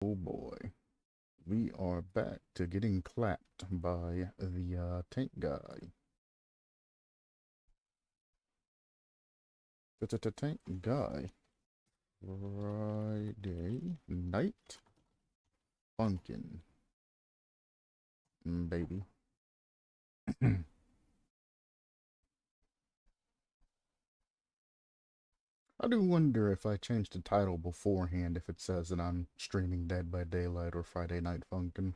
Oh boy, we are back to getting clapped by the tank guy. Tank guy. Friday night funkin', baby. I do wonder if I change the title beforehand if it says that I'm streaming Dead by Daylight or Friday Night Funkin'.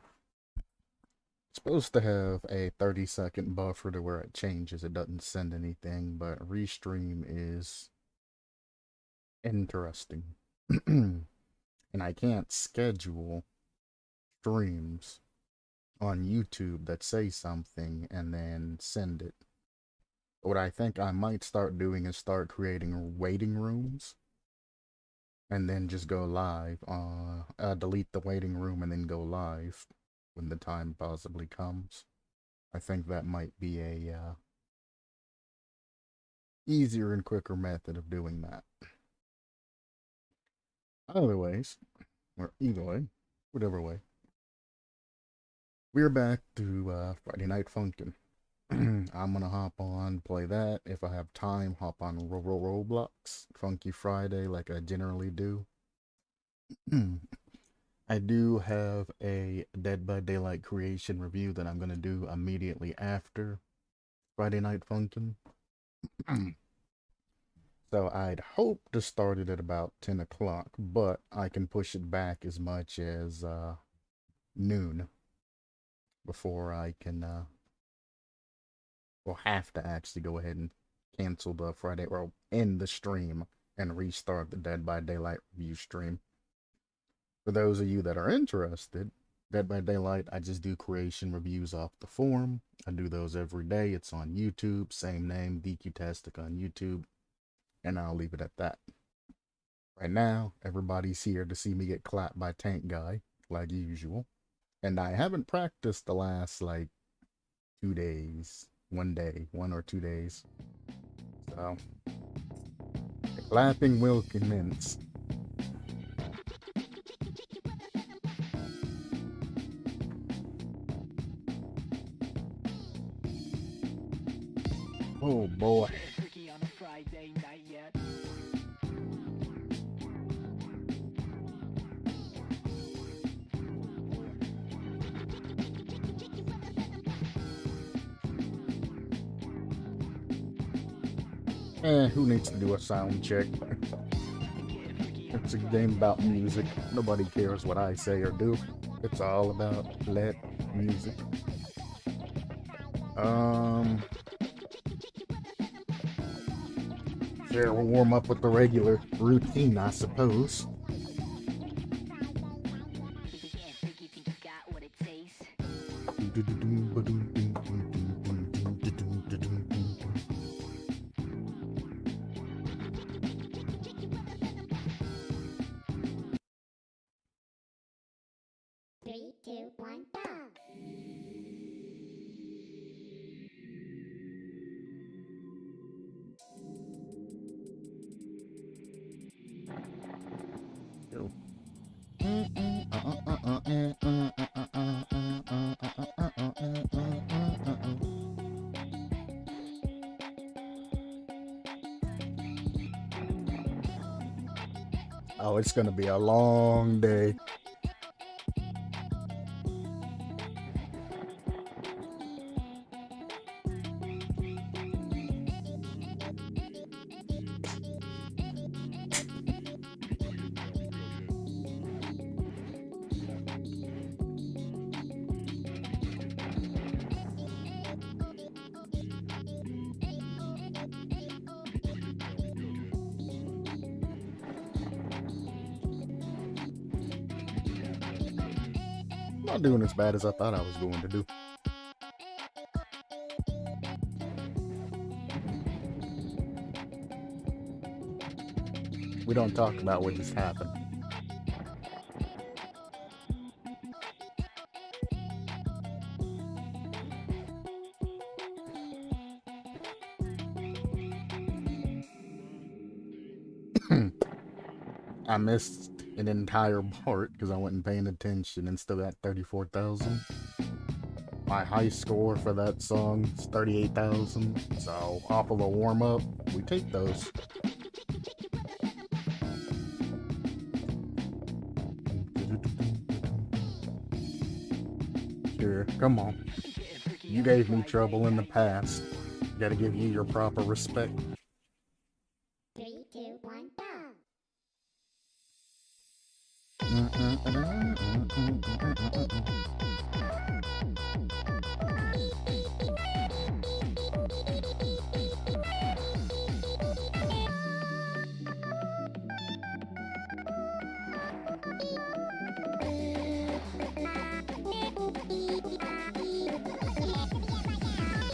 It's supposed to have a 30-second buffer to where it changes. It doesn't send anything, but restream is interesting. And I can't schedule streams on YouTube that say something and then send it. What I think I might start doing is start creating waiting rooms and then just go live. Delete the waiting room and then go live when the time possibly comes. I think that might be a easier and quicker method of doing that. Either ways, or either way, whatever way. We're back to Friday Night Funkin'. I'm gonna hop on, play that. If I have time, hop on Roblox, Funky Friday, like I generally do. I do have a Dead by Daylight creation review that I'm gonna do immediately after Friday Night Funkin'. So I'd hope to start it at about 10 o'clock, but I can push it back as much as noon before I can will have to actually go ahead and cancel the Friday or end the stream and restart the Dead by Daylight review stream. For those of you that are interested, Dead by Daylight, I just do creation reviews off the forum. I do those every day. It's on YouTube, same name, QTASTIC on YouTube, and I'll leave it at that. Right now, everybody's here to see me get clapped by Tank Guy, like usual. And I haven't practiced the last, like, 2 days. 1 day, 1 or 2 days. So, the clapping will commence. Oh boy. Who needs to do a sound check? It's a game about music. Nobody cares what I say or do. It's all about let music. Sure, we'll warm up with the regular routine, I suppose. Oh, it's gonna be a long day. Not doing as bad as I thought I was going to do. We don't talk about what just happened. I missed an entire part because I wasn't paying attention and still got 34,000. My high score for that song is 38,000. So off of a warm up, we take those. Here, come on. You gave me trouble in the past. Gotta give you your proper respect. 3, 2, 1, go!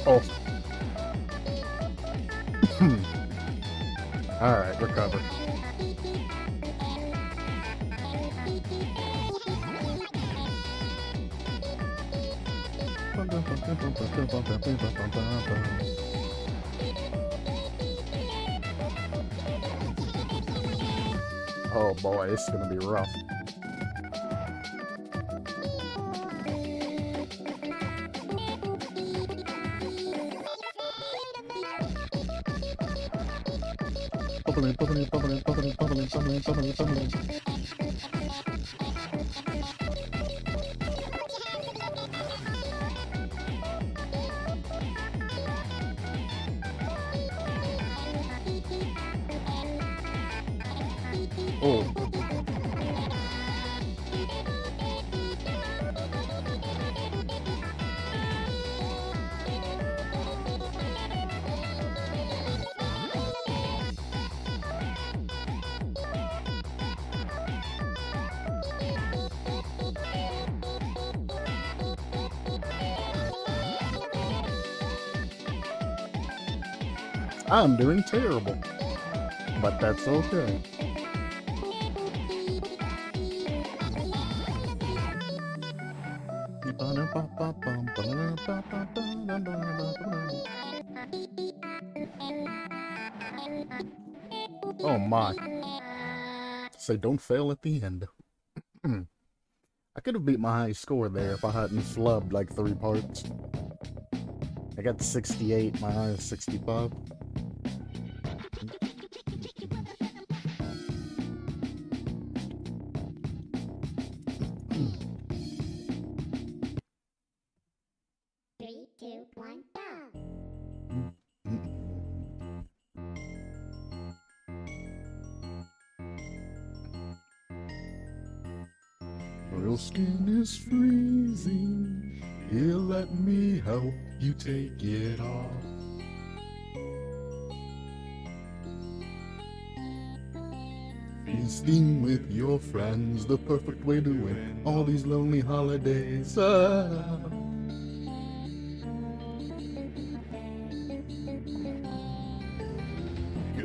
Oh. Alright, recover. Oh boy, it's gonna be rough. Oh. I'm doing terrible, but that's okay. Oh my. Say don't fail at the end. I could have beat my high score there if I hadn't flubbed like 3 parts. I got 68, my high is 65. Your skin is freezing. Here, let me help you take it off. Feasting with your friends, the perfect way to win all these lonely holidays.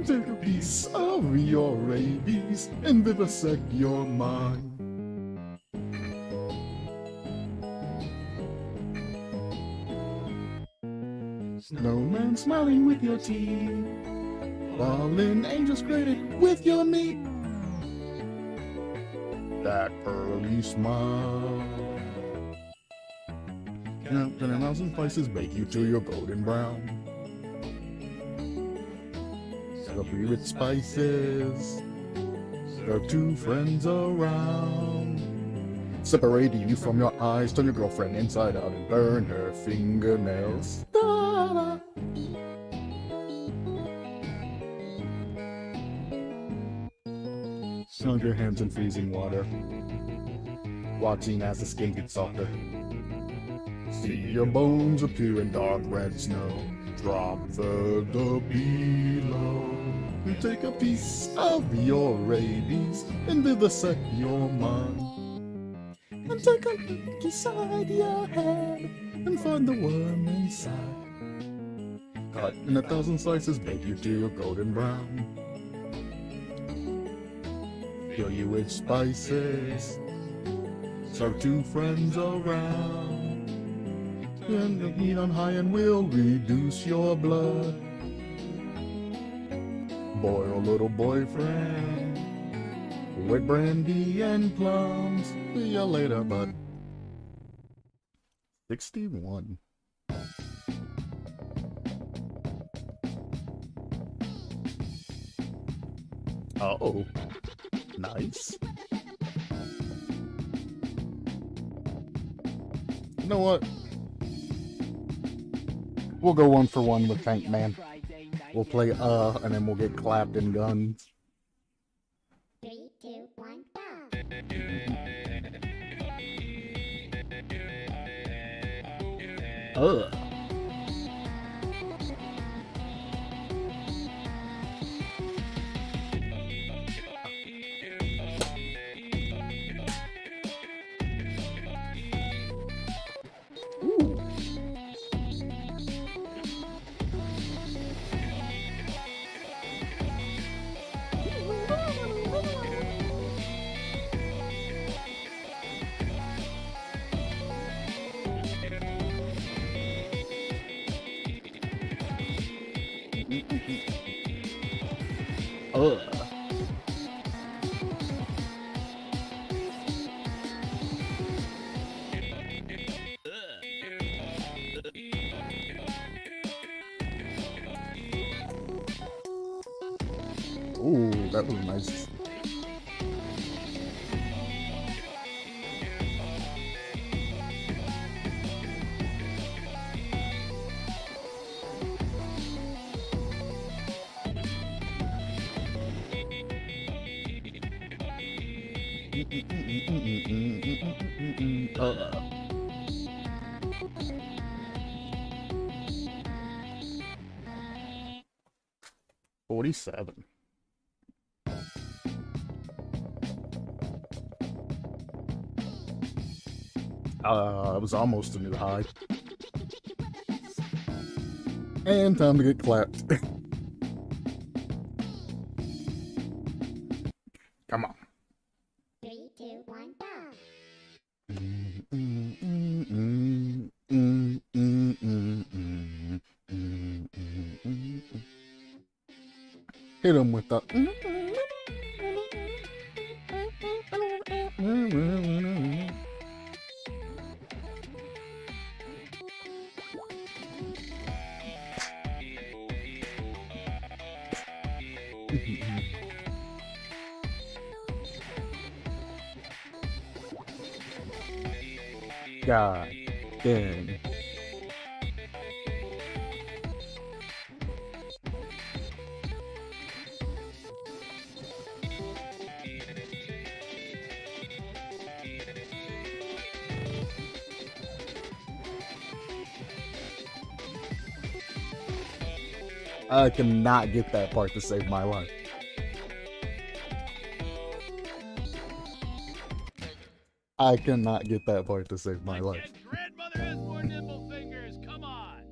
Take a piece of your rabies and vivisect your mind. Snowman smiling with your teeth, fallen angels created with your meat. That pearly smile, count 10,000 spices, bake you till you're golden brown. Slippery with spices, serve 2 friends around. Separate you from your eyes, turn your girlfriend inside out and burn her fingernails. Da-da. Snug your hands in freezing water, watching as the skin gets softer. See your bones appear in dark red snow. Drop further below. You take a piece of your rabies and vivisect your mind. And take a look inside your head and find the worm inside. Cut in 1,000 slices, bake you till you're golden brown. Fill you with spices, serve 2 friends around. Turn the heat on high and we'll reduce your blood. Boil, little boyfriend, with brandy and plums. See ya later, bud. 61. Oh, nice. You know what? We'll go 1 for 1 with Tank Man. We'll play and then we'll get clapped in guns. 3, 2, 1, go. Ooh. Ooh, that was nice. Uh. 47. It was almost a new high. And time to get clapped. Come on. 3, 2, 1, go. Hit him with the. God dang. I cannot get that part to save my life. I cannot get that part to save my life. Grandmother has more nimble fingers. Come on.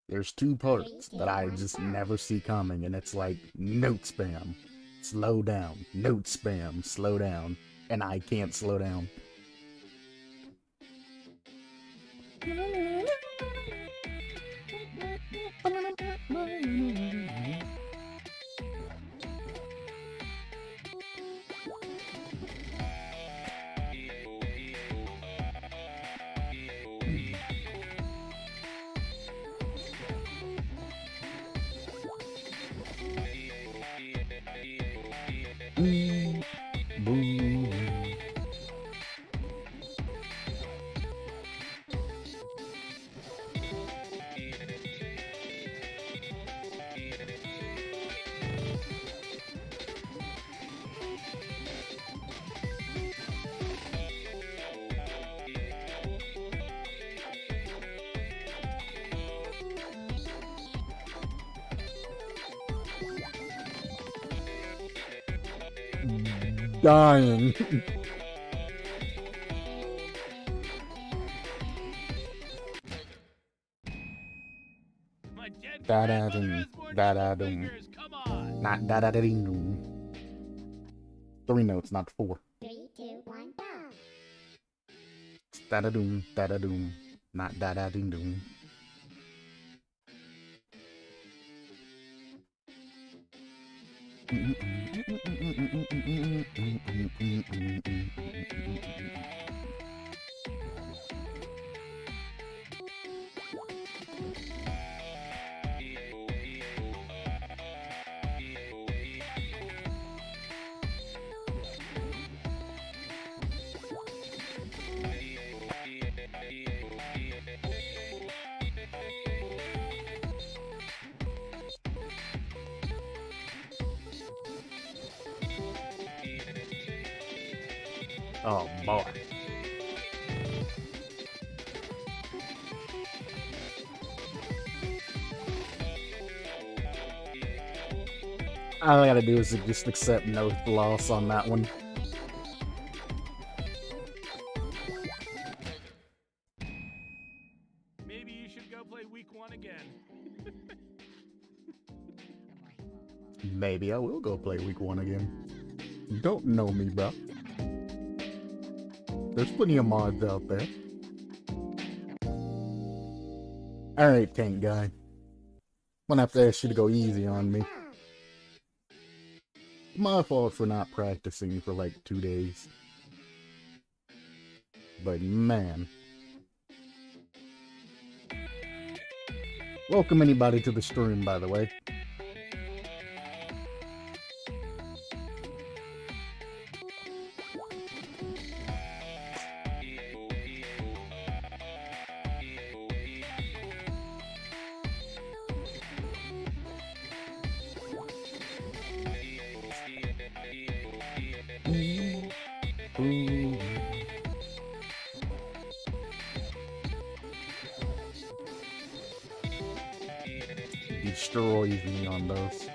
There's 2 parts that I just never see coming, and it's like note spam, slow down, note spam, slow down, and I can't slow down. Boom. Dying. My dead Da-da-dum, grandmother has more da-da-dum. nimble fingers. Come on. Not da da da ding dong. 3 notes, not 4. 3, 2, 1, go. Da da doom, da da doom. Not da da ding dong. Oh boy. All I gotta do is just accept no loss on that one. Maybe you should go play week 1 again. Maybe I will go play week 1 again. You don't know me, bro. There's plenty of mods out there. Alright, tank guy. I'm gonna have to ask you to go easy on me. My fault for not practicing for like 2 days. But man. Welcome anybody to the stream, by the way. Ooh. Destroys me on those.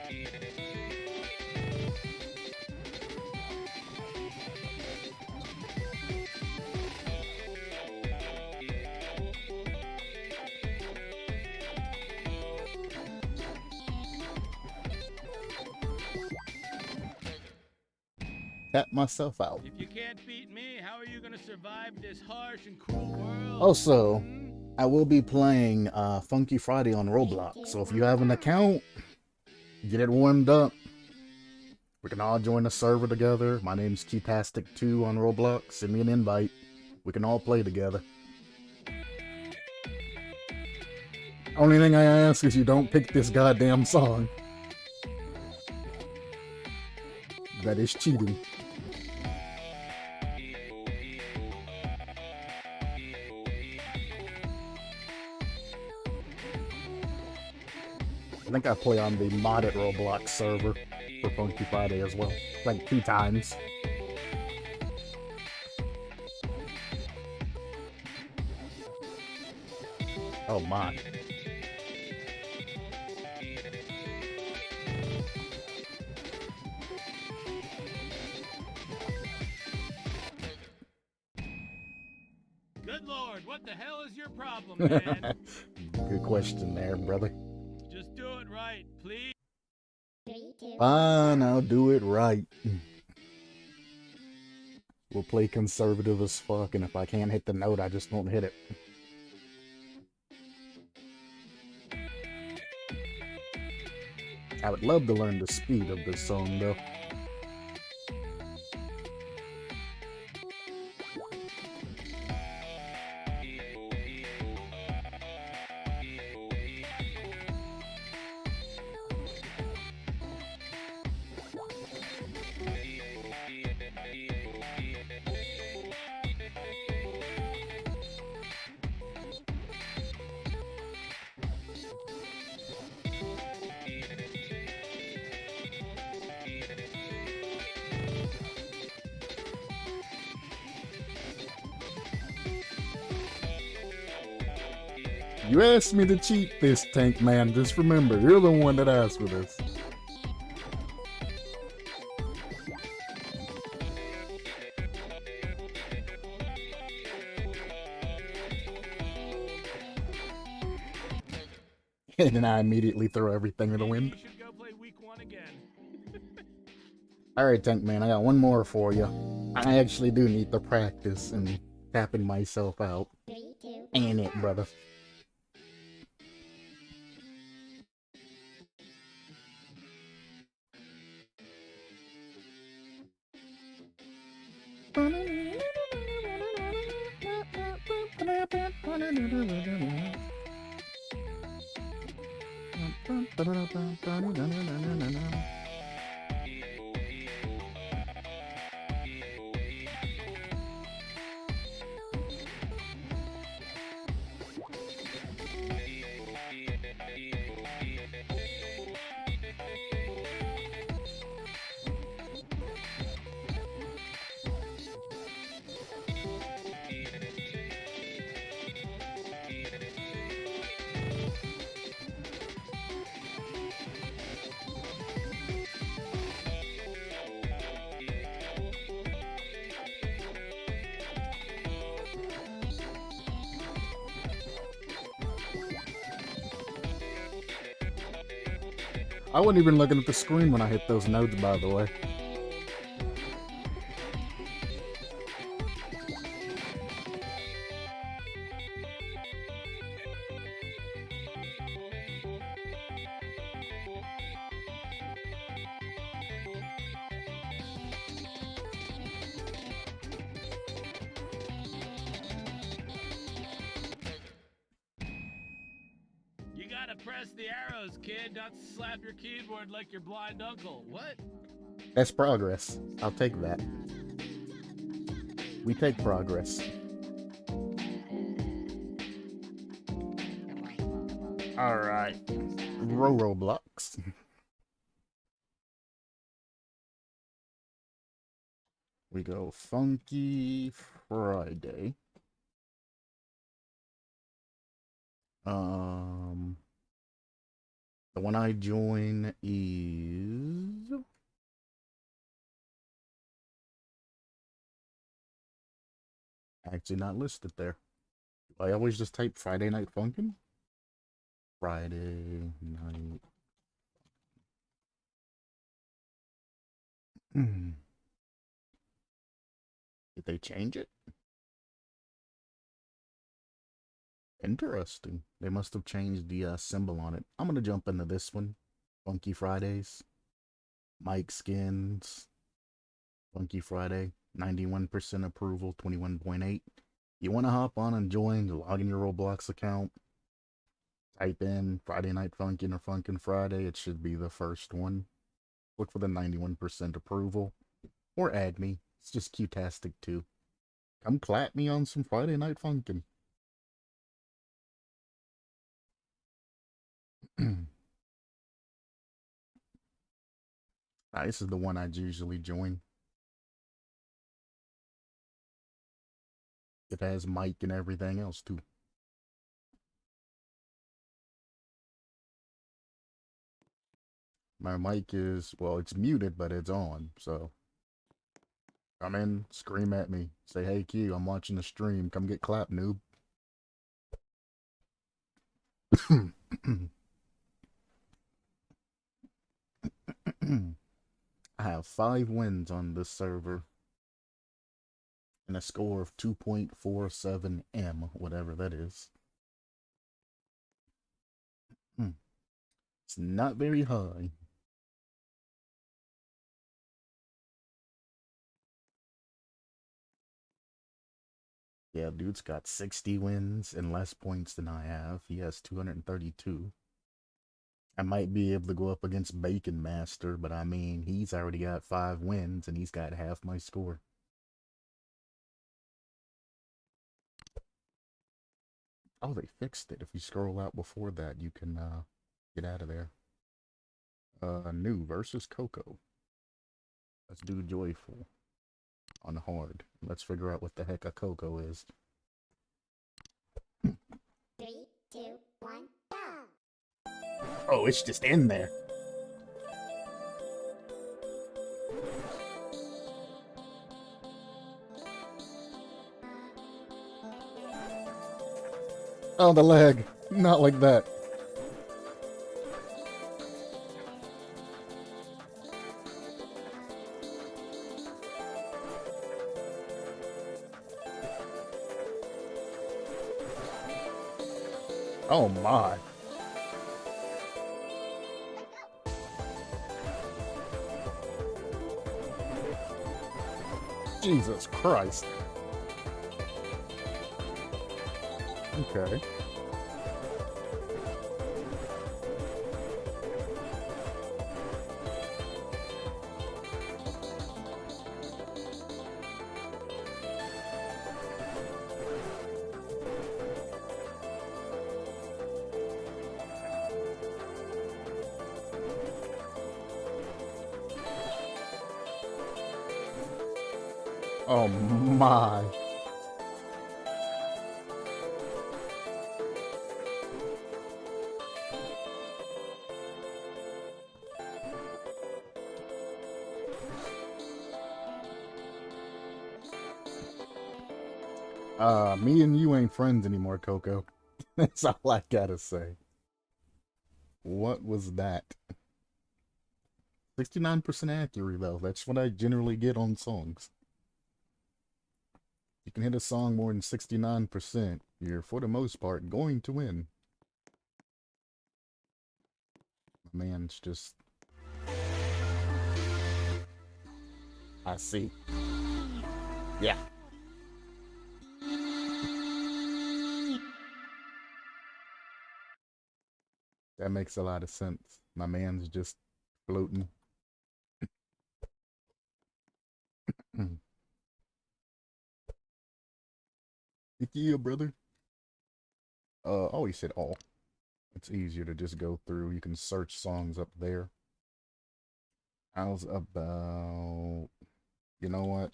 Tap myself out. If you can't beat me, how are you gonna survive this harsh and cruel world? Also, Hmm? I will be playing Funky Friday on Roblox, so if you have an account, get it warmed up. We can all join the server together. My name's QTASTIC 2 on Roblox. Send me an invite. We can all play together. Only thing I ask is you don't pick this goddamn song. That is cheating. I think I play on the modded Roblox server for Funky Friday as well. Like 2 times. Oh my. Good lord, what the hell is your problem, man? Good question there, brother. Just do it right, please. 3, 2, Fine, I'll do it right. We'll play conservative as fuck, and if I can't hit the note, I just won't hit it. I would love to learn the speed of this song, though. You asked me to cheat this, Tank Man. Just remember, you're the one that asked for this. And then I immediately throw everything in the wind. Maybe you should go play week 1 again. Alright, Tank Man, I got one more for you. I actually do need to practice and tapping myself out. 3, 2, Ain't it, brother? I wasn't even looking at the screen when I hit those notes, by the way. You gotta press the arrows, kid, not slap your keyboard like your blind uncle. What? That's progress. I'll take that. We take progress. Alright. Roblox. We go Funky Friday. The one I join is actually not listed there. I always just type Friday Night Funkin'. Friday Night. Did they change it? Interesting. They must have changed the symbol on it. I'm gonna jump into this one. Funky Fridays. Mike Skins. Funky Friday. 91% approval, 21.8. You want to hop on and join, log in your Roblox account. Type in Friday Night Funkin' or Funkin' Friday. It should be the first one. Look for the 91% approval. Or add me. It's just QTASTIC 2. Come clap me on some Friday Night Funkin'. This is the one I usually join. It has mic and everything else too. My mic is, well, it's muted, but it's on, so come in, scream at me, say, hey Q, I'm watching the stream, come get clapped, noob. I have 5 wins on this server and a score of 2.47 M, whatever that is. It's not very high. Yeah, dude's got 60 wins and less points than I have. He has 232. I might be able to go up against Bacon Master, but I mean, he's already got 5 wins and he's got half my score. Oh, they fixed it. If you scroll out before that, you can get out of there. New versus Coco. Let's do Joyful on hard. Let's figure out what the heck a Coco is. 3, 2, 1, go! Oh, it's just in there. Oh, the leg. Not like that. Oh my. Jesus Christ. Okay. Oh my. Me and you ain't friends anymore, Coco. That's all I gotta say. What was that? 69% accurate, though. That's what I generally get on songs. You can hit a song more than 69%, you're, for the most part, going to win. My man's just... I see. Yeah. That makes a lot of sense. My man's just floating. Yeah, brother. Always said all. It's easier to just go through. You can search songs up there. How's about... You know what?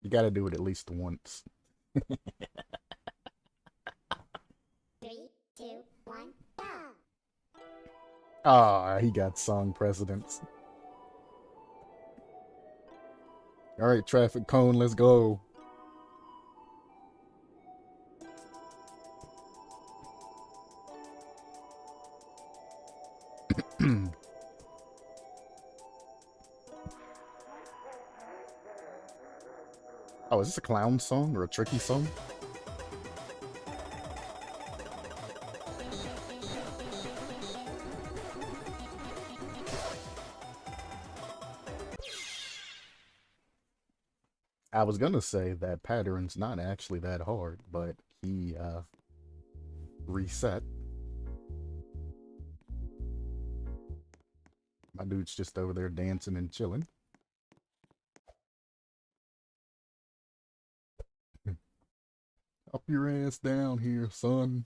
You gotta do it at least once. 3, 2, 1, go! Ah, he got song precedence. Alright, traffic cone, let's go. Oh, is this a clown song or a tricky song? I was gonna say that pattern's not actually that hard, but he reset. My dude's just over there dancing and chilling. Up your ass down here, son.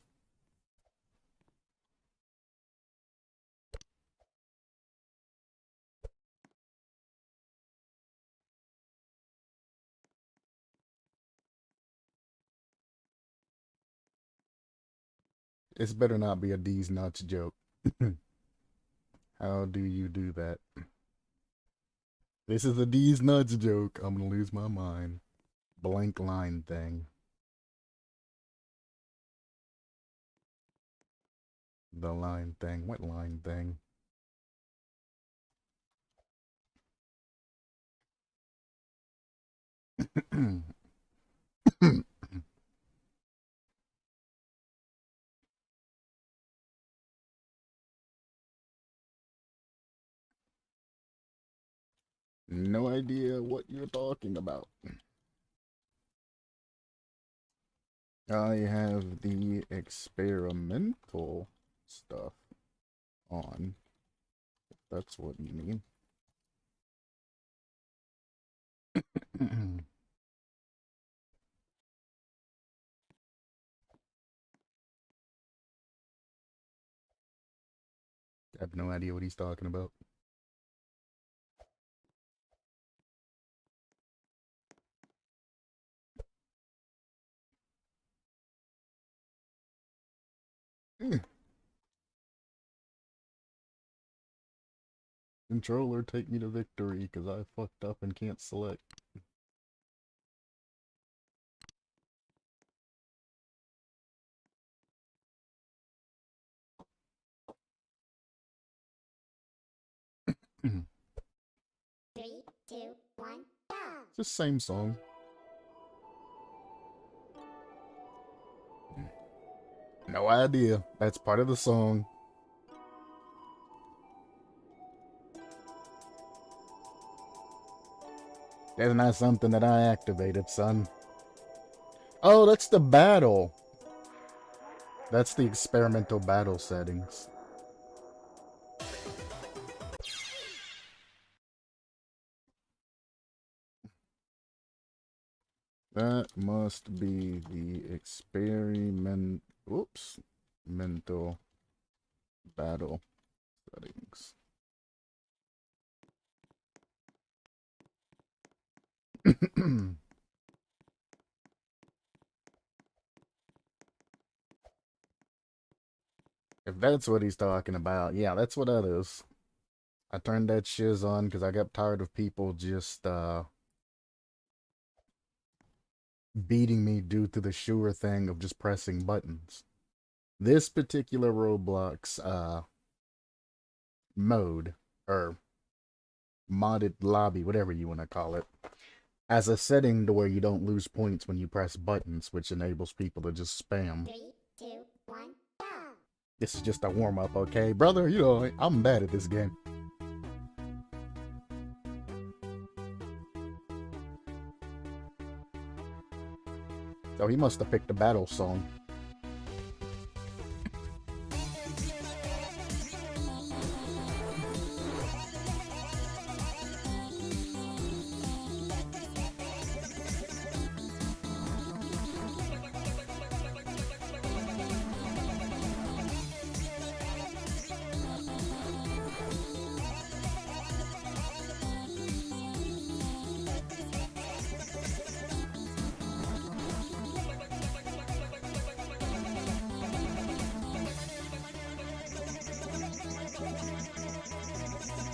It's better not be a D's nuts joke. How do you do that? This is a D's nuts joke. I'm gonna lose my mind. Blank line thing. The line thing. What line thing? No idea what you're talking about. I have the experimental stuff on. If that's what you mean. I have no idea what he's talking about. Controller, take me to victory, because I fucked up and can't select. It's 3, 2, 1, go! the same song. No idea. That's part of the song. That's not something that I activated, son. Oh, that's the battle. That's the experimental battle settings. That must be the experiment. Oops. Mental battle settings. If that's what he's talking about, yeah, that's what that is. I turned that shiz on because I got tired of people just beating me due to the sure thing of just pressing buttons. This particular Roblox mode, or modded lobby, whatever you want to call it, as a setting to where you don't lose points when you press buttons, which enables people to just spam. 3, 2, 1, go! This is just a warm-up, okay? Brother, you know, I'm bad at this game. So he must have picked a battle song.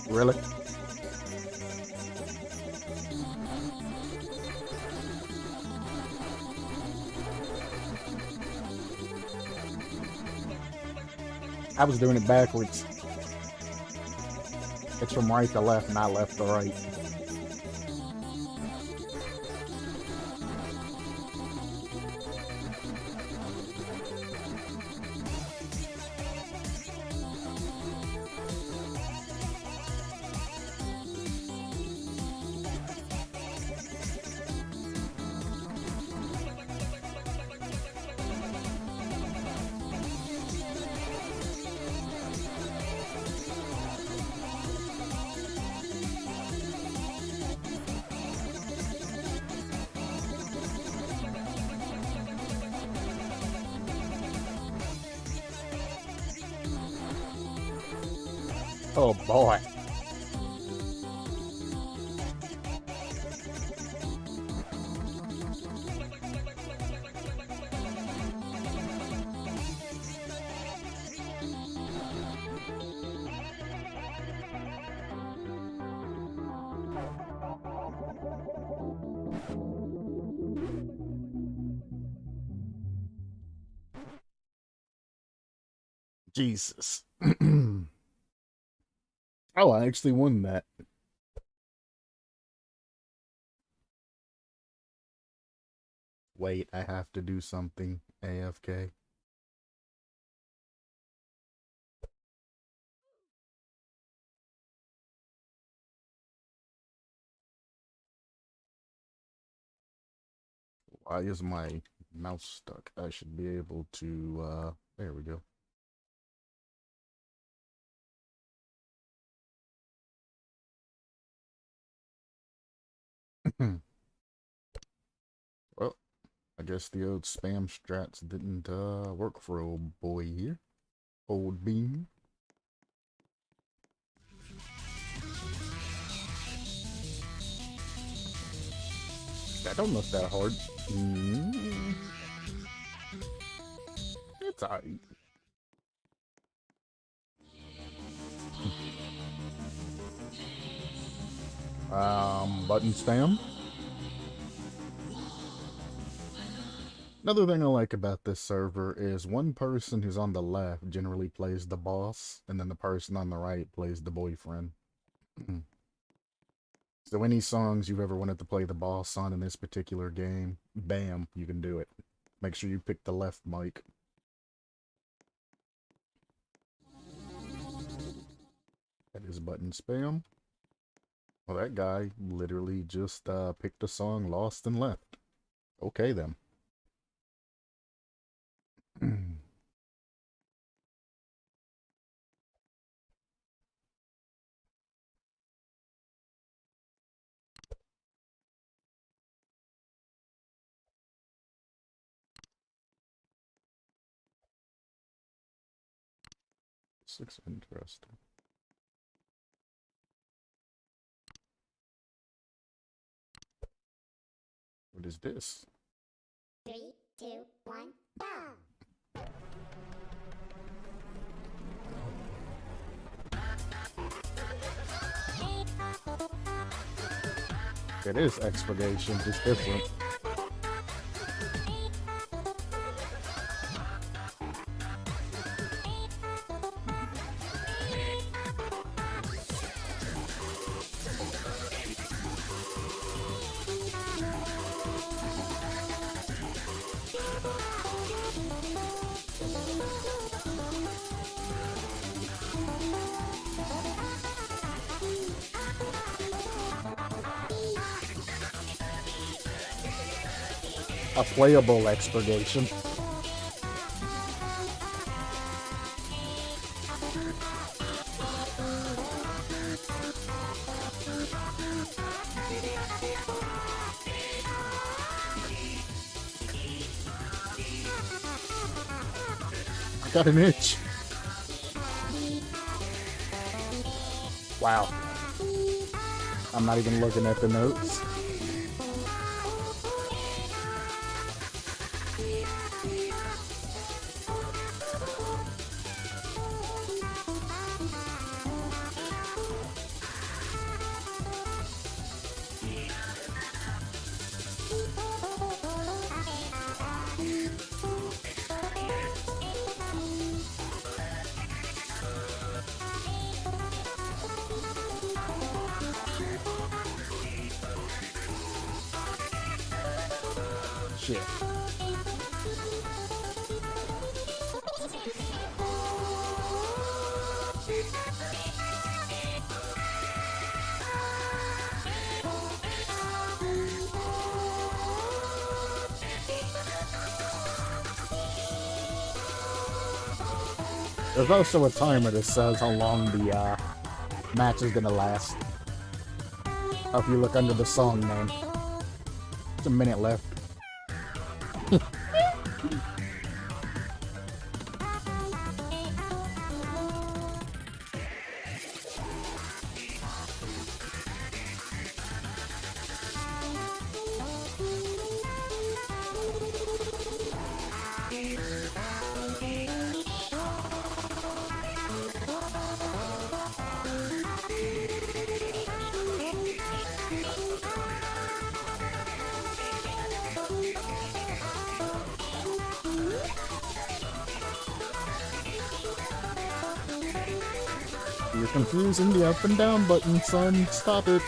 Really? I was doing it backwards. It's from right to left, not left to right. Oh boy. Jesus. Oh, I actually won that. Wait, I have to do something. AFK. Why is my mouse stuck? I should be able to, there we go. Well, I guess the old spam strats didn't, work for old boy here. Old bean. That don't look that hard. It's alright. Button spam. Another thing I like about this server is one person who's on the left generally plays the boss, and then the person on the right plays the boyfriend. So any songs you've ever wanted to play the boss on in this particular game, bam, you can do it. Make sure you pick the left mic. Is button spam? Well, that guy literally just picked a song, lost, and left. Okay, then. This looks interesting. What is this? 3, 2, 1, go! It is expurgation, just different. A playable expurgation. I got an itch. Wow. I'm not even looking at the notes. Shit. There's also a timer that says how long the match is gonna last. If you look under the song name. It's a minute left. You're confusing the up and down button, son. Stop it.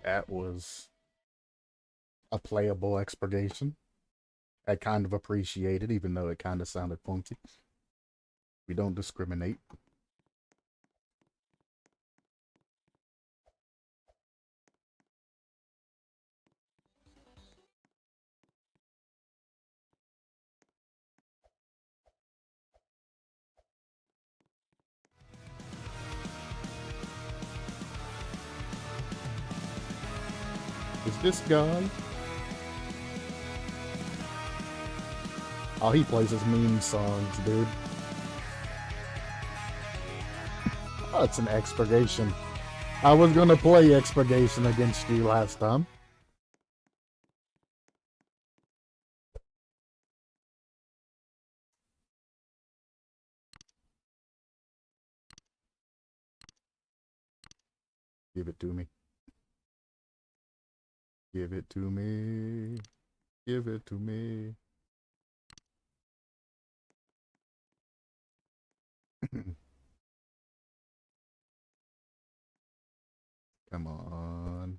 That was a playable expurgation. I kind of appreciate it, even though it kind of sounded funky. We don't discriminate. Is this guy? Oh, he plays his meme songs, dude. Oh, it's an expurgation. I was gonna play expurgation against you last time. Give it to me. Give it to me. Give it to me. Come on.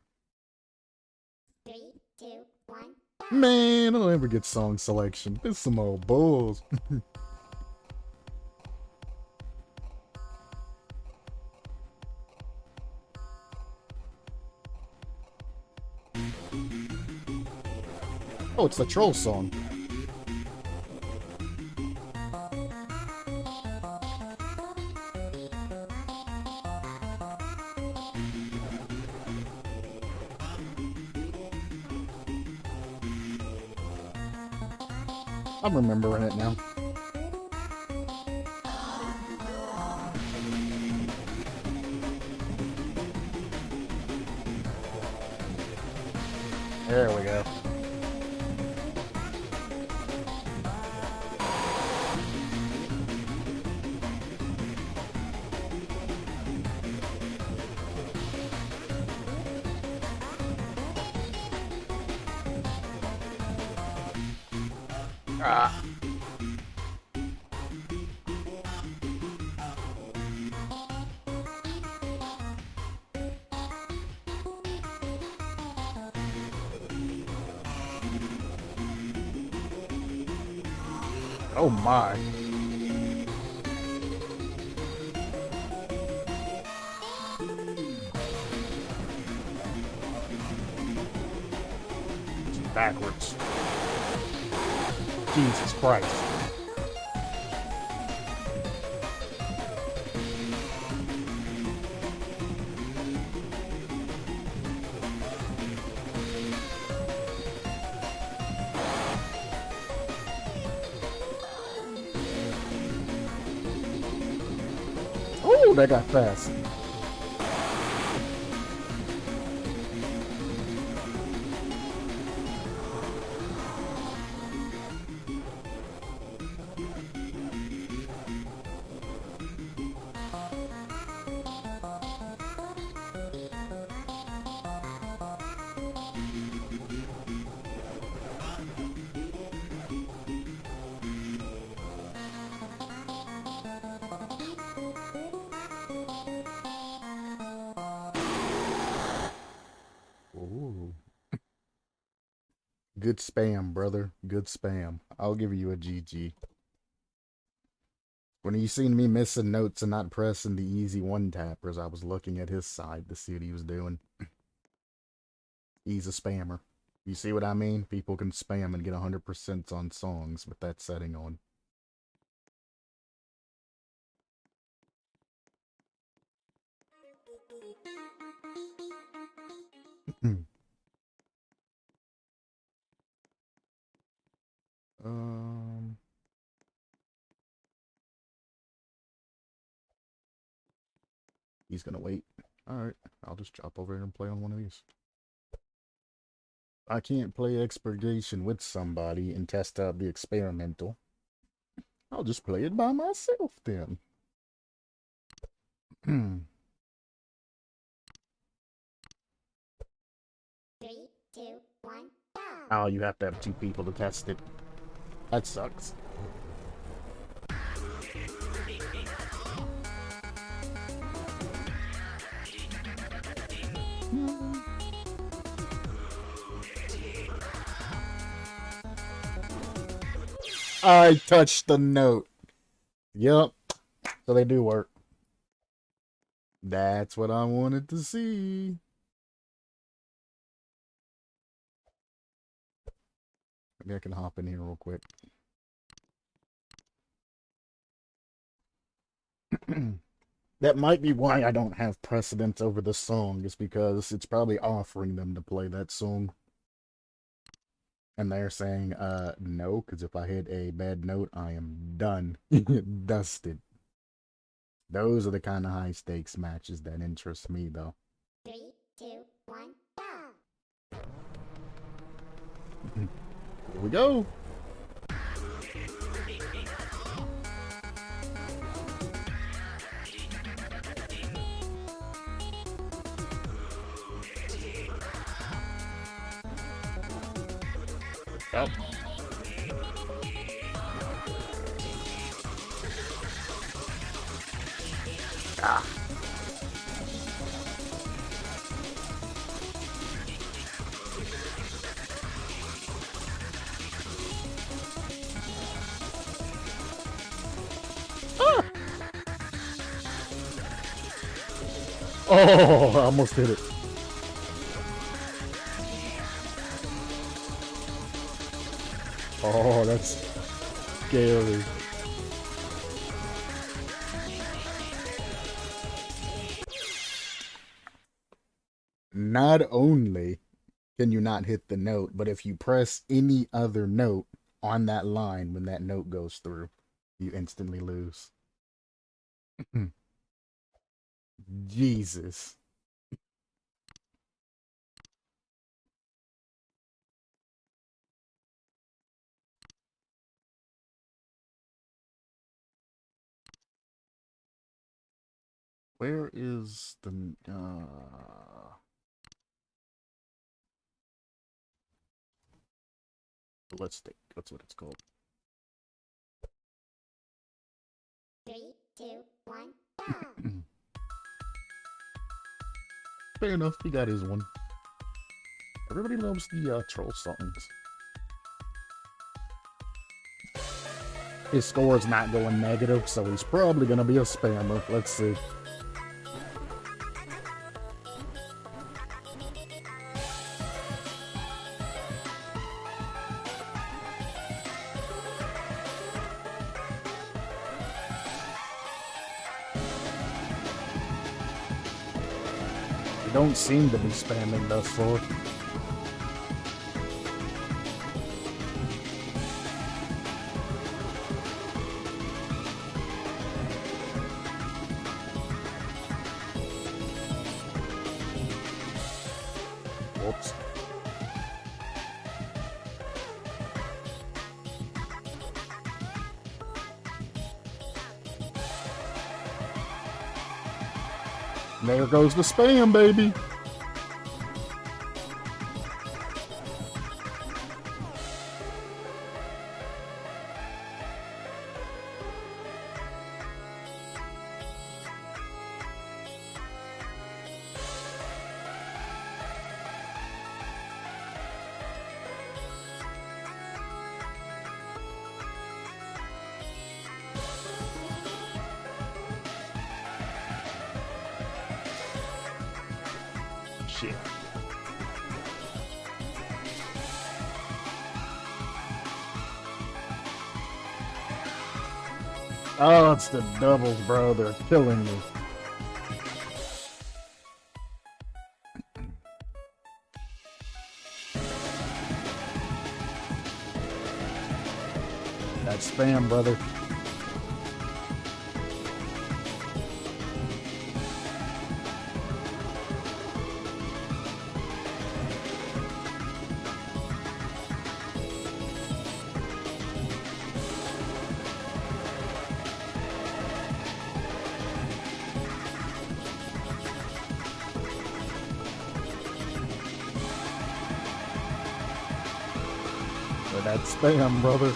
3, 2, 1, go! Man, I don't ever get song selection. This is some old bulls. Oh, it's the troll song. I'm remembering it now. There we go. Ah. Oh my. It's backwards. Jesus Christ. Oh, that got fast. Ooh. Good spam, brother. Good spam. I'll give you a GG. When you seen me missing notes and not pressing the easy one-tappers, I was looking at his side to see what he was doing. He's a spammer. You see what I mean? People can spam and get 100% on songs with that setting on. He's gonna wait. Alright, I'll just chop over here and play on one of these. I can't play expurgation with somebody and test out the experimental. I'll just play it by myself then. 3, 2, 1, go! Oh, you have to have 2 people to test it. That sucks. I touched the note. Yep. So they do work. That's what I wanted to see. Maybe I can hop in here real quick. That might be why I don't have precedence over the song, is because it's probably offering them to play that song. And they're saying, no, because if I hit a bad note, I am done. Dusted. Those are the kind of high stakes matches that interest me, though. 3, 2, 1, go! Here we go. Yep. Ah. Oh, I almost hit it. Oh, that's scary. Not only can you not hit the note, but if you press any other note on that line when that note goes through, you instantly lose. Jesus. Where is the ballistic? That's what it's called. 3, 2, 1, go! Fair enough, he got his one. Everybody loves the troll songs. His score's not going negative, so he's probably gonna be a spammer. Let's see. You don't seem to be spamming thus far. Whoops. There goes the spam, baby. Shit. Oh, it's the doubles, bro. They're killing me. That's spam, brother. That's spam, brother.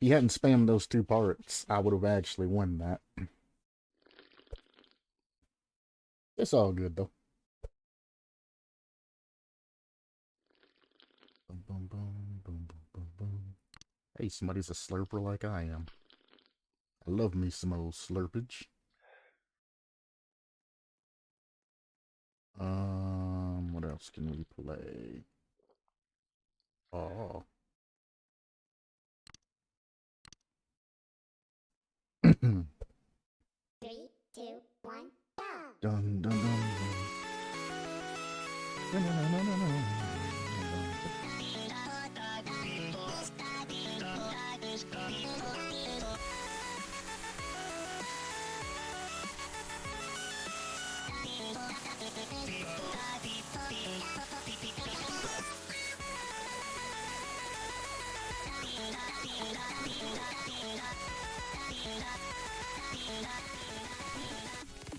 He hadn't spammed those two parts, I would have actually won that. It's all good, though. Boom, boom, boom, boom, boom, boom, boom. Hey, somebody's a slurper like I am. I love me some old slurpage. What else can we play? Oh. 3, 2, 1, go! Dun, dun, dun, dun. Dun, dun, dun, dun, dun, dun.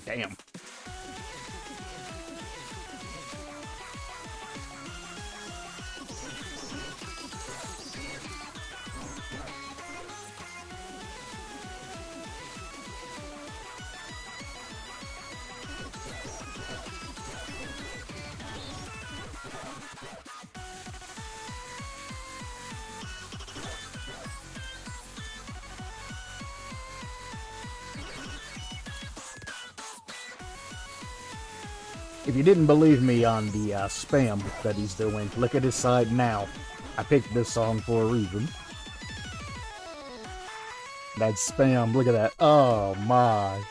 Damn. If you didn't believe me on the spam that he's doing, look at his side now. I picked this song for a reason. That's spam, look at that. Oh my.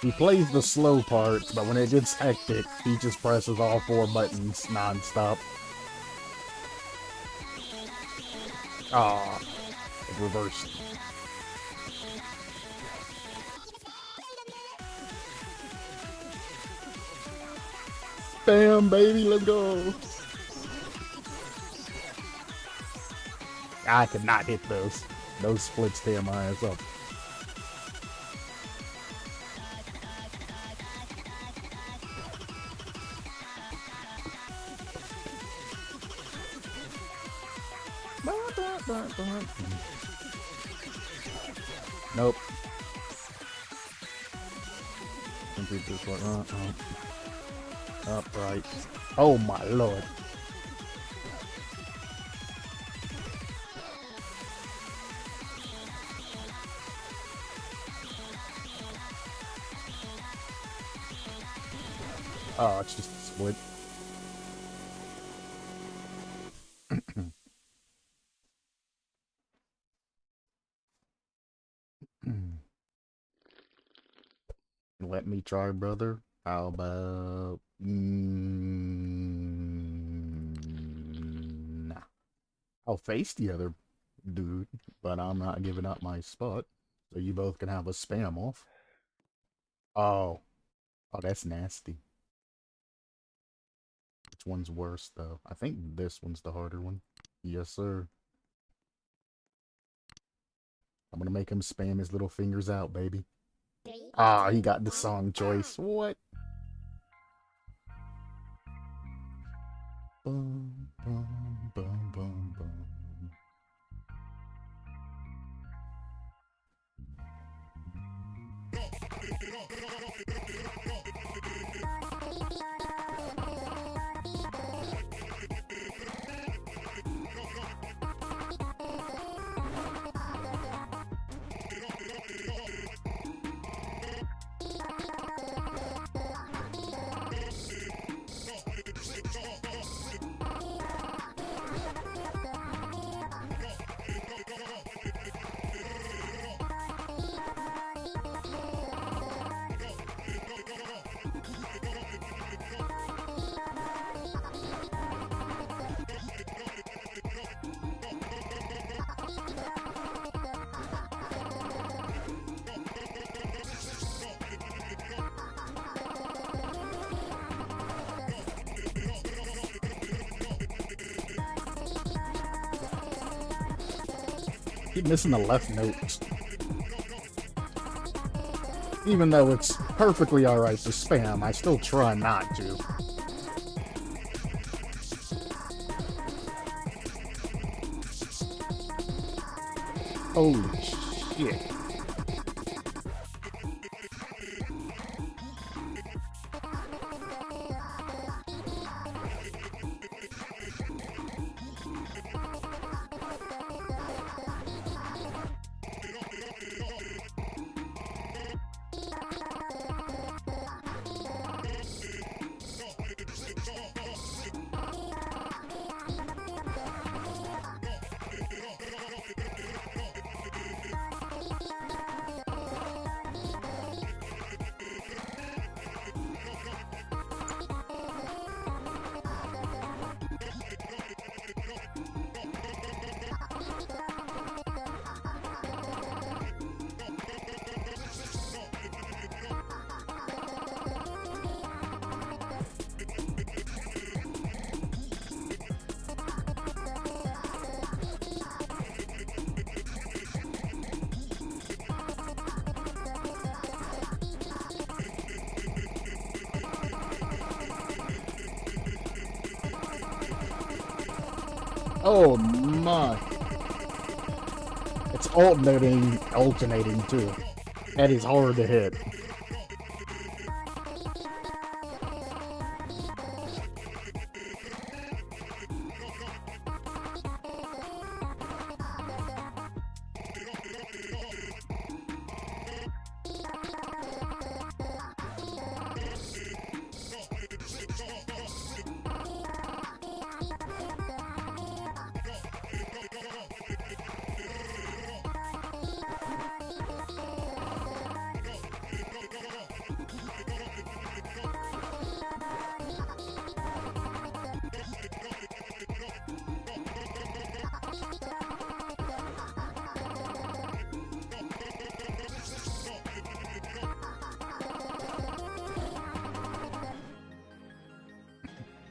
He plays the slow parts, but when it gets hectic, he just presses all 4 buttons non-stop. Ah, it reversed. Bam, baby, let's go. I could not hit those. Those splits tear my ass up. Nope. Complete this one. Upright. Oh my lord. Oh, it's just a split. Let me try, brother. How about... nah. I'll face the other dude, but I'm not giving up my spot. So you both can have a spam off. Oh. Oh, that's nasty. Which one's worse, though? I think this one's the harder one. Yes, sir. I'm gonna make him spam his little fingers out, baby. Ah, he got the song choice. What? Bum, bum, bum, bum, bum. Keep missing the left notes. Even though it's perfectly alright to spam, I still try not to. Holy shit. Oh my. It's alternating too. That is hard to hit.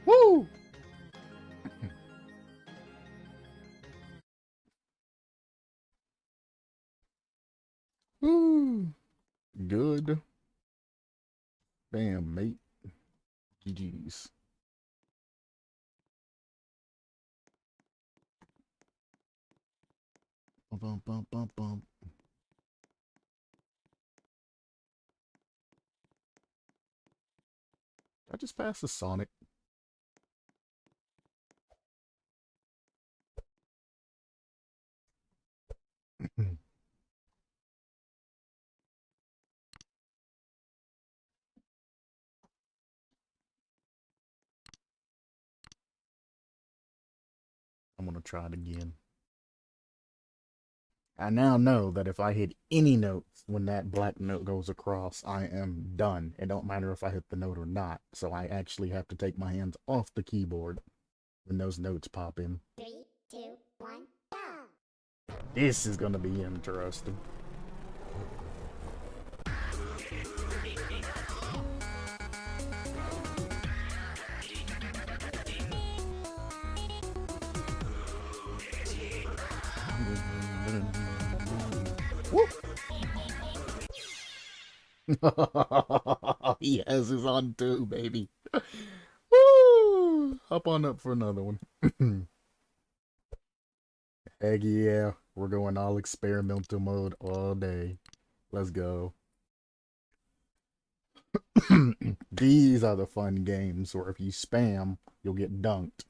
Woo! Woo! Good. Bam, mate. GG's. Bum, bum, bum, bum, bum. I just passed the Sonic. I'm gonna try it again. I now know that if I hit any notes when that black note goes across, I am done. It don't matter if I hit the note or not. So I actually have to take my hands off the keyboard when those notes pop in. 3, 2, 1, go! This is gonna be interesting. Woo! He has his on too, baby. Woo! Hop on up for another one. Heck yeah, we're going all experimental mode all day. Let's go. These are the fun games where if you spam, you'll get dunked.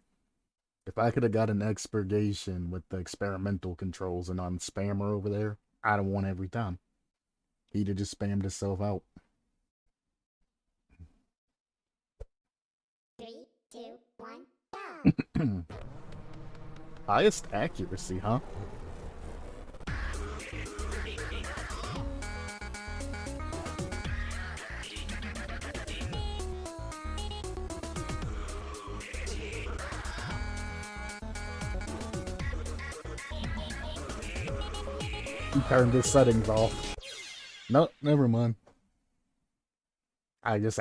If I could have got an expurgation with the experimental controls and on spammer over there, I'd have won every time. He'd have just spammed himself out. 3, 2, 1, go! Highest accuracy, huh? He turned his settings off. Nope, never mind. I just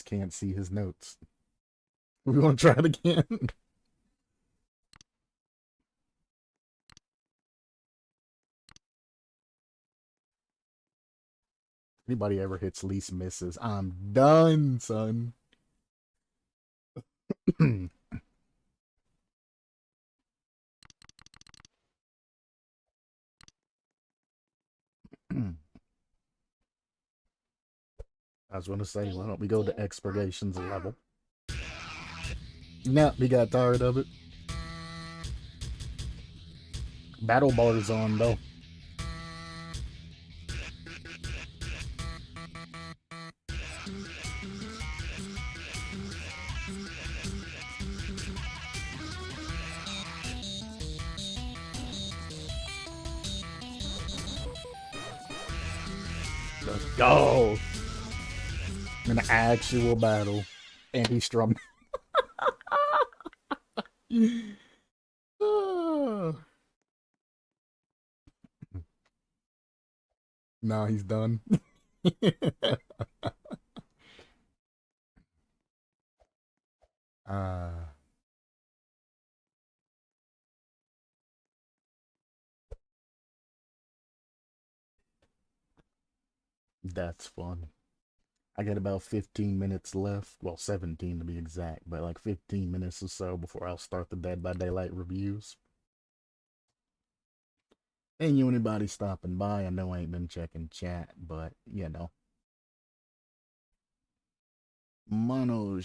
can't see his notes. We want to try it again. Anybody ever hits least misses, I'm done, son. I was gonna say, why don't we go to expurgations level? Nah, we got tired of it. Battle bar's on though. Let's go. An actual battle. And he strummed. Now he's done. That's fun. I got about 15 minutes left. Well, 17 to be exact, but like 15 minutes or so before I'll start the Dead by Daylight reviews. And you anybody stopping by, I know I ain't been checking chat, but you know. Mono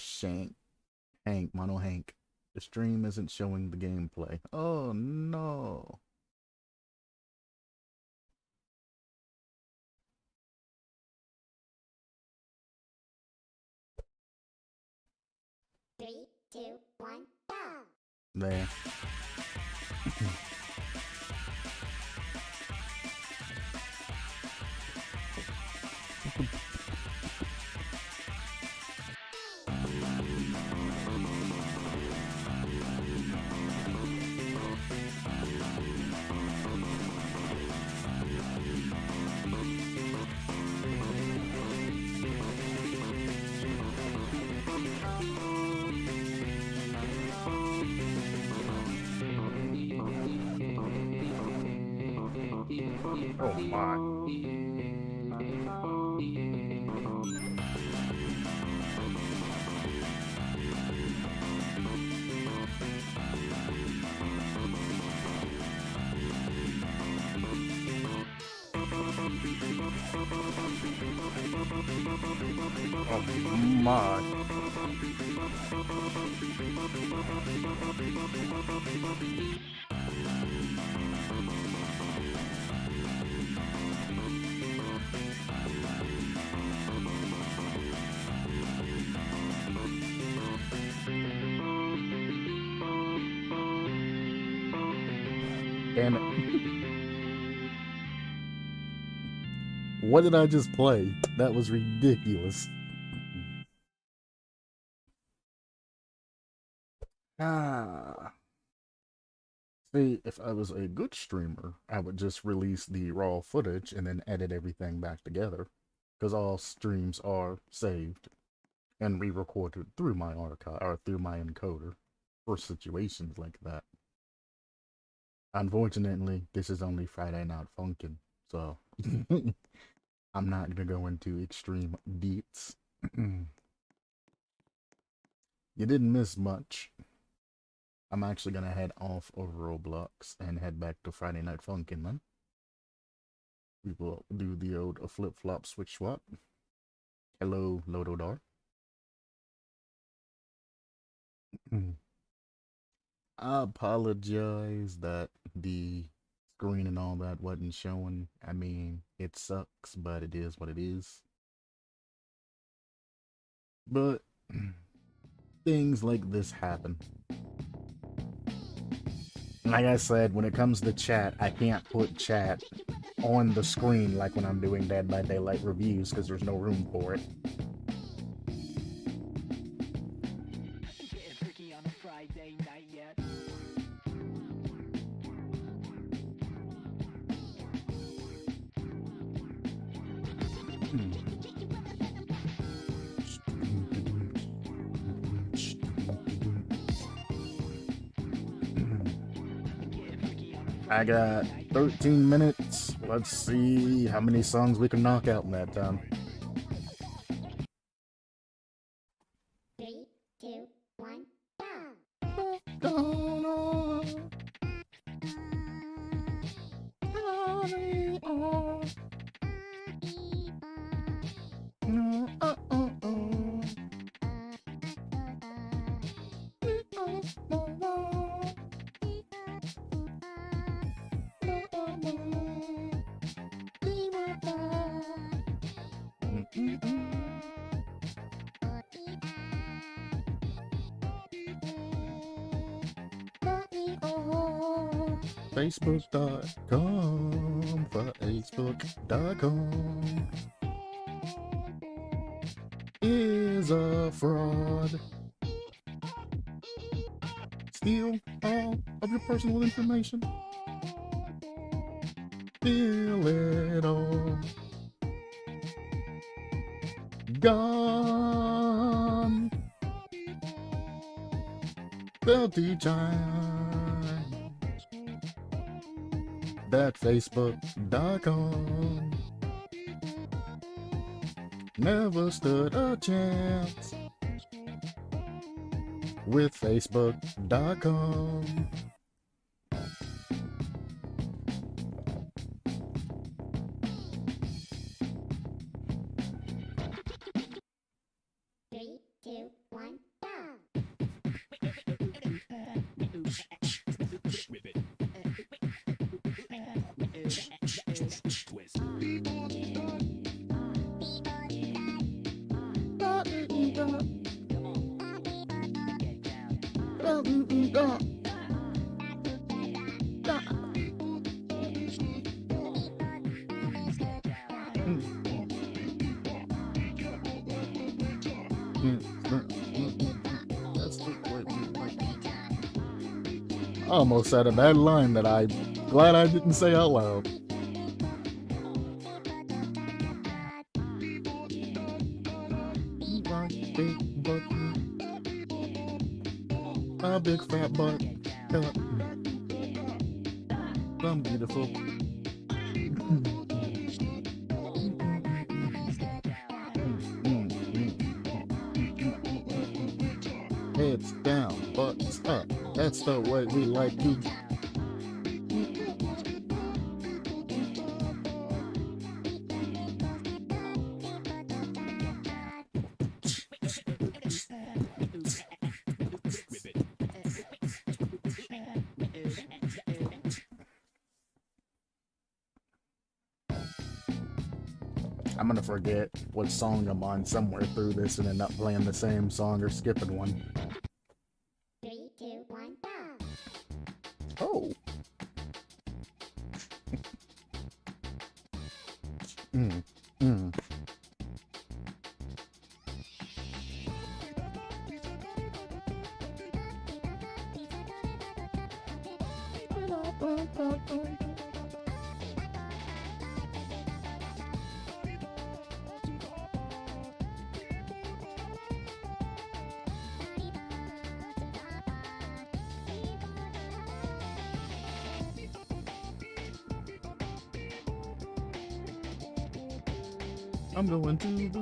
Hank. The stream isn't showing the gameplay. Oh no. Three, two, one, go. There. Oh my. Oh my. Damn it. What did I just play? That was ridiculous. See, if I was a good streamer, I would just release the raw footage and then edit everything back together. Because all streams are saved and re-recorded through my archive or through my encoder for situations like that. Unfortunately, this is only Friday Night Funkin', so I'm not gonna go into extreme deets. You didn't miss much. I'm actually gonna head off of Roblox and head back to Friday Night Funkin', man. We will do the old flip-flop switch swap. Hello, Lododar. I apologize that the screen and all that wasn't showing. I mean, it sucks, but it is what it is. But things like this happen. Like I said, when it comes to chat, I can't put chat on the screen like when I'm doing Dead by Daylight reviews because there's no room for it. I got 13 minutes. Let's see how many songs we can knock out in that time. 3, 2, 1, go. Facebook.com is a fraud. Steal all of your personal information. Steal it all. Gone. Filthy child. That Facebook.com Never stood a chance with Facebook.com. Three, two, one, go. I almost said a bad line that I'm glad I didn't say out loud. Big butt, a big fat butt, I'm beautiful. Heads down, butts up. That's the way we like to. I'm gonna forget what song I'm on somewhere through this and end up playing the same song or skipping one. Three, two, one, go. Oh. Mm. I'm going to the.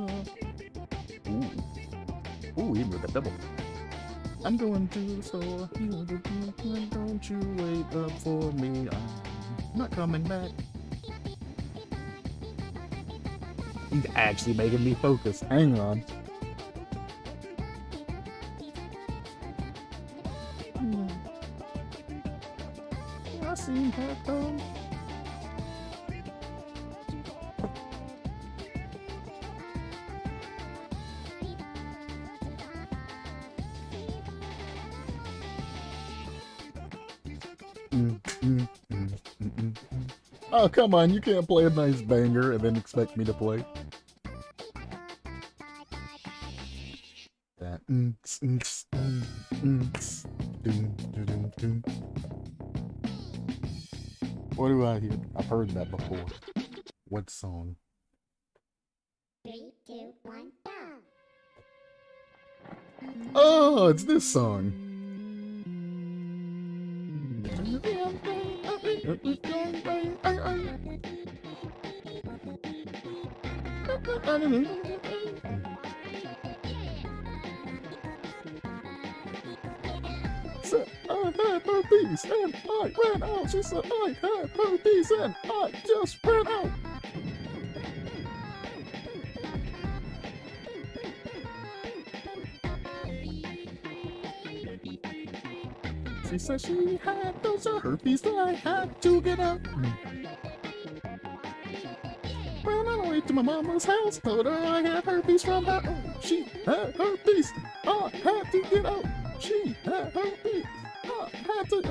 Ooh, even with the double. I'm going to the store. Don't you wait up for me. I'm not coming back. He's actually making me focus. Hang on. I seen her come. Oh, come on, you can't play a nice banger and then expect me to play. That. What do I hear? I've heard that before. What song? Three, two, one, go. Oh, it's this song. Said I had herpes and I ran out. She said I had herpes and I just ran out. She said she had those herpes that I had to get out. Ran all the way to my mama's house, told her I had herpes from her. Oh, she had herpes. I had to get out. She had herpes. I had to.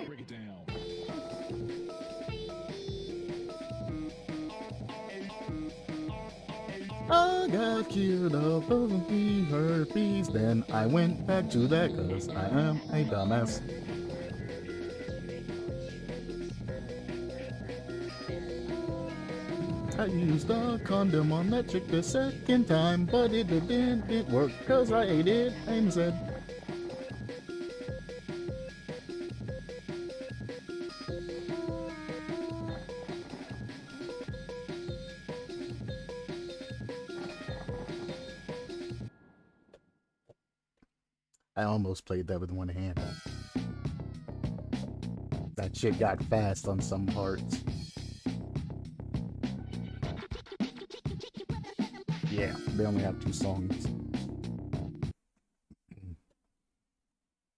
Break it down. I got cured of the herpes, then I went back to that cause I am a dumbass. I used a condom on that chick the second time, but it didn't work cause I ate it instead. I almost played that with one hand. That shit got fast on some parts. Yeah, they only have 2 songs.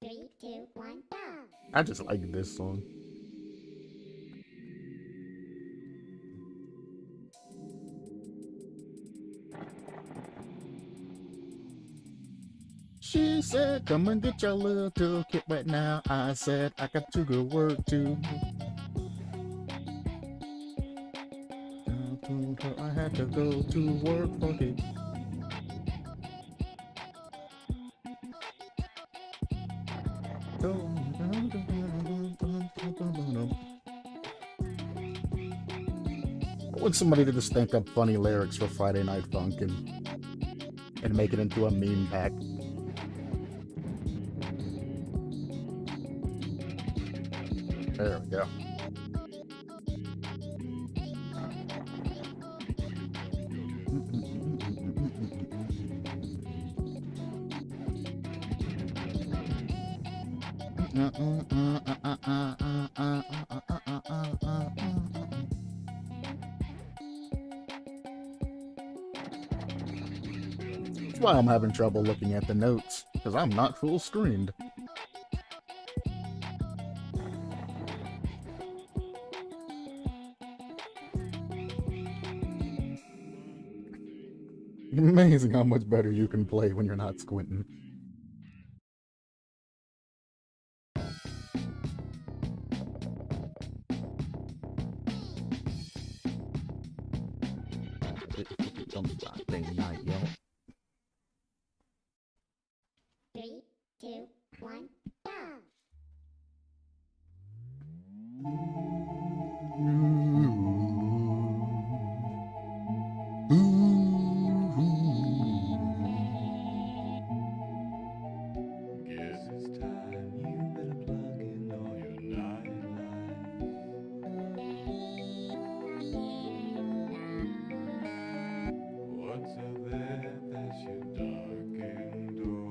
3, 2, 1, go. I just like this song. She said, come and get your little toolkit right now. I said, I got to go work too. I told her I had to go to work. Okay. I want somebody to just think up funny lyrics for Friday Night Funk and make it into a meme pack. There we go. That's why I'm having trouble looking at the notes, because I'm not full screened. Amazing how much better you can play when you're not squinting. Night, yo. 3, 2, 1, go. Guess it's time you better plug in all your nightlights. What's up there that's your darkened door?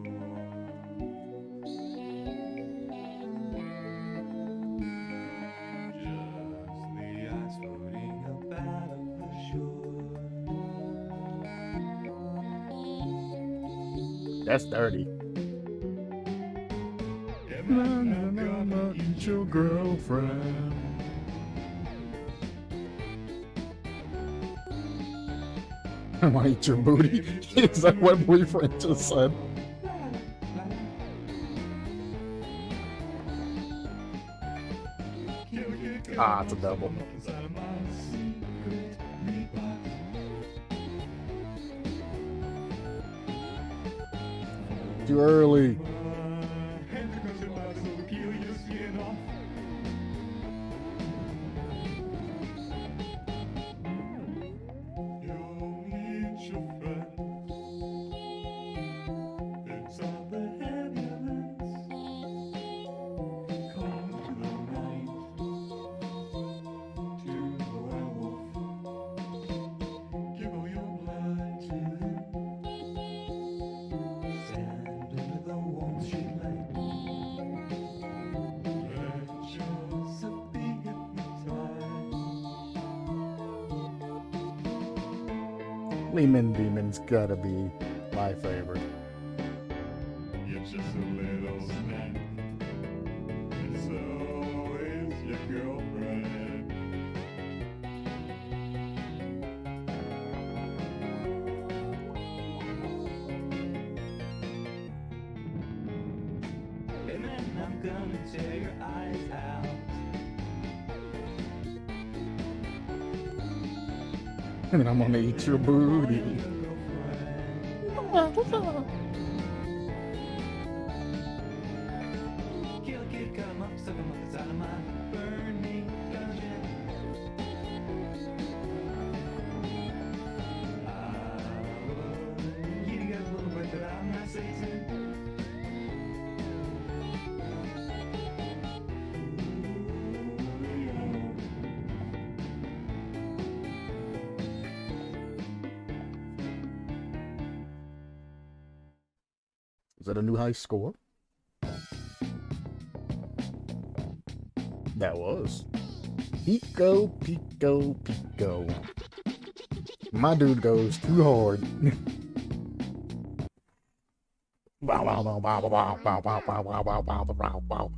Just the ice floating up out of the shore. That's dirty. I'm gonna eat your girlfriend. I want to eat your booty. Is that what boyfriend just said? Ah, it's a double. Too early. Lehman Demon's gotta be my favorite. It's just a little snack. And so is your girlfriend. And then I'm gonna tear your eyes out. And I'm gonna eat your booty. Kill kid, cut 'em up, suck 'em up inside of my burning dungeon. You got a little bit that I'm not Satan. Is that a new high score? That was. Pico, Pico, Pico. My dude goes too hard. Wow, wow, wow, wow, wow, wow, wow, wow, wow, wow, wow, wow, wow.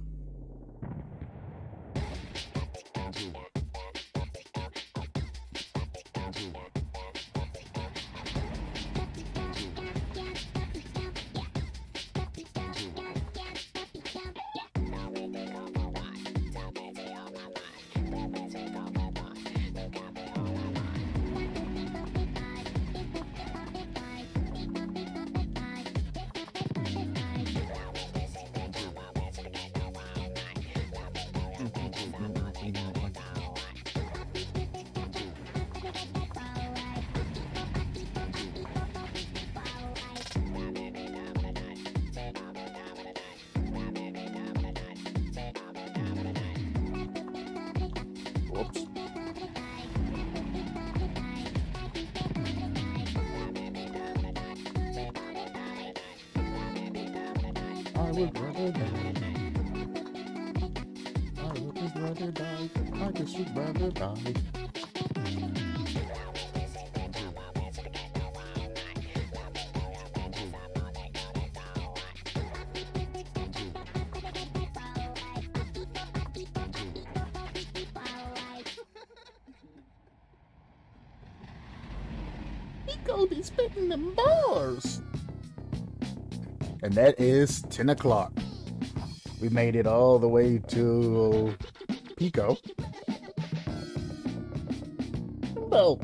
Whoops. I would rather die. I would just rather die. I just would rather die. Pico be spitting them bars. And that is 10 o'clock. We made it all the way to Pico. About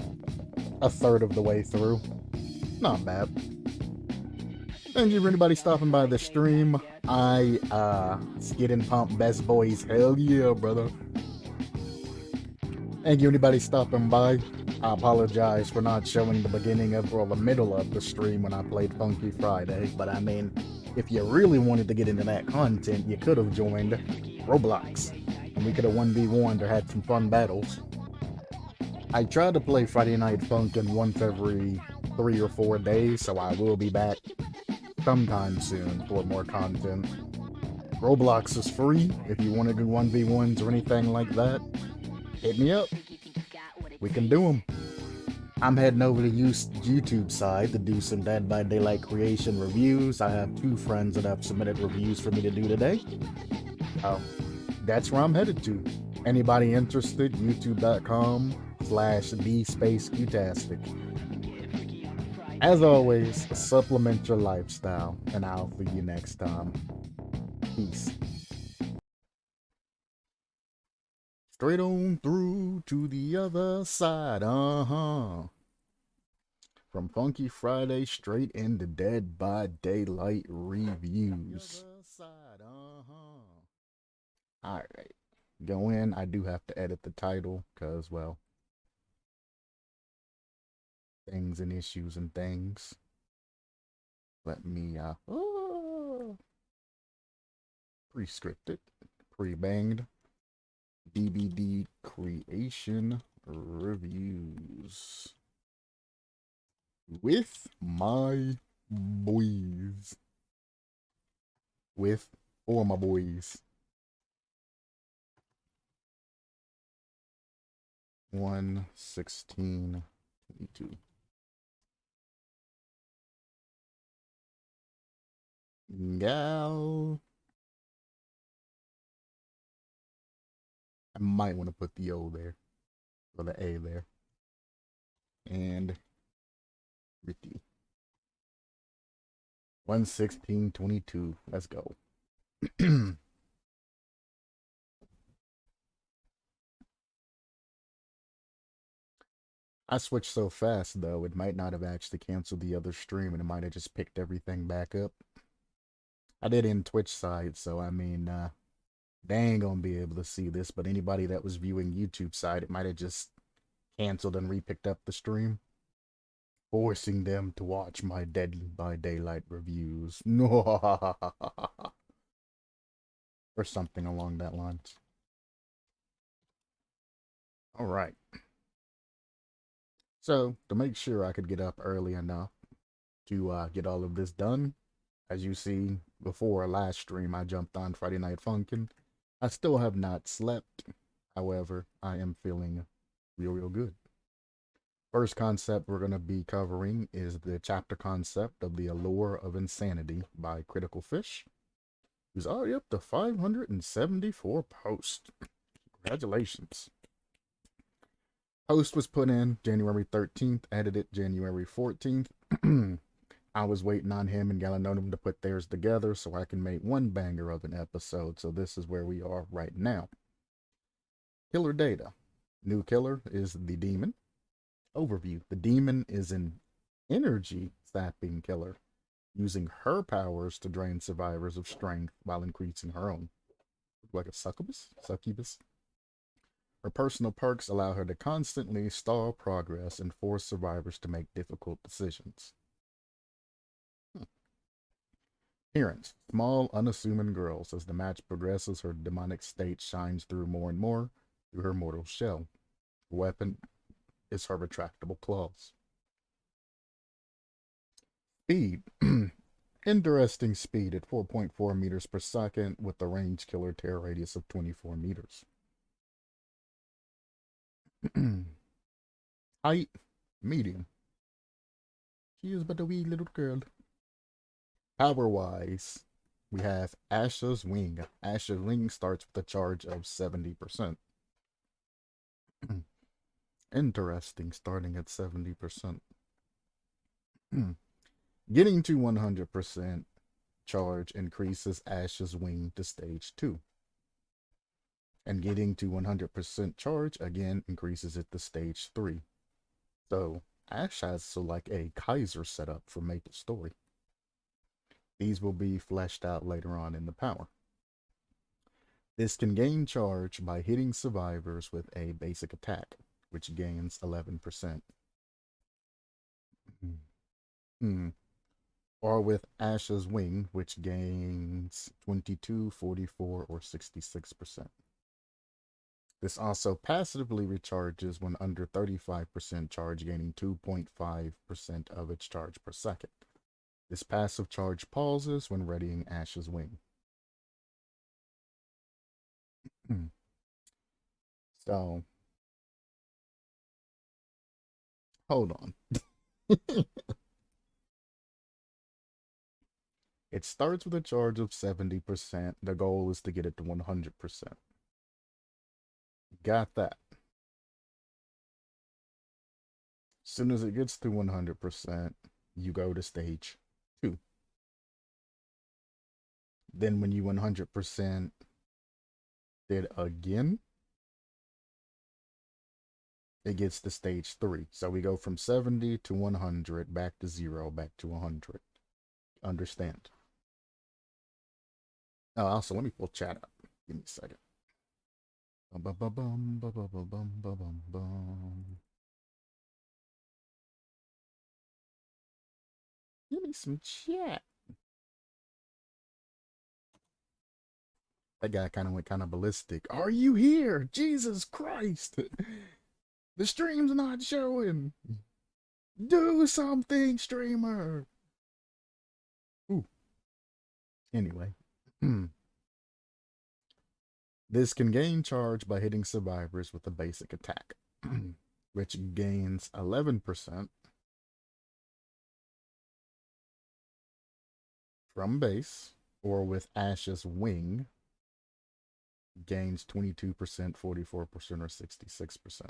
a third of the way through. Not bad. Thank you for anybody stopping by the stream. Skid and Pump Best Boys. Hell yeah, brother. Thank you anybody stopping by. I apologize for not showing the beginning of or the middle of the stream when I played Funky Friday, but I mean, if you really wanted to get into that content, you could have joined Roblox, and we could have 1v1'd or had some fun battles. I try to play Friday Night Funkin' once every 3 or 4 days, so I will be back sometime soon for more content. Roblox is free. If you want to do 1v1s or anything like that, hit me up. We can do them. I'm heading over to YouTube side to do some Dead by Daylight Creation Reviews. I have 2 friends that have submitted reviews for me to do today. That's where I'm headed to. Anybody interested, youtube.com/QTASTIC. As always, supplement your lifestyle, and I'll see you next time. Peace. Straight on through to the other side, From Funky Friday straight into Dead by Daylight Reviews. Alright, go in. I do have to edit the title, because, well, things and issues and things. Let me, pre-scripted, pre-banged. DBD Creation Reviews with my boys. For my boys. 1/16/22. Gal. I might want to put the O there, or the A there. And Ciriti. 1/16/22. Let's go. I switched so fast, though, it might not have actually canceled the other stream, and it might have just picked everything back up. I did in Twitch side, so I mean, they ain't gonna be able to see this, but anybody that was viewing YouTube side, it might have just canceled and repicked up the stream, forcing them to watch my Dead by Daylight reviews. No, or something along that lines. All right. So, to make sure I could get up early enough to get all of this done, as you see before last stream, I jumped on Friday Night Funkin'. I still have not slept. However, I am feeling real good. First concept we're going to be covering is the chapter concept of The Allure of Insanity by Critical Fish, who's already up to 574 posts. Congratulations. Post was put in January 13th, edited January 14th. I was waiting on him and Galanonim to put theirs together so I can make one banger of an episode. So this is where we are right now. Killer data. New killer is the demon. Overview. The demon is an energy sapping killer, using her powers to drain survivors of strength while increasing her own. Like a succubus. Her personal perks allow her to constantly stall progress and force survivors to make difficult decisions. Appearance. Small, unassuming girls. As the match progresses, her demonic state shines through more and more through her mortal shell. Weapon is her retractable claws. Speed. Interesting speed at 4.4 meters per second with a range killer tear radius of 24 meters. Height, medium. She is but a wee little girl. Power-wise, we have Asha's Wing. Asha's Wing starts with a charge of 70%. Interesting, starting at 70%. Getting to 100% charge increases Asha's Wing to stage 2. And getting to 100% charge again increases it to stage 3. So Ash has like a Kaiser setup for Maple Story. These will be fleshed out later on in the power. This can gain charge by hitting survivors with a basic attack, which gains 11%. Or with Asha's Wing, which gains 22, 44, or 66%. This also passively recharges when under 35% charge, gaining 2.5% of its charge per second. This passive charge pauses when readying Asha's Wing. So, hold on. It starts with a charge of 70%. The goal is to get it to 100%. Got that. As soon as it gets to 100%, you go to stage 2. Then when you 100% it again, it gets to stage 3. So we go from 70 to 100, back to 0, back to 100. Understand? Oh, also, let me pull chat up. Give me a second. Give me some chat. That guy kind of went kind of ballistic. Are you here? Jesus Christ. The stream's not showing. Do something, streamer. Ooh. Anyway. This can gain charge by hitting survivors with a basic attack, which gains 11% from base, or with Ash's Wing, gains 22%, 44%, or 66%.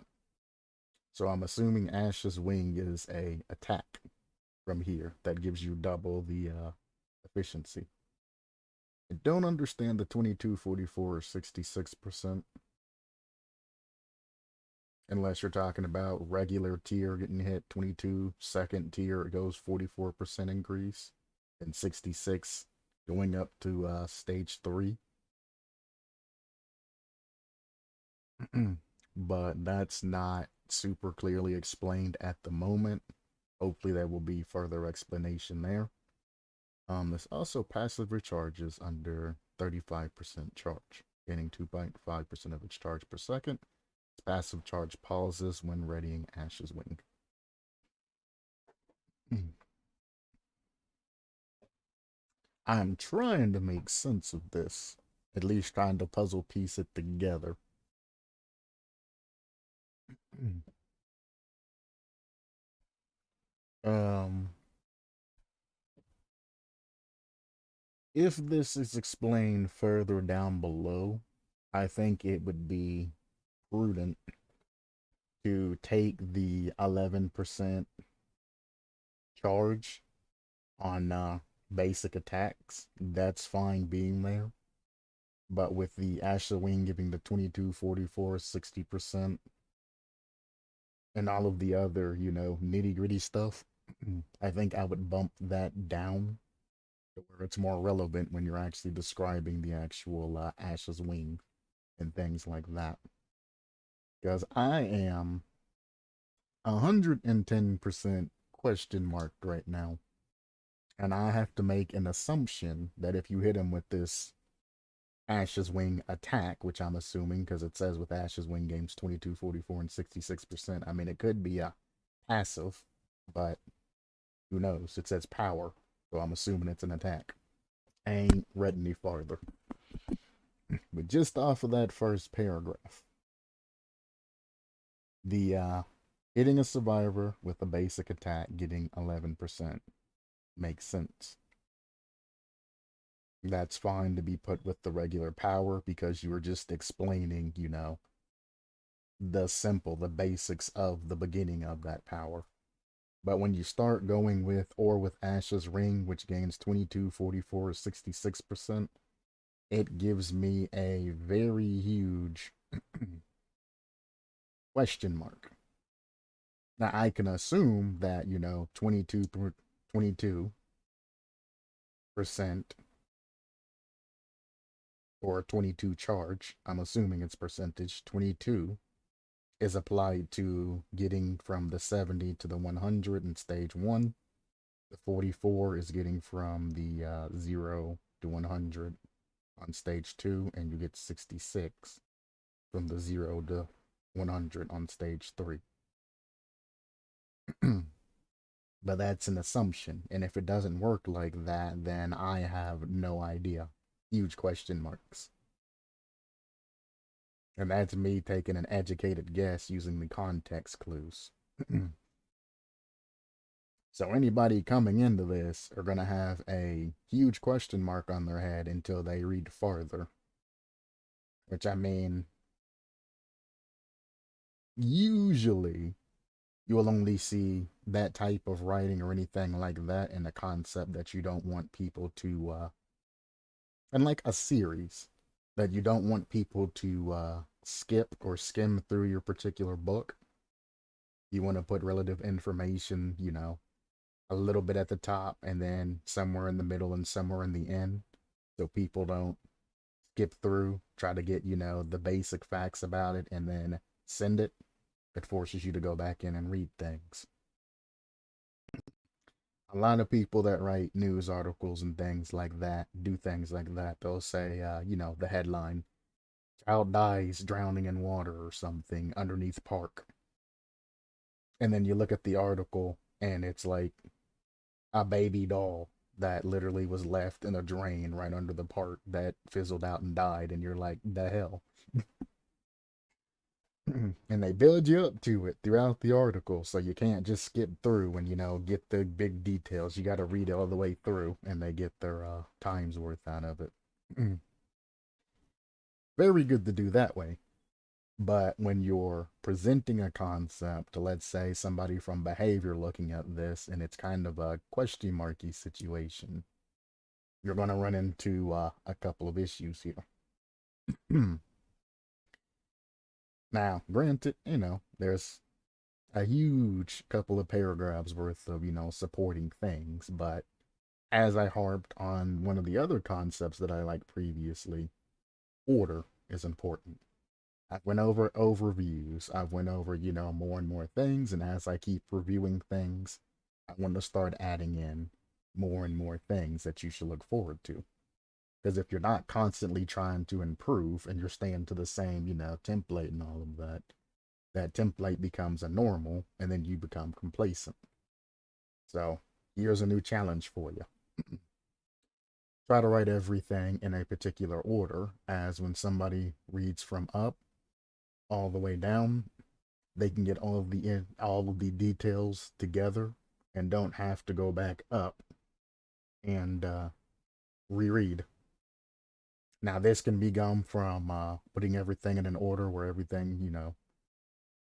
So I'm assuming Ash's Wing is a attack from here that gives you double the efficiency. I don't understand the 22, 44, or 66%. Unless you're talking about regular tier getting hit 22, second tier it goes 44% increase, and 66 going up to stage 3. But that's not super clearly explained at the moment. Hopefully there will be further explanation there. This also passive recharges under 35% charge, gaining 2.5% of its charge per second. Its passive charge pauses when readying Ash's Wing. I'm trying to make sense of this at least trying to puzzle piece it together. um, if this is explained further down below, I think it would be prudent to take the 11% charge on basic attacks. That's fine being there. But with the Asher Wing giving the 22, 44, 60%, and all of the other, nitty gritty stuff, I think I would bump that down to where it's more relevant when you're actually describing the actual Asher's Wing and things like that. Because I am 110% question marked right now. And I have to make an assumption that if you hit him with this Ashes Wing attack, which I'm assuming because it says with Ashes Wing games 22, 44, and 66%. I mean, it could be a passive, but who knows? It says power, so I'm assuming it's an attack. I ain't read any farther. But just off of that first paragraph, the hitting a survivor with a basic attack getting 11% makes sense. That's fine to be put with the regular power because you were just explaining, the basics of the beginning of that power. But when you start going with Ash's Ring, which gains 22, 44, 66%, it gives me a very huge question mark. Now, I can assume that, 22% or 22 charge, I'm assuming it's percentage, 22 is applied to getting from the 70 to the 100 in stage 1. The 44 is getting from the 0 to 100 on stage 2, and you get 66 from the 0 to 100 on stage 3. But that's an assumption, and if it doesn't work like that, then I have no idea. Huge question marks. And that's me taking an educated guess using the context clues. So anybody coming into this are going to have a huge question mark on their head until they read farther. Which, I mean, usually you will only see that type of writing or anything like that in a concept that you don't want people to, and like a series that you don't want people to skip or skim through your particular book. You want to put relative information, a little bit at the top and then somewhere in the middle and somewhere in the end, so people don't skip through, try to get, the basic facts about it and then send it. It forces you to go back in and read things. A lot of people that write news articles and things like that do things like that. They'll say, the headline, child dies drowning in water or something underneath park. And then you look at the article and it's like a baby doll that literally was left in a drain right under the park that fizzled out and died. And you're like, the hell? And they build you up to it throughout the article, so you can't just skip through and get the big details. You got to read it all the way through, and they get their time's worth out of it. Very good to do that way. But when you're presenting a concept to, let's say, somebody from behavior looking at this, and it's kind of a question marky situation, you're going to run into a couple of issues here. Now, granted, there's a huge couple of paragraphs worth of, supporting things, but as I harped on one of the other concepts that I liked previously, order is important. I went over overviews, I went over, more and more things, and as I keep reviewing things, I want to start adding in more and more things that you should look forward to. Because if you're not constantly trying to improve and you're staying to the same, template and all of that, that template becomes a normal and then you become complacent. So here's a new challenge for you. try to write everything in a particular order, as when somebody reads from up all the way down, they can get all of the details together and don't have to go back up and reread. Now, this can be done from putting everything in an order where everything,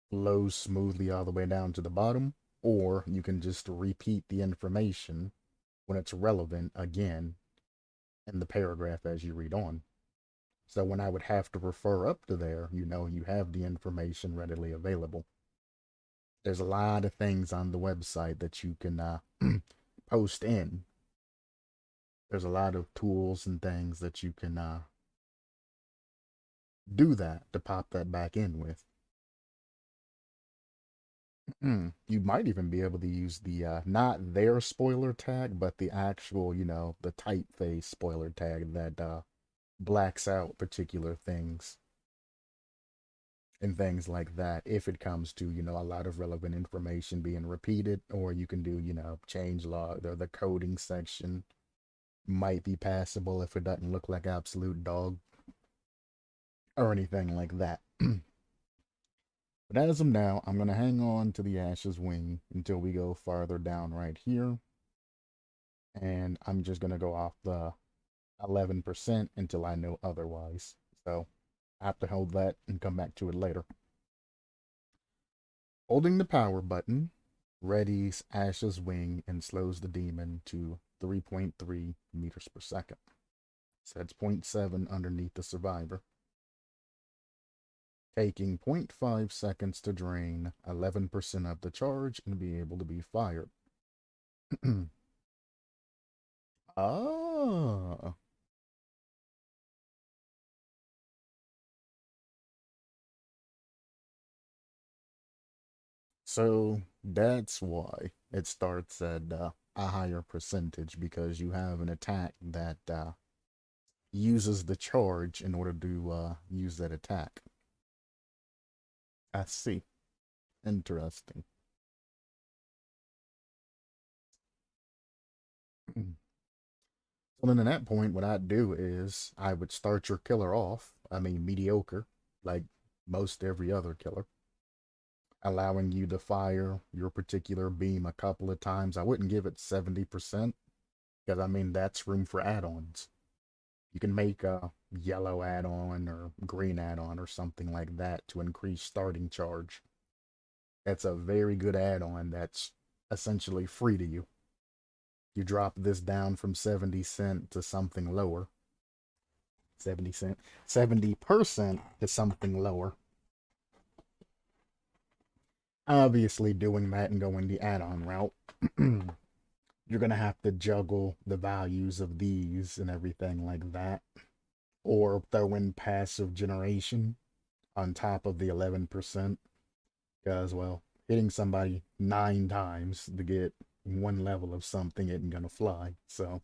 flows smoothly all the way down to the bottom, or you can just repeat the information when it's relevant again in the paragraph as you read on. So when I would have to refer up to there, you have the information readily available. There's a lot of things on the website that you can post in. There's a lot of tools and things that you can do that to pop that back in with. You might even be able to use the not their spoiler tag, but the actual, the typeface spoiler tag that blacks out particular things and things like that if it comes to, a lot of relevant information being repeated, or you can do, change log, or the coding section might be passable if it doesn't look like absolute dog or anything like that. But as of now, I'm going to hang on to the Ash's Wing until we go farther down right here. And I'm just going to go off the 11% until I know otherwise. So I have to hold that and come back to it later. Holding the power button readies Ash's Wing and slows the demon to 3.3 meters per second. Sets 0.7 underneath the survivor. Taking 0.5 seconds to drain 11% of the charge and be able to be fired. Ah. So that's why it starts at a higher percentage, because you have an attack that uses the charge in order to use that attack. I see. Interesting. So then at that point, what I'd do is I would start your killer off, mediocre, like most every other killer, allowing you to fire your particular beam a couple of times. I wouldn't give it 70%, because that's room for add-ons. You can make a yellow add-on or green add-on or something like that to increase starting charge. That's a very good add-on that's essentially free to you. You drop this down from 70 cent to something lower. 70 cent, 70% to something lower. Obviously, doing that and going the add-on route, you're going to have to juggle the values of these and everything like that. Or throw in passive generation on top of the 11%. Because, well, hitting somebody 9 times to get one level of something isn't going to fly. So,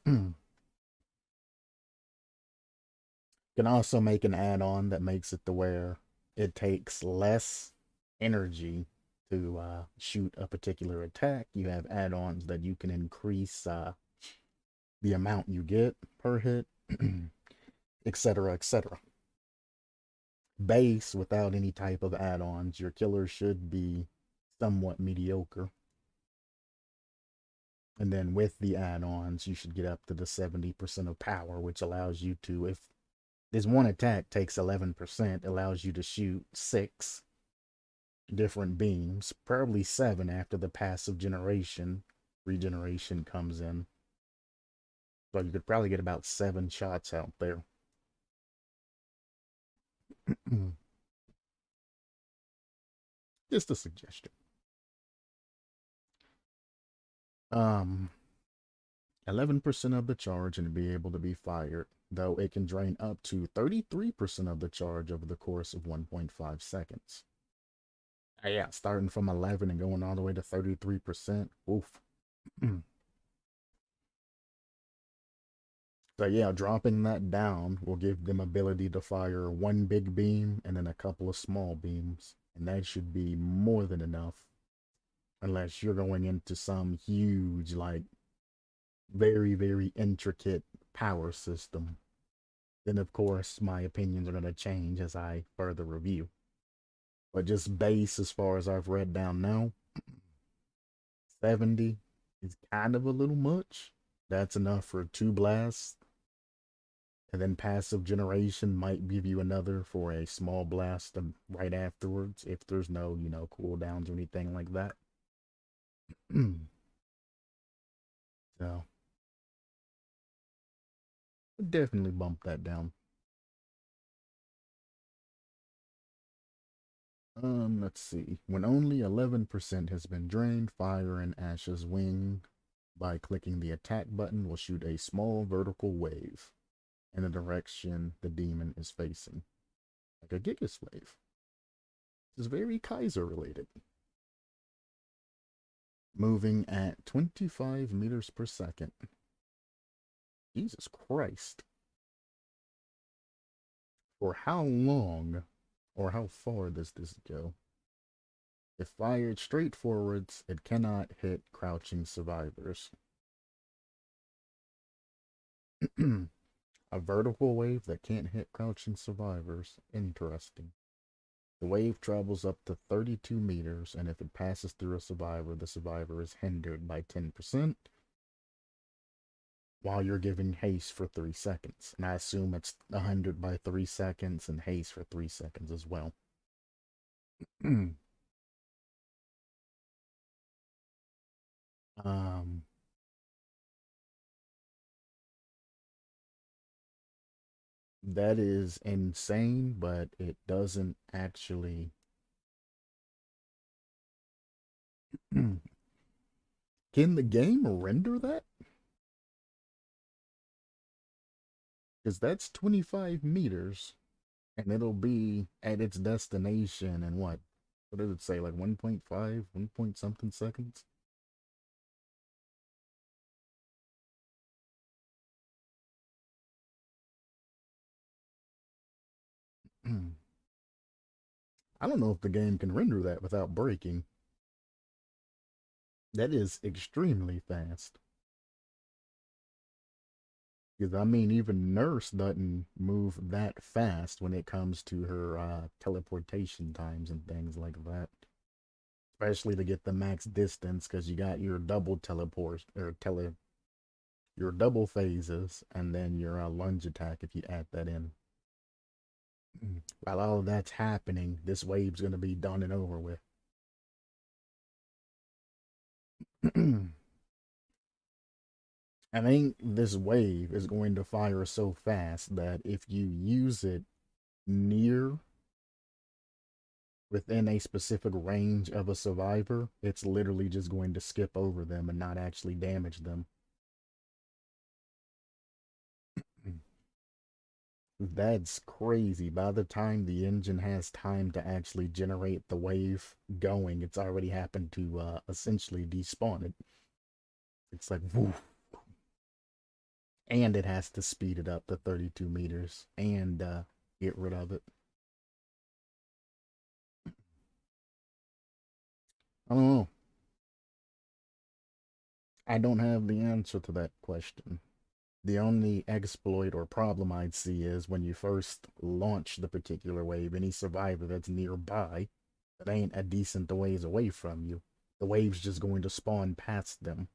can also make an add-on that makes it to where it takes less energy to shoot a particular attack. You have add-ons that you can increase the amount you get per hit, etc., etc. Base, without any type of add-ons, your killer should be somewhat mediocre. And then with the add-ons, you should get up to the 70% of power, which allows you to, if this one attack takes 11%, allows you to shoot 6 different beams, probably 7 after the passive regeneration comes in. So you could probably get about 7 shots out there. Just a suggestion. 11% of the charge and be able to be fired, though it can drain up to 33% of the charge over the course of 1.5 seconds. Yeah, starting from 11 and going all the way to 33%. Oof. So yeah, dropping that down will give them ability to fire 1 big beam and then a couple of small beams. And that should be more than enough. Unless you're going into some huge, like, very, very intricate power system, then of course my opinions are going to change as I further review. But just base as far as I've read down now, 70 is kind of a little much. That's enough for 2 blasts. And then passive generation might give you another for a small blast right afterwards if there's no, cooldowns or anything like that. So, definitely bump that down. Let's see. When only 11% has been drained, Fire and Ash's Wing, by clicking the attack button, will shoot a small vertical wave in the direction the demon is facing, like a Gigas wave. This is very Kaiser related. Moving at 25 meters per second. Jesus Christ. For how long or how far does this go? If fired straight forwards, it cannot hit crouching survivors. A vertical wave that can't hit crouching survivors. Interesting. The wave travels up to 32 meters, and if it passes through a survivor, the survivor is hindered by 10%, while you're giving haste for 3 seconds. And I assume it's 100 by 3 seconds and haste for 3 seconds as well. That is insane, but it doesn't actually. Can the game render that? Because that's 25 meters, and it'll be at its destination in what? What did it say? Like 1.5, 1 point something seconds? I don't know if the game can render that without breaking. That is extremely fast. Because, I mean, even Nurse doesn't move that fast when it comes to her teleportation times and things like that. Especially to get the max distance, because you got your double teleport, or your double phases, and then your lunge attack if you add that in. While all of that's happening, this wave's going to be done and over with. I think this wave is going to fire so fast that if you use it near within a specific range of a survivor, it's literally just going to skip over them and not actually damage them. That's crazy. By the time the engine has time to actually generate the wave going, it's already happened to essentially despawn it. It's like, woo. And it has to speed it up to 32 meters and get rid of it. I don't know. I don't have the answer to that question. The only exploit or problem I'd see is when you first launch the particular wave, any survivor that's nearby that ain't a decent ways away from you, the wave's just going to spawn past them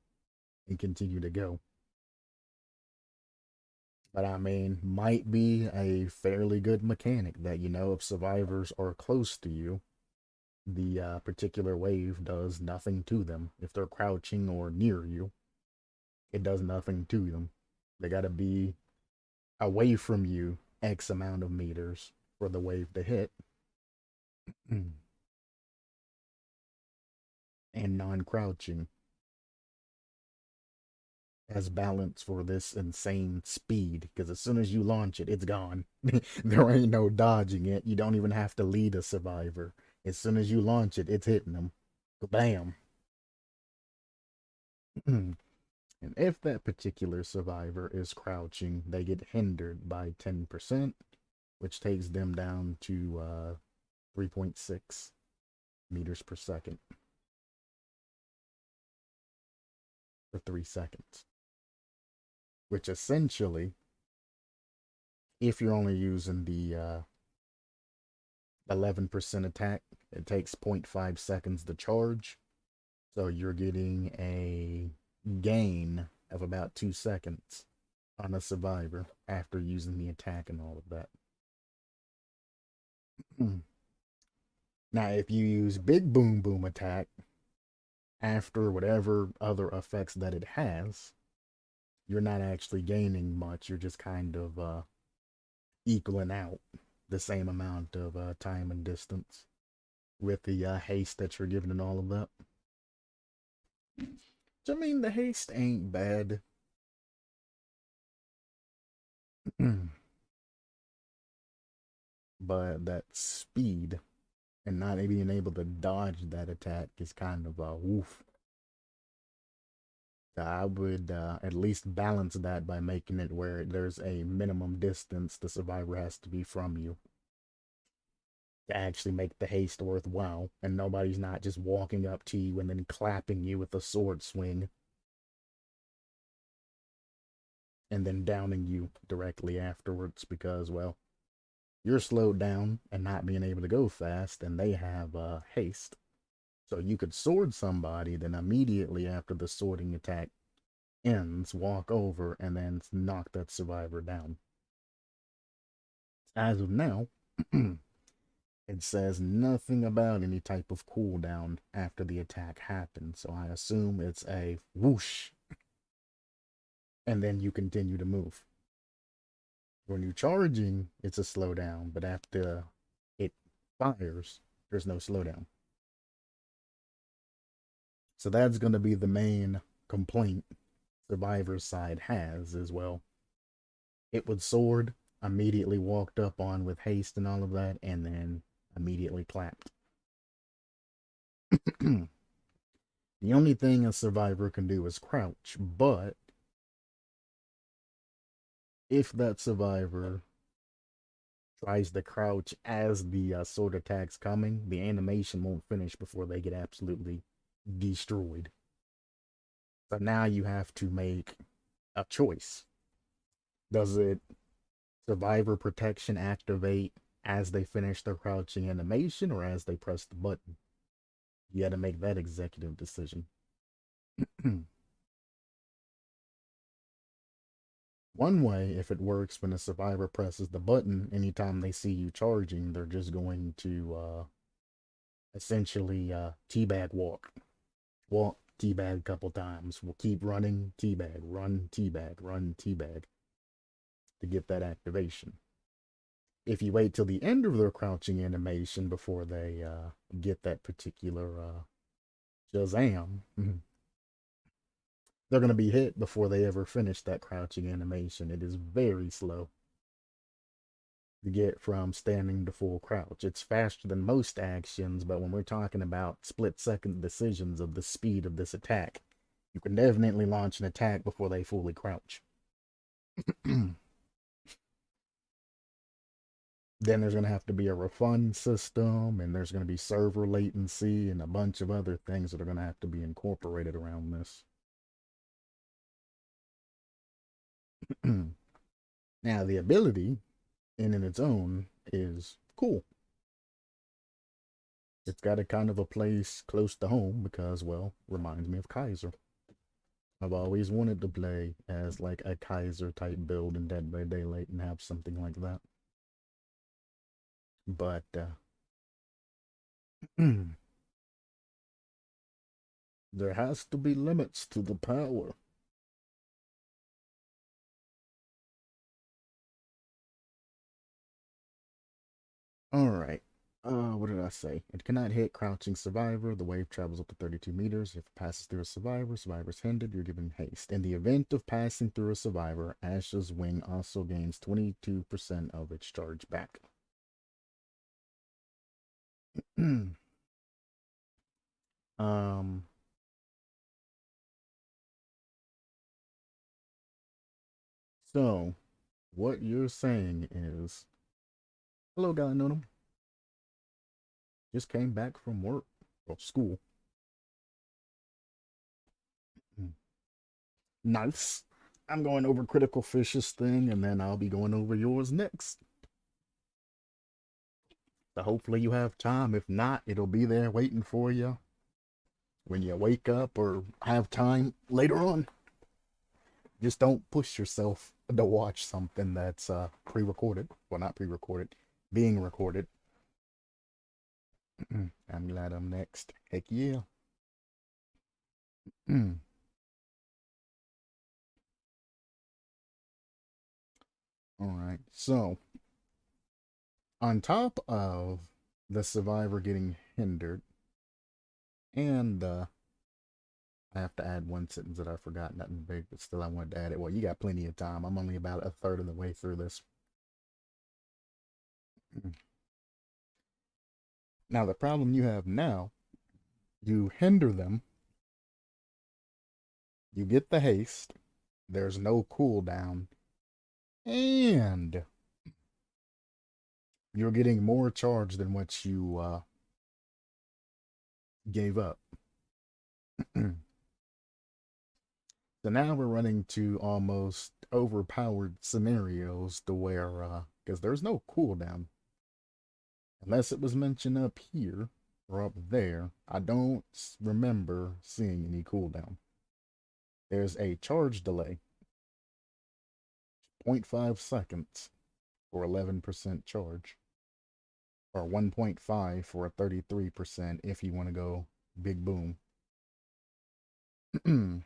and continue to go. But I mean, might be a fairly good mechanic that, if survivors are close to you, the particular wave does nothing to them. If they're crouching or near you, it does nothing to them. They gotta be away from you X amount of meters for the wave to hit. And non-crouching as balance for this insane speed, because as soon as you launch it, it's gone. There ain't no dodging it. You don't even have to lead a survivor. As soon as you launch it, it's hitting them. Bam. And if that particular survivor is crouching, they get hindered by 10%, which takes them down to 3.6 meters per second for 3 seconds. which essentially, if you're only using the 11% attack, it takes 0.5 seconds to charge. So you're getting a gain of about 2 seconds on a survivor after using the attack and all of that. Now, if you use Big Boom Boom attack after whatever other effects that it has, you're not actually gaining much. You're just kind of equaling out the same amount of time and distance with the haste that you're given and all of that. I mean, the haste ain't bad. But that speed and not being able to dodge that attack is kind of a woof. I would at least balance that by making it where there's a minimum distance the survivor has to be from you to actually make the haste worthwhile, and nobody's not just walking up to you and then clapping you with a sword swing and then downing you directly afterwards because, well, you're slowed down and not being able to go fast, and they have haste. So you could sword somebody, then immediately after the swording attack ends, walk over and then knock that survivor down. As of now, it says nothing about any type of cooldown after the attack happens, so I assume it's a whoosh, and then you continue to move. When you're charging, it's a slowdown, but after it fires, there's no slowdown. So that's going to be the main complaint Survivor's side has as well. It would sword, immediately walked up on with haste and all of that, and then immediately clapped. The only thing a survivor can do is crouch, but if that survivor tries to crouch as the sword attack's coming, the animation won't finish before they get absolutely destroyed. So now you have to make a choice. Does it survivor protection activate as they finish their crouching animation or as they press the button? You got to make that executive decision. One way, if it works when a survivor presses the button, anytime they see you charging, they're just going to essentially teabag walk. Walk, teabag a couple times. We'll keep running, teabag, run, teabag to get that activation. If you wait till the end of their crouching animation before they get that particular Shazam, they're going to be hit before they ever finish that crouching animation. It is very slow to get from standing to full crouch. It's faster than most actions, but when we're talking about split-second decisions of the speed of this attack, you can definitely launch an attack before they fully crouch. Then there's going to have to be a refund system, and there's going to be server latency, and a bunch of other things that are going to have to be incorporated around this. Now, the ability, in its own, is cool. It's got a kind of a place close to home because, well, reminds me of Kaiser. I've always wanted to play as like a Kaiser type build in Dead by Daylight and have something like that. But there has to be limits to the power. Alright. What did I say? It cannot hit crouching survivor. The wave travels up to 32 meters. If it passes through a survivor, survivor's hindered, you're given haste. In the event of passing through a survivor, Asha's wing also gains 22% of its charge back. So, what you're saying is, hello, Galanonim. Just came back from work or school. Nice. I'm going over Critical Fish's thing, and then I'll be going over yours next. So hopefully you have time. If not, it'll be there waiting for you when you wake up or have time later on. Just don't push yourself to watch something that's pre-recorded. Well, not pre-recorded, being recorded. I'm glad I'm next. Heck yeah. All right. So, on top of the survivor getting hindered, and I have to add one sentence that I forgot, nothing big, but still I wanted to add it. Well, you got plenty of time. I'm only about a third of the way through this. Now, the problem you have now, you hinder them, you get the haste, there's no cooldown, and you're getting more charge than what you gave up. So now we're running to almost overpowered scenarios to where, because there's no cooldown. Unless it was mentioned up here or up there, I don't remember seeing any cooldown. There's a charge delay, 0.5 seconds for 11% charge, or 1.5 for a 33% if you want to go big boom. And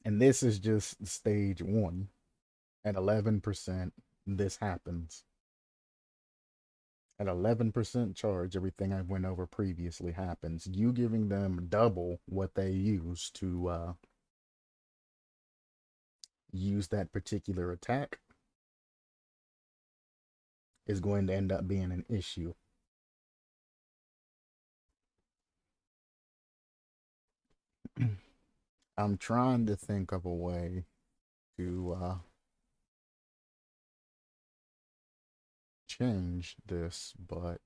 this is just stage 1. At 11%, this happens. At 11% charge, everything I went over previously happens. You giving them double what they use to use that particular attack is going to end up being an issue. I'm trying to think of a way to change this, but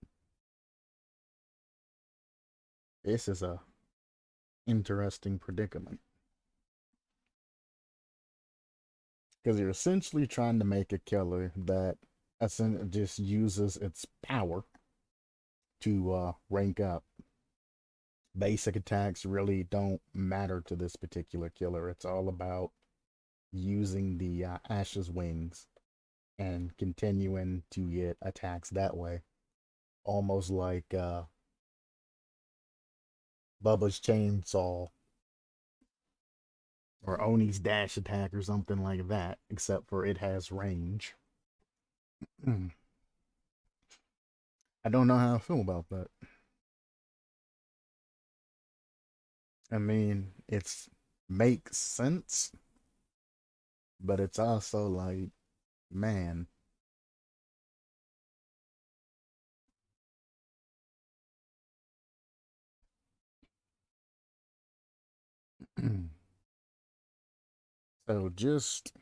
this is a interesting predicament. Because you're essentially trying to make a killer that just uses its power to rank up. Basic attacks really don't matter to this particular killer. It's all about using the Ash's wings and continuing to get attacks that way. Almost like Bubba's chainsaw or Oni's dash attack or something like that, except for it has range. I don't know how I feel about that. I mean, it's makes sense, but it's also like, man, so just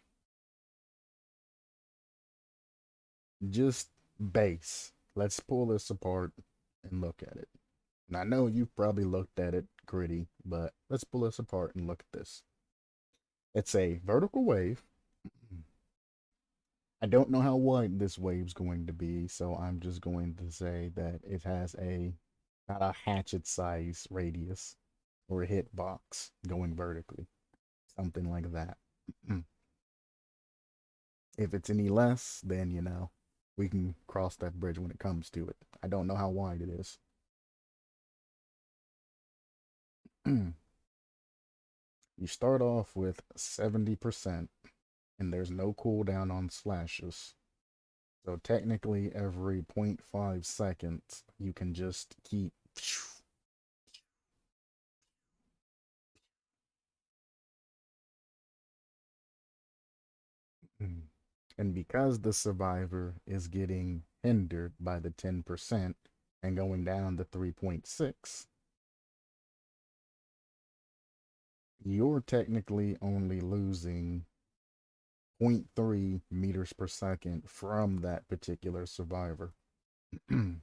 base. Let's pull this apart and look at it. And I know you've probably looked at it gritty, but let's pull this apart and look at this. It's a vertical wave. I don't know how wide this wave's going to be, so I'm just going to say that it has not a hatchet size radius or a hitbox going vertically. Something like that. If it's any less, then, we can cross that bridge when it comes to it. I don't know how wide it is. You start off with 70%, and there's no cooldown on slashes. So technically, every 0.5 seconds, you can just keep. And because the survivor is getting hindered by the 10% and going down to 3.6, you're technically only losing 0.3 meters per second from that particular survivor. And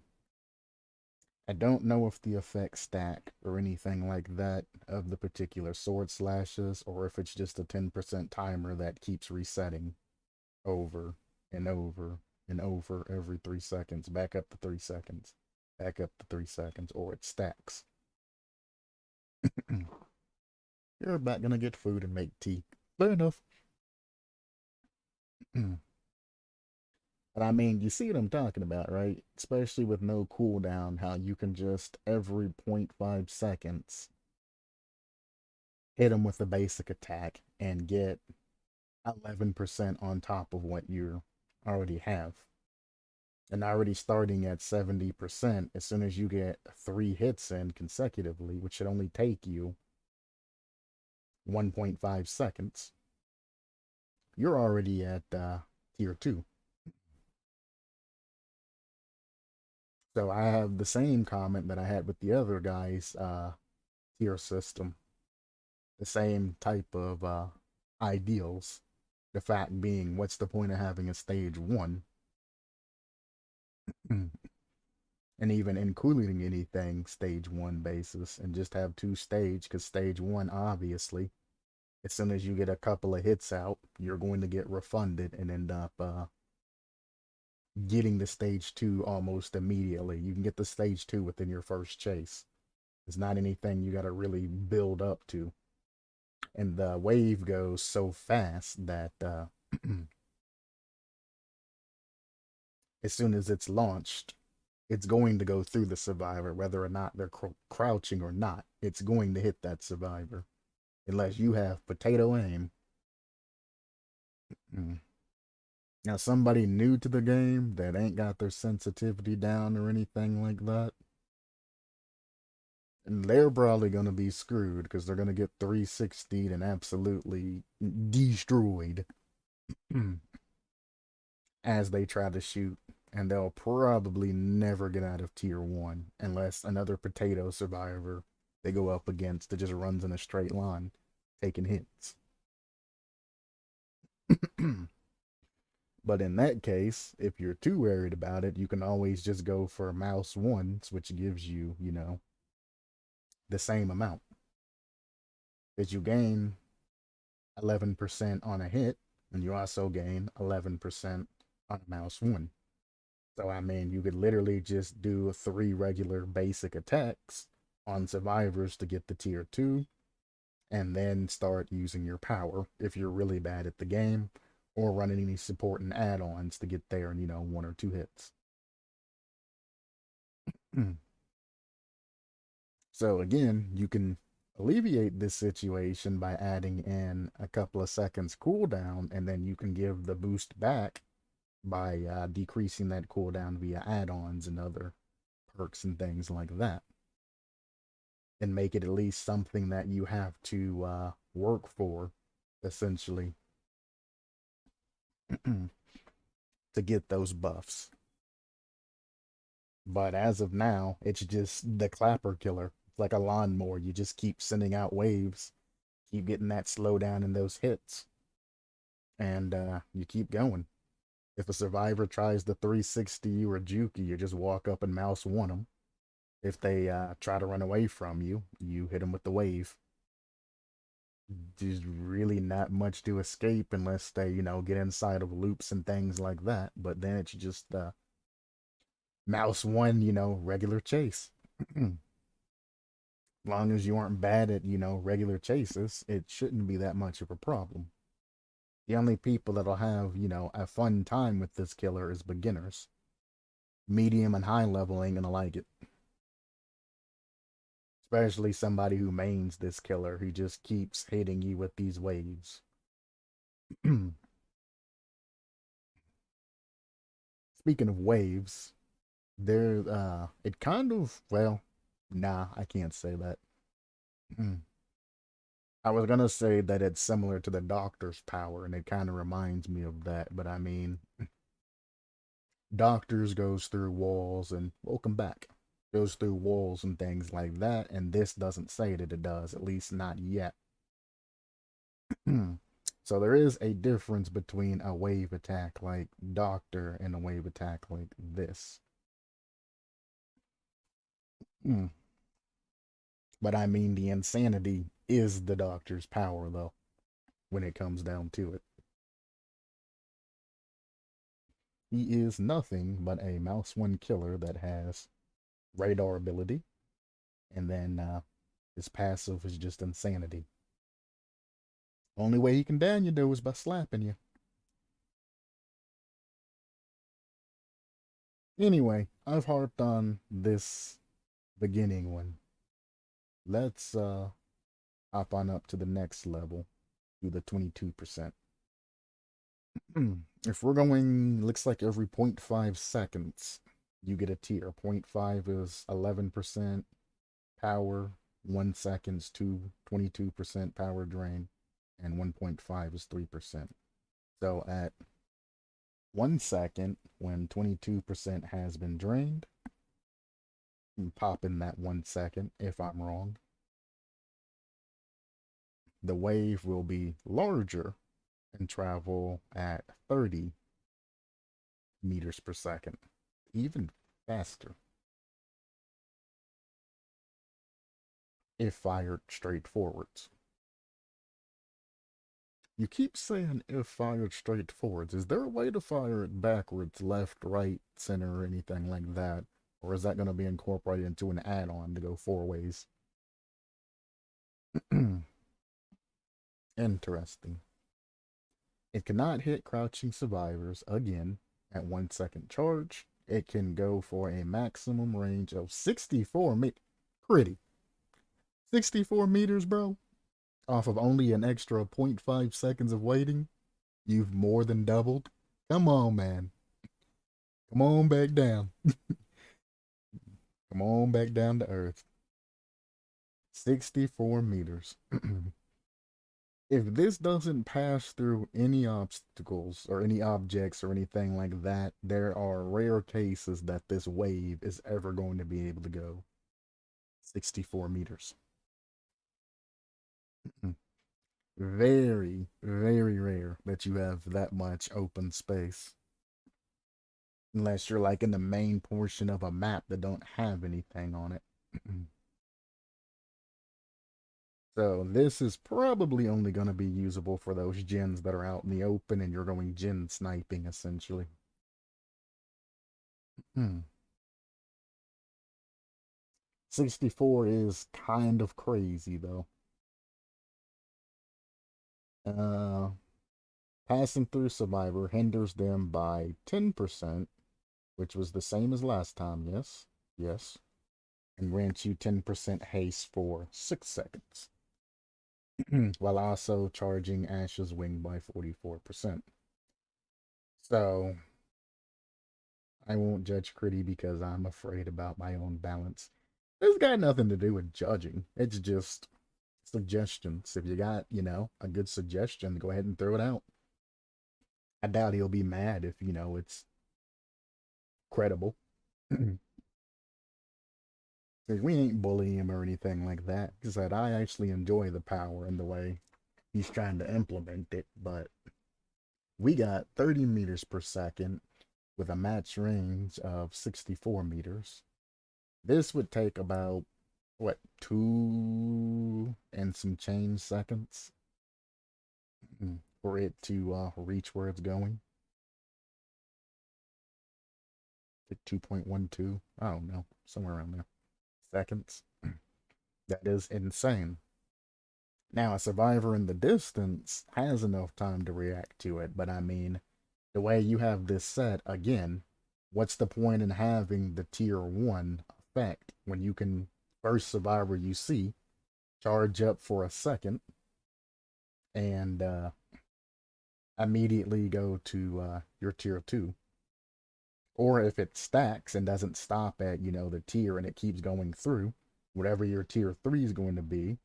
I don't know if the effects stack or anything like that of the particular sword slashes, or if it's just a 10% timer that keeps resetting over and over and over every 3 seconds, back up to 3 seconds, back up to 3 seconds, or it stacks. You're about gonna get food and make tea. Fair enough. But I mean, you see what I'm talking about, right? Especially with no cooldown, how you can just every 0.5 seconds hit them with a basic attack and get 11% on top of what you already have. And already starting at 70%, as soon as you get 3 hits in consecutively, which should only take you 1.5 seconds, you're already at tier 2. So I have the same comment that I had with the other guy's tier system. The same type of ideals. The fact being, what's the point of having a stage 1? And even including anything stage 1 basis, and just have 2 stage, because stage 1, obviously, as soon as you get a couple of hits out, you're going to get refunded and end up getting the stage 2 almost immediately. You can get the stage 2 within your first chase. It's not anything you got to really build up to. And the wave goes so fast that as soon as it's launched, it's going to go through the survivor, whether or not they're crouching or not. It's going to hit that survivor, unless you have potato aim. Now, somebody new to the game that ain't got their sensitivity down or anything like that, and they're probably going to be screwed because they're going to get 360'd and absolutely destroyed as they try to shoot. And they'll probably never get out of tier 1 unless another potato survivor they go up against that just runs in a straight line, taking hits. But in that case, if you're too worried about it, you can always just go for mouse 1s, which gives you, you know, the same amount. Because you gain 11% on a hit, and you also gain 11% on a mouse 1. So, I mean, you could literally just do 3 regular basic attacks on survivors to get the tier 2, and then start using your power if you're really bad at the game, or running any support and add-ons to get there in, 1 or 2 hits. So again, you can alleviate this situation by adding in a couple of seconds cooldown, and then you can give the boost back by decreasing that cooldown via add-ons and other perks and things like that. And make it at least something that you have to work for, essentially, to get those buffs. But as of now, it's just the clapper killer. It's like a lawnmower. You just keep sending out waves, keep getting that slowdown in those hits, and you keep going. If a survivor tries to 360 you or juke you, you just walk up and mouse 1 them. If they try to run away from you, you hit them with the wave. There's really not much to escape unless they, get inside of loops and things like that. But then it's just mouse 1, regular chase. Long as you aren't bad at, regular chases, it shouldn't be that much of a problem. The only people that'll have, a fun time with this killer is beginners. Medium and high level ain't gonna like it. Especially somebody who mains this killer, who just keeps hitting you with these waves. Speaking of waves, it kind of, well, nah, I can't say that. I was gonna say that it's similar to the Doctor's power, and it kind of reminds me of that, but I mean, Doctors goes through walls, and welcome back. Goes through walls and things like that, and this doesn't say that it does, at least not yet. So there is a difference between a wave attack like Doctor and a wave attack like this. Hmm. But I mean, the insanity is the doctor's power, though, when it comes down to it. He is nothing but a mouse one killer that has radar ability, and then his passive is just insanity. Only way he can down you, though, is by slapping you. Anyway, I've harped on this beginning one. Let's hop on up to the next level, to the 22%. If we're going, looks like every 0.5 seconds, you get a tier. 0.5 is 11% power, 1 second's 22% power drain, and 1.5 is 3%. So at 1 second, when 22% has been drained, pop in that 1 second if I'm wrong. The wave will be larger and travel at 30 meters per second, even faster if fired straight forwards. You keep saying if fired straight forwards. Is there a way to fire it backwards, left, right, center, or anything like that? Or is that going to be incorporated into an add-on to go 4 ways? Interesting. It cannot hit crouching survivors again at 1 second charge. It can go for a maximum range of 64 meters. Pretty. 64 meters, bro. Off of only an extra 0.5 seconds of waiting. You've more than doubled. Come on, man. Come on back down. Come on back down to earth. 64 meters. If this doesn't pass through any obstacles or any objects or anything like that, there are rare cases that this wave is ever going to be able to go 64 meters. Very, very rare that you have that much open space. Unless you're like in the main portion of a map that don't have anything on it. So this is probably only going to be usable for those gens that are out in the open and you're going gen sniping, essentially. 64 is kind of crazy, though. Uh, Passing through Survivor hinders them by 10%, which was the same as last time, yes? Yes. And grants you 10% haste for 6 seconds. While also charging Ash's wing by 44%. So, I won't judge Critty because I'm afraid about my own balance. It's got nothing to do with judging. It's just suggestions. If you got, a good suggestion, go ahead and throw it out. I doubt he'll be mad if, it's credible. We ain't bullying him or anything like that. Because I actually enjoy the power and the way he's trying to implement it, but we got 30 meters per second with a match range of 64 meters. This would take about, 2 and some change seconds for it to reach where it's going. 2.12, I don't know, somewhere around there. Seconds. That is insane. Now, a survivor in the distance has enough time to react to it, but I mean, the way you have this set, again, what's the point in having the tier 1 effect when you can, first survivor you see, charge up for a second, and immediately go to your tier 2? Or if it stacks and doesn't stop at, the tier and it keeps going through, whatever your tier 3 is going to be,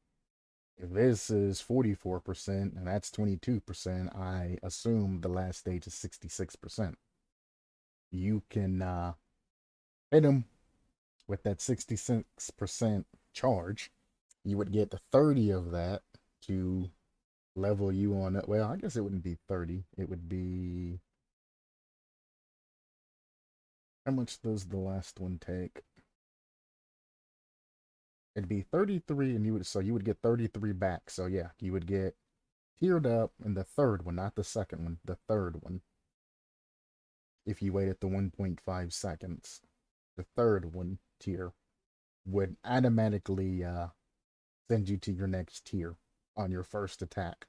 if this is 44% and that's 22%, I assume the last stage is 66%. You can hit them with that 66% charge. You would get the 30 of that to level you on it. Well, I guess it wouldn't be 30. It would be... How much does the last one take? It'd be 33, and you would get 33 back. So yeah, you would get tiered up in the third one, not the second one, the third one. If you waited the 1.5 seconds, the third one tier would automatically send you to your next tier on your first attack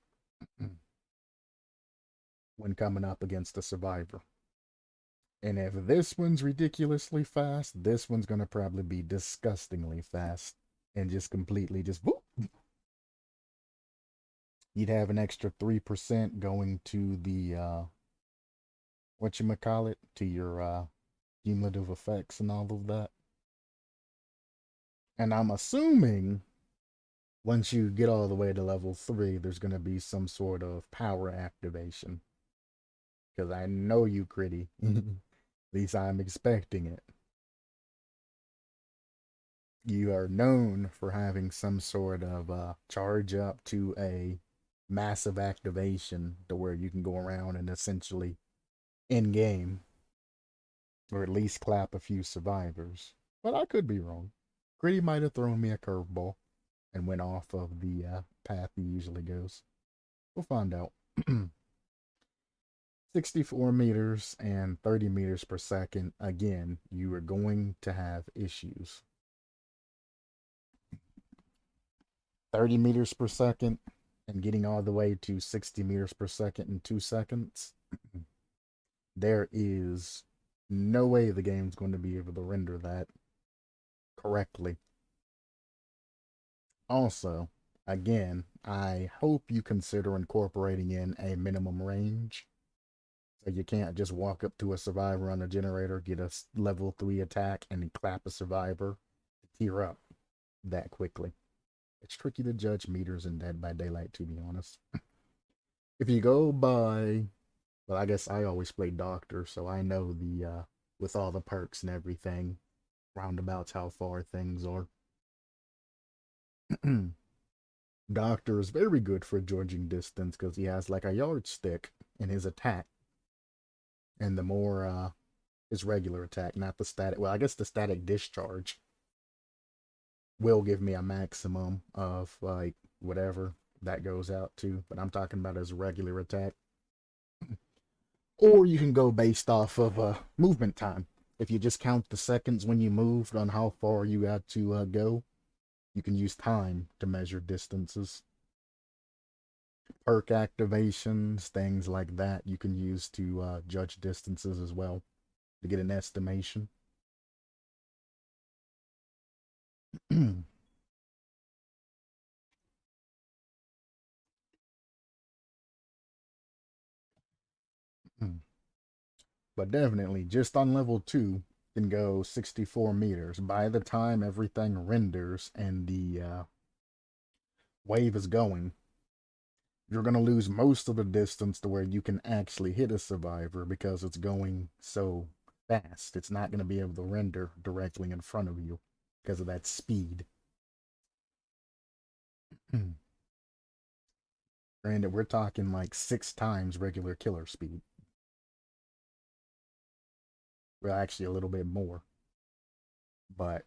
when coming up against a survivor. And if this one's ridiculously fast, this one's gonna probably be disgustingly fast and just completely just whoop. You'd have an extra 3% going to the whatchamacallit, to your cumulative effects and all of that. And I'm assuming once you get all the way to level 3, there's going to be some sort of power activation. Because I know you, Critty. At least I'm expecting it. You are known for having some sort of charge up to a massive activation to where you can go around and essentially in game, or at least clap a few survivors. But I could be wrong. Gritty might have thrown me a curveball and went off of the path he usually goes. We'll find out. 64 meters and 30 meters per second. Again, you are going to have issues. 30 meters per second and getting all the way to 60 meters per second in 2 seconds. There is no way the game's going to be able to render that correctly. Also, again, I hope you consider incorporating in a minimum range. So you can't just walk up to a survivor on a generator, get a level 3 attack, and then clap a survivor to tier up that quickly. It's tricky to judge meters in Dead by Daylight, to be honest. If you go by, well, I guess I always play Doctor, so I know the, with all the perks and everything, roundabouts how far things are. Doctor is very good for judging distance because he has like a yardstick in his attack. And the more, his regular attack, not the static, well, I guess the static discharge will give me a maximum of like whatever that goes out to, but I'm talking about his regular attack. Or you can go based off of movement time. If you just count the seconds when you moved on how far you had to go, you can use time to measure distances. Perk activations, things like that, you can use to judge distances as well, to get an estimation. But definitely, just on level 2, can go 64 meters. By the time everything renders and the wave is going, you're going to lose most of the distance to where you can actually hit a survivor because it's going so fast. It's not going to be able to render directly in front of you because of that speed. Granted, we're talking like 6 times regular killer speed. Well, actually a little bit more. But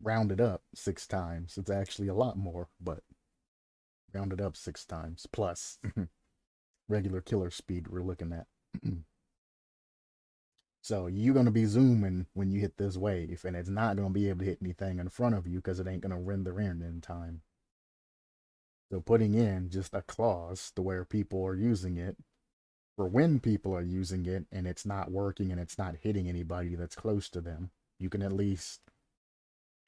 rounded up 6 times. It's actually a lot more, but rounded up 6 times. Plus regular killer speed we're looking at. So you're going to be zooming when you hit this wave, and it's not going to be able to hit anything in front of you because it ain't going to render in time. So putting in just a clause to where people are using it, for when people are using it and it's not working and it's not hitting anybody that's close to them, you can at least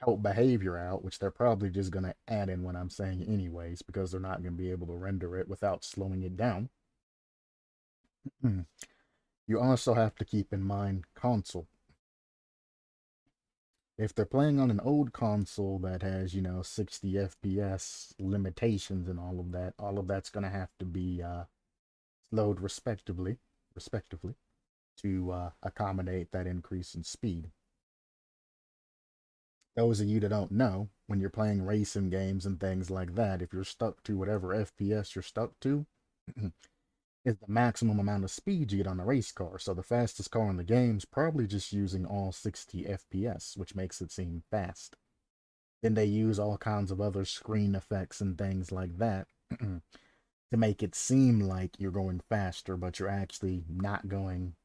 help behavior out, which they're probably just going to add in what I'm saying anyways, because they're not going to be able to render it without slowing it down. You also have to keep in mind console. If they're playing on an old console that has, 60 FPS limitations and all of that's going to have to be slowed respectively to accommodate that increase in speed. Those of you that don't know, when you're playing racing games and things like that, if you're stuck to whatever FPS you're stuck to, is the maximum amount of speed you get on a race car. So the fastest car in the game is probably just using all 60 FPS, which makes it seem fast. Then they use all kinds of other screen effects and things like that to make it seem like you're going faster, but you're actually not going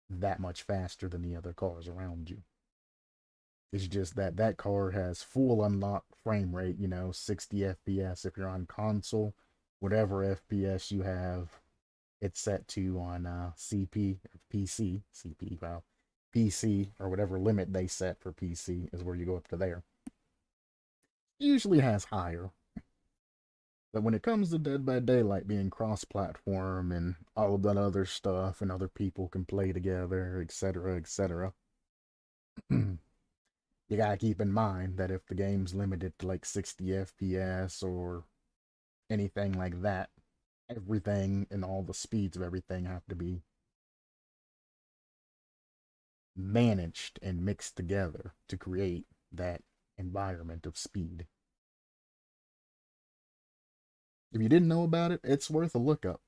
that much faster than the other cars around you. It's just that that car has full unlocked frame rate, 60 FPS if you're on console. Whatever FPS you have, it's set to on CP or PC, CP, well, PC or whatever limit they set for PC is where you go up to there. Usually has higher. But when it comes to Dead by Daylight being cross-platform and all of that other stuff and other people can play together, etc., etc., you gotta keep in mind that if the game's limited to like 60 FPS or anything like that, everything and all the speeds of everything have to be managed and mixed together to create that environment of speed. If you didn't know about it, it's worth a look up.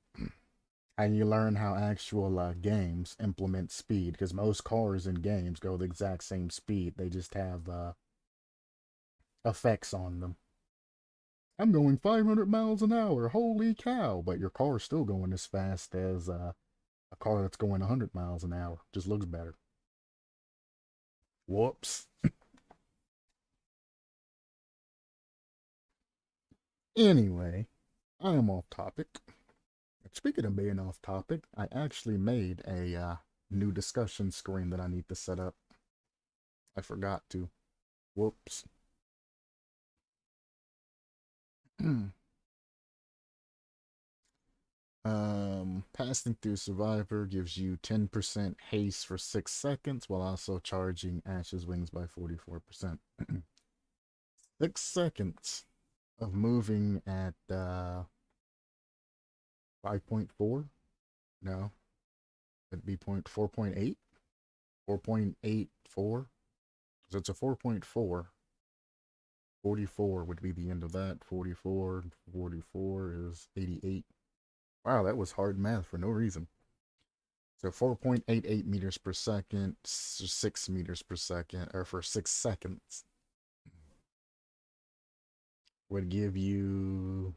And you learn how actual games implement speed, because most cars in games go the exact same speed. They just have effects on them. I'm going 500 miles an hour. Holy cow! But your car's still going as fast as a car that's going 100 miles an hour. Just looks better. Whoops. Anyway, I am off topic. Speaking of being off topic, I actually made a new discussion screen that I need to set up. I forgot to. Whoops. Passing through Survivor gives you 10% haste for 6 seconds while also charging Ash's wings by 44%. 6 seconds of moving at 5.4? No. It'd be 4.8? 4.84? So it's a 4.4. 44 would be the end of that. 44 is 88. Wow, that was hard math for no reason. So 4.88 meters per second, 6 meters per second, or for 6 seconds, would give you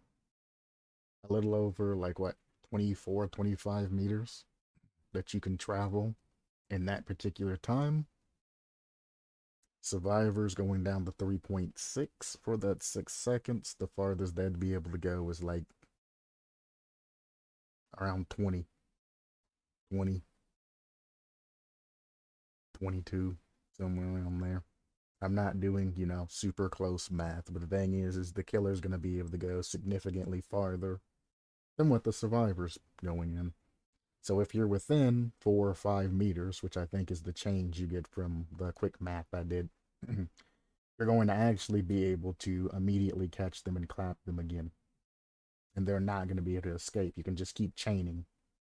a little over, like, what, 24, 25 meters that you can travel in that particular time. Survivors going down to 3.6 for that 6 seconds. The farthest they'd be able to go is like around 20, 22, somewhere around there. I'm not doing, super close math, but the thing is the killer's going to be able to go significantly farther than what the survivor's going in. So if you're within 4 or 5 meters, which I think is the change you get from the quick math I did, you're going to actually be able to immediately catch them and clap them again. And they're not going to be able to escape. You can just keep chaining.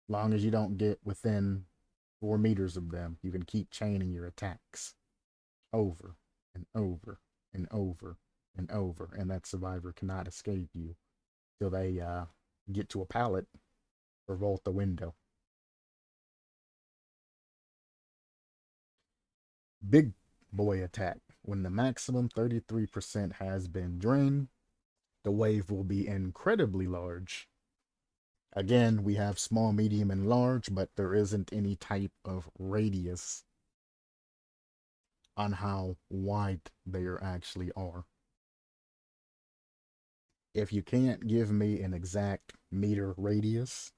Long as you don't get within 4 meters of them, you can keep chaining your attacks over and over and over and over. And that survivor cannot escape you till they get to a pallet or vault the window. Big boy attack. When the maximum 33% has been drained, the wave will be incredibly large. Again, we have small, medium, and large, but there isn't any type of radius on how wide they actually are. If you can't give me an exact meter radius,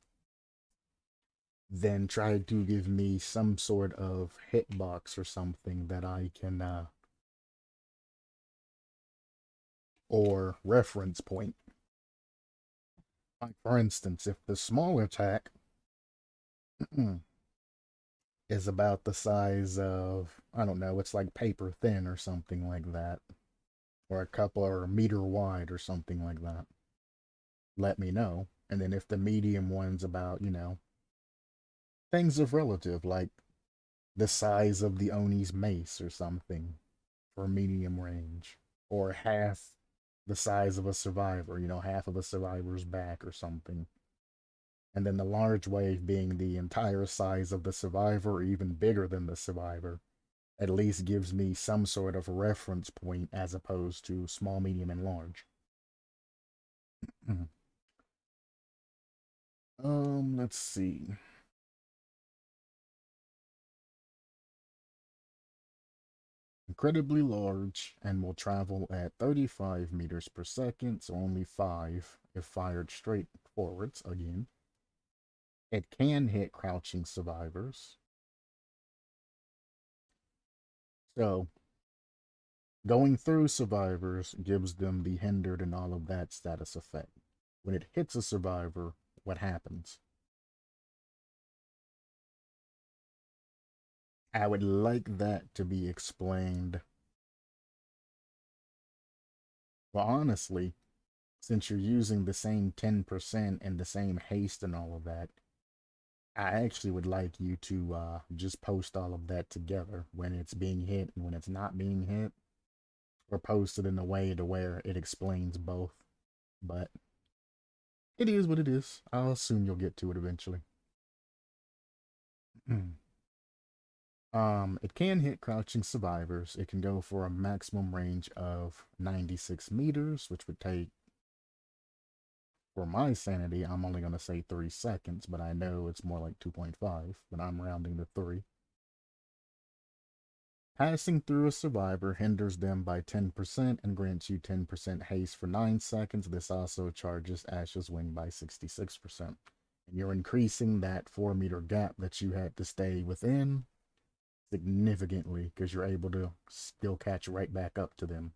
then try to give me some sort of hitbox or something that I can, or reference point. Like, for instance, if the small attack is about the size of, I don't know, it's like paper thin or something like that, or a couple or a meter wide or something like that, let me know. And then if the medium one's about, things of relative, like the size of the Oni's mace or something for medium range, or half the size of a survivor, half of a survivor's back or something. And then the large wave being the entire size of the survivor, or even bigger than the survivor. at least gives me some sort of reference point as opposed to small, medium, and large. Let's see. Incredibly large and will travel at 35 meters per second, so only 5 if fired straight forwards again. It can hit crouching survivors. So, going through survivors gives them the hindered and all of that status effect. When it hits a survivor, what happens? I would like that to be explained. Well, honestly, since you're using the same 10% and the same haste and all of that, I actually would like you to just post all of that together when it's being hit and when it's not being hit, or post it in a way to where it explains both. But it is what it is. I'll assume you'll get to it eventually. It can hit crouching survivors. It can go for a maximum range of 96 meters, which would take, for my sanity, I'm only going to say 3 seconds, but I know it's more like 2.5, but I'm rounding to 3. Passing through a survivor hinders them by 10% and grants you 10% haste for 9 seconds. This also charges Ash's Wing by 66%. And you're increasing that 4-meter gap that you had to stay within significantly because you're able to still catch right back up to them.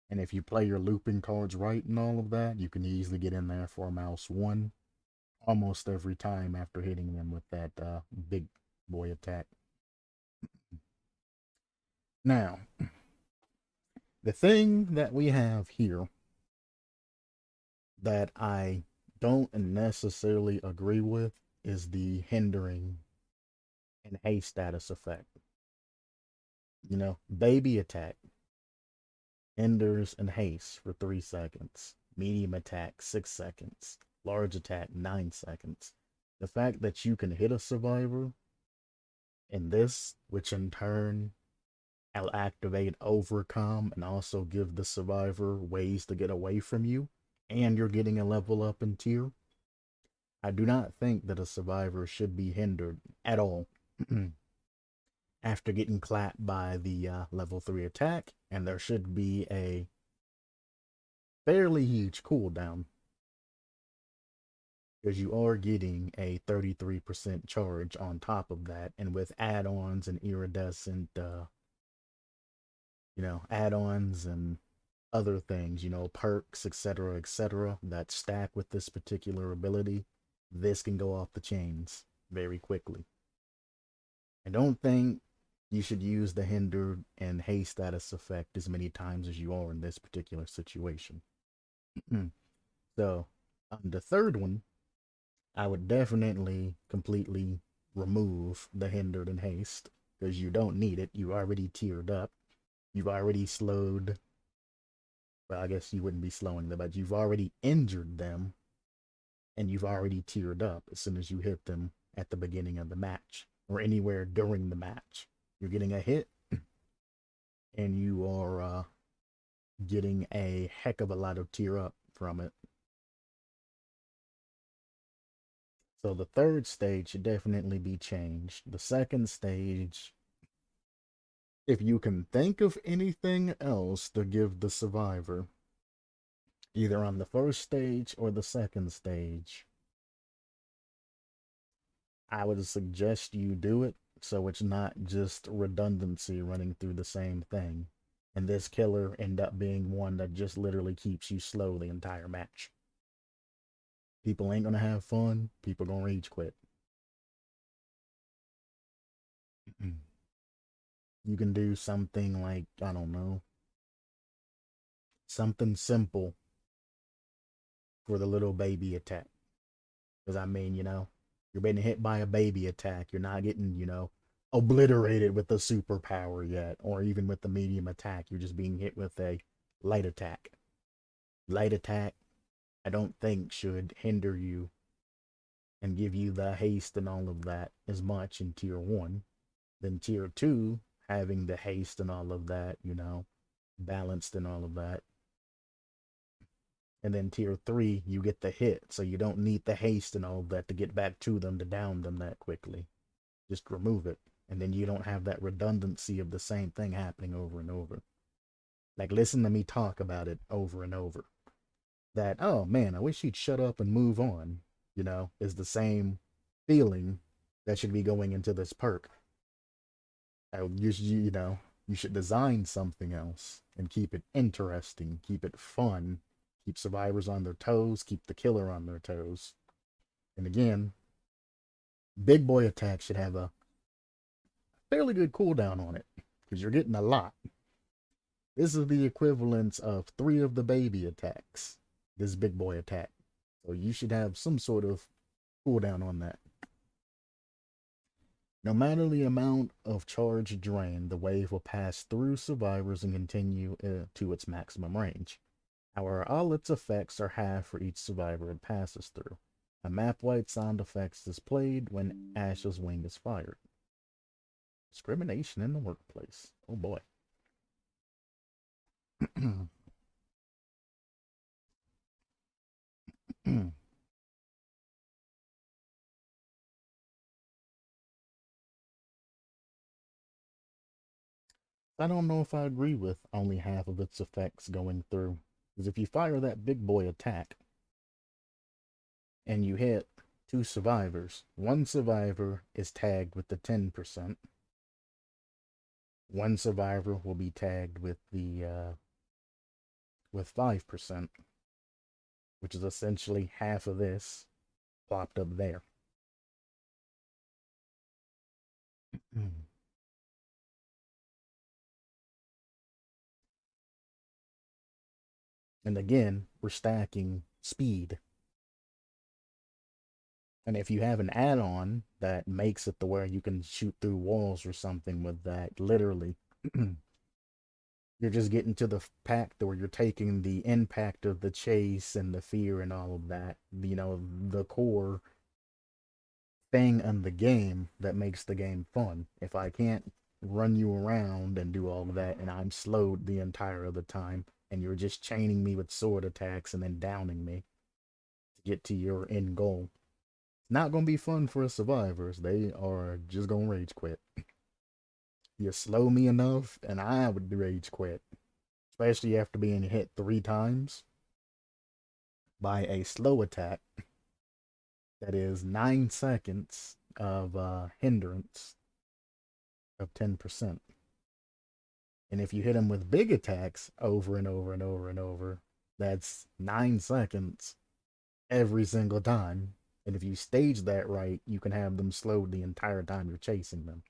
And if you play your looping cards right and all of that, you can easily get in there for a mouse 1 almost every time after hitting them with that big boy attack. Now, the thing that we have here that I don't necessarily agree with is the hindering and haste status effect. You know, baby attack hinders and haste for 3 seconds, medium attack 6 seconds, large attack 9 seconds. The fact that you can hit a survivor in this, which in turn I'll activate overcome and also give the survivor ways to get away from you, and you're getting a level up in tier. I do not think that a survivor should be hindered at all after getting clapped by the level 3 attack, and there should be a fairly huge cooldown because you are getting a 33% charge on top of that, and with add-ons and iridescent add-ons and other things, perks, etc., that stack with this particular ability, this can go off the chains very quickly. I don't think you should use the hindered and haste status effect as many times as you are in this particular situation. So, on the third one, I would definitely completely remove the hindered and haste because you don't need it. You already tiered up. You've already slowed. Well, I guess you wouldn't be slowing them, but you've already injured them and you've already tiered up as soon as you hit them at the beginning of the match or anywhere during the match. You're getting a hit and you are getting a heck of a lot of tier up from it. So the third stage should definitely be changed. The second stage, if you can think of anything else to give the survivor, either on the first stage or the second stage, I would suggest you do it so it's not just redundancy running through the same thing. And this killer end up being one that just literally keeps you slow the entire match. People ain't gonna have fun. People gonna rage quit. You can do something like, I don't know, something simple for the little baby attack. Because, I mean, you're being hit by a baby attack. You're not getting, obliterated with the superpower yet, or even with the medium attack. You're just being hit with a light attack. Light attack, I don't think should hinder you and give you the haste and all of that as much in tier 1. Then tier 2 having the haste and all of that, you know, balanced and all of that. And then tier 3, you get the hit, so you don't need the haste and all of that to get back to them to down them that quickly. Just remove it, and then you don't have that redundancy of the same thing happening over and over. Like, listen to me talk about it over and over. That, oh man, I wish he'd shut up and move on, you know, is the same feeling that should be going into this perk. You know, you should design something else and keep it interesting, keep it fun, keep survivors on their toes, keep the killer on their toes. And again, big boy attack should have a fairly good cooldown on it, because you're getting a lot. This is the equivalent of 3 of the baby attacks, this big boy attack. So you should have some sort of cooldown on that. No matter the amount of charge drained, the wave will pass through survivors and continue to its maximum range. However, all its effects are half for each survivor it passes through. A map-wide sound effects is played when Ash's wing is fired. Discrimination in the workplace. Oh boy. I don't know if I agree with only half of its effects going through. Because if you fire that big boy attack and you hit 2 survivors, 1 survivor is tagged with the 10%. 1 survivor will be tagged with the with 5%, which is essentially half of this plopped up there. And again, we're stacking speed. And if you have an add-on that makes it to where you can shoot through walls or something with that, literally, you're just getting to the pact where you're taking the impact of the chase and the fear and all of that, you know, the core thing in the game that makes the game fun. If I can't run you around and do all of that, and I'm slowed the entire of the time, and you're just chaining me with sword attacks and then downing me to get to your end goal, it's not going to be fun for survivors. They are just going to rage quit. You slow me enough, and I would rage quit. Especially after being hit 3 times by a slow attack that is 9 seconds of hindrance of 10%. And if you hit him with big attacks over and over and over and over, that's 9 seconds every single time. And if you stage that right, you can have them slowed the entire time you're chasing them.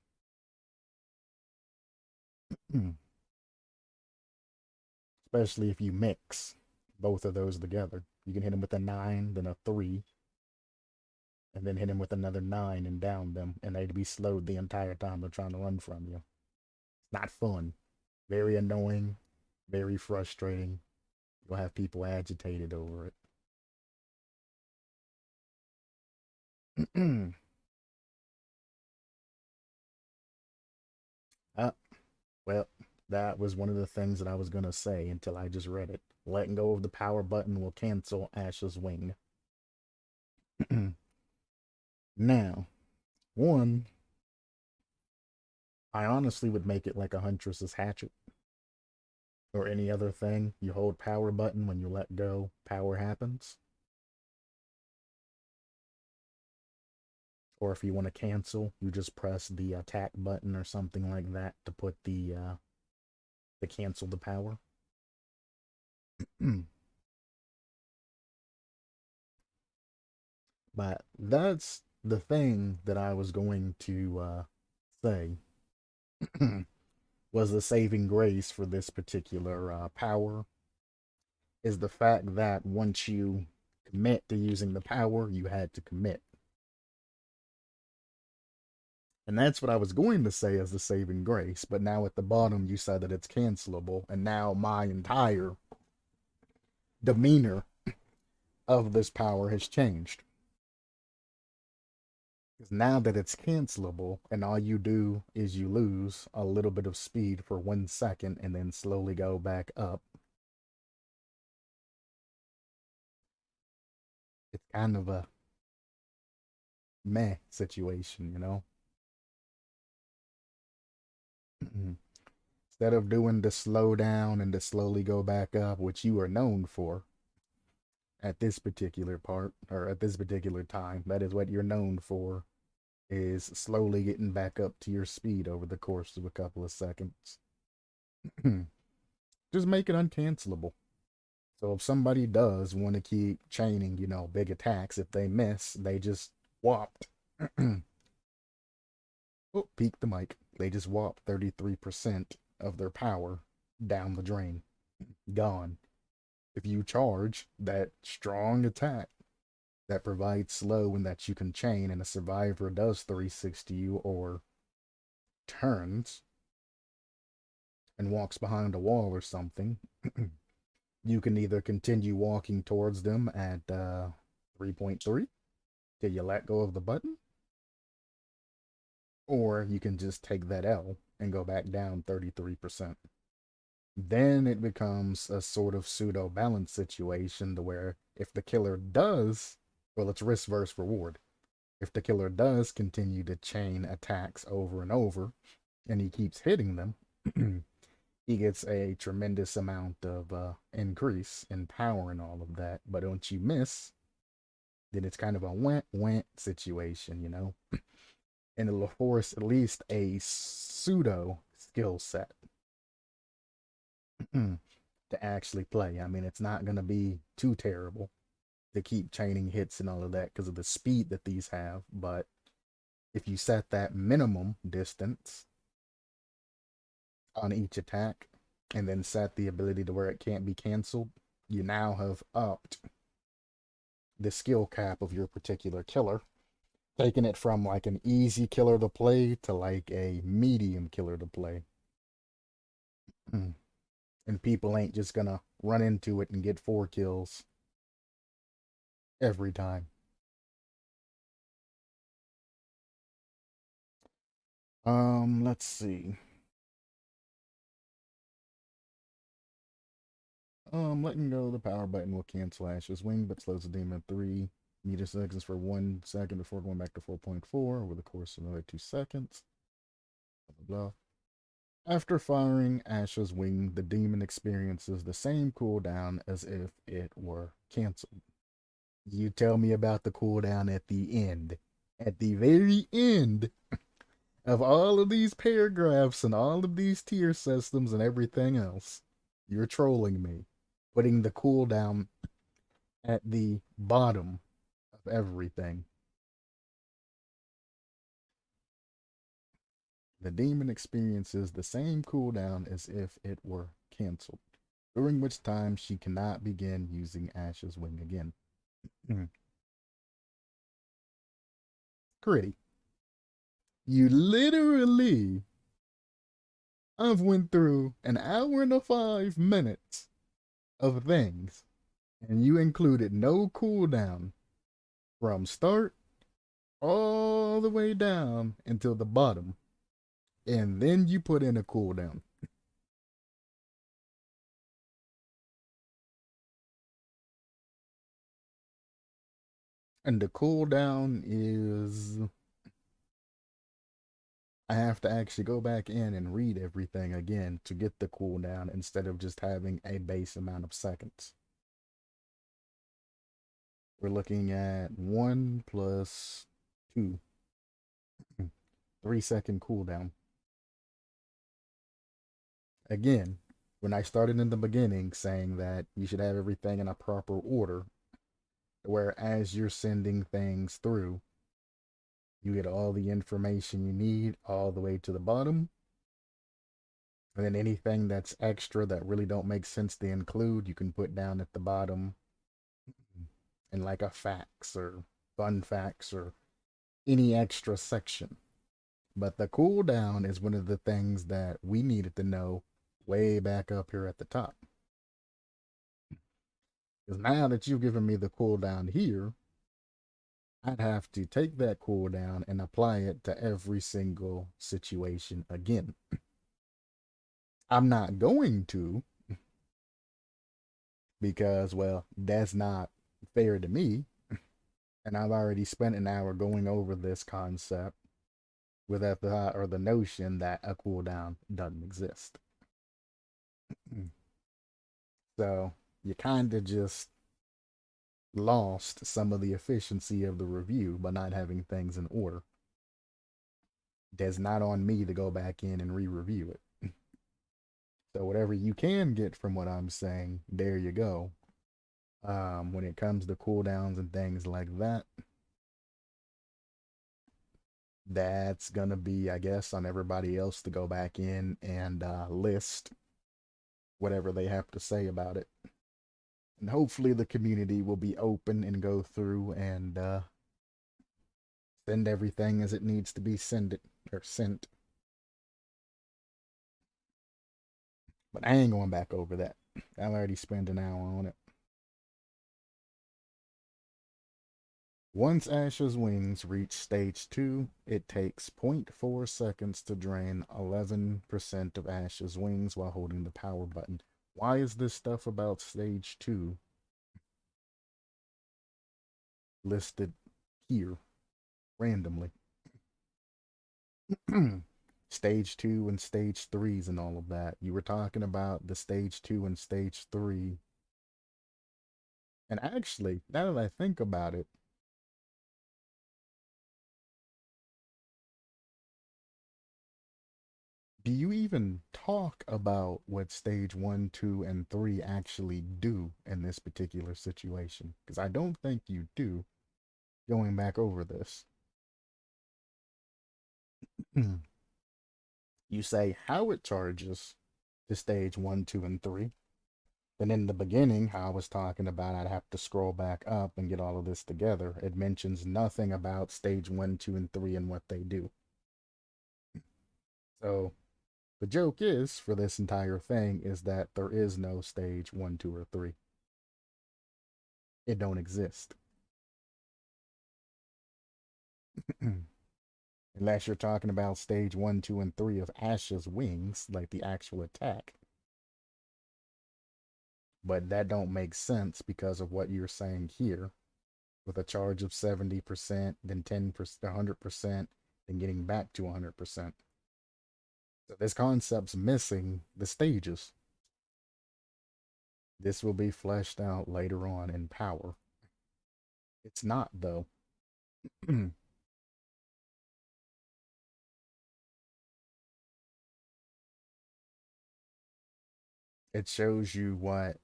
Especially if you mix both of those together. You can hit them with a 9, then a 3, and then hit them with another 9 and down them, and they'd be slowed the entire time they're trying to run from you. It's not fun. Very annoying, very frustrating. You'll have people agitated over it. Well, that was one of the things that I was going to say until I just read it. Letting go of the power button will cancel Ash's wing. Now, one, I honestly would make it like a Huntress's hatchet. Or any other thing. You hold power button when you let go, power happens. Or if you want to cancel, you just press the attack button or something like that to put the to cancel the power. But that's the thing that I was going to say was the saving grace for this particular power, is the fact that once you commit to using the power, you had to commit. And that's what I was going to say as the saving grace, but now at the bottom you said that it's cancelable, and now my entire demeanor of this power has changed. Because now that it's cancelable and all you do is you lose a little bit of speed for 1 second and then slowly go back up, it's kind of a meh situation, you know? Instead of doing the slow down and the slowly go back up, which you are known for at this particular part or at this particular time, that is what you're known for, is slowly getting back up to your speed over the course of a couple of seconds. Just make it uncancelable. So if somebody does want to keep chaining, big attacks, if they miss, they just whopped. Oh, peak the mic. They just whopped 33% of their power down the drain. Gone. If you charge that strong attack that provides slow and that you can chain and a survivor does 360 you or turns and walks behind a wall or something, you can either continue walking towards them at 3.3 till you let go of the button, or you can just take that L and go back down 33%. Then it becomes a sort of pseudo balance situation to where if the killer does, well, it's risk versus reward. If the killer does continue to chain attacks over and over and he keeps hitting them, he gets a tremendous amount of increase in power and all of that. But once you miss, then it's kind of a went situation, and it'll force at least a pseudo skill set to actually play. I mean, it's not going to be too terrible to keep chaining hits and all of that because of the speed that these have. But if you set that minimum distance on each attack and then set the ability to where it can't be canceled, you now have upped the skill cap of your particular killer, taking it from like an easy killer to play to like a medium killer to play. And people ain't just gonna run into it and get 4 kills every time. Let's see. Letting go of the power button will cancel Ash's wing, but slows the demon at 3 meter-seconds for 1 second before going back to 4.4 over the course of another 2 seconds. Blah, blah, blah. After firing Ash's wing, the demon experiences the same cooldown as if it were canceled. You tell me about the cooldown at the end. At the very end of all of these paragraphs and all of these tier systems and everything else. You're trolling me. Putting the cooldown at the bottom of everything. The demon experiences the same cooldown as if it were cancelled, during which time she cannot begin using Ash's wing again. Gritty. You literally, I've went through an hour and 5 minutes of things, and you included no cooldown from start all the way down until the bottom, and then you put in a cooldown. And the cooldown is, I have to actually go back in and read everything again to get the cooldown instead of just having a base amount of seconds. We're looking at 1 plus 2. 3-second cooldown. Again, when I started in the beginning saying that you should have everything in a proper order, where as you're sending things through, you get all the information you need all the way to the bottom. And then anything that's extra that really don't make sense to include, you can put down at the bottom in like a facts or fun facts or any extra section. But the cooldown is one of the things that we needed to know way back up here at the top. Because now that you've given me the cooldown here, I'd have to take that cooldown and apply it to every single situation again. I'm not going to, because, well, that's not fair to me. And I've already spent an hour going over this concept with the thought or the notion that a cooldown doesn't exist. So you kind of just lost some of the efficiency of the review by not having things in order. That's not on me to go back in and re-review it. So whatever you can get from what I'm saying, there you go. When it comes to cooldowns and things like that, that's gonna be, I guess, on everybody else to go back in and list whatever they have to say about it. And hopefully the community will be open and go through and send everything as it needs to be sent. But I ain't going back over that. I've already spent an hour on it. Once Ash's wings reach stage 2, it takes 0.4 seconds to drain 11% of Ash's wings while holding the power button. Why is this stuff about stage 2 listed here randomly? Stage 2 and stage 3s and all of that. You were talking about the stage 2 and stage 3. And actually, now that I think about it, do you even talk about what stage 1, 2, and 3 actually do in this particular situation? Because I don't think you do, going back over this. You say how it charges to stage 1, 2, and 3. Then in the beginning, how I was talking about, I'd have to scroll back up and get all of this together. It mentions nothing about stage 1, 2, and 3 and what they do. So the joke is, for this entire thing, is that there is no stage 1, 2, or 3. It don't exist. Unless you're talking about stage 1, 2, and 3 of Ash's wings, like the actual attack. But that don't make sense because of what you're saying here. With a charge of 70%, then 10%, 100%, then getting back to 100%. So this concept's missing the stages. This will be fleshed out later on in power. It's not, though. It shows you what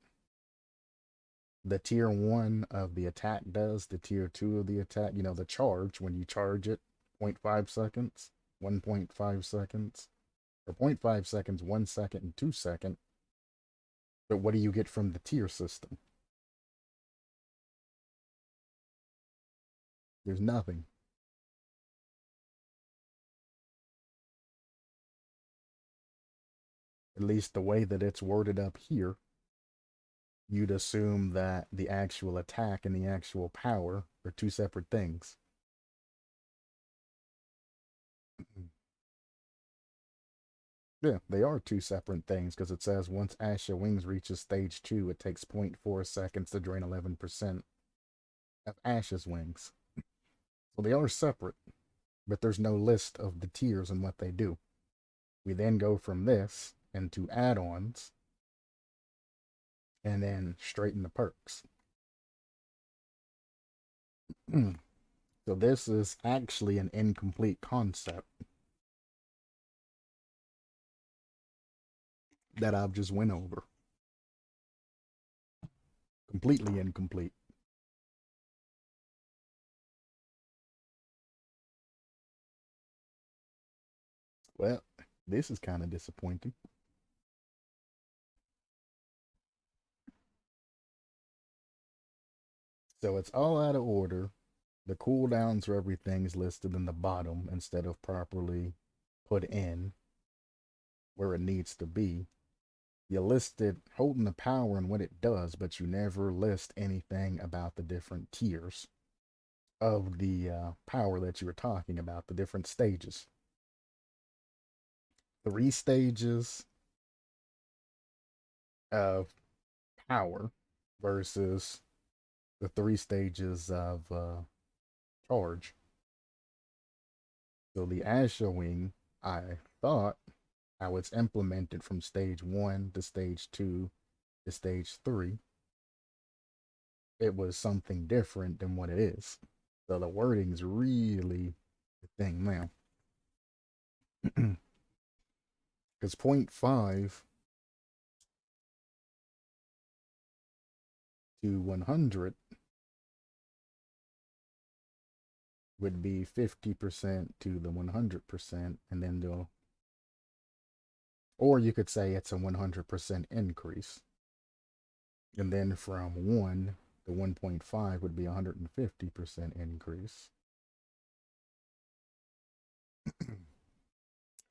the tier 1 of the attack does, the tier 2 of the attack, you know, the charge, when you charge it, 0.5 seconds, 1.5 seconds, or 0.5 seconds, 1 second, and 2 seconds. But what do you get from the tier system? There's nothing. At least the way that it's worded up here, you'd assume that the actual attack and the actual power are two separate things. Yeah, they are two separate things because it says once Asha Wings reaches stage 2, it takes 0.4 seconds to drain 11% of Asha's wings. So they are separate, but there's no list of the tiers and what they do. We then go from this into add-ons and then straight into perks. So this is actually an incomplete concept that I've just went over. Completely incomplete. Well, this is kind of disappointing. So it's all out of order. The cooldowns for everything's listed in the bottom instead of properly put in where it needs to be. You listed holding the power and what it does, but you never list anything about the different tiers. of the power that you were talking about, the different stages. 3 stages of power versus the 3 stages of charge. So the Asha Wing, I thought how it's implemented from stage 1 to stage 2 to stage 3, it was something different than what it is. So the wording's really the thing now. Because 0.5 to 100 would be 50% to the 100%, and then they'll, or you could say it's a 100% increase. And then from 1 to 1.5 would be 150% increase.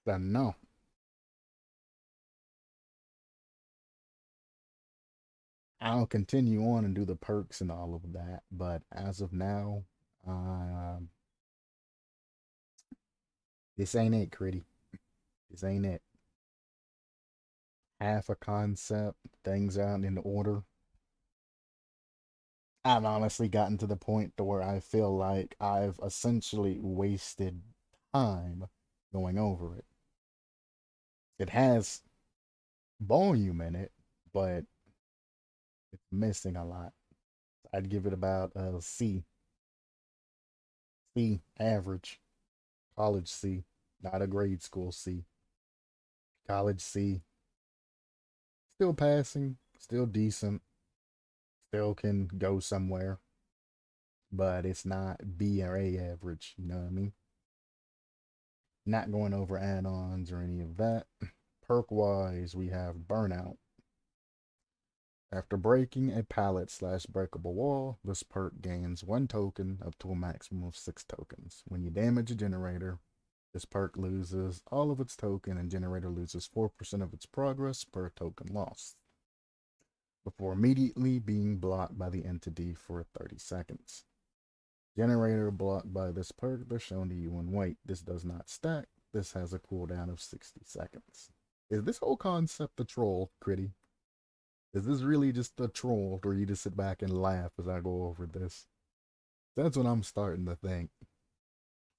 So no. I'll continue on and do the perks and all of that, but as of now, this ain't it, Critty. This ain't it. Half a concept, things out in order. I've honestly gotten to the point to where I feel like I've essentially wasted time going over it. It has volume in it, but it's missing a lot. I'd give it about a C. C, average. College C, not a grade school C. College C. Still passing, still decent, still can go somewhere, but it's not B or A average, you know what I mean? Not going over add-ons or any of that. Perk-wise, we have Burnout. After breaking a pallet/breakable wall, this perk gains 1 token up to a maximum of 6 tokens. When you damage a generator, this perk loses all of its token and generator loses 4% of its progress per token lost, before immediately being blocked by the entity for 30 seconds. Generator blocked by this perk, they're shown to you in white. This does not stack. This has a cooldown of 60 seconds. Is this whole concept a troll, Critty? Is this really just a troll, or you just sit back and laugh as I go over this? That's what I'm starting to think.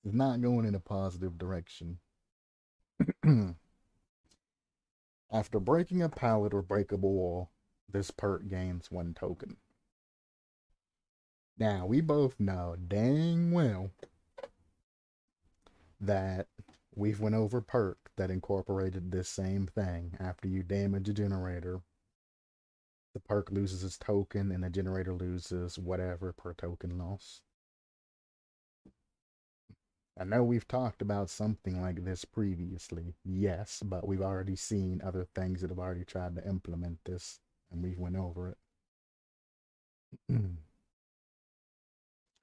It's not going in a positive direction. After breaking a pallet or breakable wall, this perk gains 1 token. Now, we both know dang well that we've went over perk that incorporated this same thing. After you damage a generator, the perk loses its token and the generator loses whatever per token loss. I know we've talked about something like this previously, yes, but we've already seen other things that have already tried to implement this, and we went over it.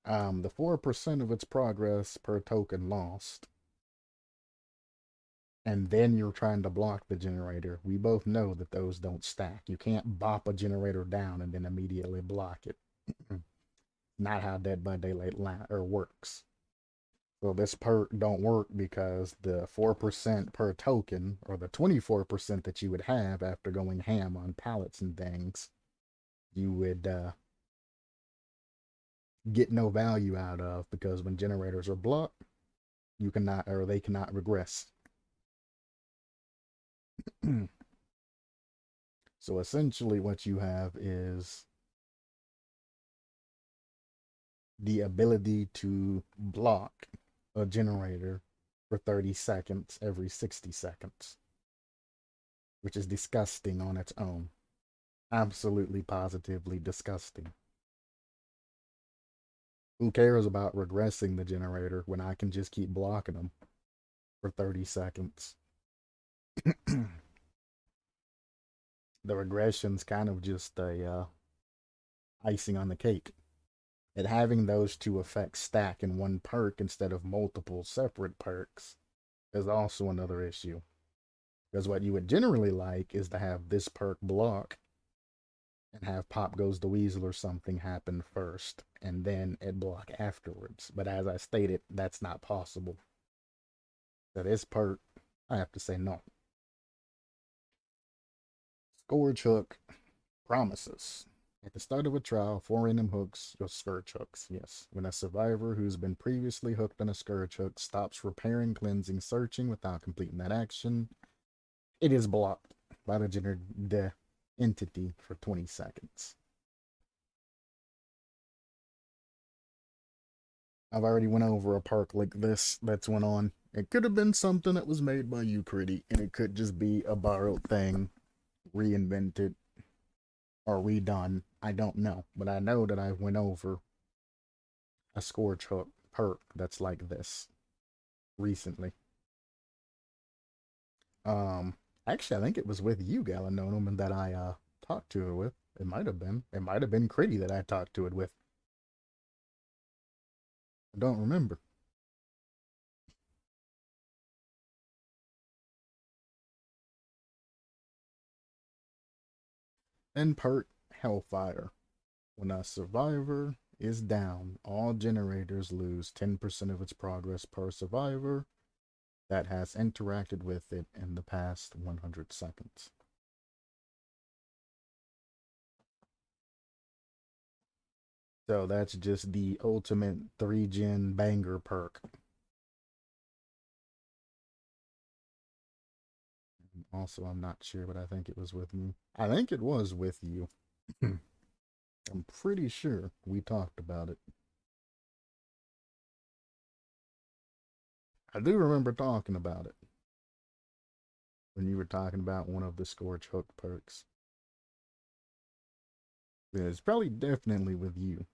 The 4% of its progress per token lost, and then you're trying to block the generator. We both know that those don't stack. You can't bop a generator down and then immediately block it. Not how Dead by Daylight works. So this perk don't work because the 4% per token, or the 24% that you would have after going ham on pallets and things, you would get no value out of, because when generators are blocked, you cannot, or they cannot regress. So essentially what you have is the ability to block a generator for 30 seconds every 60 seconds, which is disgusting on its own. Absolutely, positively disgusting. Who cares about regressing the generator when I can just keep blocking them for 30 seconds? The regression's kind of just a icing on the cake. And having those two effects stack in one perk instead of multiple separate perks is also another issue. Because what you would generally like is to have this perk block and have Pop Goes the Weasel or something happen first, and then it block afterwards. But as I stated, that's not possible. So this perk, I have to say no. Scourge Hook promises. At the start of a trial, 4 random hooks, your Scourge Hooks, yes. When a survivor who's been previously hooked on a Scourge Hook stops repairing, cleansing, searching without completing that action, it is blocked by the entity for 20 seconds. I've already went over a perk like this that's went on. It could have been something that was made by you, Critty, and it could just be a borrowed thing, reinvented, or redone. I don't know, but I know that I went over a Scourge Hook perk that's like this recently. Actually, I think it was with you, Galanonim, that I talked to it with. It might have been. It might have been Critty that I talked to it with. I don't remember. And perk Hellfire. When a survivor is down, all generators lose 10% of its progress per survivor that has interacted with it in the past 100 seconds. So that's just the ultimate 3-gen banger perk. Also, I'm not sure, but I think it was with me. I think it was with you. I'm pretty sure we talked about it. I do remember talking about it when you were talking about one of the Scourge Hook perks. Yeah, it's probably definitely with you.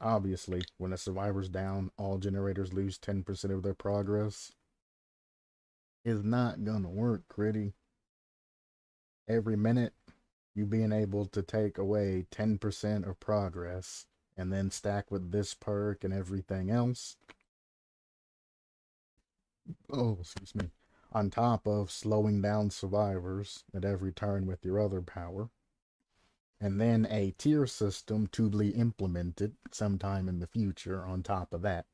Obviously, when a survivor's down, all generators lose 10% of their progress. Is not gonna work, Critty. Every minute, you being able to take away 10% of progress and then stack with this perk and everything else. Oh, excuse me. On top of slowing down survivors at every turn with your other power. And then a tier system to be implemented sometime in the future on top of that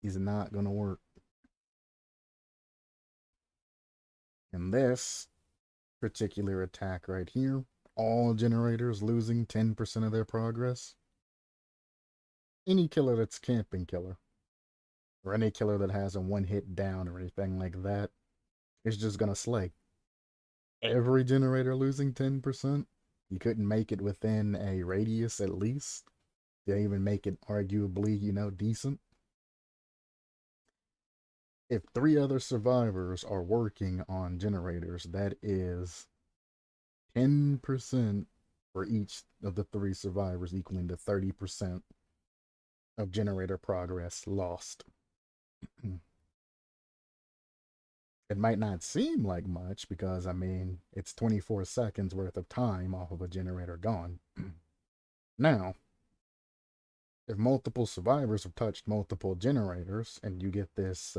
is not going to work. And this particular attack right here, all generators losing 10% of their progress. Any killer that's camping killer, or any killer that has a 1-hit down or anything like that, is just going to slay. Every generator losing 10%. You couldn't make it within a radius at least. They even make it arguably, decent. If 3 other survivors are working on generators, that is 10% for each of the 3 survivors, equaling to 30% of generator progress lost. It might not seem like much because, it's 24 seconds worth of time off of a generator gone. Now, if multiple survivors have touched multiple generators and you get this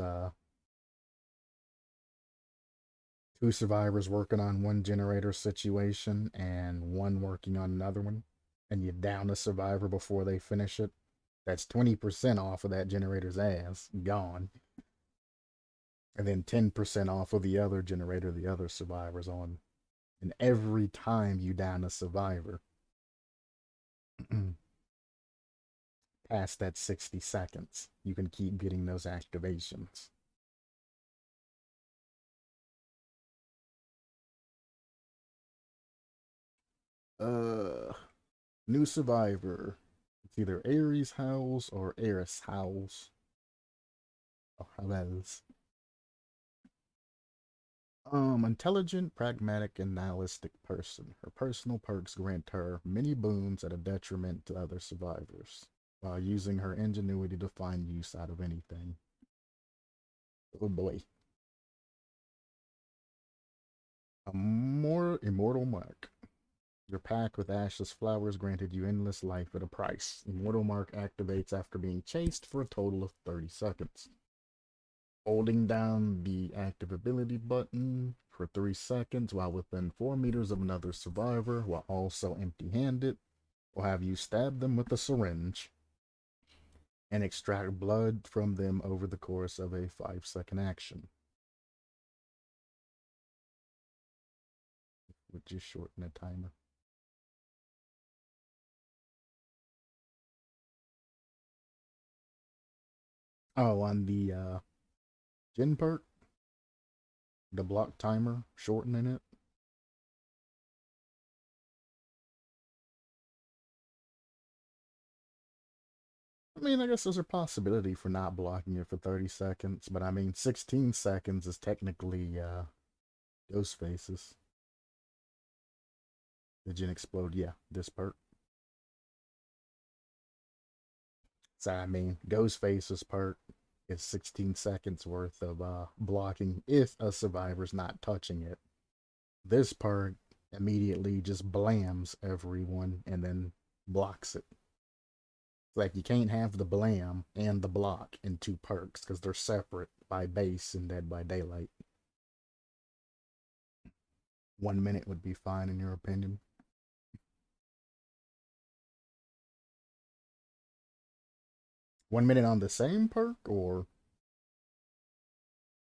2 survivors working on one generator situation and 1 working on another one, and you down a survivor before they finish it, that's 20% off of that generator's ass gone. And then 10% off of the other generator the other survivor's on. And every time you down a survivor past that 60 seconds, you can keep getting those activations. New survivor. It's either Ares Howls or Eris Howls. Oh, Howls. Intelligent, pragmatic, and nihilistic person. Her personal perks grant her many boons at a detriment to other survivors, while using her ingenuity to find use out of anything. Oh boy. A more immortal mark. Your pack with ashless flowers granted you endless life at a price. Immortal mark activates after being chased for a total of 30 seconds. Holding down the active ability button for 3 seconds while within 4 meters of another survivor, while also empty-handed, or have you stab them with a syringe and extract blood from them over the course of a 5-second action. Would just shorten the timer. Oh, on the Gen perk, the block timer, shortening it. I mean, I guess there's a possibility for not blocking it for 30 seconds, but I mean, 16 seconds is technically ghost faces. The Gen explode, yeah, this perk. So I mean, ghost faces perk is 16 seconds worth of blocking if a survivor's not touching it. This perk immediately just blams everyone and then blocks it. Like, you can't have the blam and the block in 2 perks because they're separate by base in Dead by Daylight. 1 minute would be fine in your opinion. One minute on the same perk or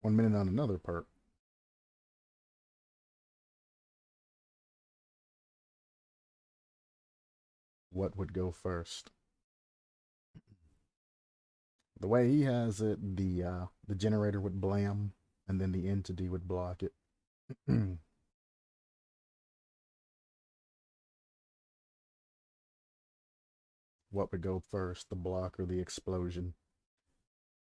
1 minute on another perk? What would go first? The way he has it, the generator would blam, and then the entity would block it. What would go first, the block or the explosion?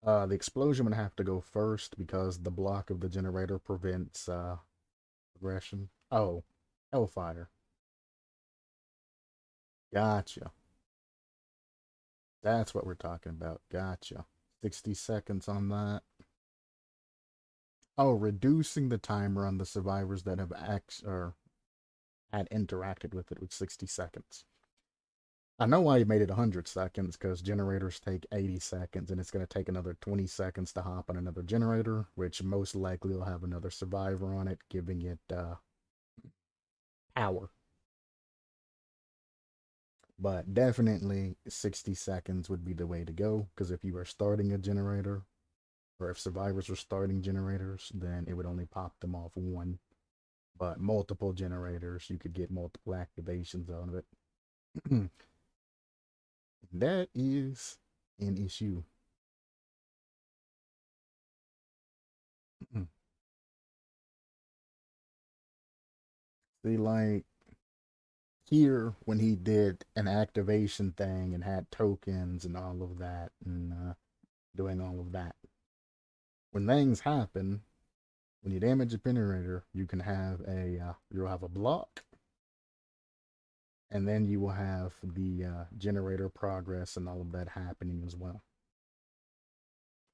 The explosion would have to go first because the block of the generator prevents progression. Oh, Hellfire. Gotcha. That's what we're talking about. Gotcha. 60 seconds on that. Oh, reducing the timer on the survivors that have had interacted with it with 60 seconds. I know why you made it 100 seconds, because generators take 80 seconds, and it's going to take another 20 seconds to hop on another generator, which most likely will have another survivor on it, giving it power. But definitely 60 seconds would be the way to go, because if you are starting a generator, or if survivors were starting generators, then it would only pop them off one. But multiple generators, you could get multiple activations out of it. That is an issue. See, like, here, when he did an activation thing and had tokens and all of that, and doing all of that, when things happen, when you damage a generator, you can have you'll have a block, and then you will have the generator progress and all of that happening as well.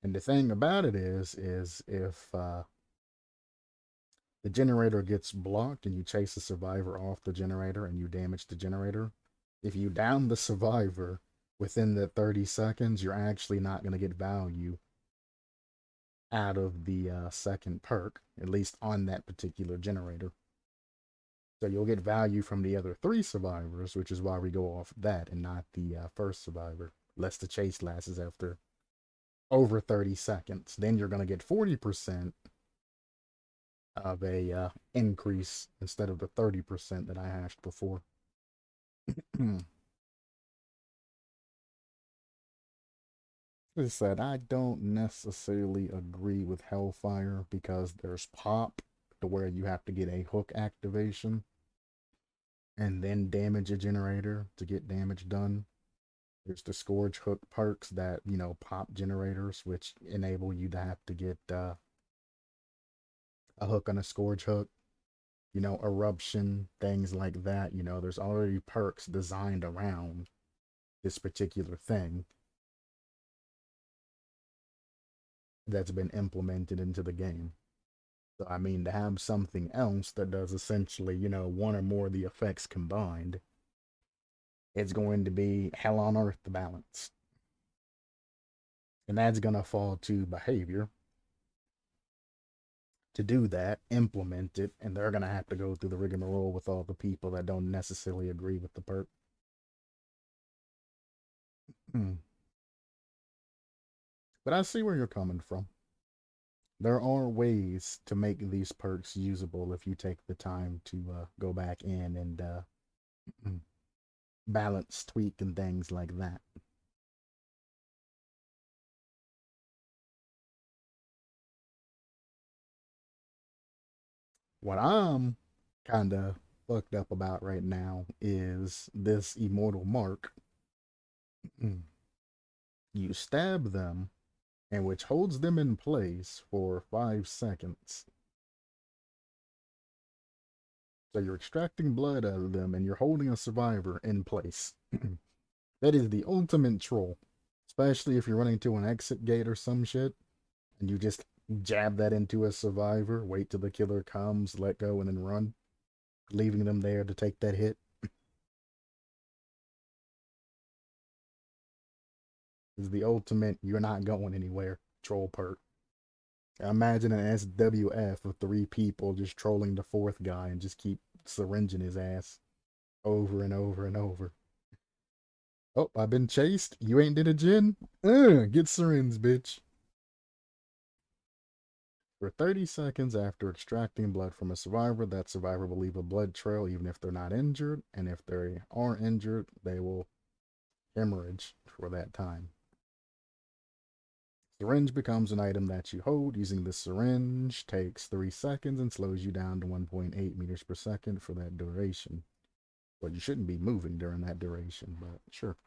And the thing about it is if the generator gets blocked and you chase the survivor off the generator and you damage the generator, if you down the survivor within the 30 seconds, you're actually not going to get value out of the second perk, at least on that particular generator. So you'll get value from the other 3 survivors, which is why we go off that and not the first survivor, lest the chase lasts after over 30 seconds. Then you're going to get 40% of a increase instead of the 30% that I hashed before. As I said, I don't necessarily agree with Hellfire because there's pop to where you have to get a hook activation and then damage a generator to get damage done. There's the Scourge hook perks that, pop generators, which enable you to have to get a hook on a Scourge hook. Eruption, things like that. There's already perks designed around this particular thing that's been implemented into the game. So, I mean, to have something else that does essentially, one or more of the effects combined, it's going to be hell on earth to balance. And that's going to fall to behavior. to do that, implement it, and they're gonna have to go through the rigmarole with all the people that don't necessarily agree with the perk. But I see where you're coming from. There are ways to make these perks usable if you take the time to go back in and balance, tweak, and things like that. What I'm kind of fucked up about right now is this immortal mark. You stab them, and which holds them in place for 5 seconds. So you're extracting blood out of them, and you're holding a survivor in place. That is the ultimate troll. Especially if you're running to an exit gate or some shit, and you just jab that into a survivor, wait till the killer comes, let go, and then run, leaving them there to take that hit. Is the ultimate, you're not going anywhere, troll perk. Imagine an SWF with 3 people just trolling the 4th guy and just keep syringing his ass over and over and over. Oh, I've been chased. You ain't did a gin? Get syringes, bitch. For 30 seconds after extracting blood from a survivor, that survivor will leave a blood trail even if they're not injured, and if they are injured, they will hemorrhage for that time. Syringe becomes an item that you hold. Using the syringe takes 3 seconds and slows you down to 1.8 meters per second for that duration. Well, you shouldn't be moving during that duration, but sure.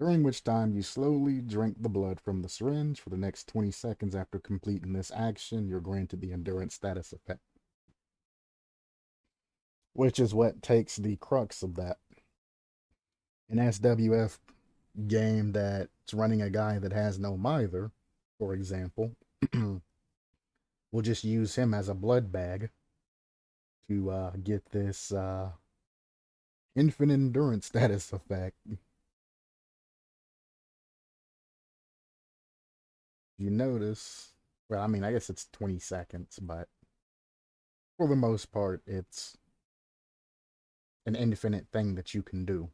During which time you slowly drink the blood from the syringe. For the next 20 seconds after completing this action, you're granted the endurance status effect. Which is what takes the crux of that. An SWF game that's running a guy that has no mither, for example, we'll just use him as a blood bag to get this infinite endurance status effect. You notice, well, I mean, I guess it's 20 seconds, but for the most part, it's an infinite thing that you can do.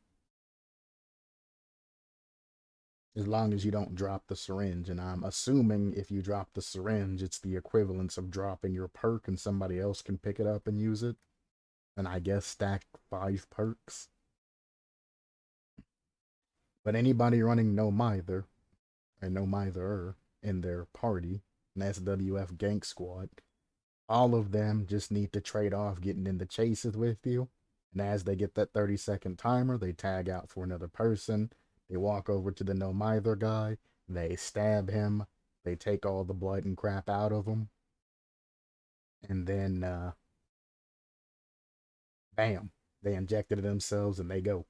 As long as you don't drop the syringe, and I'm assuming if you drop the syringe, it's the equivalence of dropping your perk and somebody else can pick it up and use it. And I guess stack 5 perks. But anybody running no mither, and no mither in their party, an SWF gank squad, all of them just need to trade off getting in the chases with you. And as they get that 30-second timer, they tag out for another person. They walk over to the no mither guy. They stab him. They take all the blood and crap out of him. And then, bam, they injected it themselves and they go.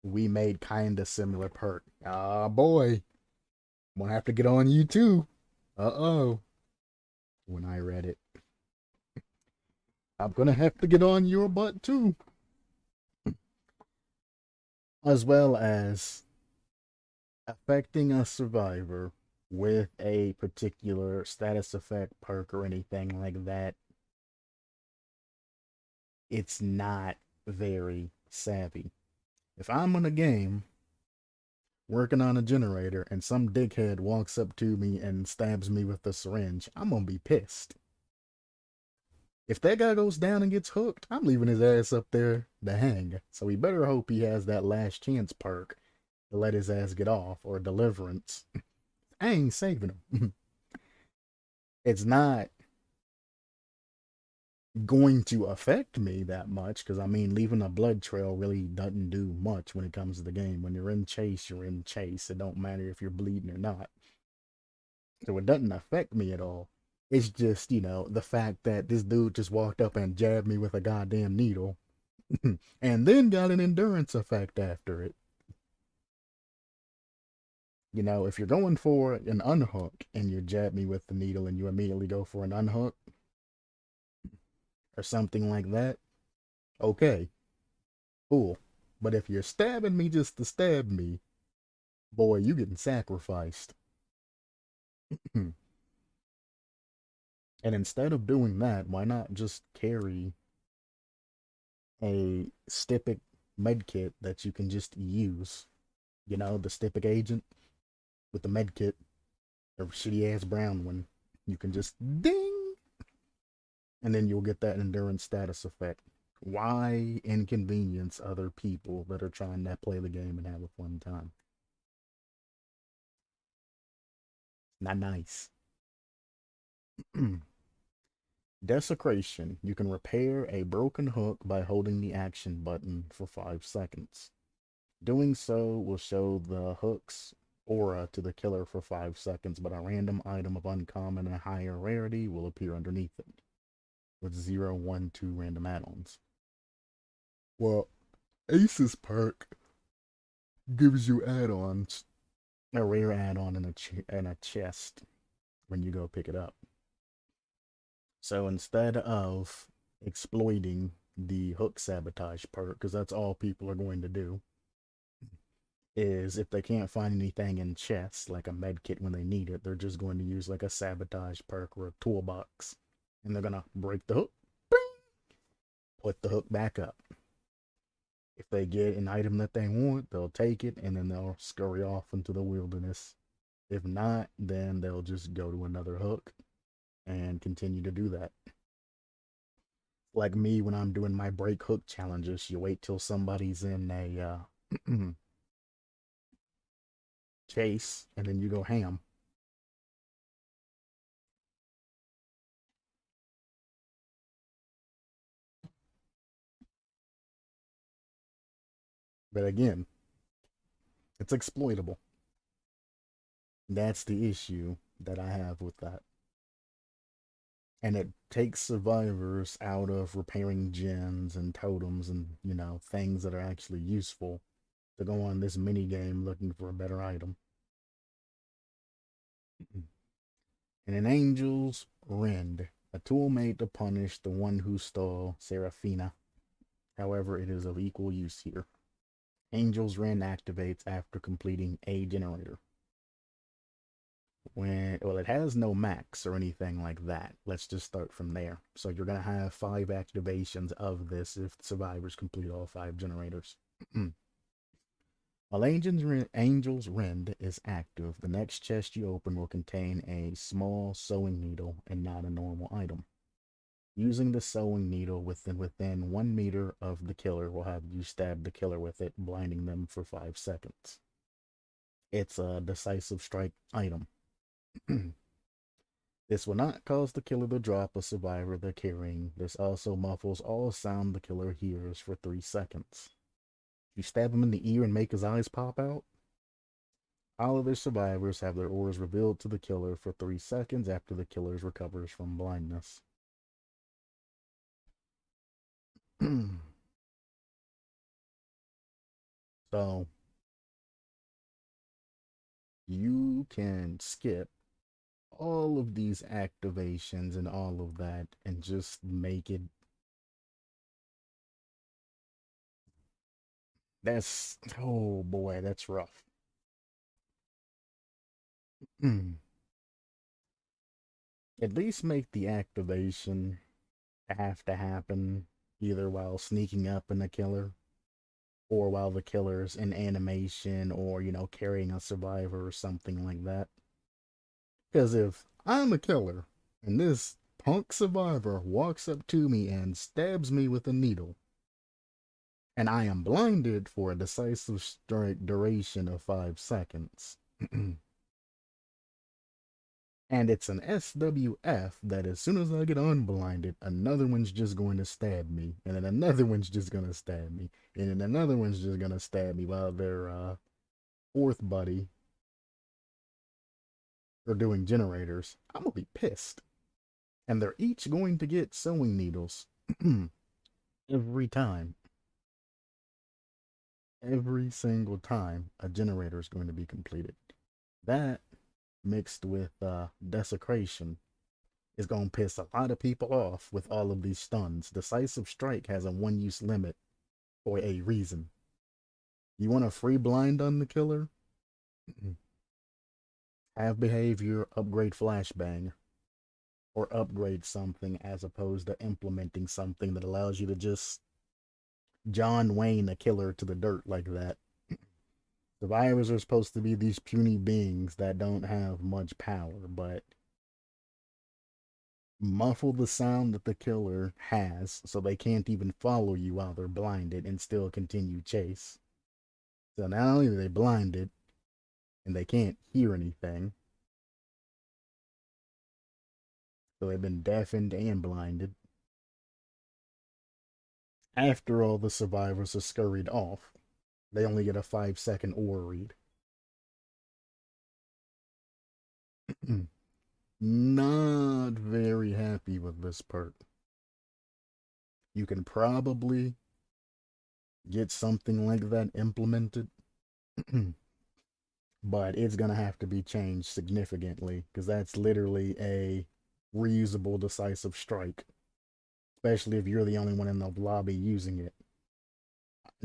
We made kinda similar perk. Ah, boy. I'm gonna have to get on you too. Uh-oh. When I read it. I'm gonna have to get on your butt too. As well as affecting a survivor with a particular status effect perk or anything like that. It's not very savvy. If I'm in a game working on a generator and some dickhead walks up to me and stabs me with a syringe, I'm gonna be pissed. If that guy goes down and gets hooked, I'm leaving his ass up there to hang. So we better hope he has that last chance perk to let his ass get off, or deliverance. I ain't saving him. It's not going to affect me that much, because I mean, leaving a blood trail really doesn't do much when it comes to the game. When you're in chase, you're in chase. It don't matter if you're bleeding or not. So it doesn't affect me at all. It's just, you know, the fact that this dude just walked up and jabbed me with a goddamn needle and then got an endurance effect after it. You know, if you're going for an unhook and you jab me with the needle and you immediately go for an unhook or something like that, okay, cool. But if you're stabbing me just to stab me, boy, you getting sacrificed. And instead of doing that, why not just carry a Stipic medkit that you can just use? You know, the Stipic agent with the medkit, or shitty ass brown one. You can just ding, and then you'll get that endurance status effect. Why inconvenience other people that are trying to play the game and have a fun time? Not nice. Desecration. You can repair a broken hook by holding the action button for 5 seconds. Doing so will show the hook's aura to the killer for 5 seconds, but a random item of uncommon and higher rarity will appear underneath it, with 0, 1, 2 random add-ons. Well, Ace's perk gives you add-ons, a rare add-on in a chest when you go pick it up. So instead of exploiting the hook sabotage perk, because that's all people are going to do, is if they can't find anything in chests, like a med kit when they need it, they're just going to use like a sabotage perk or a toolbox. And they're going to break the hook, bing, put the hook back up. If they get an item that they want, they'll take it, and then they'll scurry off into the wilderness. If not, then they'll just go to another hook and continue to do that. Like me when I'm doing my break hook challenges, you wait till somebody's in a chase, and then you go ham. But again, it's exploitable. That's the issue that I have with that. And it takes survivors out of repairing gens and totems and, you know, things that are actually useful to go on this mini game looking for a better item. And an Angel's Rend, a tool made to punish the one who stole Serafina. However, it is of equal use here. Angel's Rend activates after completing a generator. Well, it has no max or anything like that. Let's just start from there. So you're going to have 5 activations of this if survivors complete all 5 generators. While Angel's Rend is active, the next chest you open will contain a small sewing needle and not a normal item. Using the sewing needle within 1 meter of the killer will have you stab the killer with it, blinding them for 5 seconds. It's a decisive strike item. This will not cause the killer to drop a survivor they're carrying. This also muffles all sound the killer hears for 3 seconds. You stab him in the ear and make his eyes pop out. All of the survivors have their auras revealed to the killer for 3 seconds after the killer recovers from blindness. So, you can skip all of these activations and all of that and just make it. That's, oh boy, that's rough. At least make the activation have to happen either while sneaking up in the killer or while the killer's in animation or, you know, carrying a survivor or something like that. Because if I'm a killer and this punk survivor walks up to me and stabs me with a needle, and I am blinded for a decisive strike duration of 5 seconds, and it's an SWF that as soon as I get unblinded, another one's just going to stab me, and then another one's just going to stab me, and then another one's just going to stab me while their 4th buddy are doing generators, I'm going to be pissed. And they're each going to get sewing needles every time. Every single time a generator is going to be completed. That, mixed with desecration, is going to piss a lot of people off with all of these stuns. Decisive Strike has a 1-use limit for a reason. You want a free blind on the killer? Have behavior, upgrade flashbang. or upgrade something as opposed to implementing something that allows you to just John Wayne a killer to the dirt like that. Survivors are supposed to be these puny beings that don't have much power, but muffle the sound that the killer has so they can't even follow you while they're blinded and still continue chase. So not only are they blinded and they can't hear anything, so they've been deafened and blinded. After all the survivors are scurried off, they only get a 5-second aura read. Not very happy with this part. You can probably get something like that implemented, but it's gonna have to be changed significantly because that's literally a reusable decisive strike, especially if you're the only one in the lobby using it.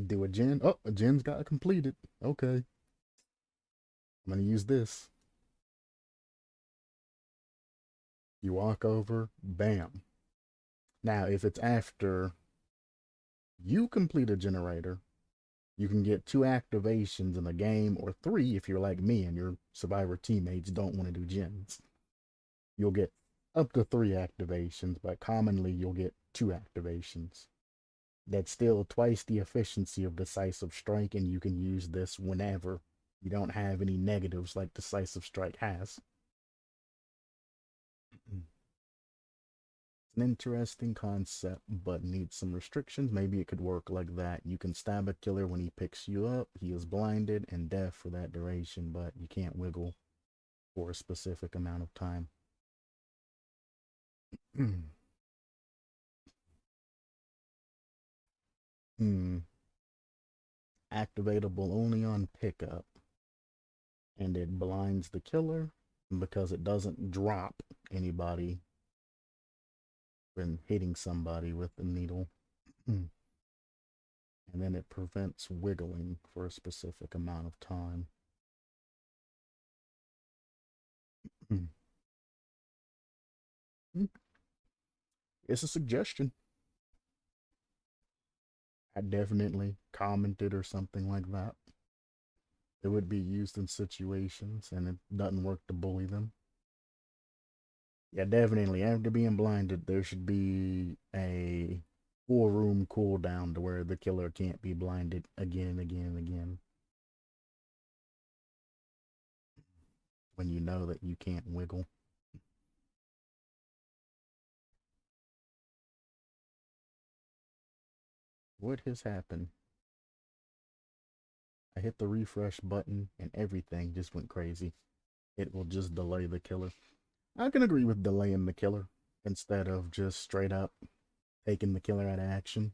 Do a gen. Oh, a gen's got completed. Okay. I'm gonna use this. You walk over, bam. Now, if it's after you complete a generator, you can get 2 activations in the game, or 3 if you're like me and your survivor teammates don't want to do gens. You'll get up to 3 activations, but commonly you'll get 2 activations. That's still twice the efficiency of Decisive Strike, and you can use this whenever you don't have any negatives like Decisive Strike has. It's an interesting concept, but needs some restrictions. Maybe it could work like that. You can stab a killer when he picks you up. He is blinded and deaf for that duration, but you can't wiggle for a specific amount of time. Activatable only on pickup. And it blinds the killer because it doesn't drop anybody when hitting somebody with the needle. And then it prevents wiggling for a specific amount of time. It's a suggestion. I definitely commented or something like that. It would be used in situations and it doesn't work to bully them. Yeah, definitely. After being blinded, there should be a 4-room cooldown to where the killer can't be blinded again and again and again. When you know that you can't wiggle. What has happened? I hit the refresh button and everything just went crazy. It will just delay the killer. I can agree with delaying the killer instead of just straight up taking the killer out of action.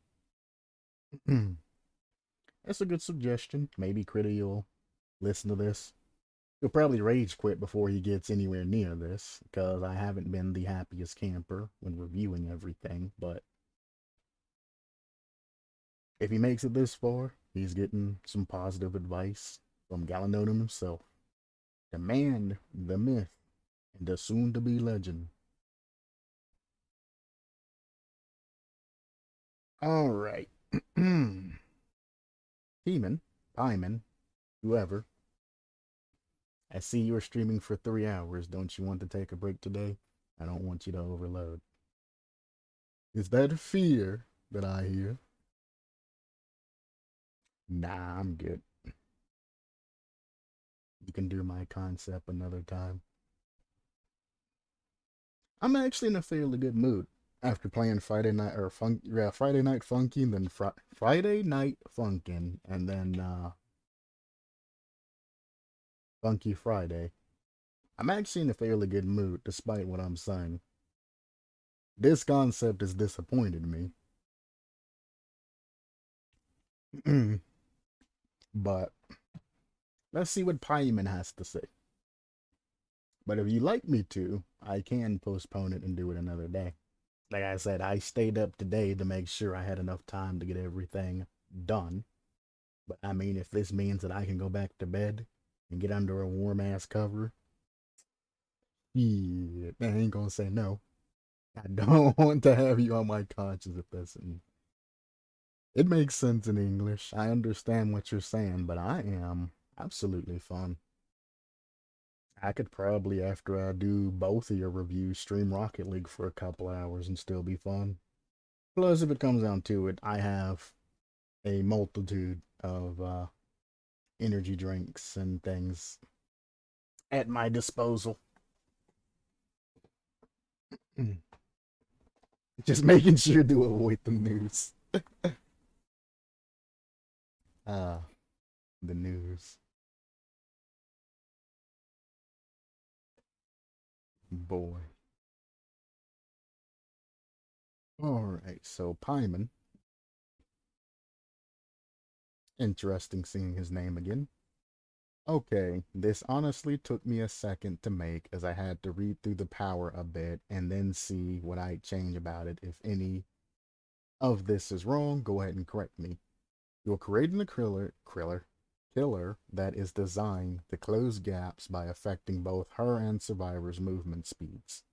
That's a good suggestion. Maybe Critty will listen to this. He'll probably rage quit before he gets anywhere near this, because I haven't been the happiest camper when reviewing everything, but if he makes it this far, he's getting some positive advice from Galanonim himself. The man, the myth, and the soon-to-be legend. Alright. Heeman, Pyman, whoever. I see you were streaming for 3 hours. Don't you want to take a break today? I don't want you to overload. Is that fear that I hear? Nah, I'm good. You can do my concept another time. I'm actually in a fairly good mood after playing Friday Night or Friday Night Funky, and then Friday Night Funkin', and then Funky Friday. I'm actually in a fairly good mood despite what I'm saying. This concept has disappointed me. But let's see what Pyman has to say. But if you'd like me to, I can postpone it and do it another day. Like I said, I stayed up today to make sure I had enough time to get everything done. But I mean, if this means that I can go back to bed and get under a warm ass cover, yeah, I ain't gonna say no. I don't want to have you on my conscience if that's in. It makes sense in English. I understand what you're saying, but I am absolutely fun. I could probably, after I do both of your reviews, stream Rocket League for a couple hours and still be fun. Plus, if it comes down to it, I have a multitude of energy drinks and things at my disposal. Just making sure to avoid the news. Ah, the news. Boy. Alright, so Pyman. Interesting seeing his name again. Okay, this honestly took me a second to make as I had to read through the power a bit and then see what I'd change about it. If any of this is wrong, go ahead and correct me. You're creating a killer that is designed to close gaps by affecting both her and survivors' movement speeds.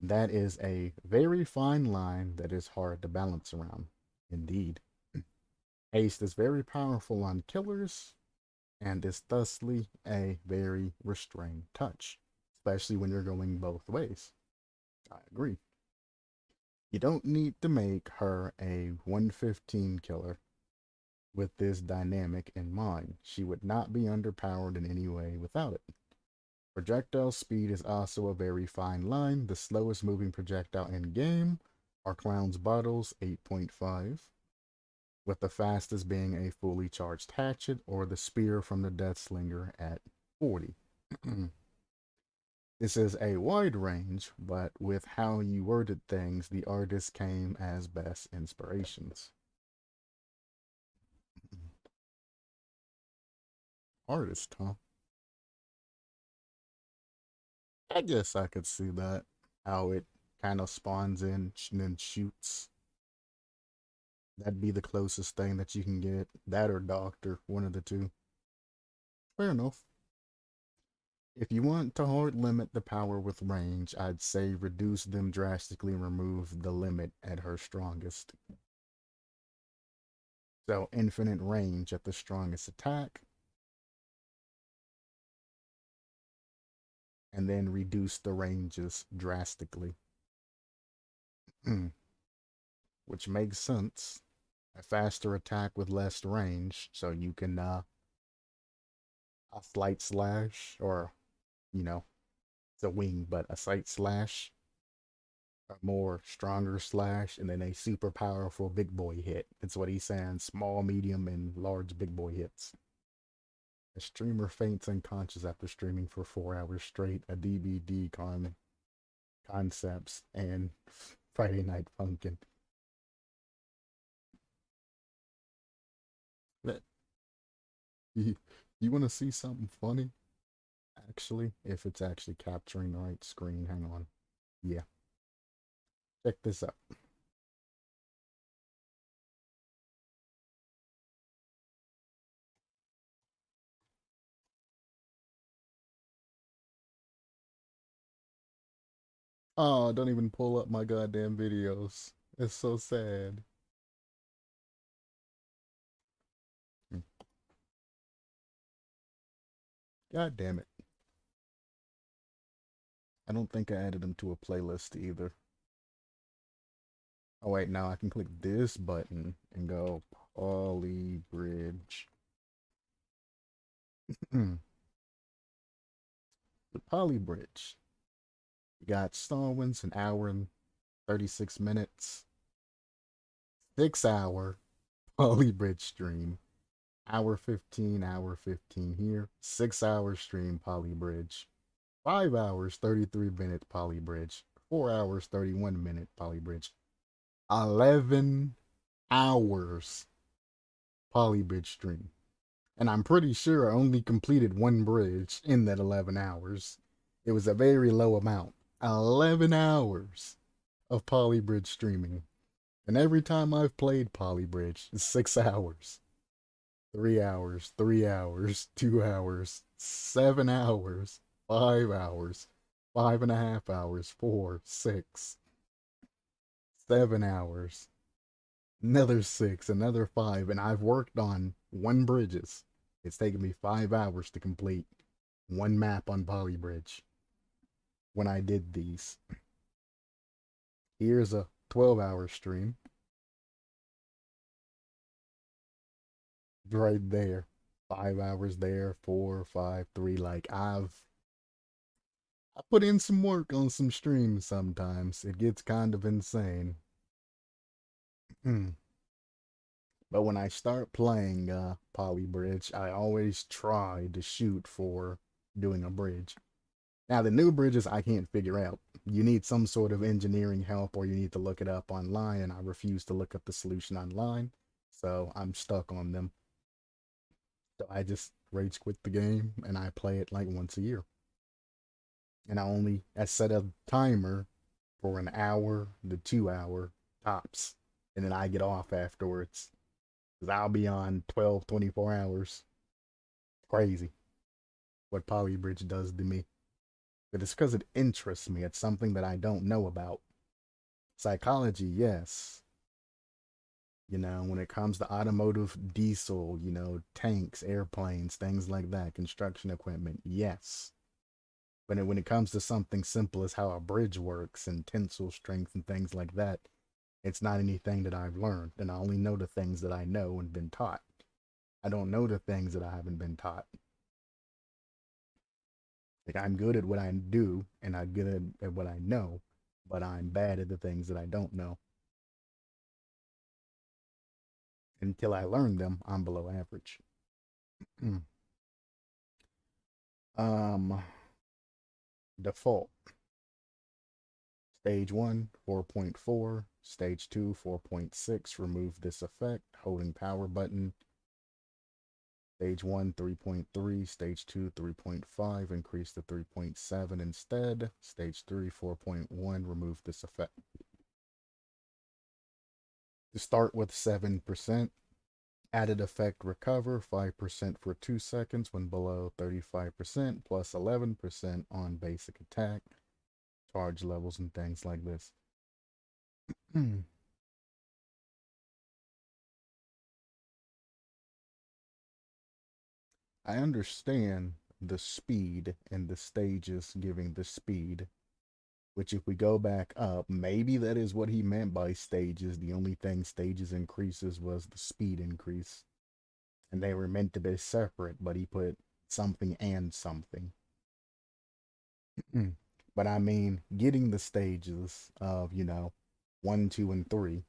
That is a very fine line that is hard to balance around. Indeed. Haste is very powerful on killers, and is thusly a very restrained touch, especially when you're going both ways. I agree. You don't need to make her a 115 killer with this dynamic in mind. She would not be underpowered in any way without it. Projectile speed is also a very fine line. The slowest moving projectile in game are Clown's Bottles 8.5, with the fastest being a fully charged hatchet or the spear from the Deathslinger at 40. This is a wide range, but with how you worded things, the artist came as best inspirations. Artist, huh? I guess I could see that. How it kind of spawns in and then shoots. That'd be the closest thing that you can get. That or Doctor, one of the two. Fair enough. If you want to hard limit the power with range, I'd say reduce them drastically and remove the limit at her strongest. So infinite range at the strongest attack, and then reduce the ranges drastically. Which makes sense. A faster attack with less range, so you can a slight slash, or it's a wing, but a slight slash, a more stronger slash, and then a super powerful big boy hit. That's what he's saying. Small, medium, and large big boy hits. A streamer faints unconscious after streaming for 4 hours straight. A DBD concepts and Friday Night Funkin'. But you want to see something funny? Actually, if it's actually capturing the right screen, hang on. Yeah. Check this out. Oh, don't even pull up my goddamn videos. It's so sad. God damn it. I don't think I added them to a playlist either. Oh wait, now I can click this button and go Poly Bridge. The Poly Bridge. You got Starwinds, an hour and 36 minutes. 6 hour Poly Bridge stream. Hour 15 here. 6 hour stream Poly Bridge. 5 hours, 33 minute Poly Bridge. 4 hours, 31 minute Poly Bridge. 11 hours Poly Bridge stream. And I'm pretty sure I only completed one bridge in that 11 hours. It was a very low amount. 11 hours of Poly Bridge streaming. And every time I've played Poly Bridge, it's 6 hours. 3 hours, 3 hours, 2 hours, 7 hours, 5 hours, 5.5 hours, 4, 6, 7 hours, another 6, another 5, and I've worked on 1 bridges. It's taken me 5 hours to complete 1 map on Polybridge when I did these. Here's a 12-hour stream. Right there. 5 hours there, 4, 5, 3. Like, I put in some work on some streams sometimes. It gets kind of insane. But when I start playing Polybridge, I always try to shoot for doing a bridge. Now, the new bridges I can't figure out. You need some sort of engineering help, or you need to look it up online, and I refuse to look up the solution online, so I'm stuck on them. So I just rage quit the game, and I play it like once a year. And I set a timer for an hour to 2 hour tops, and then I get off afterwards. Because I'll be on 12, 24 hours. Crazy what Polybridge does to me. But it's because it interests me. It's something that I don't know about. Psychology, yes. You know, when it comes to automotive diesel, you know, tanks, airplanes, things like that, construction equipment, yes. But when it comes to something simple as how a bridge works and tensile strength and things like that, it's not anything that I've learned. And I only know the things that I know and been taught. I don't know the things that I haven't been taught. Like, I'm good at what I do, and I'm good at what I know, but I'm bad at the things that I don't know. Until I learn them, I'm below average. Default. Stage 1, 4.4. Stage 2, 4.6. Remove this effect, holding power button. Stage 1, 3.3. Stage 2, 3.5. Increase to 3.7 instead. Stage 3, 4.1. Remove this effect. To start with 7%. Added effect recover 5% for 2 seconds when below 35%, plus 11% on basic attack, charge levels, and things like this. I understand the speed and the stages giving the speed, which if we go back up, maybe that is what he meant by stages. The only thing stages increases was the speed increase. And they were meant to be separate, but he put something and something. But I mean, getting the stages of, 1, 2, and 3,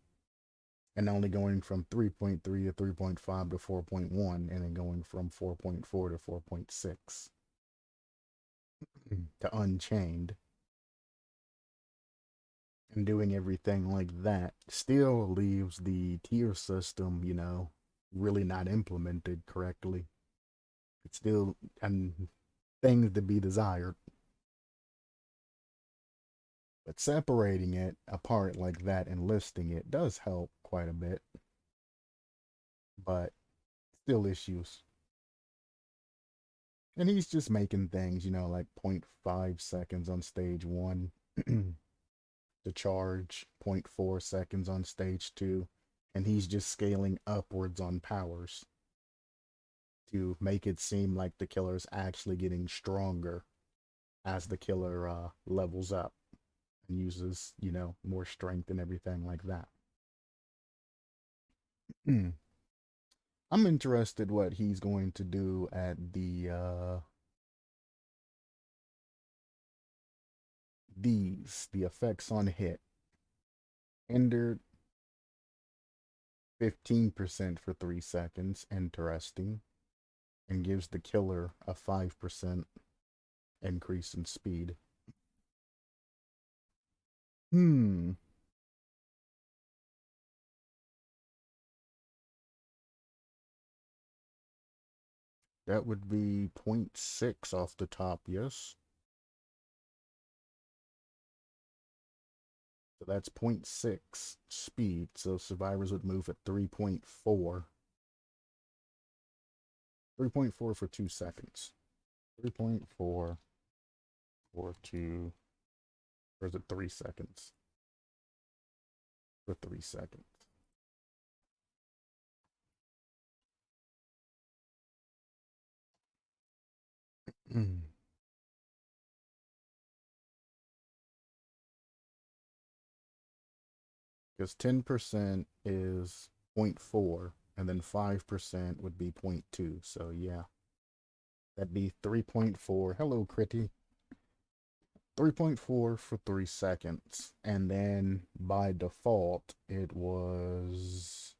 and only going from 3.3 to 3.5 to 4.1, and then going from 4.4 to 4.6 to Unchained, and doing everything like that still leaves the tier system, really not implemented correctly. It's still things to be desired. But separating it apart like that and listing it does help quite a bit. But still issues. And he's just making things, like 0.5 seconds on stage 1 to charge, 0.4 seconds on stage 2. And he's just scaling upwards on powers to make it seem like the killer's actually getting stronger as the killer levels up and uses, more strength and everything like that. I'm interested what he's going to do at the the effects on hit. Hindered 15% for 3 seconds, interesting, and gives the killer a 5% increase in speed. That would be 0.6 off the top, yes? So that's 0.6 speed, so survivors would move at 3.4. 3.4 for 2 seconds. 3.4 or 2, or is it 3 seconds? For 3 seconds. Because 10% is 0.4, and then 5% would be 0.2. So yeah, that'd be 3.4. Hello, Critty. 3.4 for 3 seconds. And then by default, it was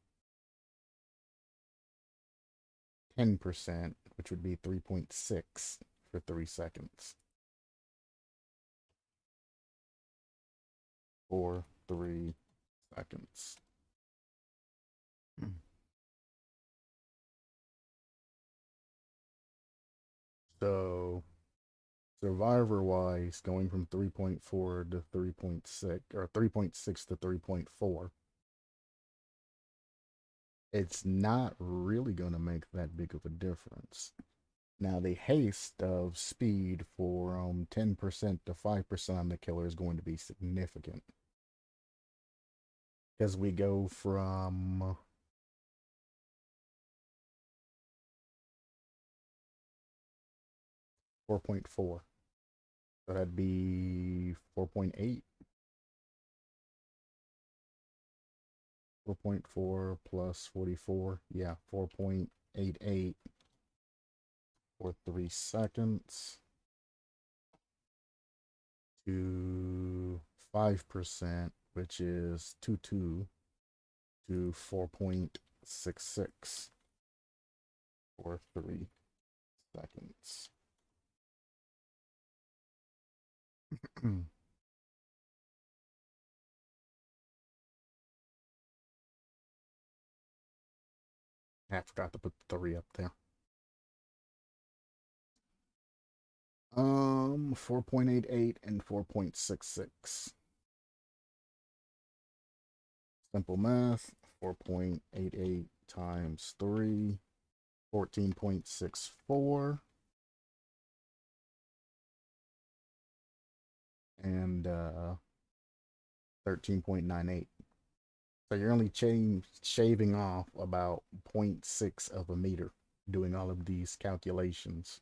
10%, which would be 3.6 for 3 seconds. For 3 seconds. So, survivor-wise, going from 3.4 to 3.6, or 3.6 to 3.4, it's not really going to make that big of a difference. Now, the haste of speed for 10% to 5% on the killer is going to be significant. Because we go from 4.4. So that'd be 4.8. 4.4 plus 44. Yeah, 4.88 for 3 seconds to 5%, which is 2.2 to 4.66 for 3 seconds. I forgot to put the 3 up there. 4.88 and 4.66. Simple math. 4.88 times 3. 14.64. And 13.98. So you're only shaving off about 0.6 of a meter doing all of these calculations.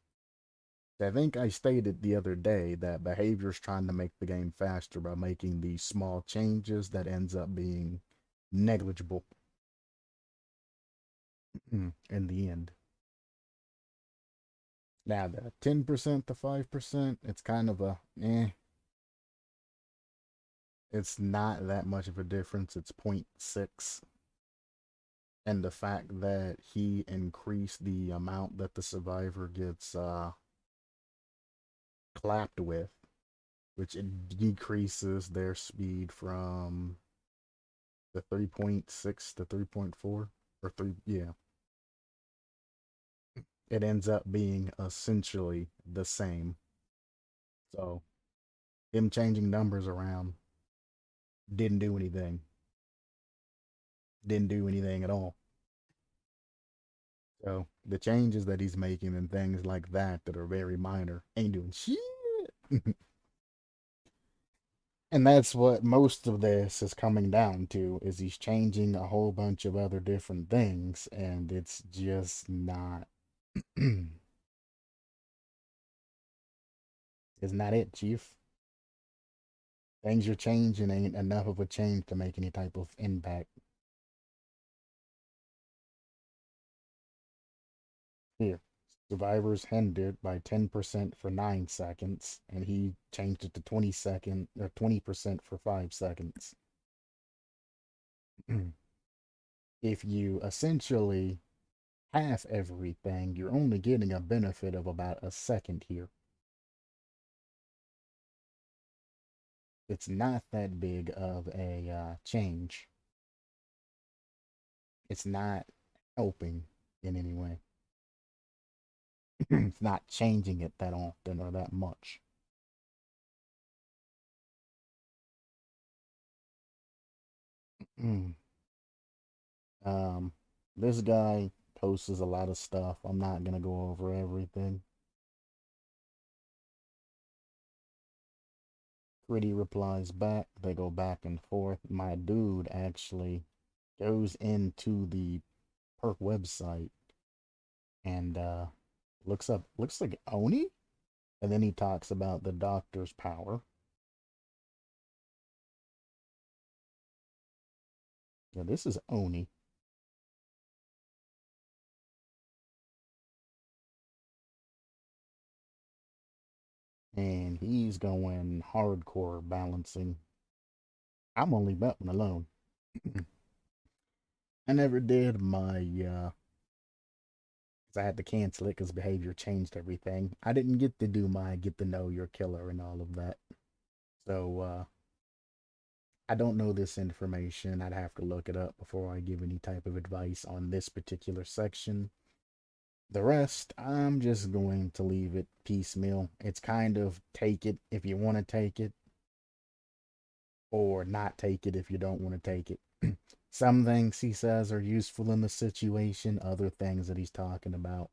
I think I stated the other day that behavior is trying to make the game faster by making these small changes that ends up being negligible in the end. Now the 10% to 5%, it's kind of a it's not that much of a difference. It's 0.6. And the fact that he increased the amount that the survivor gets clapped with, which it decreases their speed from the 3.6 to 3.4 or 3, yeah. It ends up being essentially the same. So him changing numbers around didn't do anything. Didn't do anything at all. So the changes that he's making and things like that are very minor ain't doing shit. And that's what most of this is coming down to, is he's changing a whole bunch of other different things, and it's just not it's not it, Chief. Things are changing ain't enough of a change to make any type of impact. Here, survivors hindered by 10% for 9 seconds, and he changed it to 20% for 5 seconds. If you essentially half everything, you're only getting a benefit of about a second here. It's not that big of a change. It's not helping in any way. It's not changing it that often or that much. This guy posts a lot of stuff. I'm not gonna go over everything. Pretty replies back. They go back and forth. My dude actually goes into the perk website and looks like Oni, and then he talks about the doctor's power. Yeah, this is Oni. And he's going hardcore balancing. I'm only betting alone. I never did my 'cause I had to cancel it because behavior changed everything. I didn't get to do my get to know your killer and all of that. So I don't know this information. I'd have to look it up before I give any type of advice on this particular section. The rest, I'm just going to leave it piecemeal. It's kind of take it if you want to take it, or not take it if you don't want to take it. Some things he says are useful in the situation, other things that he's talking about,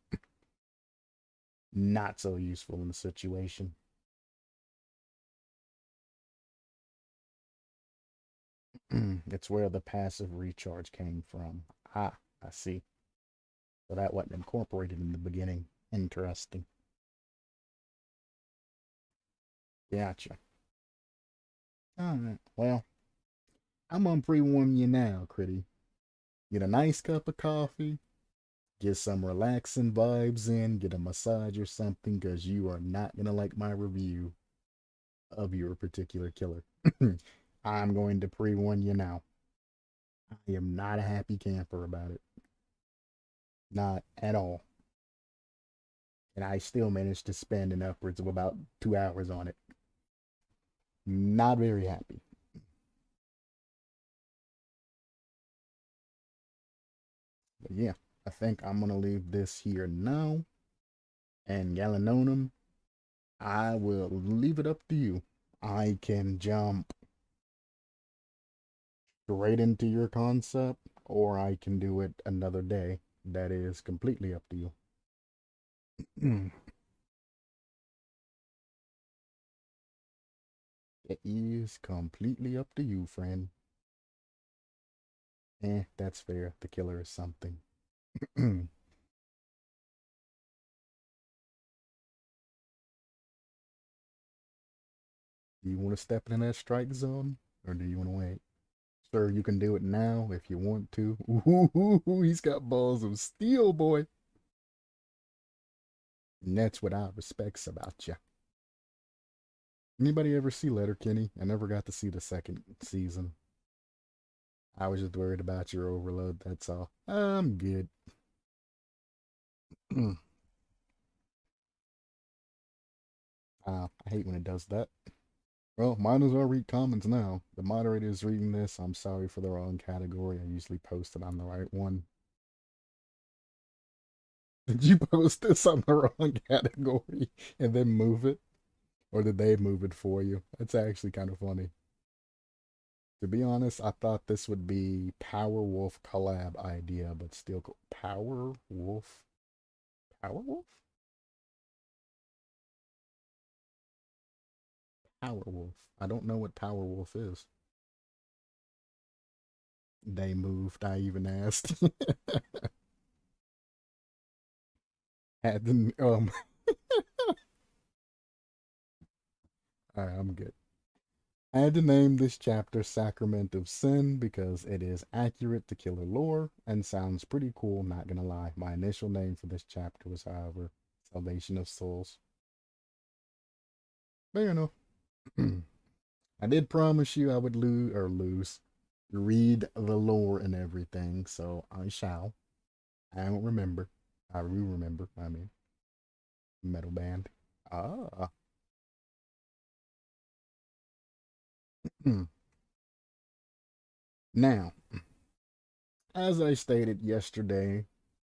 not so useful in the situation. It's where the passive recharge came from. Ah, I see. So that wasn't incorporated in the beginning. Interesting. Gotcha. Alright, well, I'm gonna pre-warn you now, Critty. Get a nice cup of coffee, get some relaxing vibes in, get a massage or something, because you are not gonna like my review of your particular killer. I'm going to pre-warn you now. I am not a happy camper about it. Not at all. And I still managed to spend an upwards of about 2 hours on it. Not very happy. But yeah, I think I'm going to leave this here now. And Galanonim, I will leave it up to you. I can jump straight into your concept, or I can do it another day. That is completely up to you. It is completely up to you, friend. That's fair. The killer is something. Do you want to step in that strike zone, or do you want to wait? Sir, you can do it now if you want to. Ooh, he's got balls of steel, boy. And that's what I respects about you. Anybody ever see Letterkenny? I never got to see the second season. I was just worried about your overload, that's all. I'm good. I hate when it does that. Well, might as well read comments now. The moderator is reading this. I'm sorry for the wrong category. I usually post it on the right one. Did you post this on the wrong category and then move it? Or did they move it for you? That's actually kind of funny. To be honest, I thought this would be Power Wolf collab idea, but still Power Wolf? Power Wolf? Power Wolf. I don't know what Power Wolf is. They moved, I even asked. Had to, alright, I'm good. I had to name this chapter Sacrament of Sin because it is accurate to killer lore and sounds pretty cool, not gonna lie. My initial name for this chapter was, however, Salvation of Souls. But you know, I did promise you I would read the lore and everything, so I shall. I don't remember. I will remember, I mean. Metal band. Ah. Now, as I stated yesterday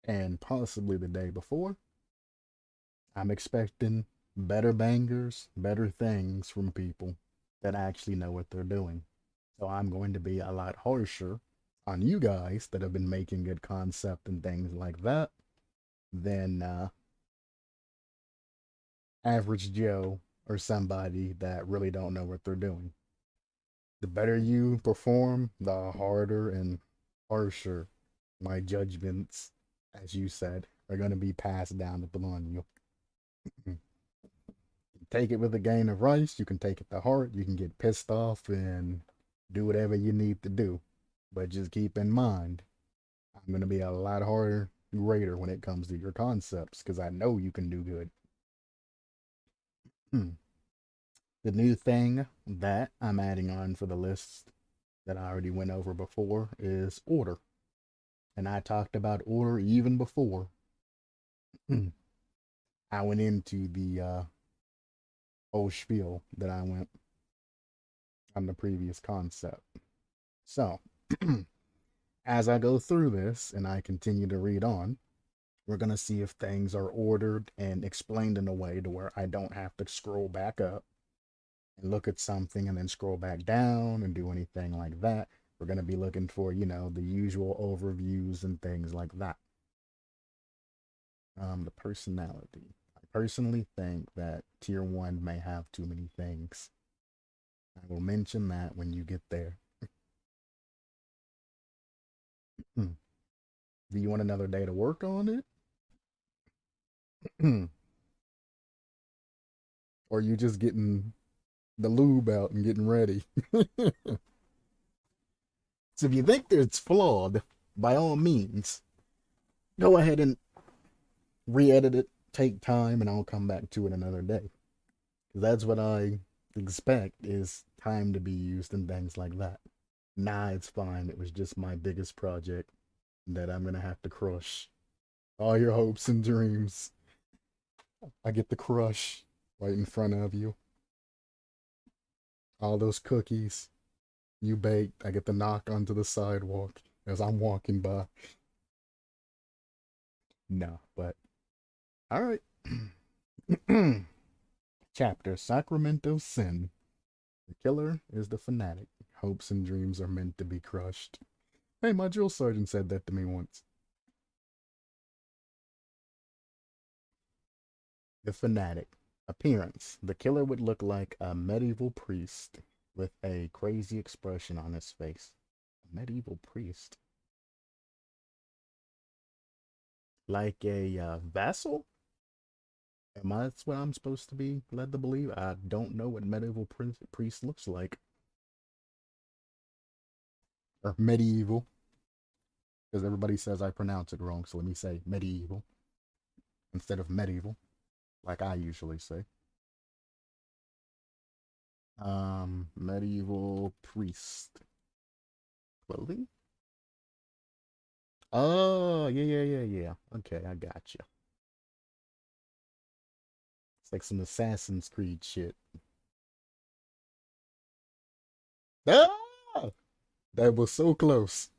and possibly the day before, I'm expecting better bangers, better things from people that actually know what they're doing. So I'm going to be a lot harsher on you guys that have been making good concept and things like that than average Joe or somebody that really don't know what they're doing. The better you perform, the harder and harsher my judgments, as you said, are going to be passed down upon you. Take it with a grain of rice. You can take it to heart. You can get pissed off and do whatever you need to do. But just keep in mind, I'm going to be a lot harder, greater when it comes to your concepts because I know you can do good. The new thing that I'm adding on for the list that I already went over before is order. And I talked about order even before I went into the whole spiel that I went on the previous concept. So, as I go through this and I continue to read on, we're going to see if things are ordered and explained in a way to where I don't have to scroll back up and look at something and then scroll back down and do anything like that. We're going to be looking for, the usual overviews and things like that. The personality. I personally think that tier 1 may have too many things. I will mention that when you get there. Do you want another day to work on it? Or are you just getting the lube out and getting ready? So if you think that it's flawed, by all means, go ahead and re-edit it, take time, and I'll come back to it another day. That's what I expect, is time to be used and things like that. Nah, it's fine. It was just my biggest project that I'm going to have to crush. All your hopes and dreams, I get to crush right in front of you. All those cookies you baked, I get to knock onto the sidewalk as I'm walking by. No, but all right. Chapter Sacramento Sin. The killer is the fanatic. Hopes and dreams are meant to be crushed. Hey, my drill sergeant said that to me once. The fanatic. Appearance. The killer would look like a medieval priest with a crazy expression on his face. A medieval priest? Like a vassal? That's what I'm supposed to be led to believe? I don't know what medieval priest looks like. Or medieval. Because everybody says I pronounce it wrong, so let me say medieval instead of medieval, like I usually say. Medieval priest. Clothing? Oh, yeah. Okay, I got you. It's like some Assassin's Creed shit. Ah! That was so close.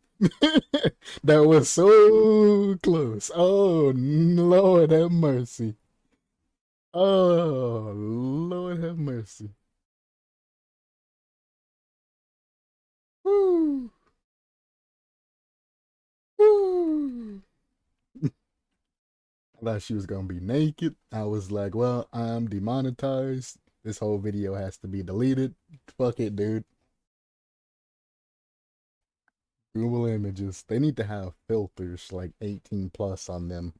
That was so close. Oh, Lord have mercy. Oh, Lord have mercy. Woo. Woo. I thought she was gonna be naked. I was like, well, I'm demonetized. This whole video has to be deleted. Fuck it, dude. Google Images. They need to have filters like 18 plus on them.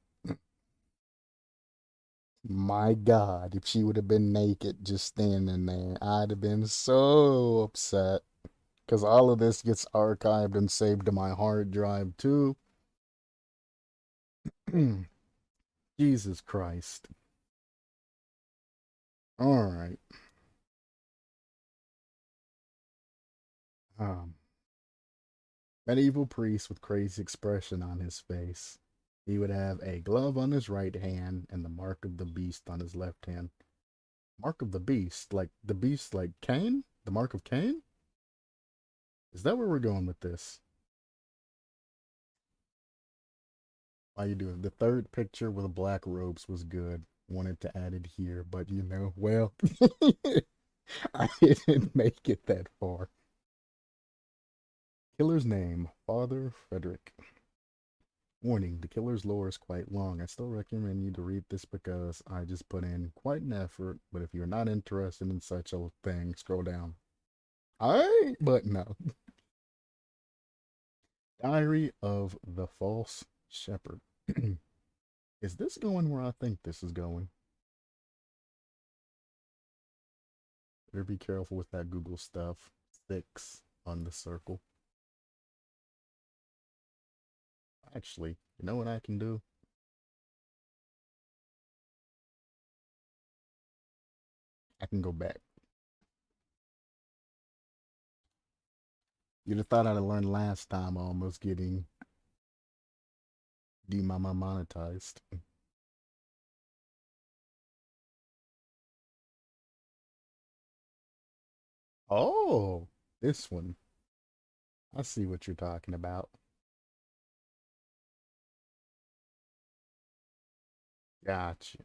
My God, if she would have been naked just standing there, I'd have been so upset. Because all of this gets archived and saved to my hard drive too. Jesus Christ. Alright. Medieval priest with crazy expression on his face. He would have a glove on his right hand and the mark of the beast on his left hand. Mark of the beast? Like the beast like Cain? The mark of Cain? Is that where we're going with this? Why you doing? The third picture with the black robes was good. Wanted to add it here, but well, I didn't make it that far. Killer's name, Father Frederick. Warning, the killer's lore is quite long. I still recommend you to read this because I just put in quite an effort, but if you're not interested in such a thing, scroll down. But no. Diary of the False Shepherd. Is this going where I think this is going? Better be careful with that Google stuff. 6 on the circle. Actually, you know what I can do? I can go back. You'd have thought I'd have learned last time almost getting demonetized. Oh, this one. I see what you're talking about. Gotcha.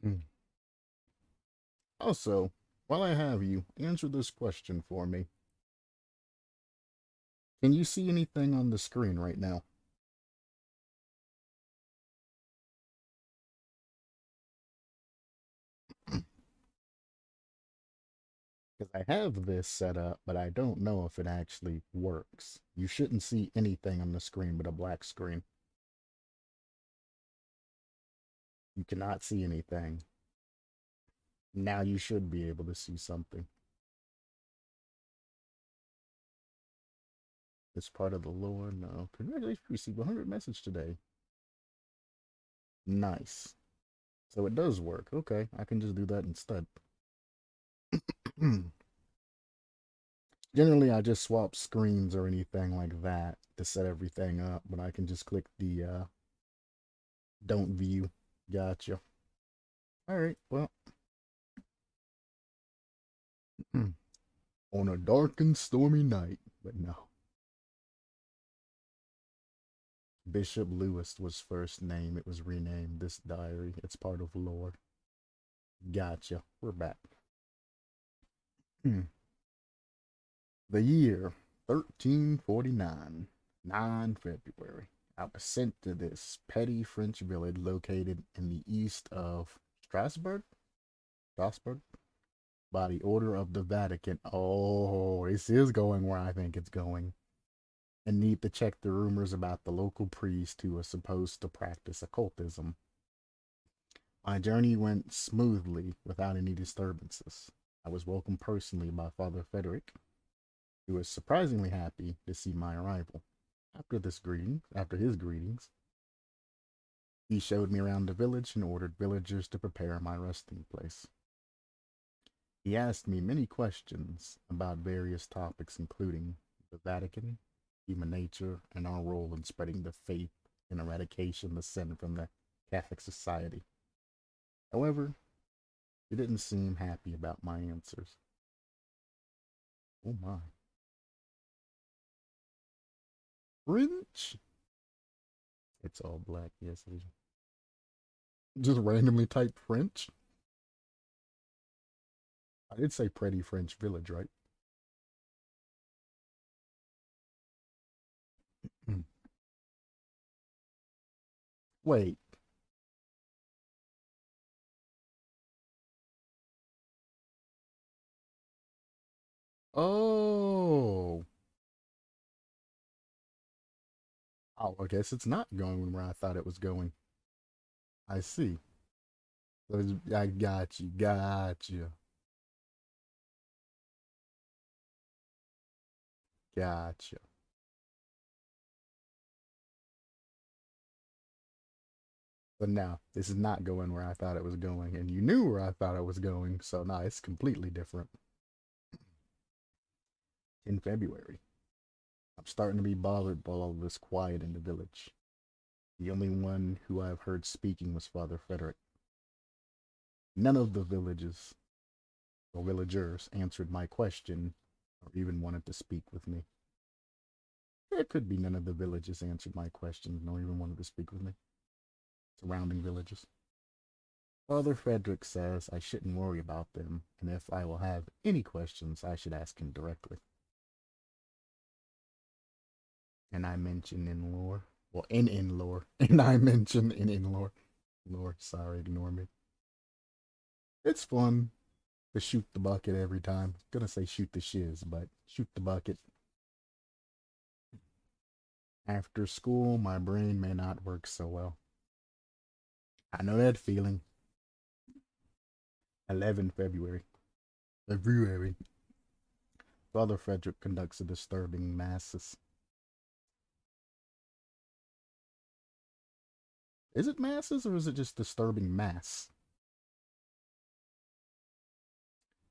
Mm. Also, while I have you, answer this question for me. Can you see anything on the screen right now? Because I have this set up, but I don't know if it actually works. You shouldn't see anything on the screen but a black screen. You cannot see anything. Now you should be able to see something. It's part of the lore. No. Congratulations, you received 100 message today. Nice. So it does work. Okay, I can just do that instead. Generally, I just swap screens or anything like that to set everything up, but I can just click the don't view. Gotcha. Alright, well. On a dark and stormy night, but no. Bishop Lewis was first name. It was renamed this diary. It's part of lore. Gotcha. We're back. The year 1349, 9 February. I was sent to this petty French village located in the east of Strasbourg by the order of the Vatican. Oh, this is going where I think it's going. And need to check the rumors about the local priest who was supposed to practice occultism. My journey went smoothly without any disturbances. I was welcomed personally by Father Frederick, who was surprisingly happy to see my arrival. After his greetings, he showed me around the village and ordered villagers to prepare my resting place. He asked me many questions about various topics, including the Vatican, human nature, and our role in spreading the faith and eradication of sin from the Catholic Society. However, he didn't seem happy about my answers. Oh my. French? It's all black, yes it is. Just randomly type French? I did say pretty French village, right? Wait. Oh. Oh, I guess it's not going where I thought it was going. I see. I got you. Gotcha. Gotcha. But now, this is not going where I thought it was going. And you knew where I thought it was going. So now it's completely different. In February, I'm starting to be bothered by all this quiet in the village. The only one who I've heard speaking was Father Frederick. None of the villagers answered my question or even wanted to speak with me. It could be none of the villagers answered my question nor even wanted to speak with me. surrounding villages. Father Frederick says I shouldn't worry about them, and if I will have any questions, I should ask him directly. And I mention in lore, well, in lore, and I mention in lore. Lore, sorry, ignore me. It's fun to shoot the bucket every time. Gonna say shoot the shiz, but shoot the bucket. After school, my brain may not work so well. I know that feeling. 11 February. February. Father Frederick conducts a disturbing masses. Is it masses or is it just disturbing mass?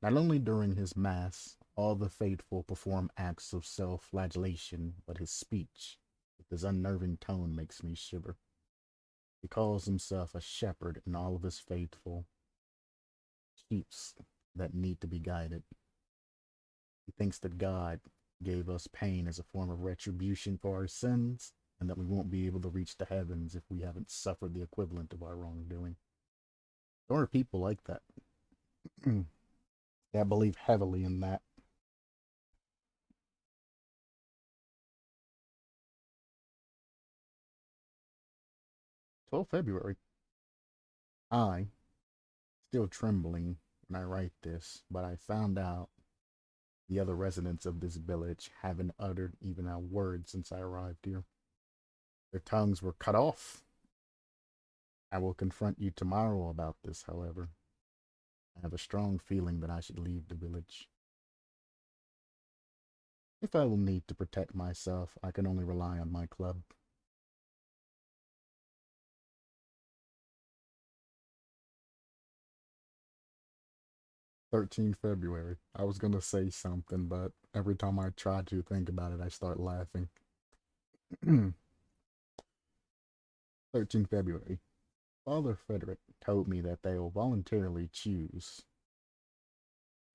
Not only during his mass, all the faithful perform acts of self-flagellation, but his speech, with his unnerving tone, makes me shiver. He calls himself a shepherd and all of his faithful sheeps that need to be guided. He thinks that God gave us pain as a form of retribution for our sins, and that we won't be able to reach the heavens if we haven't suffered the equivalent of our wrongdoing. There are people like that. I believe heavily in that. February 12th. I, still trembling when I write this, but I found out the other residents of this village haven't uttered even a word since I arrived here. Their tongues were cut off. I will confront you tomorrow about this, however. I have a strong feeling that I should leave the village. If I will need to protect myself, I can only rely on my club. February 13th. I was gonna say something, but every time I try to think about it, I start laughing. 13th February. Father Frederick told me that they will voluntarily choose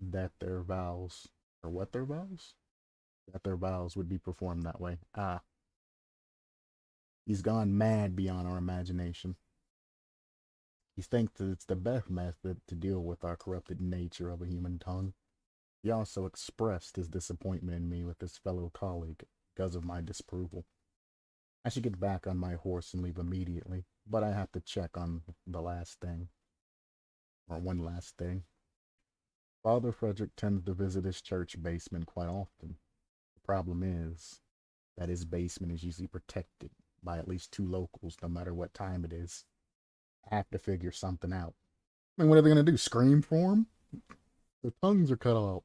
that their vows, or what their vows? That their vows would be performed that way. Ah. He's gone mad beyond our imagination. He thinks that it's the best method to deal with our corrupted nature of a human tongue. He also expressed his disappointment in me with his fellow colleague because of my disapproval. I should get back on my horse and leave immediately, but I have to check on the last thing. Or one last thing. Father Frederick tends to visit his church basement quite often. The problem is that his basement is usually protected by at least 2 locals, no matter what time it is. I have to figure something out. I mean, what are they going to do? Scream for him? Their tongues are cut out.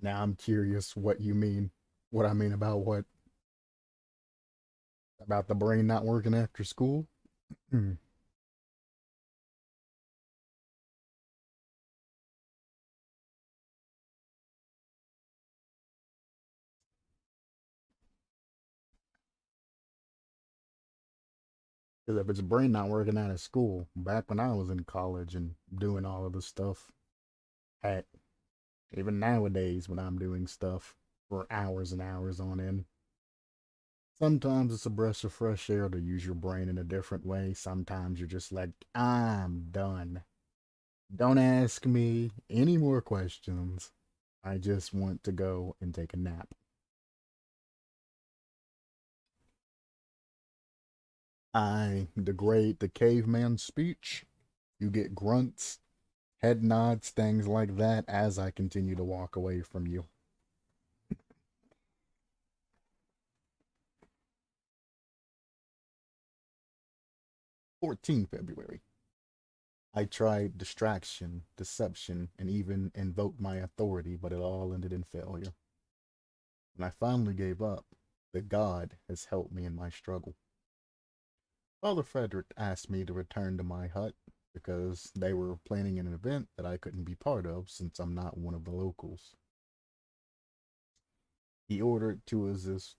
Now I'm curious what you mean. What I mean about what? About the brain not working after school? Because if it's brain not working out of school, back when I was in college and doing all of this stuff, heck, even nowadays when I'm doing stuff for hours and hours on end, sometimes it's a breath of fresh air to use your brain in a different way. Sometimes you're just like, I'm done. Don't ask me any more questions. I just want to go and take a nap. I degrade the caveman speech. You get grunts, head nods, things like that as I continue to walk away from you. 14th February. I tried distraction, deception, and even invoked my authority, but it all ended in failure. When I finally gave up, the God has helped me in my struggle. Father Frederick asked me to return to my hut because they were planning an event that I couldn't be part of since I'm not one of the locals. He ordered to assist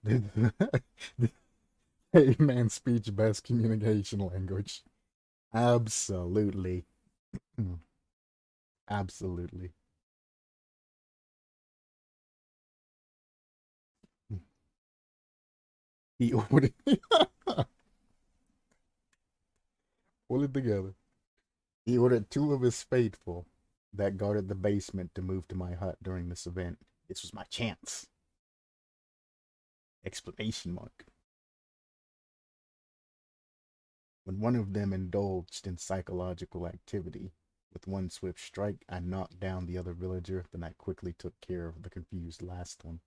hey man, speech best communication language. Absolutely. Absolutely. He ordered Pull it together. He ordered 2 of his faithful that guarded the basement to move to my hut during this event. This was my chance. Exclamation mark. When one of them indulged in psychological activity, with one swift strike, I knocked down the other villager, then I quickly took care of the confused last one.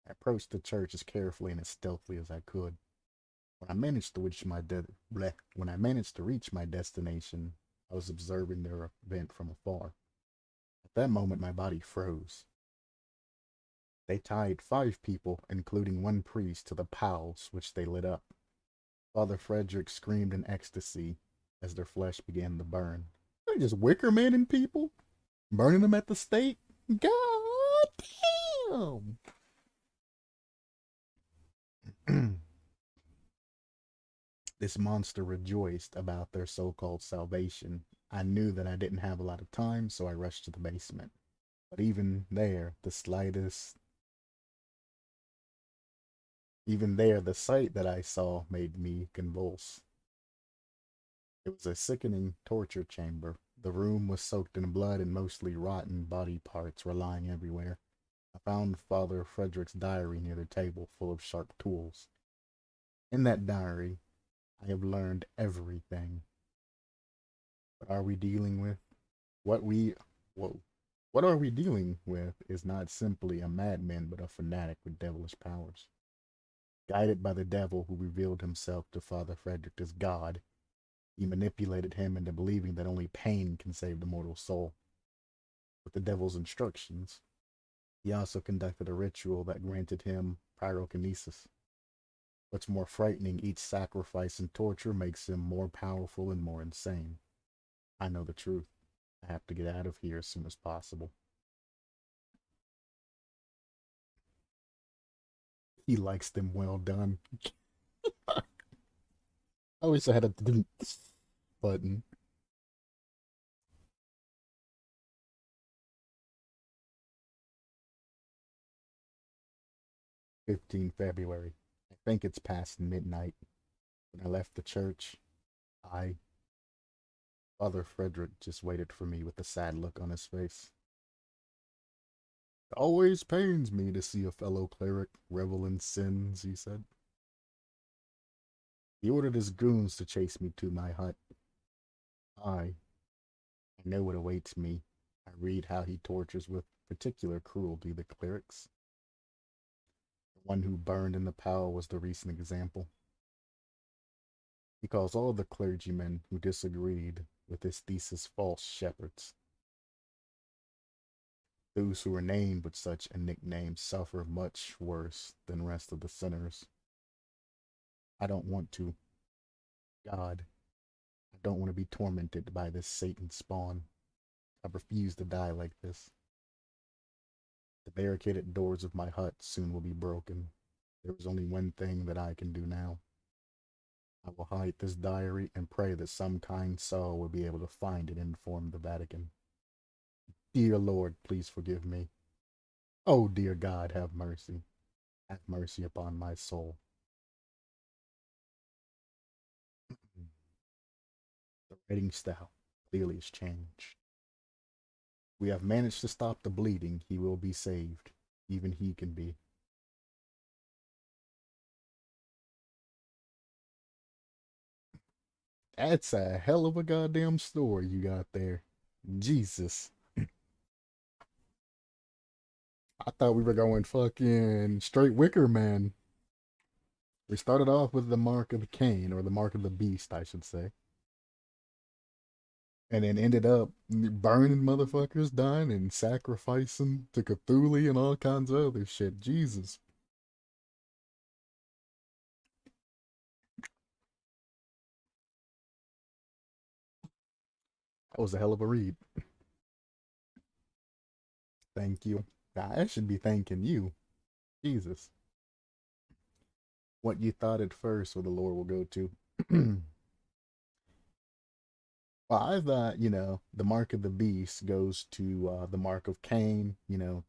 I approached the church as carefully and as stealthily as I could. When I managed to reach my destination, I was observing their event from afar. At that moment, my body froze. They tied 5 people, including 1 priest, to the piles which they lit up. Father Frederick screamed in ecstasy as their flesh began to burn. They're just wicker manning people, burning them at the stake. God damn! This monster rejoiced about their so-called salvation. I knew that I didn't have a lot of time, so I rushed to the basement. But even there, the sight that I saw made me convulse. It was a sickening torture chamber. The room was soaked in blood and mostly rotten body parts were lying everywhere. I found Father Frederick's diary near the table, full of sharp tools. In that diary, I have learned everything. What are we dealing with? What are we dealing with is not simply a madman, but a fanatic with devilish powers. Guided by the devil who revealed himself to Father Frederick as God, he manipulated him into believing that only pain can save the mortal soul. With the devil's instructions, he also conducted a ritual that granted him pyrokinesis. What's more frightening, each sacrifice and torture makes him more powerful and more insane. I know the truth. I have to get out of here as soon as possible. He likes them well done. I wish I had a button. 15 February. I think it's past midnight. When I left the church, Father Frederick just waited for me with a sad look on his face. It always pains me to see a fellow cleric revel in sins, he said. He ordered his goons to chase me to my hut. I know what awaits me. I read how he tortures with particular cruelty the clerics. The one who burned in the pile was the recent example. He calls all the clergymen who disagreed with his thesis false shepherds. Those who are named with such a nickname suffer much worse than the rest of the sinners. I don't want to. God, I don't want to be tormented by this Satan spawn. I refuse to die like this. The barricaded doors of my hut soon will be broken. There is only one thing that I can do now. I will hide this diary and pray that some kind soul will be able to find it and inform the Vatican. Dear Lord, please forgive me. Oh, dear God, have mercy. Have mercy upon my soul. The writing style clearly has changed. We have managed to stop the bleeding. He will be saved. Even he can be. That's a hell of a goddamn story you got there. Jesus. I thought we were going fucking straight Wicker Man. We started off with the mark of Cain, or the mark of the beast, I should say. And then ended up burning motherfuckers, dying, and sacrificing to Cthulhu and all kinds of other shit. Jesus. That was a hell of a read. Thank you. I should be thanking you. Jesus. What you thought at first, or the Lord will go to. Well, I thought, the mark of the beast goes to the mark of Cain.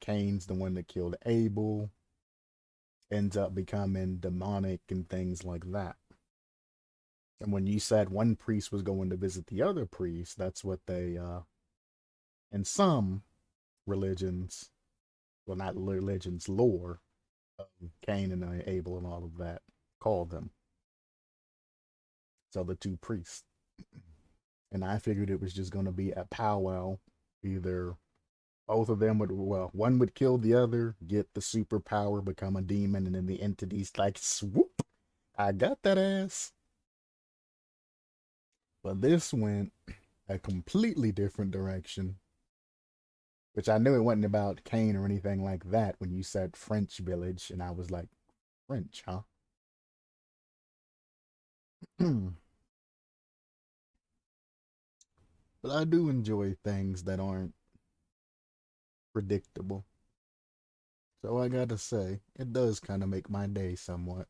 Cain's the one that killed Abel, ends up becoming demonic and things like that. And when you said one priest was going to visit the other priest, that's what they, in some religions, well, not religions, lore, Cain and Abel and all of that, call them. So the two priests. And I figured it was just going to be a powwow. Either both of them would, well, one would kill the other, get the superpower, become a demon, and then the entity's like, swoop, I got that ass. But this went a completely different direction, which I knew it wasn't about Cain or anything like that when you said French village, and I was like, French, huh? But I do enjoy things that aren't predictable. So I gotta say, it does kind of make my day somewhat.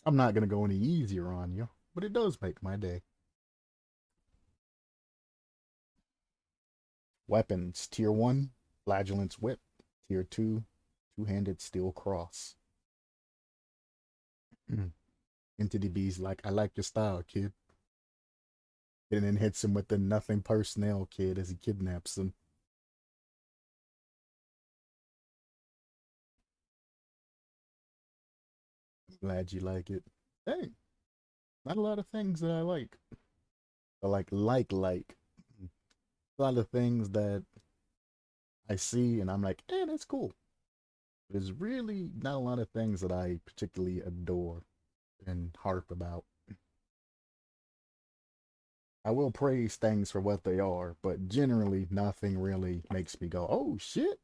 I'm not gonna go any easier on you, but it does make my day. Weapons. Tier 1, Flagellant's Whip. Tier 2, Two-Handed Steel Cross. Entity B's like, I like your style, kid. And then hits him with the nothing personnel kid as he kidnaps him. Glad you like it. Hey, not a lot of things that I like. But like. A lot of things that I see and I'm like, that's cool. There's really not a lot of things that I particularly adore and harp about. I will praise things for what they are, but generally nothing really makes me go, oh shit.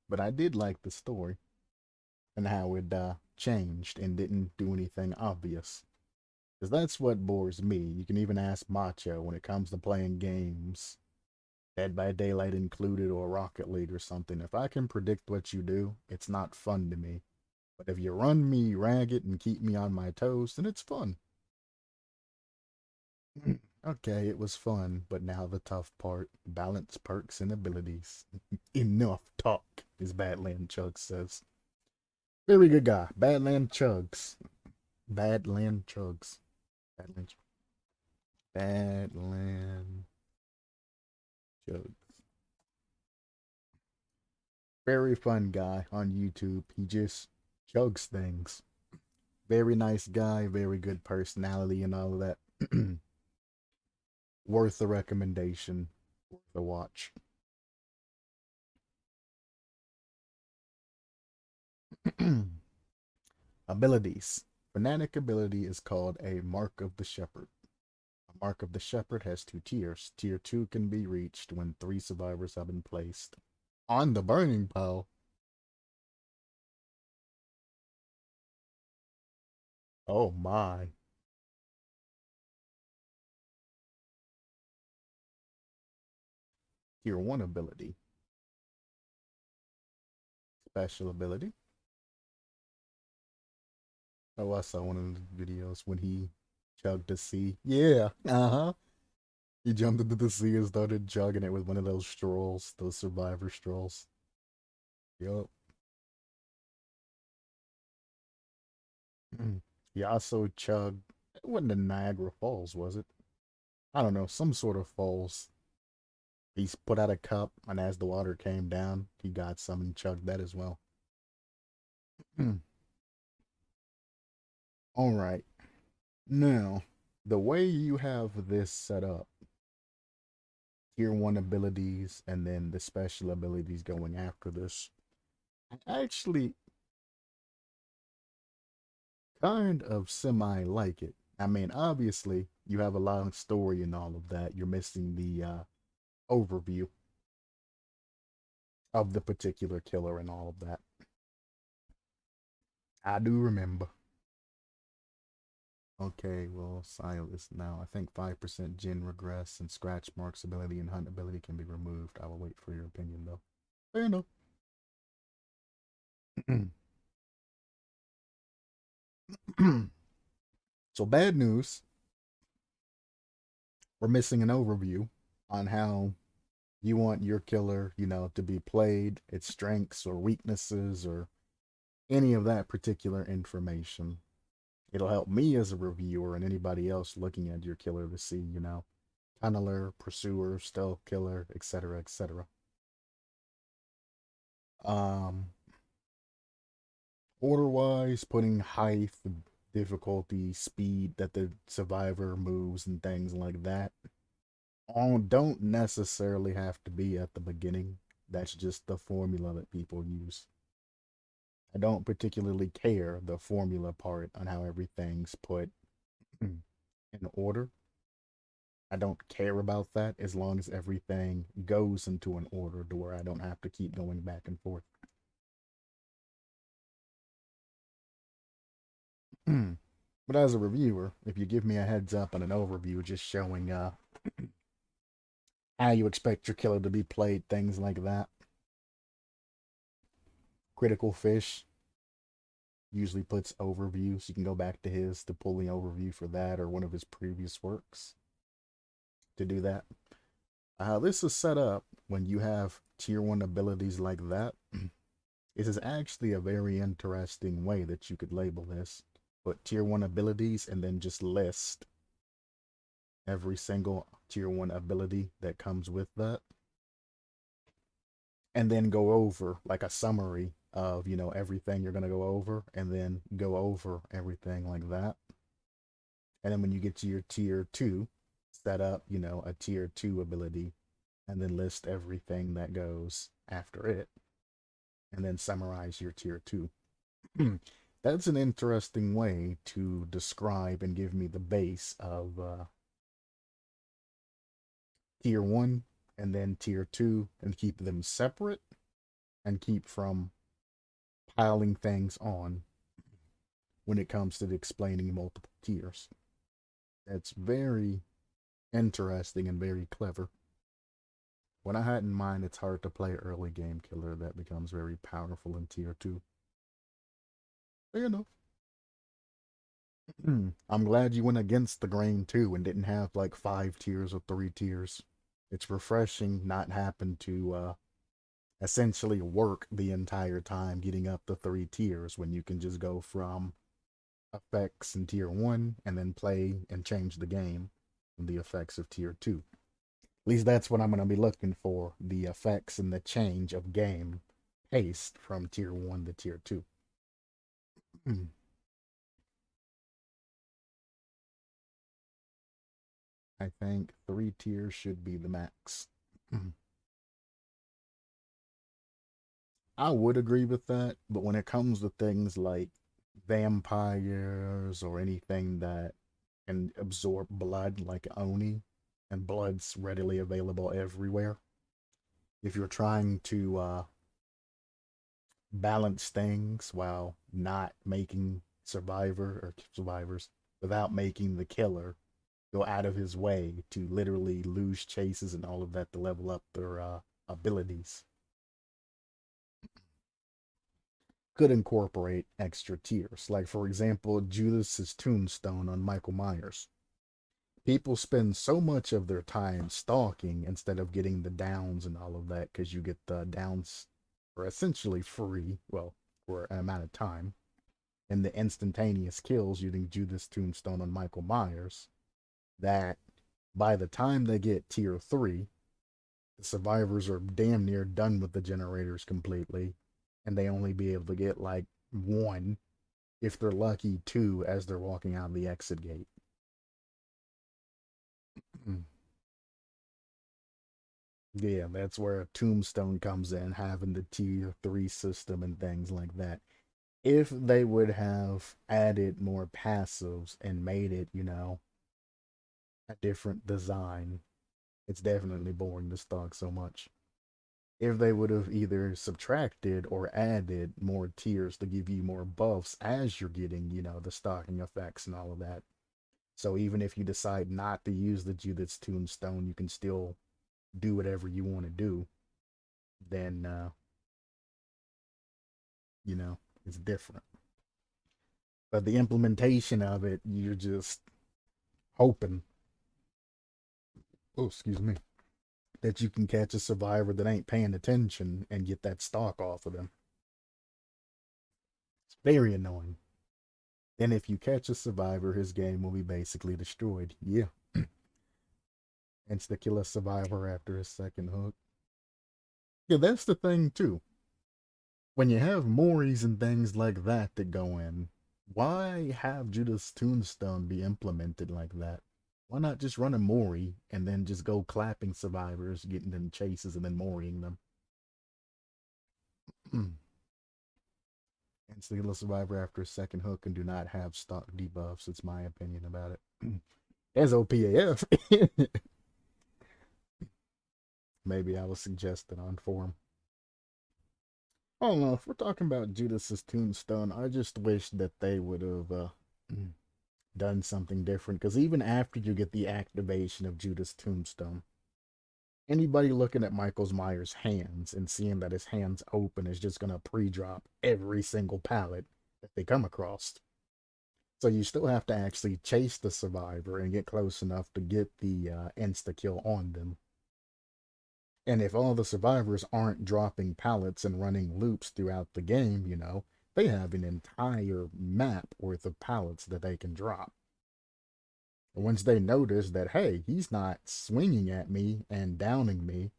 But I did like the story and how it changed and didn't do anything obvious. Because that's what bores me. You can even ask Macho when it comes to playing games, Dead by Daylight included or Rocket League or something. If I can predict what you do, it's not fun to me. But if you run me ragged and keep me on my toes, then it's fun. Okay, it was fun, but now the tough part. Balance, perks, and abilities. Enough talk, as Badland Chugs says. Very good guy. Badland Chugs. Badland Chugs. Badland. Badland Chugs. Very fun guy on YouTube. He just chugs things. Very nice guy, very good personality and all of that. Worth the recommendation, worth the watch. Abilities. Fanatic ability is called a Mark of the Shepherd. A Mark of the Shepherd has 2 tiers. Tier 2 can be reached when 3 survivors have been placed on the burning pile. Oh my. Tier 1 ability. Special ability. Oh, I saw one of the videos when he chugged the sea. Yeah, uh-huh. He jumped into the sea and started chugging it with one of those straws, those survivor straws. Yup. He also chugged, it wasn't the Niagara Falls, was it? I don't know, some sort of falls. He's put out a cup, and as the water came down, he got some and chugged that as well. All right. Now, the way you have this set up, tier 1 abilities and then the special abilities going after this, I actually kind of semi like it. I mean, obviously, you have a long story and all of that. You're missing the overview of the particular killer and all of that. I do remember. Okay, well, Silas now. I think 5% Jin regress and scratch marks ability and hunt ability can be removed. I will wait for your opinion, though. Fair enough. So, bad news. We're missing an overview on how you want your killer, to be played, its strengths or weaknesses or any of that particular information. It'll help me as a reviewer and anybody else looking at your killer to see, tunneler, pursuer, stealth killer, etc., etc. Um, Order wise, putting height, difficulty, speed that the survivor moves, and things like that all don't necessarily have to be at the beginning. That's just the formula that people use. I don't particularly care the formula part on how everything's put in order. I don't care about that as long as everything goes into an order to where I don't have to keep going back and forth. But as a reviewer, if you give me a heads up and an overview just showing how you expect your killer to be played, things like that. Critical Fish usually puts overviews. You can go back to his to pull the overview for that or one of his previous works to do that. How this is set up when you have tier 1 abilities like that, this is actually a very interesting way that you could label this. Put tier 1 abilities and then just list every single tier 1 ability that comes with that. And then go over like a summary of, everything you're going to go over, and then go over everything like that. And then when you get to your tier 2, set up, a tier 2 ability, and then list everything that goes after it, and then summarize your tier 2. That's an interesting way to describe and give me the base of tier 1 and then tier 2, and keep them separate and keep from piling things on when it comes to explaining multiple tiers. That's very interesting and very clever. What I had in mind, it's hard to play early game killer that becomes very powerful in tier 2. Fair enough. I'm glad you went against the grain too and didn't have like 5 tiers or 3 tiers. It's refreshing not having to essentially work the entire time getting up to 3 tiers when you can just go from effects in tier 1 and then play and change the game in the effects of tier 2. At least that's what I'm going to be looking for, the effects and the change of game pace from tier 1 to tier 2. I think 3 tiers should be the max. I would agree with that, but when it comes to things like vampires or anything that can absorb blood like Oni, and blood's readily available everywhere, if you're trying to balance things while not making survivors without making the killer go out of his way to literally lose chases and all of that to level up their abilities, could incorporate extra tiers. Like, for example, Judas's tombstone on Michael Myers. People spend so much of their time stalking instead of getting the downs and all of that, because you get the downs for essentially free, well, for an amount of time, and the instantaneous kills using Judas Tombstone on Michael Myers, that by the time they get tier 3, the survivors are damn near done with the generators completely, and they only be able to get like 1, if they're lucky, 2 as they're walking out the exit gate. Yeah, that's where a tombstone comes in, having the tier 3 system and things like that. If they would have added more passives and made it, a different design, it's definitely boring to stalk so much. If they would have either subtracted or added more tiers to give you more buffs as you're getting, the stalking effects and all of that. So even if you decide not to use the Judith's Tombstone, you can still do whatever you want to do. Then, it's different. But the implementation of it, you're just hoping, oh, excuse me, that you can catch a survivor that ain't paying attention and get that stock off of them. Very annoying. And if you catch a survivor, his game will be basically destroyed. Yeah. Insta kill a survivor after his second hook. Yeah, that's the thing too. When you have Moris and things like that that go in, why have Judas Tombstone be implemented like that? Why not just run a Mori and then just go clapping survivors, getting them chases, and then Moriing them? Insta kill a survivor after a second hook and do not have stock debuffs. It's my opinion about it. There's OPAF. Maybe I will suggest it on forum. I don't know. If we're talking about Judas's Tombstone, I just wish that they would have done something different. Because even after you get the activation of Judas Tombstone, anybody looking at Michael Myers' hands and seeing that his hands open is just going to pre-drop every single pallet that they come across. So you still have to actually chase the survivor and get close enough to get the insta-kill on them. And if all the survivors aren't dropping pallets and running loops throughout the game, you know, they have an entire map worth of pallets that they can drop. And once they notice that, hey, he's not swinging at me and downing me,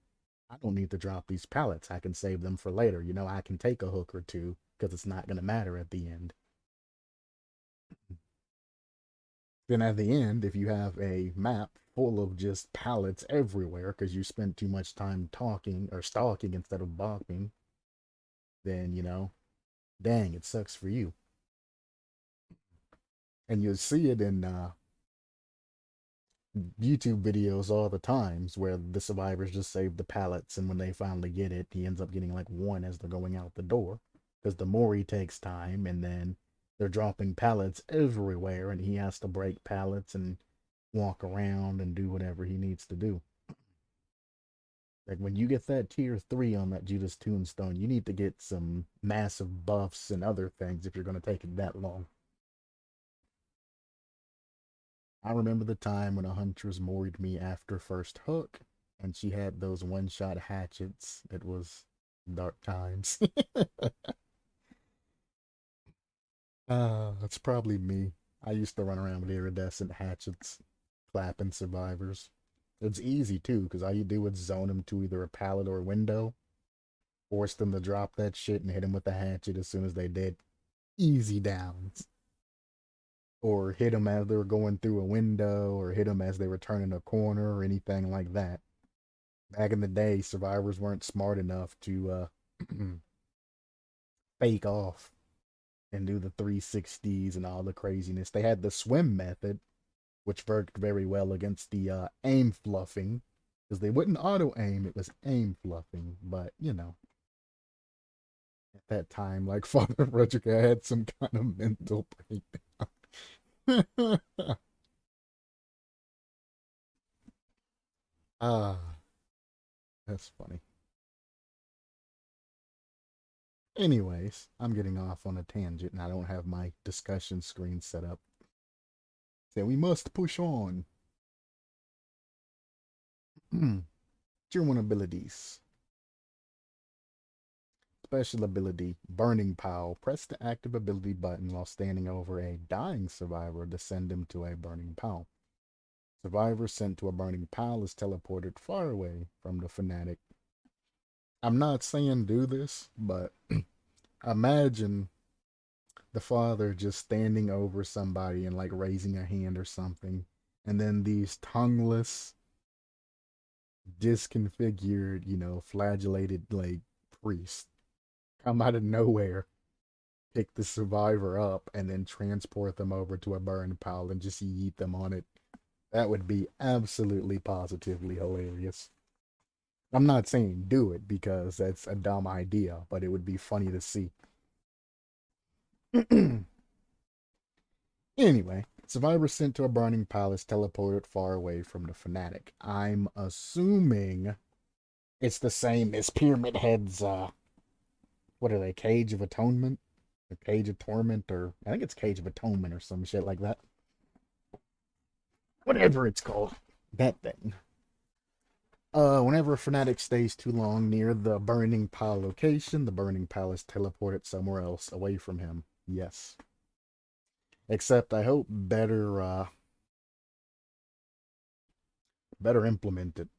I don't need to drop these pallets. I can save them for later. You know, I can take a hook or two because it's not going to matter at the end. Then at the end, if you have a map full of just pallets everywhere because you spent too much time talking or stalking instead of bopping, then, you know, dang, it sucks for you. And you'll see it in YouTube videos all the times where the survivors just save the pallets, and when they finally get it, he ends up getting like one as they're going out the door because the Mori takes time, and then they're dropping pallets everywhere, and he has to break pallets and walk around and do whatever he needs to do. Like when you get that tier 3 on that Judas Tombstone, you need to get some massive buffs and other things if you're going to take it that long. I remember the time when a huntress moried me after first hook, and she had those one-shot hatchets. It was dark times. That's probably me. I used to run around with iridescent hatchets, clapping survivors. It's easy too, because all you do is zone them to either a pallet or a window, force them to drop that shit and hit them with the hatchet as soon as they did. Easy downs. Or hit them as they were going through a window, or hit them as they were turning a corner, or anything like that. Back in the day, survivors weren't smart enough to fake off and do the 360s and all the craziness. They had the swim method, which worked very well against the aim fluffing, because they wouldn't auto aim, it was aim fluffing. But you know, at that time, like Father Frederick, I had some kind of mental breakdown. Ah, that's funny. Anyways, I'm getting off on a tangent and I don't have my discussion screen set up. So we must push on. Tier 1 abilities. Special ability, Burning Pile. Press the active ability button while standing over a dying survivor to send him to a burning pile. Survivor sent to a burning pile is teleported far away from the Fanatic. I'm not saying do this, but imagine the father just standing over somebody and like raising a hand or something, and then these tongueless, disconfigured, you know, flagellated like priests come out of nowhere, pick the survivor up, and then transport them over to a burn pile and just yeet them on it. That would be absolutely positively hilarious. I'm not saying do it because that's a dumb idea, but it would be funny to see. Anyway, survivor sent to a burning palace teleported far away from the Fanatic. I'm assuming it's the same as Pyramid Head's, what are they, Cage of Atonement? Or Cage of Torment, or I think it's Cage of Atonement or some shit like that. Whatever it's called. That thing. Whenever a Fanatic stays too long near the burning pile location, the burning pile is teleported somewhere else away from him. Yes. Except I hope better implemented.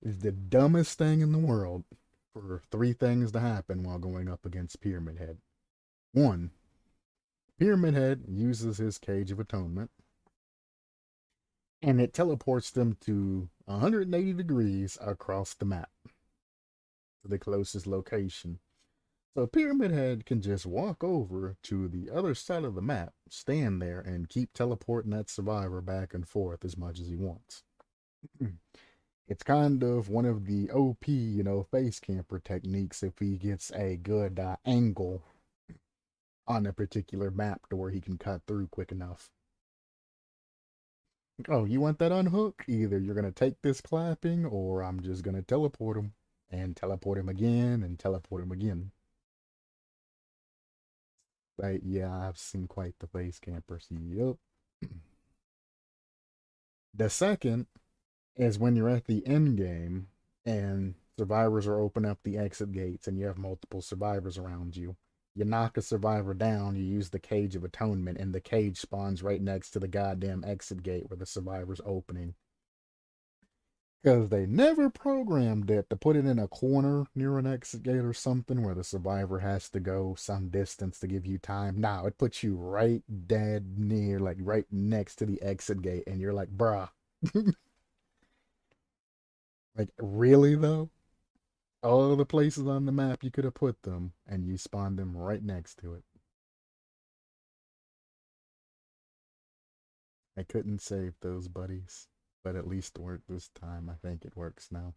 Is the dumbest thing in the world for three things to happen while going up against Pyramid Head. One, Pyramid Head uses his Cage of Atonement, and it teleports them to 180 degrees across the map to the closest location. So Pyramid Head can just walk over to the other side of the map, stand there, and keep teleporting that survivor back and forth as much as he wants. It's kind of one of the OP, face camper techniques if he gets a good angle on a particular map to where he can cut through quick enough. Oh, you want that unhook? Either you're going to take this clapping, or I'm just going to teleport him, and teleport him again, and teleport him again. Right, yeah, I've seen quite the face campers. Yup. The second is when you're at the end game and survivors are opening up the exit gates and you have multiple survivors around you. You knock a survivor down, you use the Cage of Atonement, and the cage spawns right next to the goddamn exit gate where the survivor's opening. Because they never programmed it to put it in a corner near an exit gate or something where the survivor has to go some distance to give you time. No, it puts you right dead near, like right next to the exit gate, and you're like, bruh. Like, really though? All the places on the map you could have put them, and you spawned them right next to it. I couldn't save those buddies, but at least it worked this time. I think it works now.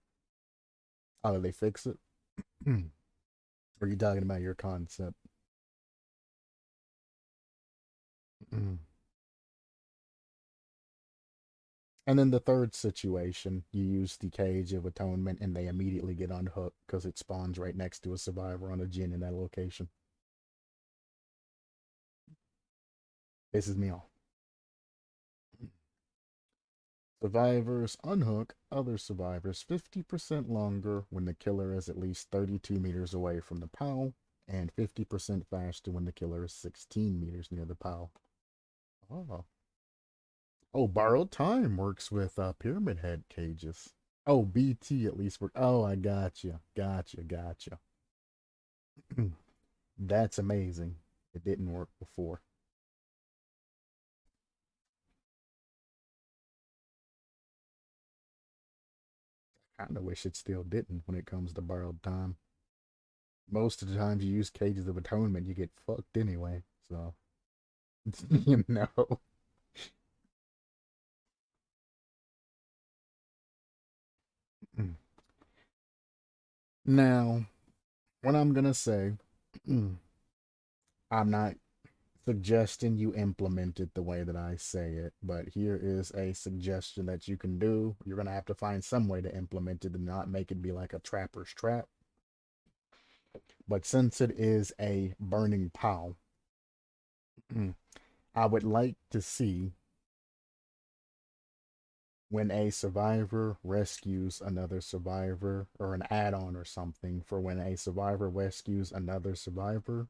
Oh, did they fix it? Or are you talking about your concept? And then the third situation, you use the Cage of Atonement and they immediately get unhooked because it spawns right next to a survivor on a gin in that location. Pisses me off. Survivors unhook other survivors 50% longer when the killer is at least 32 meters away from the POW, and 50% faster when the killer is 16 meters near the POW. Oh. Oh, borrowed time works with Pyramid Head cages. Oh, BT at least work. Oh, I gotcha. Gotcha. That's amazing. It didn't work before. Kind of wish it still didn't when it comes to borrowed time. Most of the times you use Cages of Atonement, you get fucked anyway. So, you know. Now, what I'm gonna say, I'm not suggesting you implement it the way that I say it, but here is a suggestion that you can do. You're gonna have to find some way to implement it and not make it be like a trapper's trap. But since it is a burning POW, I would like to see when a survivor rescues another survivor, or an add-on or something for when a survivor rescues another survivor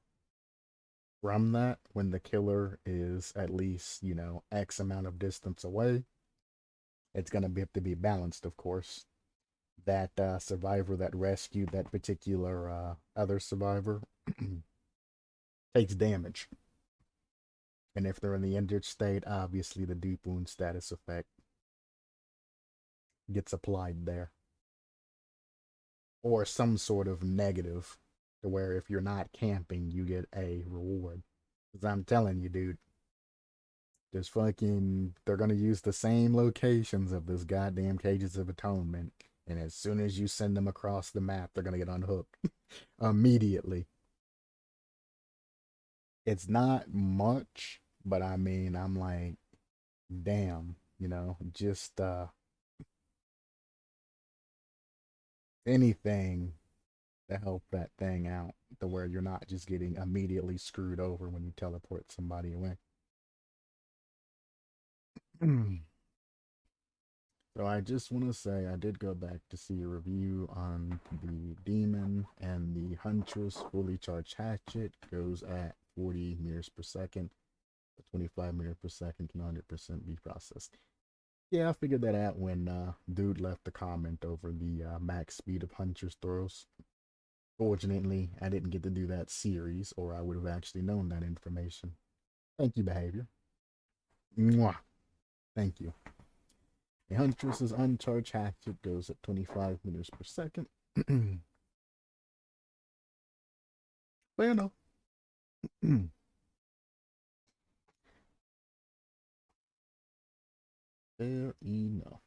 from that, when the killer is at least, X amount of distance away. It's going to have to be balanced, of course. That survivor that rescued that particular other survivor takes damage. And if they're in the injured state, obviously the deep wound status effect gets applied there. Or some sort of negative to where if you're not camping, you get a reward. Because I'm telling you, dude, just fucking, they're going to use the same locations of this goddamn Cages of Atonement. And as soon as you send them across the map, they're going to get unhooked immediately. It's not much, but I mean, I'm like, damn, just anything to help that thing out to where you're not just getting immediately screwed over when you teleport somebody away. So I just want to say I did go back to see a review on the Demon, and the Huntress fully charged hatchet goes at 40 meters per second. 25 meters per second can 100% be processed. Yeah, I figured that out when dude left the comment over the max speed of Huntress throws. Fortunately, I didn't get to do that series, or I would have actually known that information. Thank you, behavior. Mwah. Thank you. A Huntress's uncharged hatchet goes at 25 meters per second. Fair enough. Fair enough.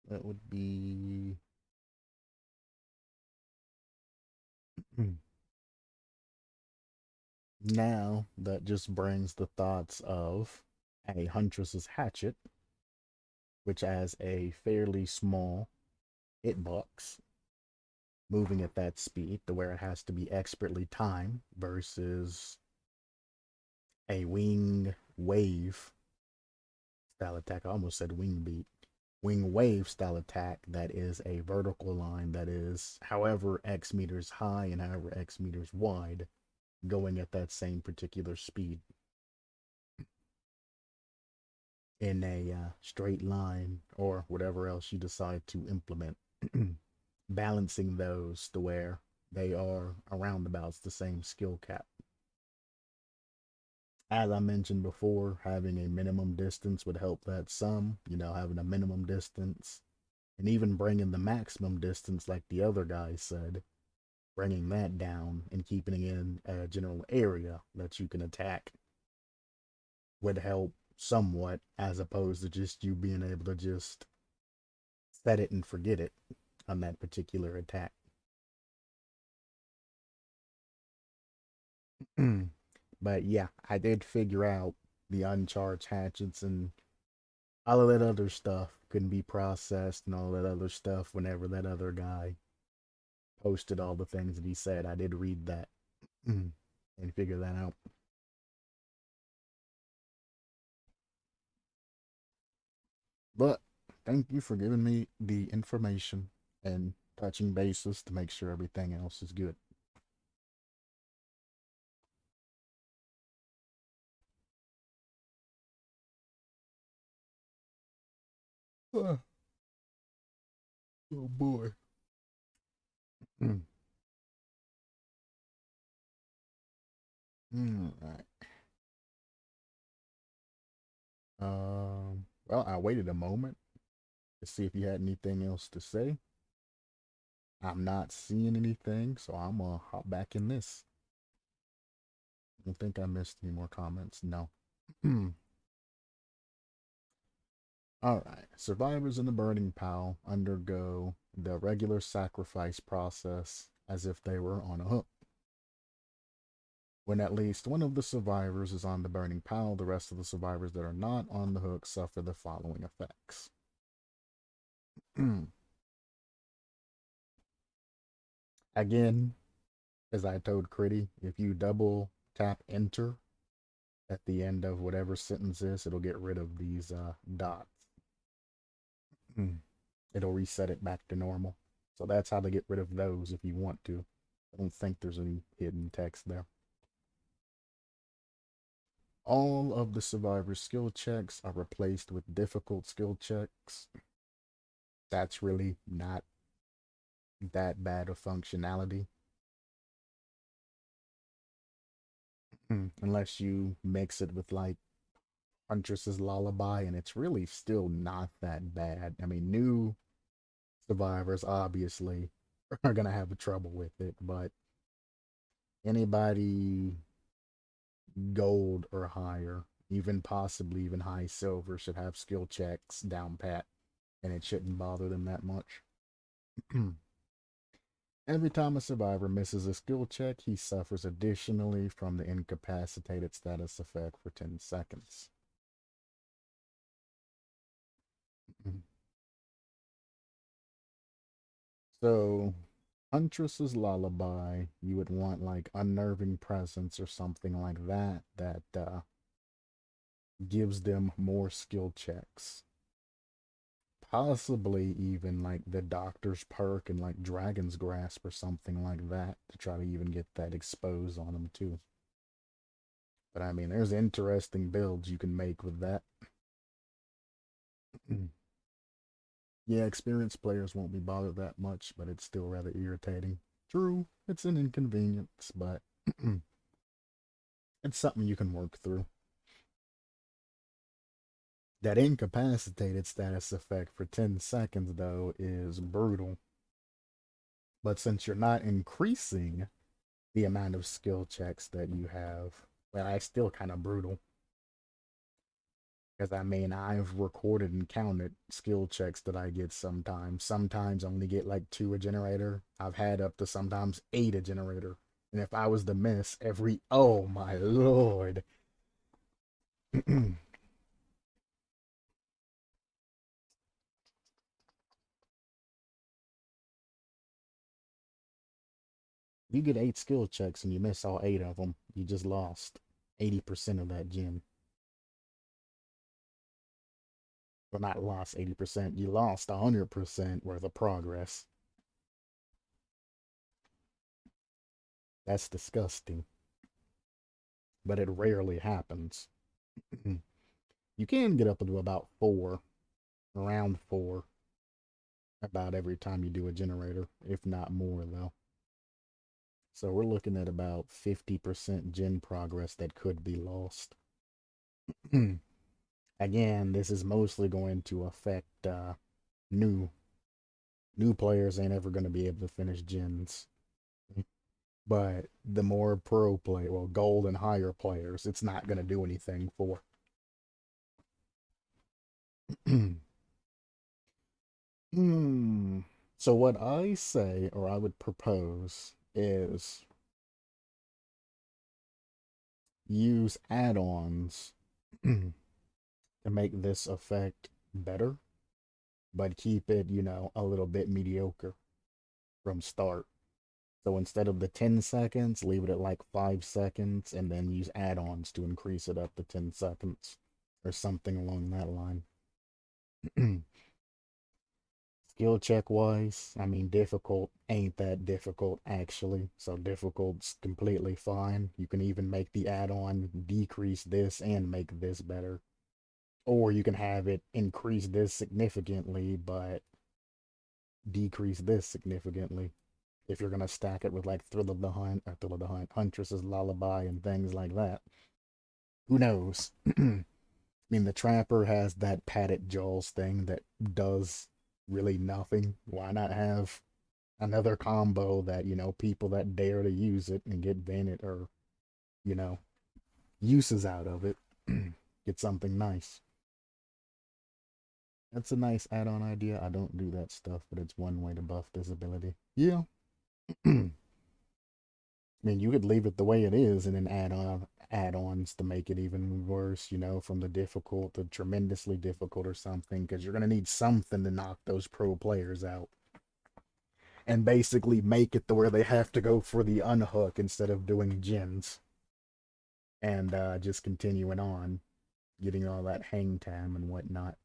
That would be now that just brings the thoughts of a Huntress's hatchet, which has a fairly small hitbox, moving at that speed to where it has to be expertly timed versus a wing wave style attack. I almost said wing beat. Wing wave style attack that is a vertical line that is however X meters high and however X meters wide, going at that same particular speed in a straight line or whatever else you decide to implement. Balancing those to where they are around about the same skill cap. As I mentioned before, having a minimum distance would help that some, having a minimum distance and even bringing the maximum distance, like the other guy said, bringing that down and keeping it in a general area that you can attack would help somewhat, as opposed to just you being able to just set it and forget it on that particular attack. But yeah, I did figure out the uncharged hatchets and all of that other stuff couldn't be processed and all that other stuff whenever that other guy posted all the things that he said. I did read that and figure that out. But thank you for giving me the information and touching bases to make sure everything else is good. Oh boy. All right. Well, I waited a moment to see if you had anything else to say. I'm not seeing anything, so I'm gonna hop back in this. I don't think I missed any more comments. No. All right. Survivors in the burning pile undergo the regular sacrifice process as if they were on a hook. When at least one of the survivors is on the burning pile, the rest of the survivors that are not on the hook suffer the following effects. Again, as I told Critty, if you double tap enter at the end of whatever sentence is, it'll get rid of these dots. It'll reset it back to normal. So that's how to get rid of those if you want to. I don't think there's any hidden text there. All of the survivors' skill checks are replaced with difficult skill checks. That's really not that bad of functionality. Unless you mix it with like Huntress's Lullaby, and it's really still not that bad. I mean, new survivors obviously are gonna have trouble with it, but anybody gold or higher, even possibly even high silver, should have skill checks down pat, and it shouldn't bother them that much. Every time a survivor misses a skill check, he suffers additionally from the incapacitated status effect for 10 seconds. So, Huntress's Lullaby, you would want like Unnerving Presence or something like that that gives them more skill checks. Possibly even like the Doctor's Perk and like Dragon's Grasp or something like that to try to even get that exposed on them too. But I mean, there's interesting builds you can make with that. Yeah, experienced players won't be bothered that much, but it's still rather irritating. True, it's an inconvenience, but it's something you can work through. That incapacitated status effect for 10 seconds, though, is brutal. But since you're not increasing the amount of skill checks that you have, well, it's still kind of brutal. Because I mean, I've recorded and counted skill checks that I get sometimes. Sometimes I only get like 2 a generator. I've had up to sometimes 8 a generator. And if I was to miss every, oh my lord. You get 8 skill checks and you miss all 8 of them, you just lost 80% of that gen. Well, not lost 80%, you lost 100% worth of progress. That's disgusting. But it rarely happens. You can get up to about 4, around 4, about every time you do a generator, if not more, though. So we're looking at about 50% gen progress that could be lost. Again, this is mostly going to affect new players ain't ever going to be able to finish gens. But the more pro play, well, gold and higher players, it's not going to do anything for. So what I say, or I would propose, is use add-ons to make this effect better, but keep it, you know, a little bit mediocre from start. So instead of the 10 seconds, leave it at like 5 seconds, and then use add-ons to increase it up to 10 seconds, or something along that line. Skill check wise, I mean, difficult ain't that difficult actually, so difficult's completely fine. You can even make the add-on decrease this and make this better. Or you can have it increase this significantly, but decrease this significantly. If you're gonna stack it with like Thrill of the Hunt, or Thrill of the Hunt, Huntress's Lullaby, and things like that. Who knows? I mean, the Trapper has that padded jaws thing that does really nothing. Why not have another combo that, you know, people that dare to use it and get Bennett or, you know, uses out of it get something nice. That's a nice add-on idea. I don't do that stuff, but it's one way to buff this ability. Yeah. I mean, you could leave it the way it is and then add on add-ons to make it even worse, you know, from the difficult to tremendously difficult or something, because you're going to need something to knock those pro players out. And basically make it to where they have to go for the unhook instead of doing gens. And just continuing on, getting all that hang time and whatnot.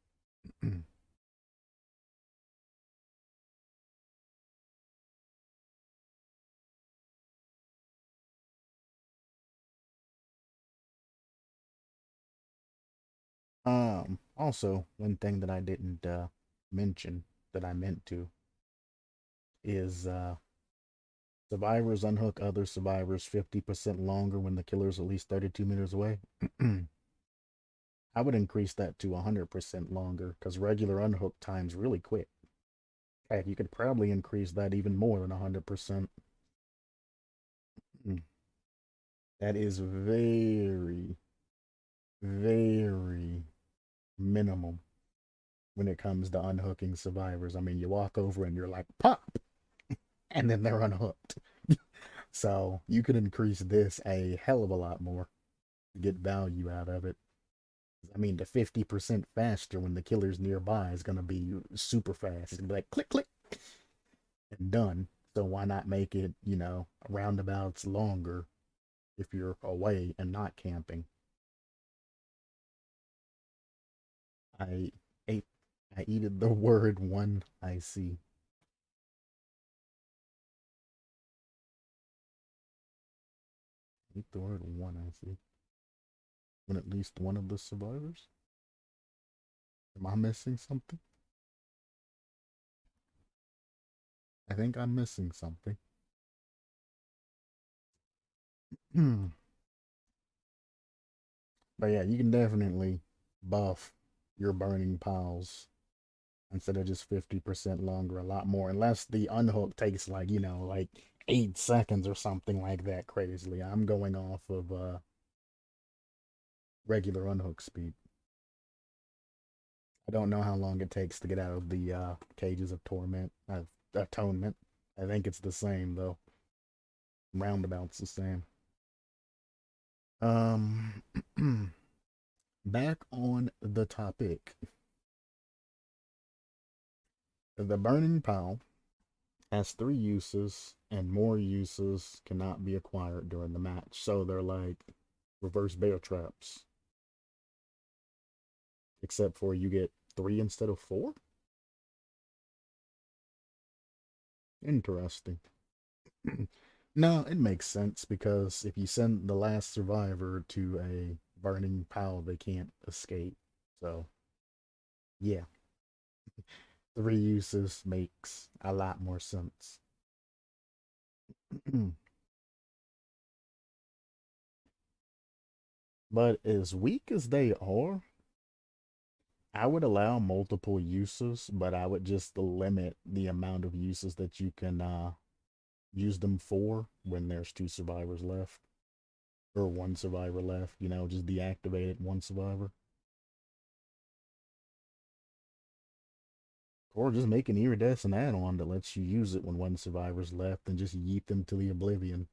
Also, one thing that I didn't mention that I meant to is survivors unhook other survivors 50% longer when the killer's at least 32 meters away. I would increase that to 100% longer because regular unhook time's really quick. Heck, you could probably increase that even more than 100%. That is very, very minimum when it comes to unhooking survivors. I mean, you walk over and you're like, pop, and then they're unhooked. So you could increase this a hell of a lot more to get value out of it. I mean, the 50% faster when the killer's nearby is going to be super fast. It's going to be like click, click, and done. So why not make it, roundabouts longer if you're away and not camping? I ate I eated the word one I see. Eat the word one I see. When at least one of the survivors? Am I missing something? I think I'm missing something. But yeah, you can definitely buff your burning piles instead of just 50% longer, a lot more. Unless the unhook takes like 8 seconds or something like that crazily. I'm going off of regular unhook speed. I don't know how long it takes to get out of the cages of torment, atonement. I think it's the same though. Roundabout's the same. Um, back on the topic. The burning pile has 3 uses, and more uses cannot be acquired during the match. So they're like reverse bear traps. Except for you get 3 instead of 4? Interesting. No, it makes sense because if you send the last survivor to a burning pile, they can't escape. So, yeah, 3 uses makes a lot more sense. But as weak as they are, I would allow multiple uses, but I would just limit the amount of uses that you can use them for when there's 2 survivors left. Or 1 survivor left, just deactivate it, 1 survivor. Or just make an iridescent add-on that lets you use it when 1 survivor's left and just yeet them to the oblivion.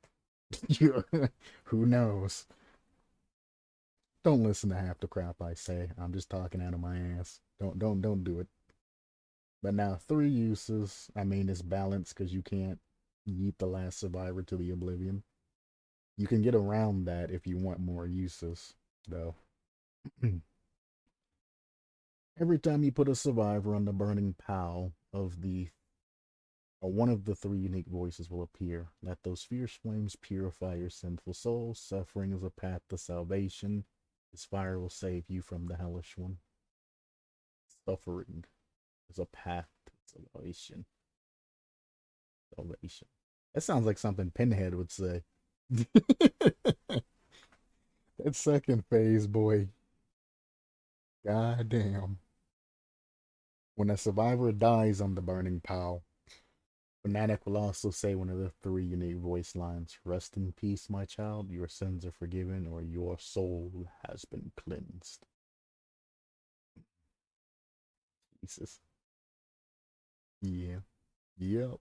Who knows? Don't listen to half the crap I say. I'm just talking out of my ass. Don't do it. But now 3 uses, I mean it's balanced because you can't yeet the last survivor to the oblivion. You can get around that if you want more uses, though. Every time you put a survivor on the burning pile of the one of the 3 unique voices will appear. Let those fierce flames purify your sinful soul. Suffering is a path to salvation. This fire will save you from the hellish one. Suffering is a path to salvation. Salvation. That sounds like something Pinhead would say. That second phase, boy. God damn. When a survivor dies on the burning pile, Fanatic will also say one of the 3 unique voice lines. Rest in peace, my child. Your sins are forgiven, or your soul has been cleansed. Jesus. Yeah. Yep.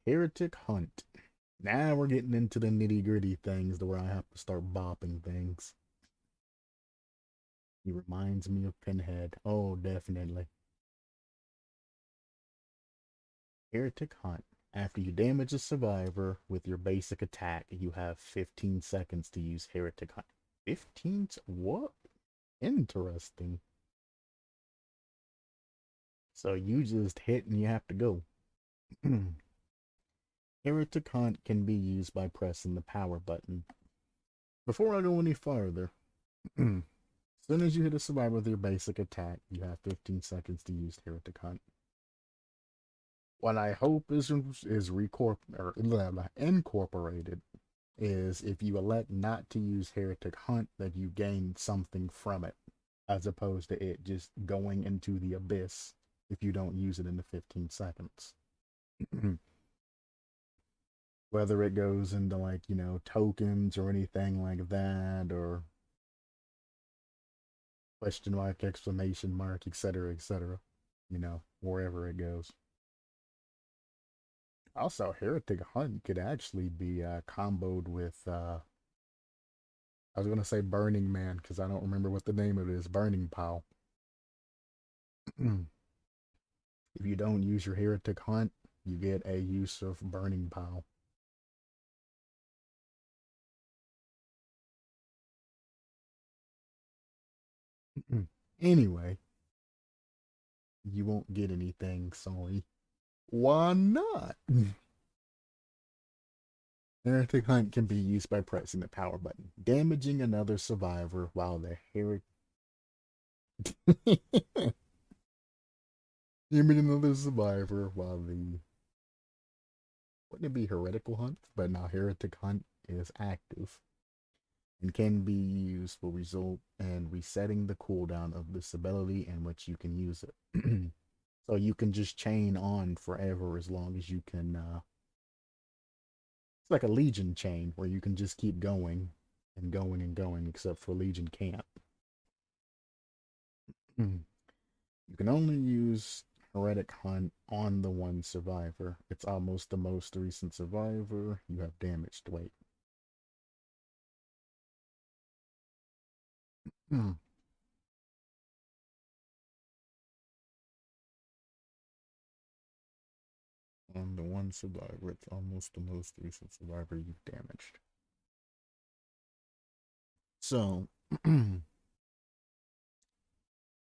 Heretic Hunt. Now we're getting into the nitty gritty things to where I have to start bopping things. He reminds me of Pinhead. Oh, definitely. Heretic Hunt. After you damage a survivor with your basic attack, you have 15 seconds to use Heretic Hunt. 15? What? Interesting. So you just hit and you have to go. Heretic Hunt can be used by pressing the power button. Before I go any farther, as soon as you hit a survivor with your basic attack, you have 15 seconds to use Heretic Hunt. What I hope is incorporated is if you elect not to use Heretic Hunt, that you gain something from it, as opposed to it just going into the abyss if you don't use it in the 15 seconds. Whether it goes into tokens or anything like that, or question mark, exclamation mark, etc., etc., wherever it goes. Also, Heretic Hunt could actually be comboed with, I was going to say Burning Man, because I don't remember what the name of it is, Burning Pile. If you don't use your Heretic Hunt, you get a use of Burning Pile. Anyway, you won't get anything, sorry. Why not? Heretic Hunt can be used by pressing the power button, damaging another survivor while the heretic. Damaging another survivor while the. Wouldn't it be Heretical Hunt? But now Heretic Hunt is active and can be used for result and resetting the cooldown of this ability in which you can use it. So you can just chain on forever as long as you can. It's like a Legion chain where you can just keep going and going and going, except for Legion can't. You can only use Heretic Hunt on the one survivor. It's almost the most recent survivor. You have damaged weight. On the one survivor, it's almost the most recent survivor you've damaged. So,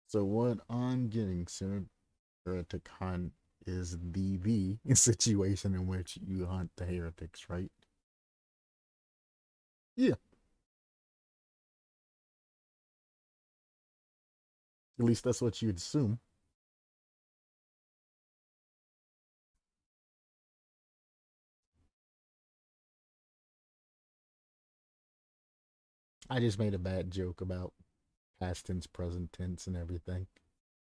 so what I'm getting, sir, Heretic Hunt is the situation in which you hunt the heretics, right? Yeah. At least that's what you'd assume. I just made a bad joke about past tense, present tense, and everything.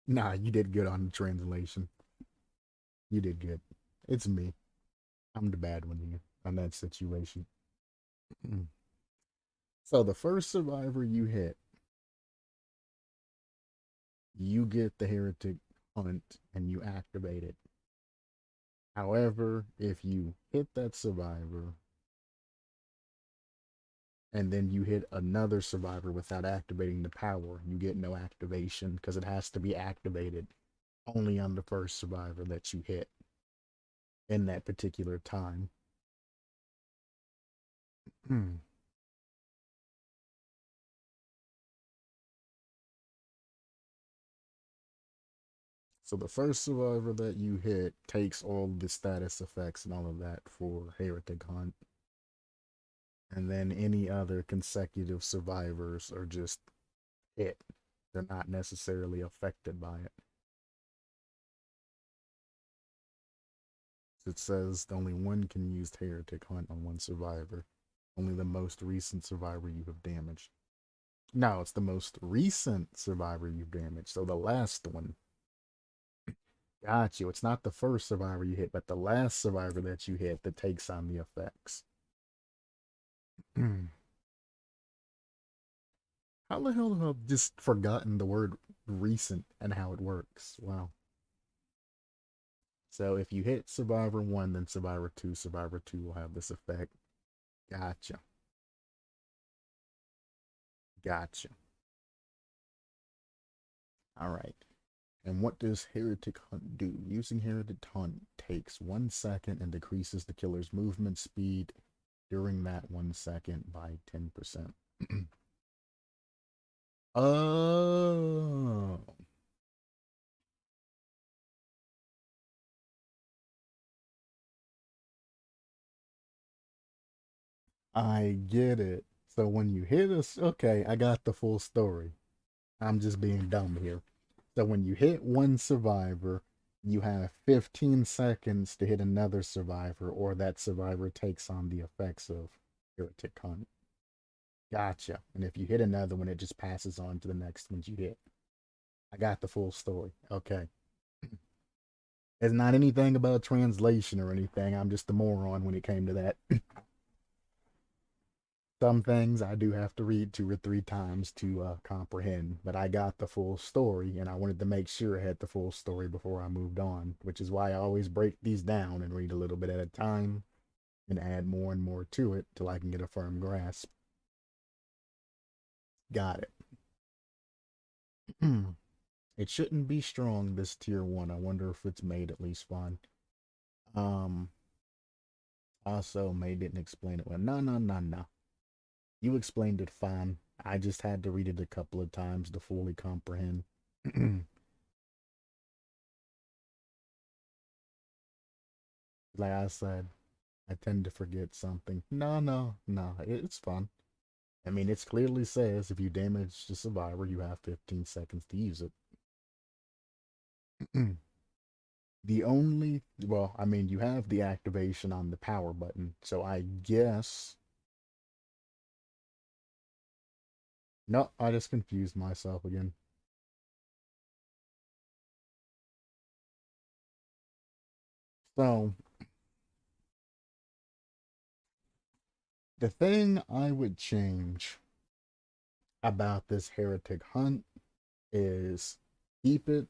Nah, you did good on the translation. You did good. It's me. I'm the bad one here on that situation. So the first survivor you hit, you get the heretic hunt and you activate it. However, if you hit that survivor and then you hit another survivor without activating the power, you get no activation because it has to be activated only on the first survivor that you hit in that particular time. So the first survivor that you hit takes all the status effects and all of that for Heretic Hunt. And then any other consecutive survivors are just it. They're not necessarily affected by it. It says only one can use Heretic Hunt on one survivor. Only the most recent survivor you have damaged. No, it's the most recent survivor you've damaged. So the last one. Got you. It's not the first survivor you hit, but the last survivor that you hit that takes on the effects. How the hell have I just forgotten the word recent and how it works? Wow. So if you hit Survivor 1, then Survivor 2 will have this effect. Gotcha. Gotcha. Alright. And what does Heretic Hunt do? Using Heretic Hunt takes 1 second and decreases the killer's movement speed during that 1 second by 10%. Oh. I get it. So when you hit us, okay, I got the full story. I'm just being dumb here. So when you hit one survivor, you have 15 seconds to hit another survivor, or that survivor takes on the effects of Heretic Hunt. Gotcha. And if you hit another one, it just passes on to the next ones you hit. I got the full story. Okay. It's not anything about translation or anything. I'm just a moron when it came to that. Some things I do have to read 2 or 3 times to comprehend, but I got the full story and I wanted to make sure I had the full story before I moved on, which is why I always break these down and read a little bit at a time and add more and more to it till I can get a firm grasp. Got it. It shouldn't be strong, this tier 1. I wonder if it's made at least fine. Also, May didn't explain it well. No, no, no, no. You explained it fine. I just had to read it a couple of times to fully comprehend. Like I said, I tend to forget something. No, no, no. It's fun. I mean, it clearly says if you damage the survivor, you have 15 seconds to use it. The only, well, I mean, you have the activation on the power button, so I guess. No, I just confused myself again. So, the thing I would change about this heretic hunt is keep it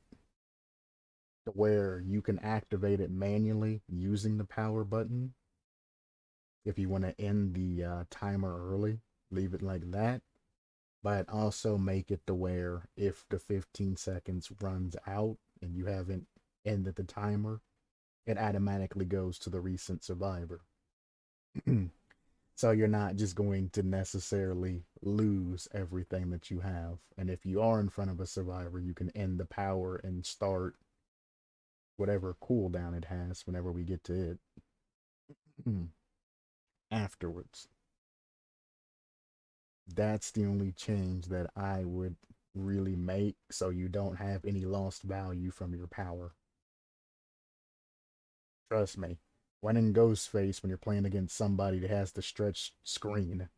to where you can activate it manually using the power button. If you want to end the timer early, leave it like that. But also make it to where if the 15 seconds runs out and you haven't ended the timer, it automatically goes to the recent survivor. So you're not just going to necessarily lose everything that you have. And if you are in front of a survivor, you can end the power and start whatever cooldown it has whenever we get to it afterwards. That's the only change that I would really make so you don't have any lost value from your power. Trust me, when in Ghostface, when you're playing against somebody that has the stretch screen,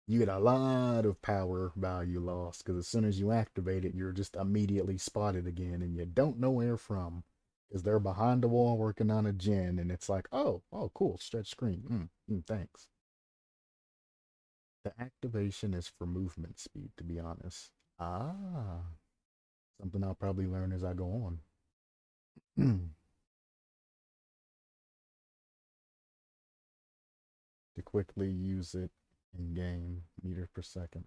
you get a lot of power value lost because as soon as you activate it, you're just immediately spotted again and you don't know where from because they're behind the wall working on a gen and it's like, oh, cool, stretch screen. Thanks. The activation is for movement speed, to be honest. Ah, something I'll probably learn as I go on. To quickly use it in game, meters per second.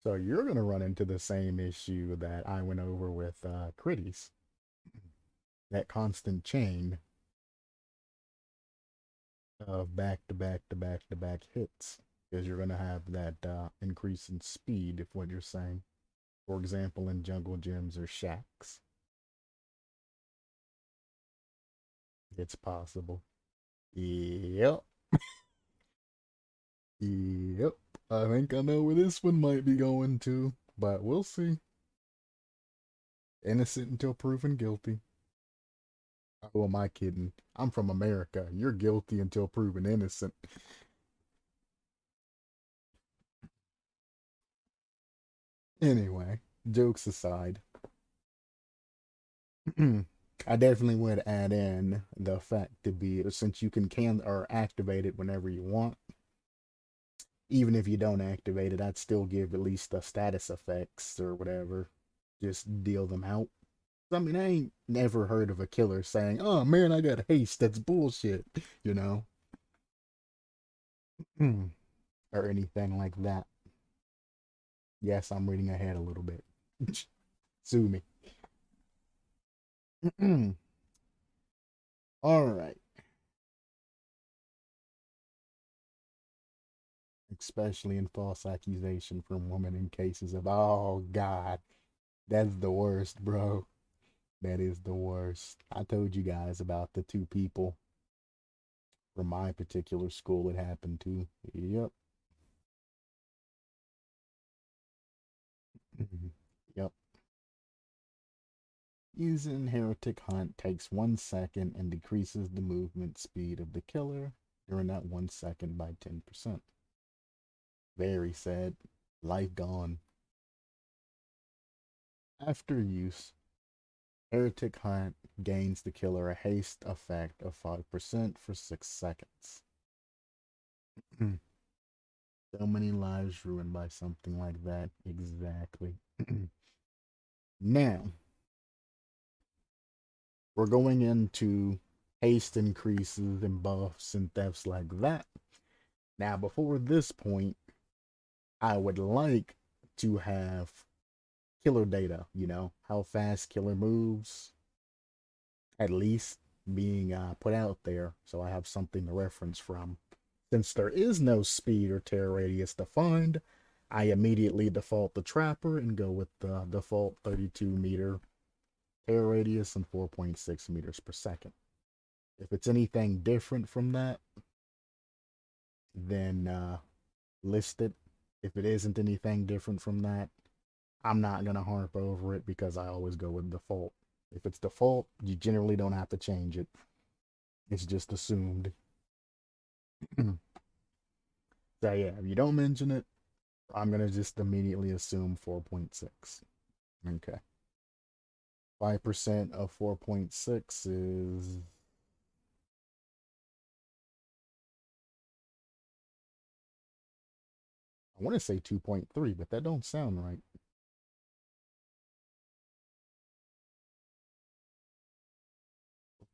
So you're going to run into the same issue that I went over with Critties. That constant chain of back to back to back to back hits. Because you're going to have that increase in speed, if what you're saying. For example, in jungle gyms or shacks. It's possible. Yep. Yep. I think I know where this one might be going to, but we'll see. Innocent until proven guilty. Who am I kidding? I'm from America. You're guilty until proven innocent. Anyway, jokes aside, I definitely would add in the fact to be since you can or activate it whenever you want. Even if you don't activate it, I'd still give at least the status effects or whatever. Just deal them out. I mean, I ain't never heard of a killer saying, "Oh man, I got haste." That's bullshit, you know, or anything like that. Yes, I'm reading ahead a little bit. Sue me. All right. Especially in false accusation from women in cases of, oh God, that's the worst, bro. That is the worst. I told you guys about the two people from my particular school it happened to. Yep. Yep. Using Heretic Hunt takes 1 second and decreases the movement speed of the killer during that 1 second by 10%. Very sad. Life gone. After use, Heretic Hunt gains the killer a haste effect of 5% for 6 seconds. So many lives ruined by something like that. Exactly. Now, we're going into haste increases and buffs and thefts like that. Now, before this point, I would like to have killer data, you know, how fast killer moves, at least being put out there, so I have something to reference from. Since there is no speed or tear radius defined, I immediately default the trapper and go with the default 32-meter tear radius and 4.6 meters per second. If it's anything different from that, then list it. If it isn't anything different from that, I'm not going to harp over it because I always go with default. If it's default, you generally don't have to change it. It's just assumed. So yeah, if you don't mention it, I'm going to just immediately assume 4.6. Okay. 5% of 4.6 is... I want to say 2.3, but that don't sound right.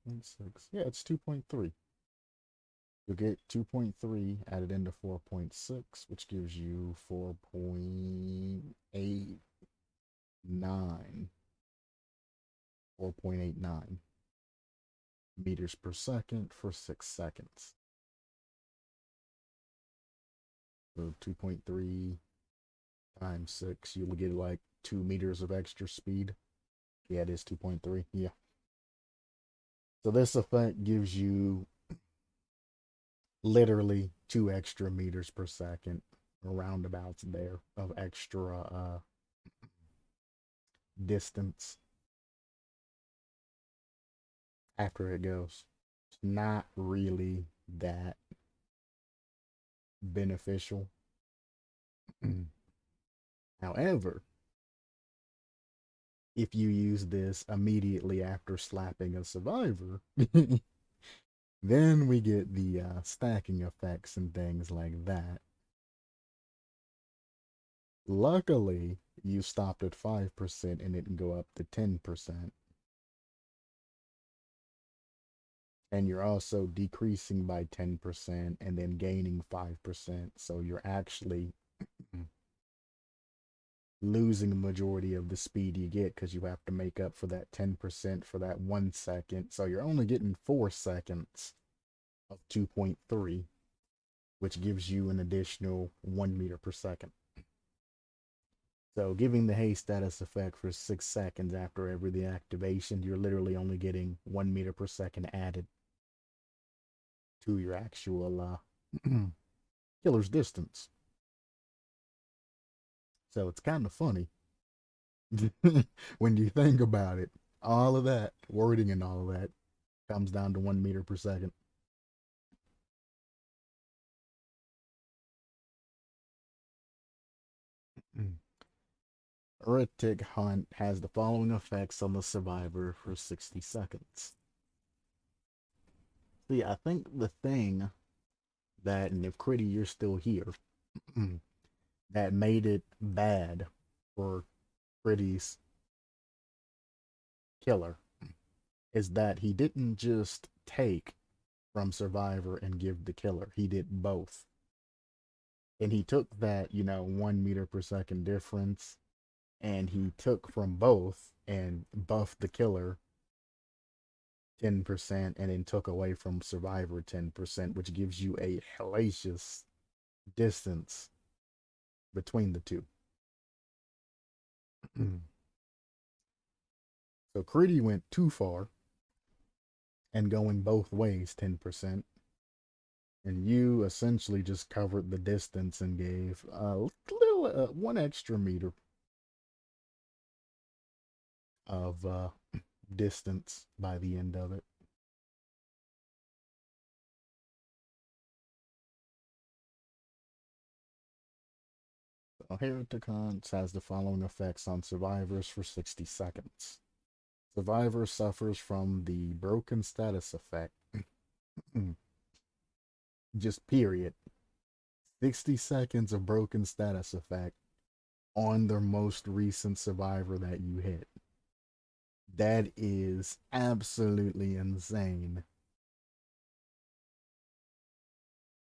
4.6. Yeah, it's 2.3. You'll get 2.3 added into 4.6, which gives you 4.89. 4.89 meters per second for 6 seconds. So 2.3 times 6, you'll get like 2 meters of extra speed. Yeah, it is 2.3. Yeah. So this effect gives you literally 2 extra meters per second, roundabouts there, of extra distance after it goes. It's not really that beneficial. However, if you use this immediately after slapping a survivor, then we get the stacking effects and things like that. Luckily, you stopped at 5% and it can go up to 10%. And you're also decreasing by 10% and then gaining 5%. So you're actually losing the majority of the speed you get because you have to make up for that 10% for that 1 second. So you're only getting 4 seconds of 2.3, which gives you an additional 1 meter per second. So giving the haste status effect for 6 seconds after every deactivation, you're literally only getting 1 meter per second added to your actual killer's distance. So it's kind of funny when you think about it. All of that wording and all of that comes down to 1 meter per second. Ciriti Hunt has the following effects on the survivor for 60 seconds. See, I think the thing that, and if Critty, you're still here, that made it bad for Critty's killer is that he didn't just take from survivor and give the killer. He did both. And he took that, 1 meter per second difference, and he took from both and buffed the killer 10% and then took away from survivor 10%, which gives you a hellacious distance between the two. So Critty went too far and going both ways 10%. And you essentially just covered the distance and gave a little 1 extra meter of distance by the end of it. So Hereticons has the following effects on survivors for 60 seconds. Survivor suffers from the broken status effect. Just period. 60 seconds of broken status effect on their most recent survivor that you hit. That is absolutely insane.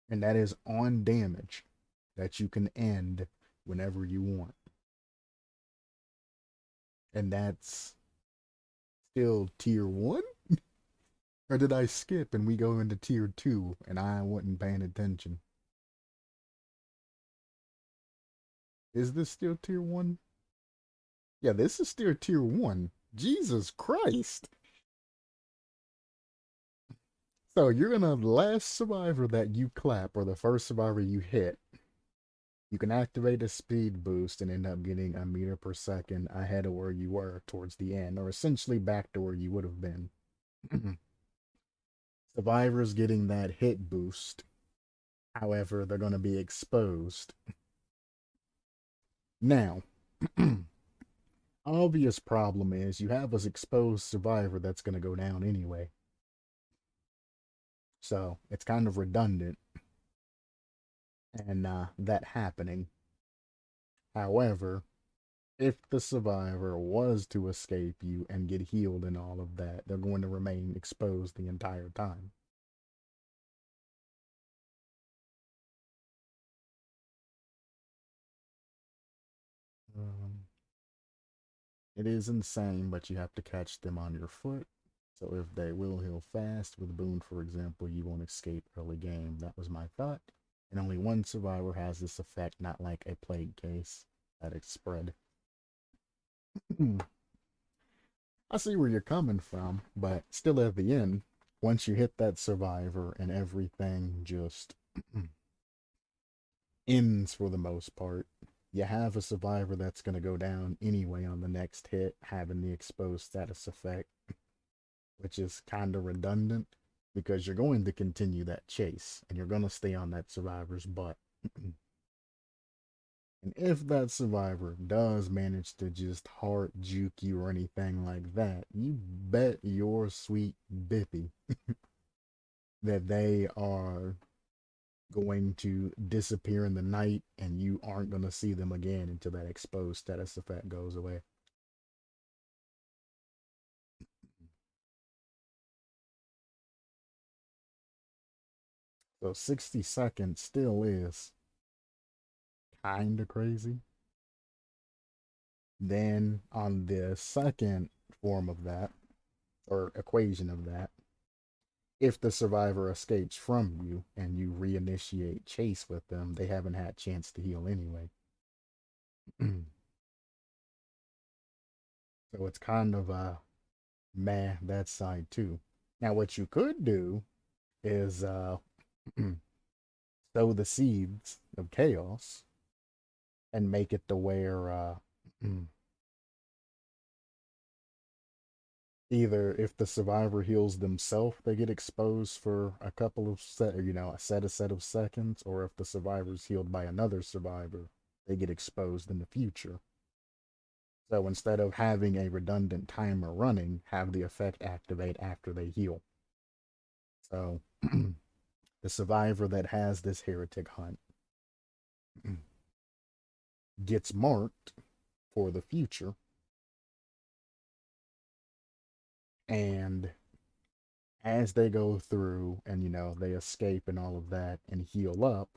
And that is on damage that you can end whenever you want. And that's still tier 1? Or did I skip and we go into tier 2 and I wasn't paying attention? Is this still tier 1? Yeah, this is still tier 1. Jesus Christ. So you're gonna, last survivor that you clap or the first survivor you hit, you can activate a speed boost and end up getting a meter per second ahead of where you were towards the end, or essentially back to where you would have been. Survivors getting that hit boost, however, they're going to be exposed. Now, obvious problem is you have an exposed survivor that's going to go down anyway. So it's kind of redundant and that happening. However, if the survivor was to escape you and get healed and all of that, they're going to remain exposed the entire time. It is insane, but you have to catch them on your foot. So if they will heal fast, with Boone, for example, you won't escape early game. That was my thought. And only one survivor has this effect, not like a plague case that it's spread. I see where you're coming from, but still at the end, once you hit that survivor and everything just ends for the most part, you have a survivor that's going to go down anyway on the next hit, having the exposed status effect, which is kind of redundant because you're going to continue that chase and you're going to stay on that survivor's butt. And if that survivor does manage to just heart juke you or anything like that, you bet your sweet bippy that they are going to disappear in the night and you aren't going to see them again until that exposed status effect goes away. So 60 seconds still is kind of crazy. Then on the second form of that, or equation of that, if the survivor escapes from you and you reinitiate chase with them, they haven't had a chance to heal anyway. So it's kind of meh that side too. Now what you could do is sow the seeds of chaos and make it to where either if the survivor heals themselves, they get exposed for a couple of a set of seconds, or if the survivor's healed by another survivor, they get exposed in the future. So instead of having a redundant timer running, have the effect activate after they heal. So the survivor that has this heretic hunt gets marked for the future, and as they go through and they escape and all of that and heal up,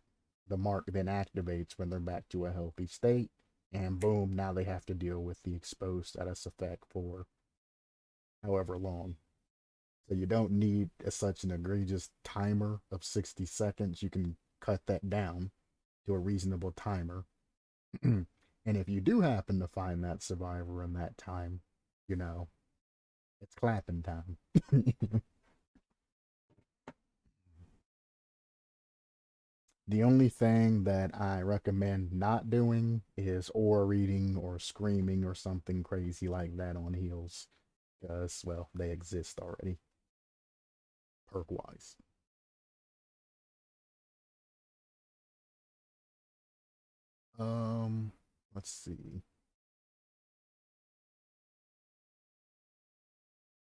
the mark then activates when they're back to a healthy state, and boom, now they have to deal with the exposed status effect for however long. So you don't need such an egregious timer of 60 seconds. You can cut that down to a reasonable timer. And if you do happen to find that survivor in that time, it's clapping time. The only thing that I recommend not doing is aura reading or screaming or something crazy like that on heals. Because, well, they exist already. Perk-wise. Let's see.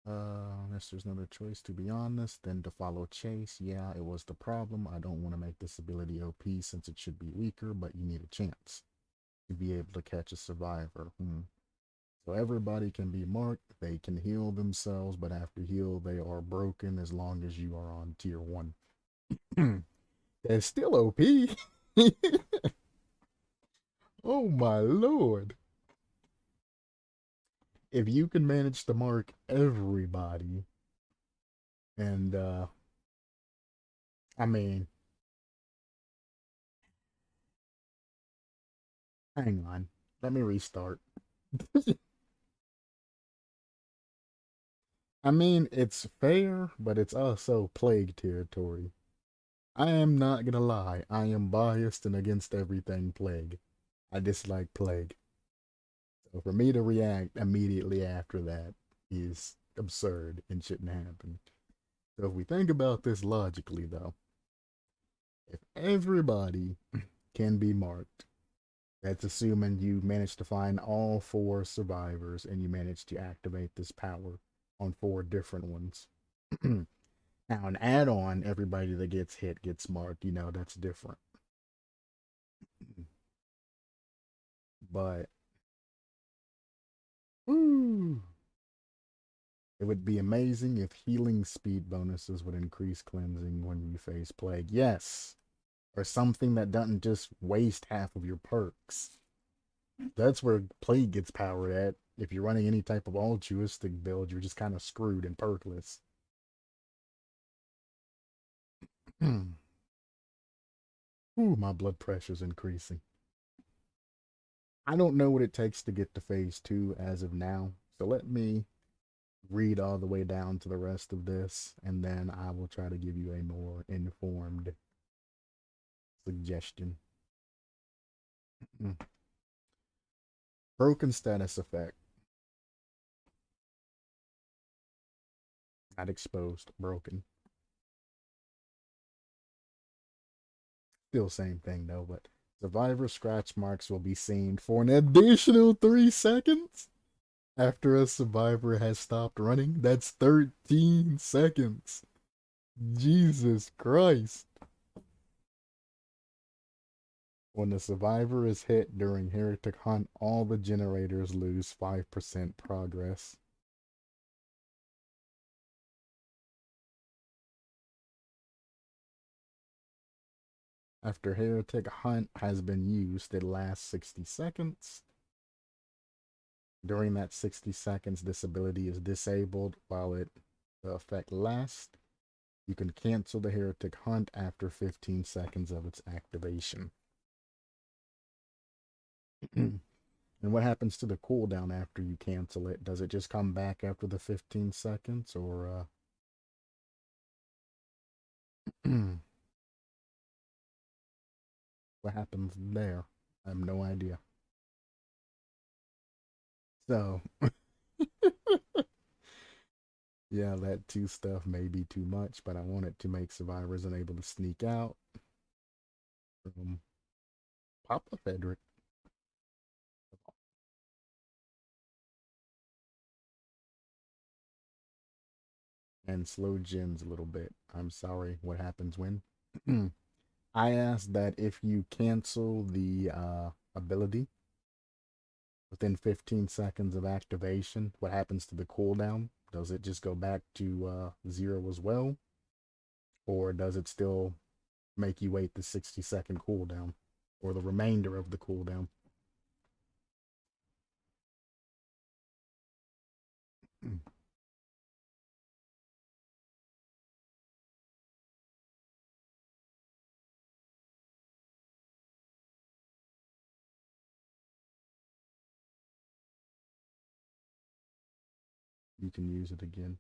Unless there's another choice, to be honest, than to follow chase. Yeah, it was the problem. I don't want to make this ability OP since it should be weaker, but you need a chance to be able to catch a survivor. So everybody can be marked. They can heal themselves, but after heal, they are broken as long as you are on tier 1. That's still OP. Oh my lord. if you can manage to mark everybody, and I mean, hang on, let me restart. I mean, it's fair, but it's also plague territory. I am not gonna lie, I am biased and against everything plague. I dislike plague. So for me to react immediately after that is absurd and shouldn't happen. So if we think about this logically, though, if everybody can be marked, that's assuming you managed to find all 4 survivors and you managed to activate this power on 4 different ones. Now, an add on, everybody that gets hit gets marked, that's different. But, ooh, it would be amazing if healing speed bonuses would increase cleansing when you face plague. Yes, or something that doesn't just waste half of your perks. That's where plague gets power at. If you're running any type of altruistic build, you're just kind of screwed and perkless. Ooh, my blood pressure's increasing. I don't know what it takes to get to phase 2 as of now, so let me read all the way down to the rest of this, and then I will try to give you a more informed suggestion. Broken status effect. Not exposed, broken. Still same thing though, but survivor scratch marks will be seen for an additional 3 seconds after a survivor has stopped running. That's 13 seconds. Jesus Christ. When the survivor is hit during Heretic Hunt, all the generators lose 5% progress. After Heretic Hunt has been used, it lasts 60 seconds. During that 60 seconds, this ability is disabled while the effect lasts. You can cancel the Heretic Hunt after 15 seconds of its activation. And what happens to the cooldown after you cancel it? Does it just come back after the 15 seconds, or what happens there? I have no idea. So, yeah, that 2 stuff may be too much, but I want it to make survivors unable to sneak out from Papa Frederick. And slow gens a little bit. I'm sorry, what happens when? I asked that if you cancel the ability within 15 seconds of activation, what happens to the cooldown? Does it just go back to 0 as well? Or does it still make you wait the 60-second cooldown? Or the remainder of the cooldown? You can use it again.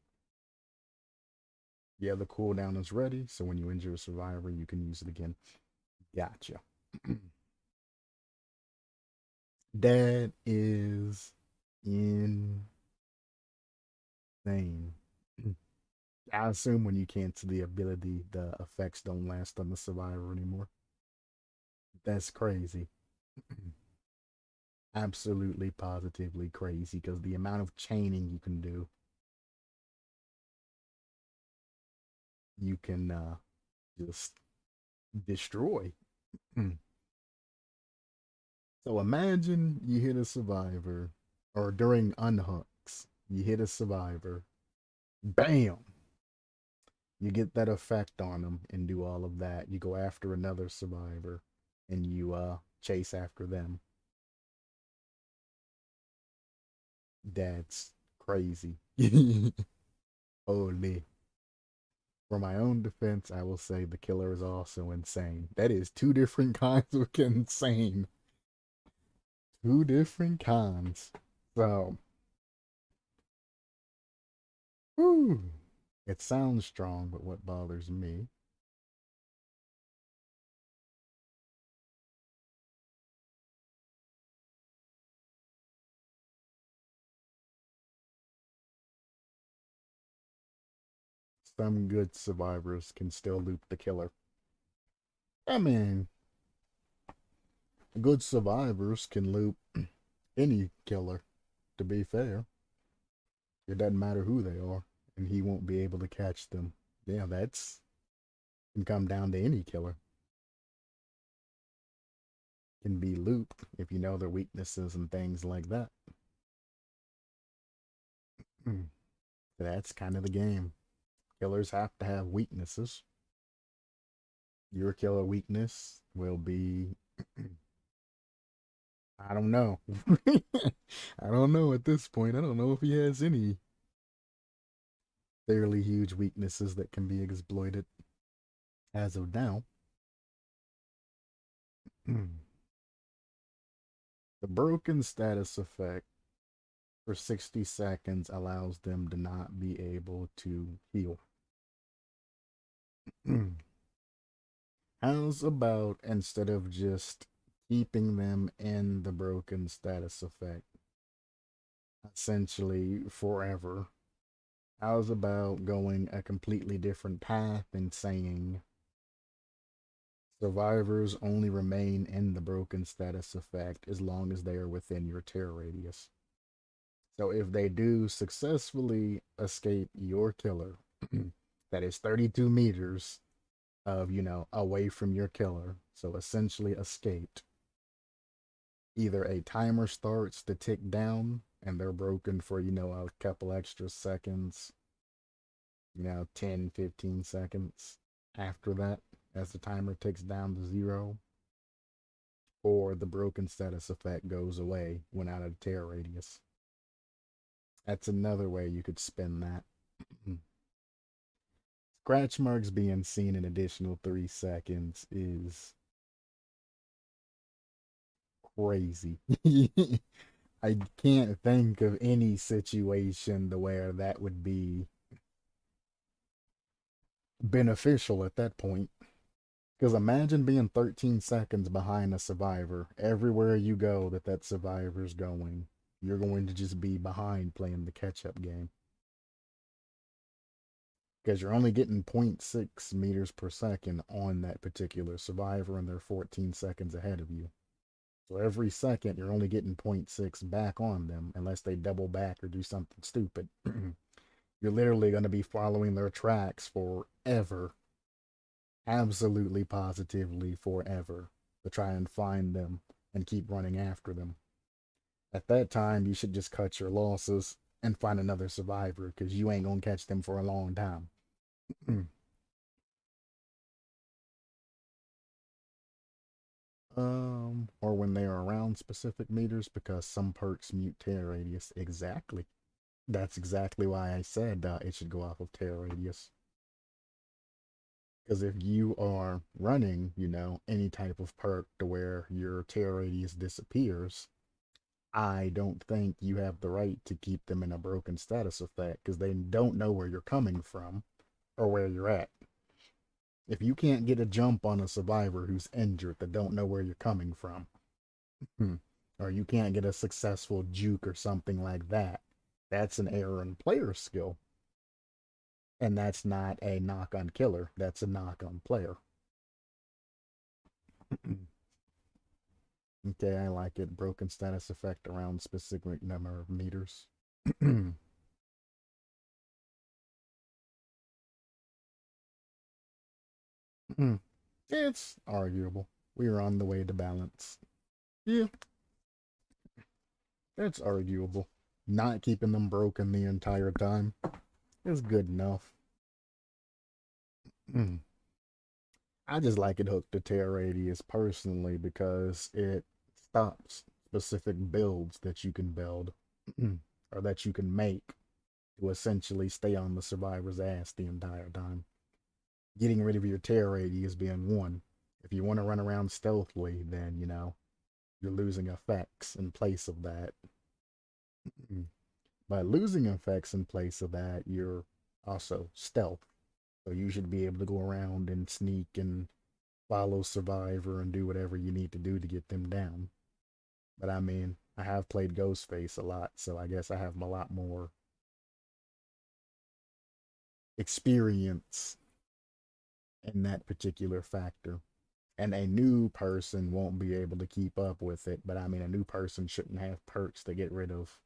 Yeah, the cooldown is ready, so when you injure a survivor, you can use it again. Gotcha. That is insane. I assume when you cancel the ability, the effects don't last on the survivor anymore. That's crazy. Absolutely, positively crazy, because the amount of chaining you can do, you can just destroy. So imagine you hit a survivor, or during unhooks, you hit a survivor, bam! You get that effect on them and do all of that. You go after another survivor and you chase after them. That's crazy. Holy. For my own defense, I will say the killer is also insane. That is two different kinds of insane. Two different kinds. So, whew, it sounds strong, but what bothers me some good survivors can still loop the killer. I mean, good survivors can loop any killer, to be fair. It doesn't matter who they are, and he won't be able to catch them. Yeah, that's can come down to any killer. Can be looped if you know their weaknesses and things like that. That's kind of the game. Killers have to have weaknesses. Your killer weakness will be I don't know. I don't know at this point. I don't know if he has any fairly huge weaknesses that can be exploited as of now. The broken status effect for 60 seconds allows them to not be able to heal. How's about instead of just keeping them in the broken status effect essentially forever, how's about going a completely different path and saying survivors only remain in the broken status effect as long as they are within your terror radius? So if they do successfully escape your killer, that is 32 meters of, away from your killer, so essentially escaped, either a timer starts to tick down and they're broken for, a couple extra seconds, 10, 15 seconds after that, as the timer ticks down to 0, or the broken status effect goes away when out of terror radius. That's another way you could spin that. Scratch marks being seen an additional 3 seconds is crazy. I can't think of any situation where that would be beneficial at that point. Because imagine being 13 seconds behind a survivor. Everywhere you go that survivor's going, you're going to just be behind playing the catch-up game. Because you're only getting 0.6 meters per second on that particular survivor, and they're 14 seconds ahead of you. So every second, you're only getting 0.6 back on them, unless they double back or do something stupid. You're literally going to be following their tracks forever. Absolutely, positively forever. To try and find them and keep running after them. At that time, you should just cut your losses and find another survivor, because you ain't going to catch them for a long time. Or when they are around specific meters, because some perks mute terror radius. Exactly. That's exactly why I said it should go off of terror radius. Because if you are running, any type of perk to where your terror radius disappears, I don't think you have the right to keep them in a broken status effect, because they don't know where you're coming from or where you're at. If you can't get a jump on a survivor who's injured that don't know where you're coming from, or you can't get a successful juke or something like that, that's an error in player skill. And that's not a knock on killer, that's a knock on player. Okay, I like it. Broken status effect around specific number of meters. It's arguable. We are on the way to balance. Yeah, that's arguable. Not keeping them broken the entire time is good enough. I just like it hooked to terror radius personally because it stops specific builds that you can build. or that you can make to essentially stay on the survivor's ass the entire time. Getting rid of your tear radius being one. If you want to run around stealthily, then, you know, you're losing effects in place of that. By losing effects in place of that, you're also stealth. So you should be able to go around and sneak and follow Survivor and do whatever you need to do to get them down. But I mean, I have played Ghostface a lot, so I guess I have a lot more experience in that particular factor. And a new person won't be able to keep up with it, but I mean, a new person shouldn't have perks to get rid of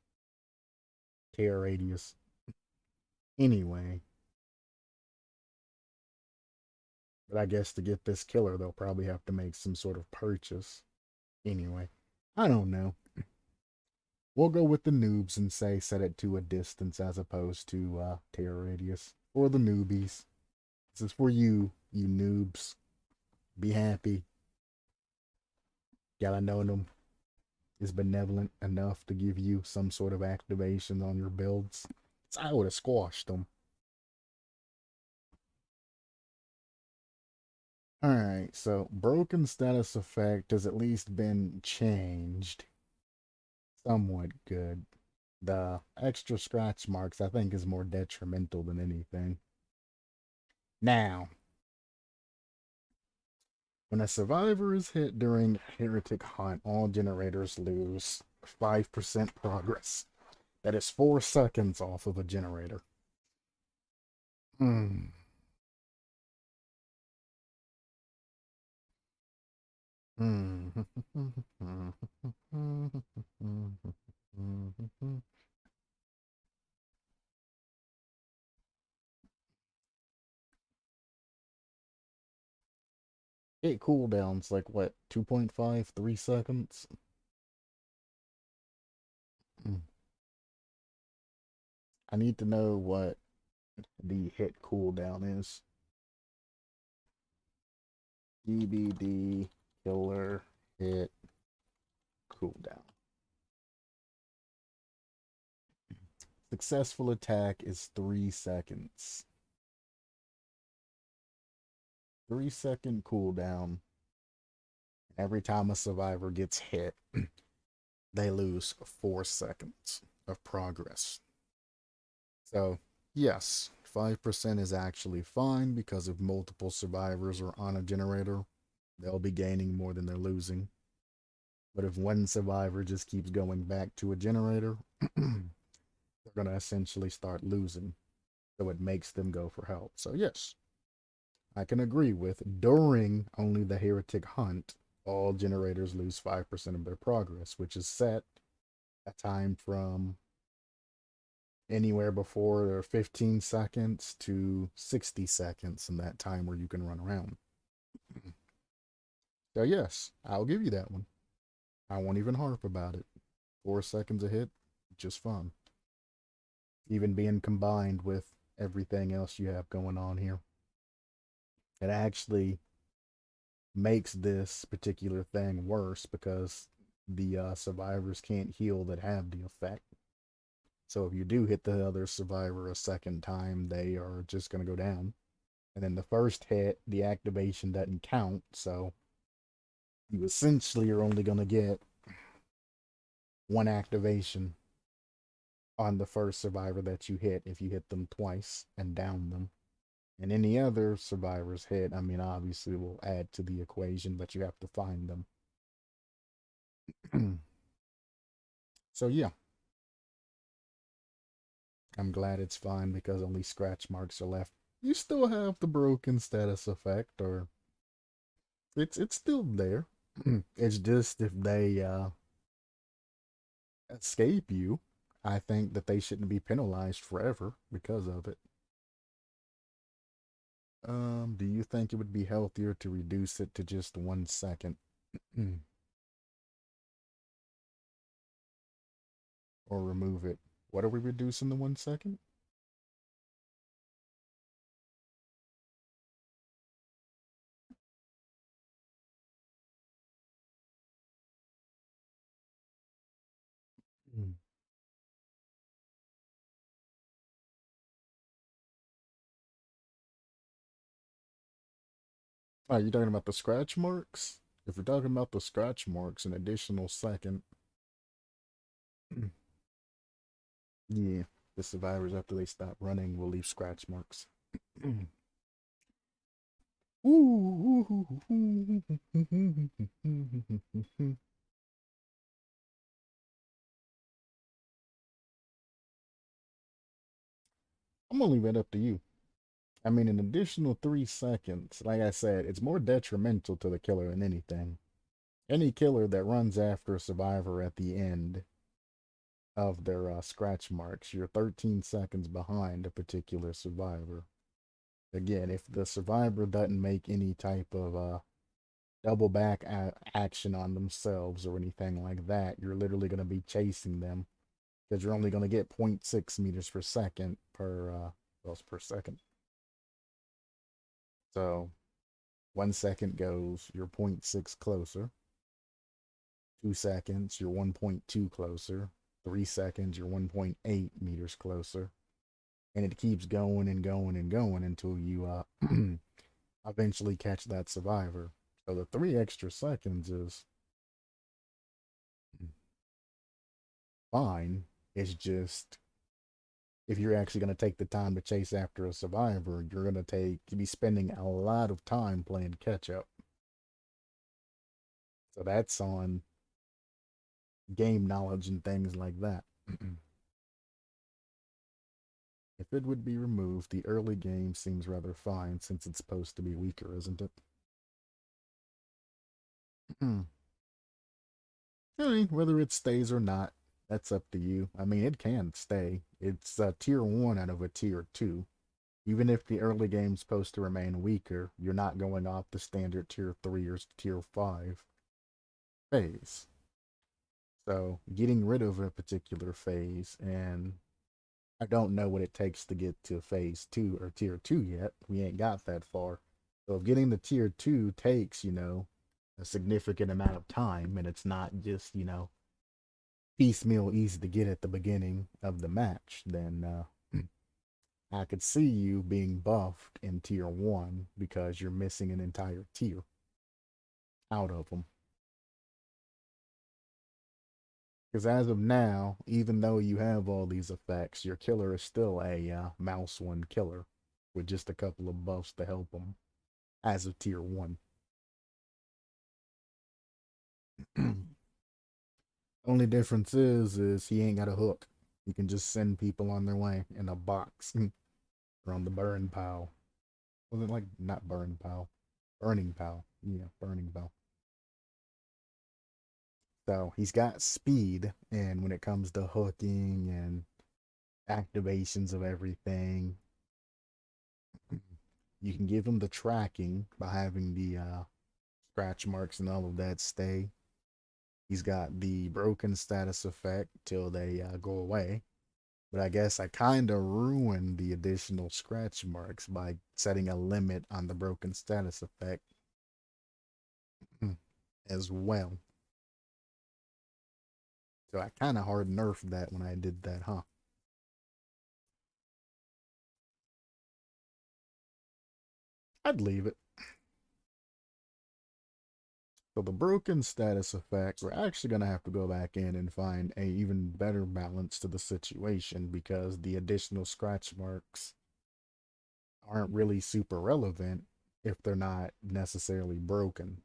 tear radius anyway. But I guess to get this killer, they'll probably have to make some sort of purchase. Anyway, I don't know. We'll go with the noobs and say set it to a distance as opposed to tear radius. For the newbies. This is for you, you noobs. Be happy. Galanonim is benevolent enough to give you some sort of activation on your builds. So I would have squashed them. Alright, so broken status effect has at least been changed. Somewhat good. The extra scratch marks I think is more detrimental than anything. Now, when a survivor is hit during Heretic Hunt, all generators lose 5% progress. That is 4 seconds off of a generator. Hmm. It cooldowns like what, 2.5, 3 seconds? I need to know what the hit cooldown is. DBD killer hit cooldown. Successful attack is 3 seconds. 3-second cooldown. Every time a survivor gets hit, they lose 4 seconds of progress. So, yes, 5% is actually fine because if multiple survivors are on a generator, they'll be gaining more than they're losing. But if one survivor just keeps going back to a generator, they're going to essentially start losing. So it makes them go for help. So yes, I can agree with during only the Heretic Hunt, all generators lose 5% of their progress, which is set a time from anywhere before 15 seconds to 60 seconds in that time where you can run around. So yes, I'll give you that one. I won't even harp about it. 4 seconds a hit, just fun. Even being combined with everything else you have going on here. It actually makes this particular thing worse because the survivors can't heal that have the effect. So if you do hit the other survivor a second time, they are just going to go down. And then the first hit, the activation doesn't count, so you essentially are only going to get 1 activation on the first survivor that you hit if you hit them twice and down them. And any other survivors hit, I mean, obviously will add to the equation, but you have to find them. So yeah. I'm glad it's fine because only scratch marks are left. You still have the broken status effect, or it's still there. It's just if they escape you, I think that they shouldn't be penalized forever because of it. Do you think it would be healthier to reduce it to just 1 second? Or remove it? What are we reducing to 1 second? Are you talking about the scratch marks? If you're talking about the scratch marks, an additional second. Yeah, the survivors after they stop running will leave scratch marks. I'm gonna leave it up to you. I mean, an additional 3 seconds, like I said, it's more detrimental to the killer than anything. Any killer that runs after a survivor at the end of their scratch marks, you're 13 seconds behind a particular survivor. Again, if the survivor doesn't make any type of double back action on themselves or anything like that, you're literally going to be chasing them because you're only going to get 0.6 meters per second per second. So 1 second goes, you're 0.6 closer. 2 seconds, you're 1.2 closer. 3 seconds, you're 1.8 meters closer. And it keeps going and going and going until you eventually catch that survivor. So the 3 extra seconds is fine. It's just if you're actually going to take the time to chase after a survivor, you're going to be spending a lot of time playing catch up. So that's on game knowledge and things like that. If it would be removed, the early game seems rather fine since it's supposed to be weaker, isn't it? I mean, whether it stays or not, that's up to you. I mean, it can stay. It's a tier 1 out of a tier 2. Even if the early game's supposed to remain weaker, you're not going off the standard tier 3 or tier 5 phase. So, getting rid of a particular phase, and I don't know what it takes to get to phase 2 or tier 2 yet. We ain't got that far. So, if getting the tier 2 takes, a significant amount of time, and it's not just, piecemeal easy to get at the beginning of the match, then I could see you being buffed in tier 1 because you're missing an entire tier out of them. Because as of now, even though you have all these effects, your killer is still a mouse 1 killer with just a couple of buffs to help him as of tier 1. Only difference is he ain't got a hook. He can just send people on their way in a box or on the burn pile. Was it like not burn pile? Burning pile. Yeah, burning pile. So he's got speed, and when it comes to hooking and activations of everything, you can give him the tracking by having the scratch marks and all of that stay. He's got the broken status effect till they go away. But I guess I kind of ruined the additional scratch marks by setting a limit on the broken status effect as well. So I kind of hard nerfed that when I did that, huh? I'd leave it. So the broken status effect, we're actually going to have to go back in and find a even better balance to the situation because the additional scratch marks aren't really super relevant if they're not necessarily broken.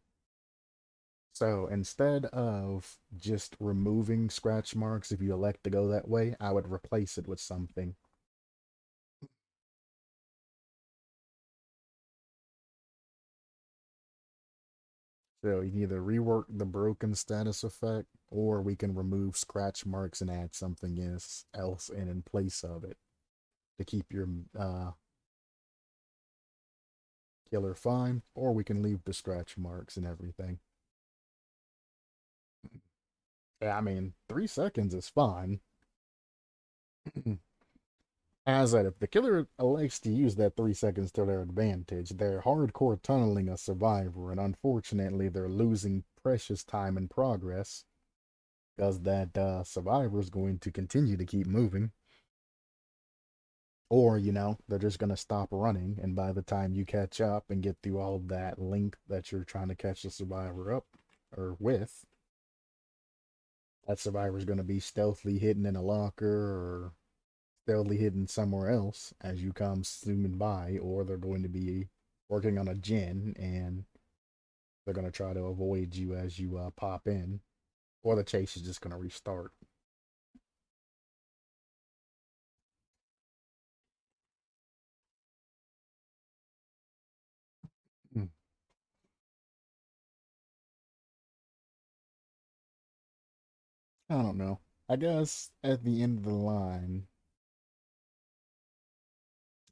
So instead of just removing scratch marks, if you elect to go that way, I would replace it with something. So you can either rework the broken status effect, or we can remove scratch marks and add something else in place of it to keep your killer fine, or we can leave the scratch marks and everything. Yeah, I mean, 3 seconds is fine. As that, if the killer elects to use that 3 seconds to their advantage, they're hardcore tunneling a survivor, and unfortunately, they're losing precious time and progress because that survivor is going to continue to keep moving. Or, you know, they're just going to stop running, and by the time you catch up and get through all of that length that you're trying to catch the survivor up or with, that survivor's going to be stealthily hidden in a locker or stealthily hidden somewhere else as you come zooming by, or they're going to be working on a gen and they're going to try to avoid you as you pop in, or the chase is just going to restart. Hmm. I don't know. I guess at the end of the line,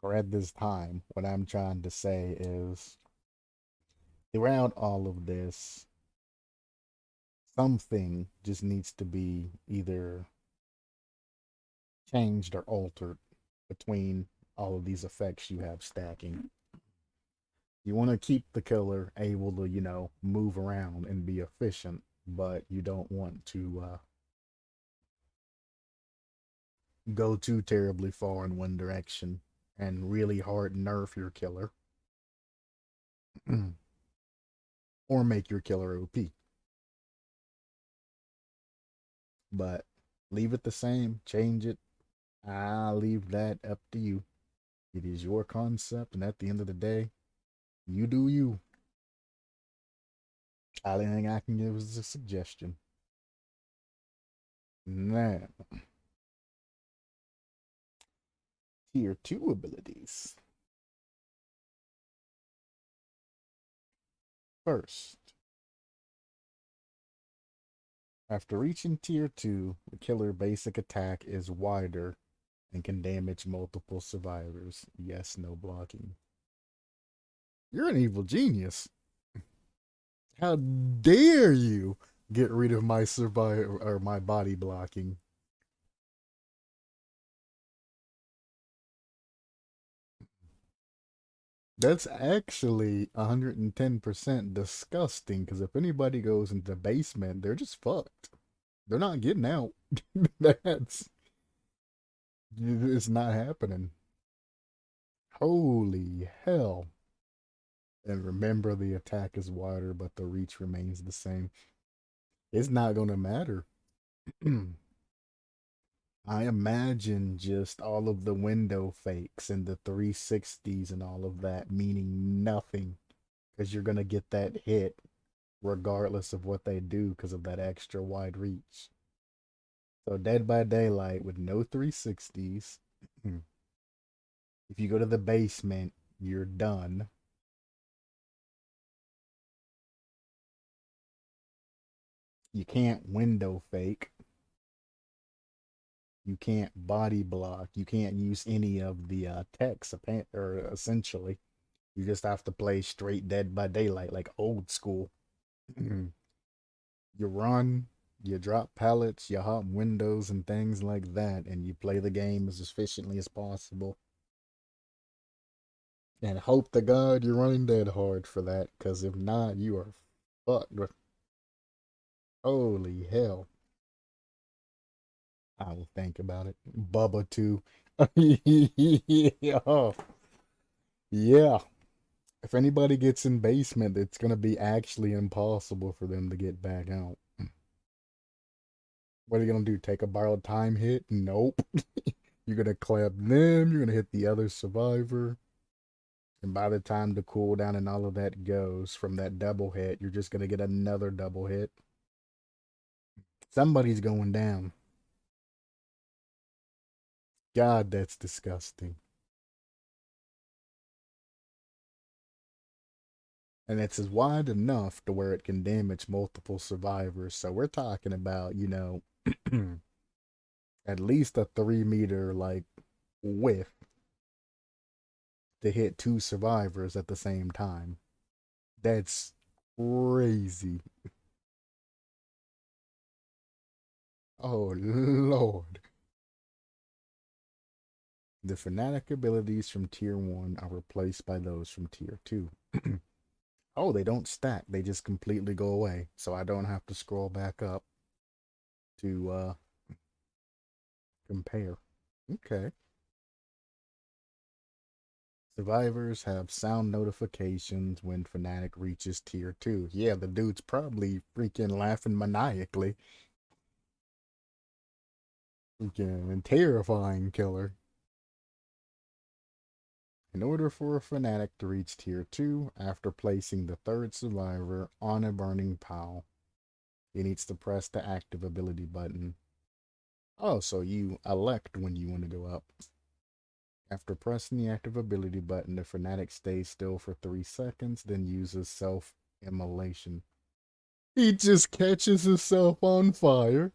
or at this time, what I'm trying to say is throughout all of this, something just needs to be either changed or altered between all of these effects you have stacking. You want to keep the killer able to, you know, move around and be efficient, but you don't want to go too terribly far in one direction and really hard nerf your killer or make your killer OP. But leave it the same, change it. I'll leave that up to you. It is your concept, and at the end of the day, you do you. Only thing I can give is a suggestion. Now, tier 2 abilities. First, after reaching tier 2, the killer basic attack is wider and can damage multiple survivors. Yes, no blocking. You're an evil genius. How dare you get rid of my survivor or my body blocking? That's actually 110% disgusting because if anybody goes into the basement, they're just fucked. They're not getting out. That's it's not happening. Holy hell. And remember, the attack is wider, but the reach remains the same. It's not going to matter. I imagine just all of the window fakes and the 360s and all of that meaning nothing because you're going to get that hit regardless of what they do because of that extra wide reach. So, Dead by Daylight with no 360s. If you go to the basement, you're done. You can't window fake. You can't body block. You can't use any of the techs, or essentially. You just have to play straight Dead by Daylight, like old school. You run, you drop pallets, you hop windows and things like that, and you play the game as efficiently as possible. And hope to God you're running dead hard for that, because if not, you are fucked. Holy hell. I will think about it. Bubba too. Yeah. Yeah. If anybody gets in basement, it's gonna be actually impossible for them to get back out. What are you gonna do? Take a borrowed time hit? Nope. You're gonna clap them, you're gonna hit the other survivor. And by the time the cooldown and all of that goes from that double hit, you're just gonna get another double hit. Somebody's going down. God, that's disgusting. And it's as wide enough to where it can damage multiple survivors. So we're talking about, you know, at least a 3 meter like width to hit two survivors at the same time. That's crazy. Oh Lord. The Fanatic abilities from tier 1 are replaced by those from tier 2. Oh, they don't stack. They just completely go away. So I don't have to scroll back up to compare. Okay. Survivors have sound notifications when Fanatic reaches tier 2. Yeah, the dude's probably freaking laughing maniacally. Freaking terrifying killer. In order for a Fanatic to reach tier 2, after placing the third survivor on a burning pile, he needs to press the active ability button. Oh, so you elect when you want to go up. After pressing the active ability button, the Fanatic stays still for 3 seconds, then uses self-immolation. He just catches himself on fire.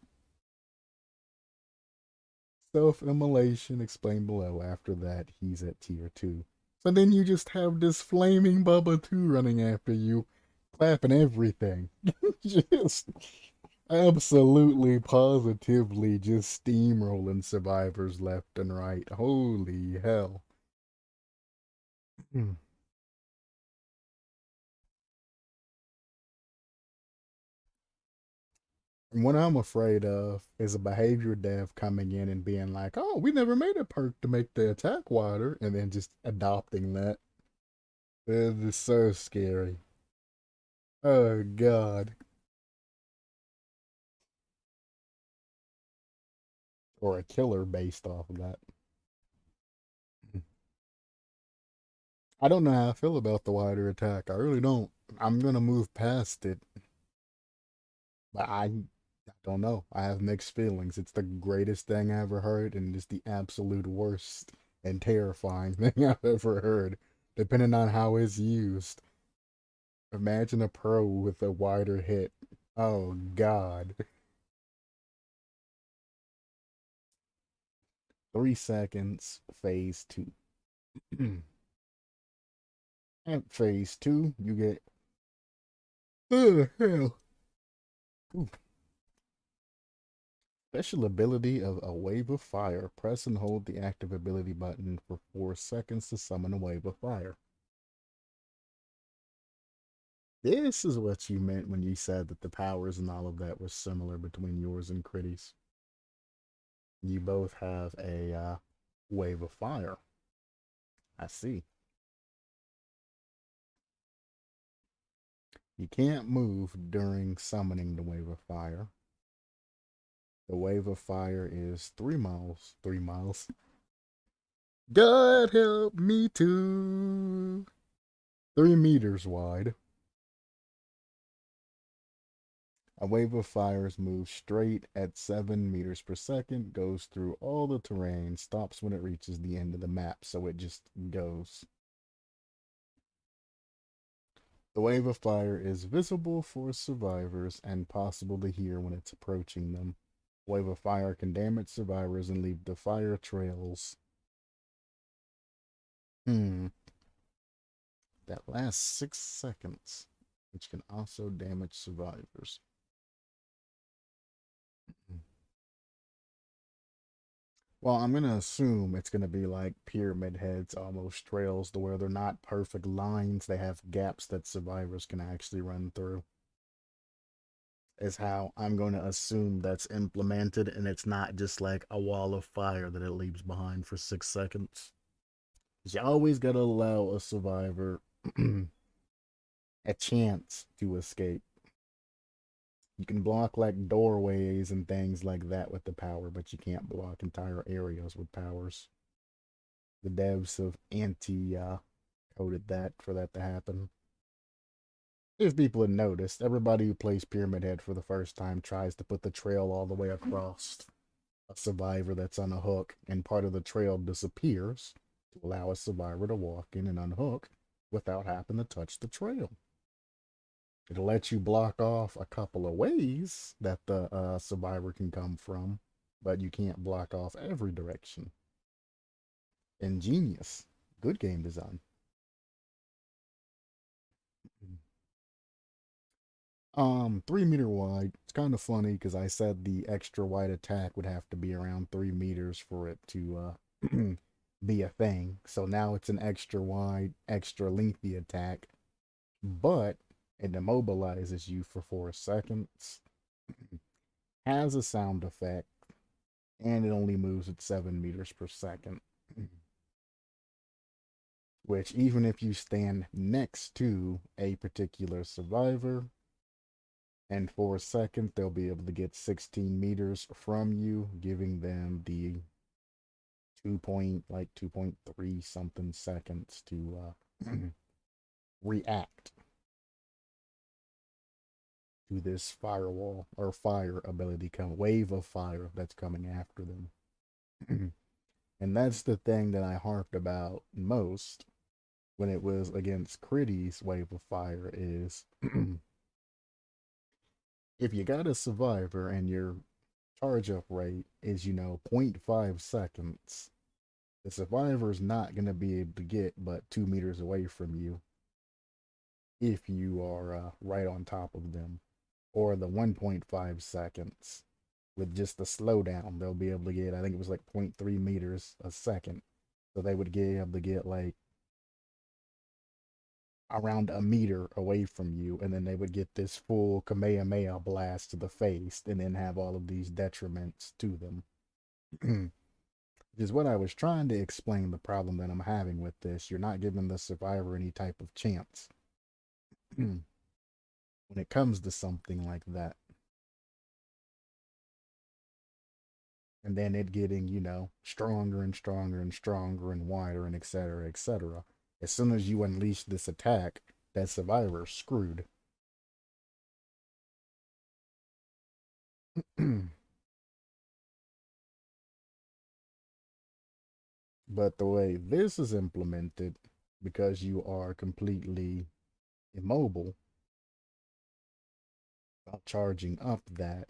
Self-immolation explained below. After that, he's at tier 2. So then you just have this flaming Bubba 2 running after you, clapping everything. Just absolutely, positively just steamrolling survivors left and right. Holy hell. And what I'm afraid of is a behavior dev coming in and being like, oh, we never made a perk to make the attack wider, and then just adopting that. That is so scary. Oh, God. Or a killer based off of that. I don't know how I feel about the wider attack. I really don't. I'm going to move past it. But I don't know. I have mixed feelings. It's the greatest thing I ever heard, and it's the absolute worst and terrifying thing I've ever heard, depending on how it's used. Imagine a pro with a wider hit. Oh, God. 3 seconds, phase 2. At phase 2, you get. Oh, hell. Ooh. Special ability of a wave of fire. Press and hold the active ability button for 4 seconds to summon a wave of fire. This is what you meant when you said that the powers and all of that were similar between yours and Critty's. You both have a wave of fire. I see. You can't move during summoning the wave of fire. The wave of fire is 3 miles. 3 miles. God help me too. 3 meters wide. A wave of fires moves straight at 7 meters per second, goes through all the terrain, stops when it reaches the end of the map, so it just goes. The wave of fire is visible for survivors and possible to hear when it's approaching them. Wave of fire can damage survivors and leave the fire trails. That lasts 6 seconds, which can also damage survivors. Well, I'm going to assume it's going to be like pyramid heads, almost trails, to where they're not perfect lines. They have gaps that survivors can actually run through. Is how I'm going to assume that's implemented, and it's not just like a wall of fire that it leaves behind for 6 seconds. You always got to allow a survivor a chance to escape. You can block like doorways and things like that with the power, but you can't block entire areas with powers. The devs have coded that for that to happen. If people have noticed, everybody who plays Pyramid Head for the first time tries to put the trail all the way across a survivor that's on a hook, and part of the trail disappears to allow a survivor to walk in and unhook without having to touch the trail. It'll let you block off a couple of ways that the survivor can come from, but you can't block off every direction. Ingenious. Good game design. 3 meter wide. It's kind of funny because I said the extra wide attack would have to be around 3 meters for it to be a thing. So now it's an extra wide, extra lengthy attack, but it immobilizes you for 4 seconds, has a sound effect, and it only moves at 7 meters per second. which even if you stand next to a particular survivor, and for a second they'll be able to get 16 meters from you, giving them the 2.3 something seconds to react to this firewall or fire ability, wave of fire that's coming after them. And that's the thing that I harped about most when it was against Critty's wave of fire is if you got a survivor and your charge up rate is, 0.5 seconds, the survivor's not going to be able to get but 2 meters away from you if you are right on top of them. Or the 1.5 seconds with just the slowdown, they'll be able to get, I think it was like 0.3 meters a second. So they would be able to get like around a meter away from you, and then they would get this full Kamehameha blast to the face, and then have all of these detriments to them. Which is what I was trying to explain the problem that I'm having with this. You're not giving the survivor any type of chance when it comes to something like that. And then it getting, stronger and stronger and stronger and wider and etc. etc. As soon as you unleash this attack, that survivor's screwed. But the way this is implemented, because you are completely immobile, without charging up that,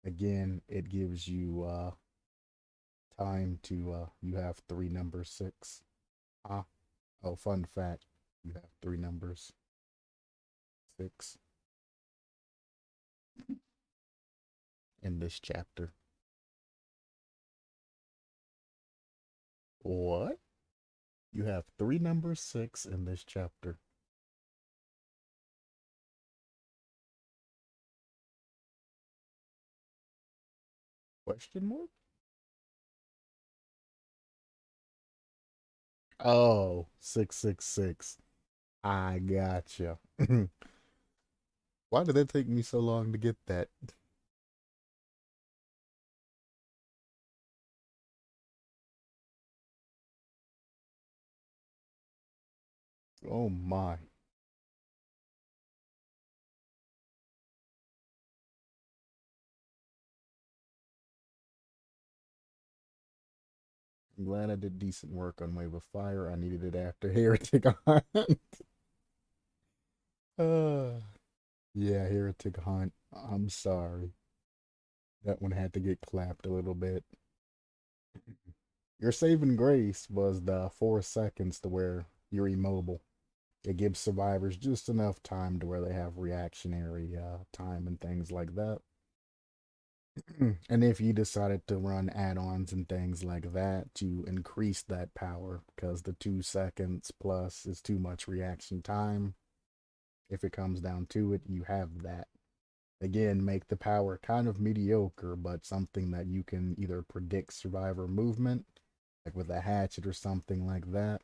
again, it gives you time to, you have 3 number 6. Oh, fun fact, you have 3 numbers 6 in this chapter. What? You have 3 number 6 in this chapter. Question mark? Oh, 666. I gotcha. Why did it take me so long to get that? Oh my. I'm glad I did decent work on Wave of Fire. I needed it after Heretic Hunt. Yeah, Heretic Hunt. I'm sorry. That one had to get clapped a little bit. Your saving grace was the 4 seconds to where you're immobile. It gives survivors just enough time to where they have reactionary time and things like that. And if you decided to run add-ons and things like that to increase that power, because the 2 seconds plus is too much reaction time, if it comes down to it, you have that. Again, make the power kind of mediocre, but something that you can either predict survivor movement, like with a hatchet or something like that,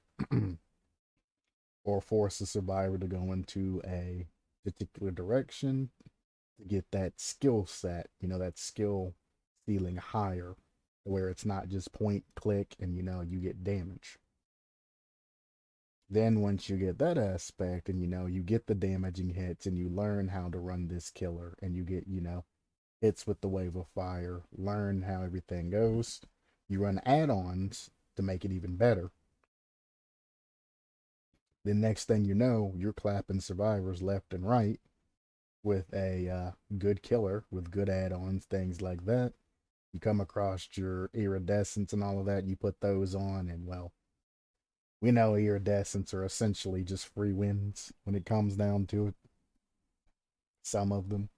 or force the survivor to go into a particular direction to get that skill set, that skill ceiling higher, where it's not just point, click, and you get damage. Then once you get that aspect and you get the damaging hits and you learn how to run this killer and you get, hits with the wave of fire, learn how everything goes, you run add-ons to make it even better. The next thing you know, you're clapping survivors left and right with a good killer, with good add-ons, things like that. You come across your iridescence and all of that, you put those on, and well, we know iridescents are essentially just free wins when it comes down to it. Some of them.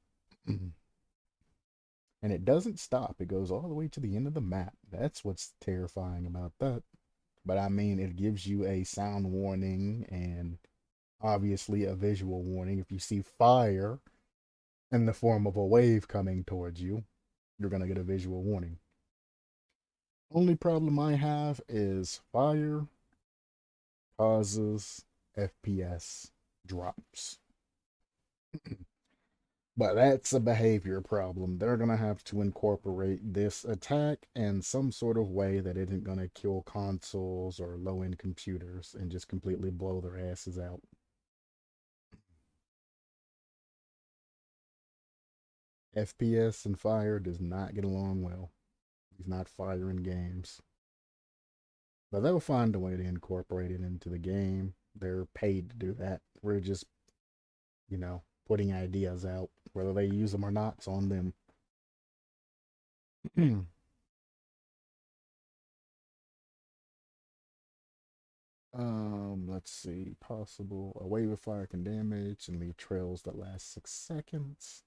And it doesn't stop. It goes all the way to the end of the map. That's what's terrifying about that. But I mean, it gives you a sound warning and obviously a visual warning. If you see fire in the form of a wave coming towards you, you're going to get a visual warning. Only problem I have is fire causes FPS drops. But that's a behavior problem. They're going to have to incorporate this attack in some sort of way that isn't going to kill consoles or low end computers and just completely blow their asses out. FPS and fire does not get along well. He's not firing games. But they'll find a way to incorporate it into the game. They're paid to do that. We're just, putting ideas out. Whether they use them or not, it's on them. Let's see. Possible. A wave of fire can damage and leave trails that last 6 seconds.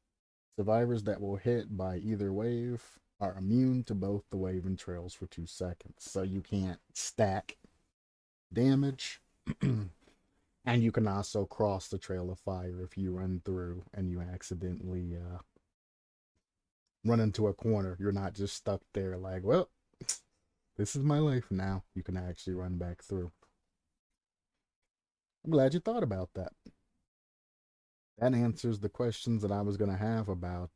Survivors that will hit by either wave are immune to both the wave and trails for 2 seconds. So you can't stack damage. And you can also cross the trail of fire if you run through and you accidentally run into a corner. You're not just stuck there like, well, this is my life now. You can actually run back through. I'm glad you thought about that. That answers the questions that I was going to have about,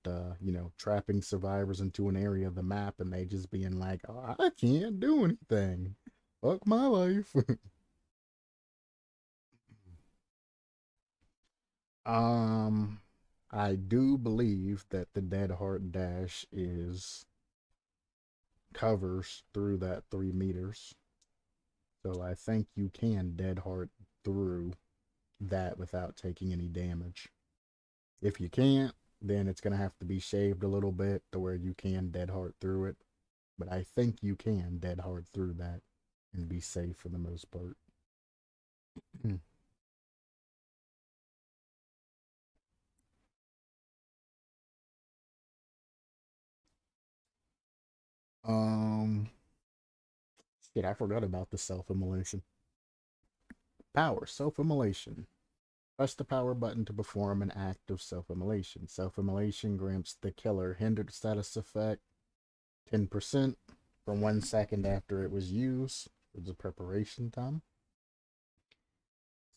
trapping survivors into an area of the map and they just being like, oh, I can't do anything. Fuck my life. I do believe that the Dead Heart Dash covers through that 3 meters. So I think you can Dead Heart through that without taking any damage. If you can't, then it's going to have to be shaved a little bit to where you can Dead Heart through it. But I think you can Dead Heart through that and be safe for the most part. um, Shit, I forgot about the self-immolation. Power, self-immolation. Press the power button to perform an act of self-immolation. Self-immolation grants the killer hindered status effect 10% for 1 second after it was used. It's a preparation time.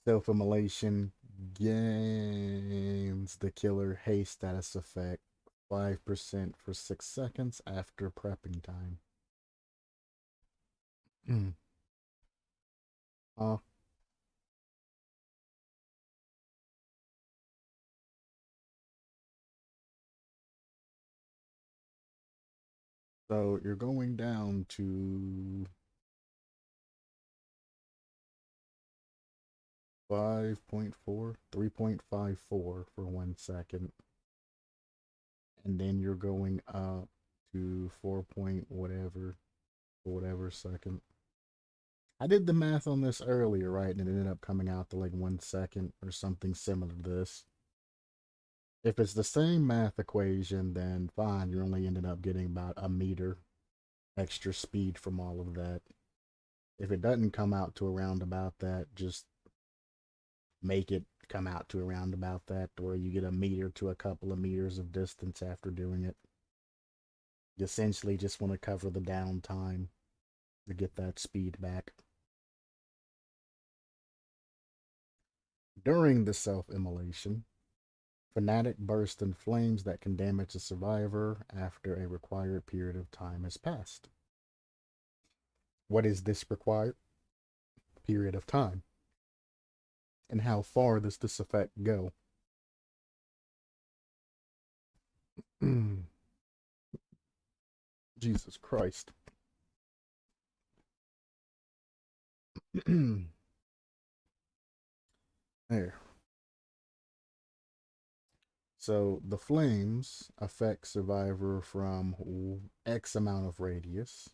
Self-immolation gains the killer haste status effect 5% for 6 seconds after prepping time. uh, so you're going down to 5.4, 3.54 for 1 second. And then you're going up to 4 point whatever for whatever second. I did the math on this earlier, right? And it ended up coming out to like 1 second or something similar to this. If it's the same math equation, then fine. You're only ended up getting about a meter extra speed from all of that. If it doesn't come out to around about that, just make it come out to around about that, where you get a meter to a couple of meters of distance after doing it. You essentially just want to cover the downtime to get that speed back. During the self-immolation, Fanatic bursts in flames that can damage the survivor after a required period of time has passed. What is this required period of time? And how far does this effect go? Jesus Christ. There. So the flames affect survivor from X amount of radius.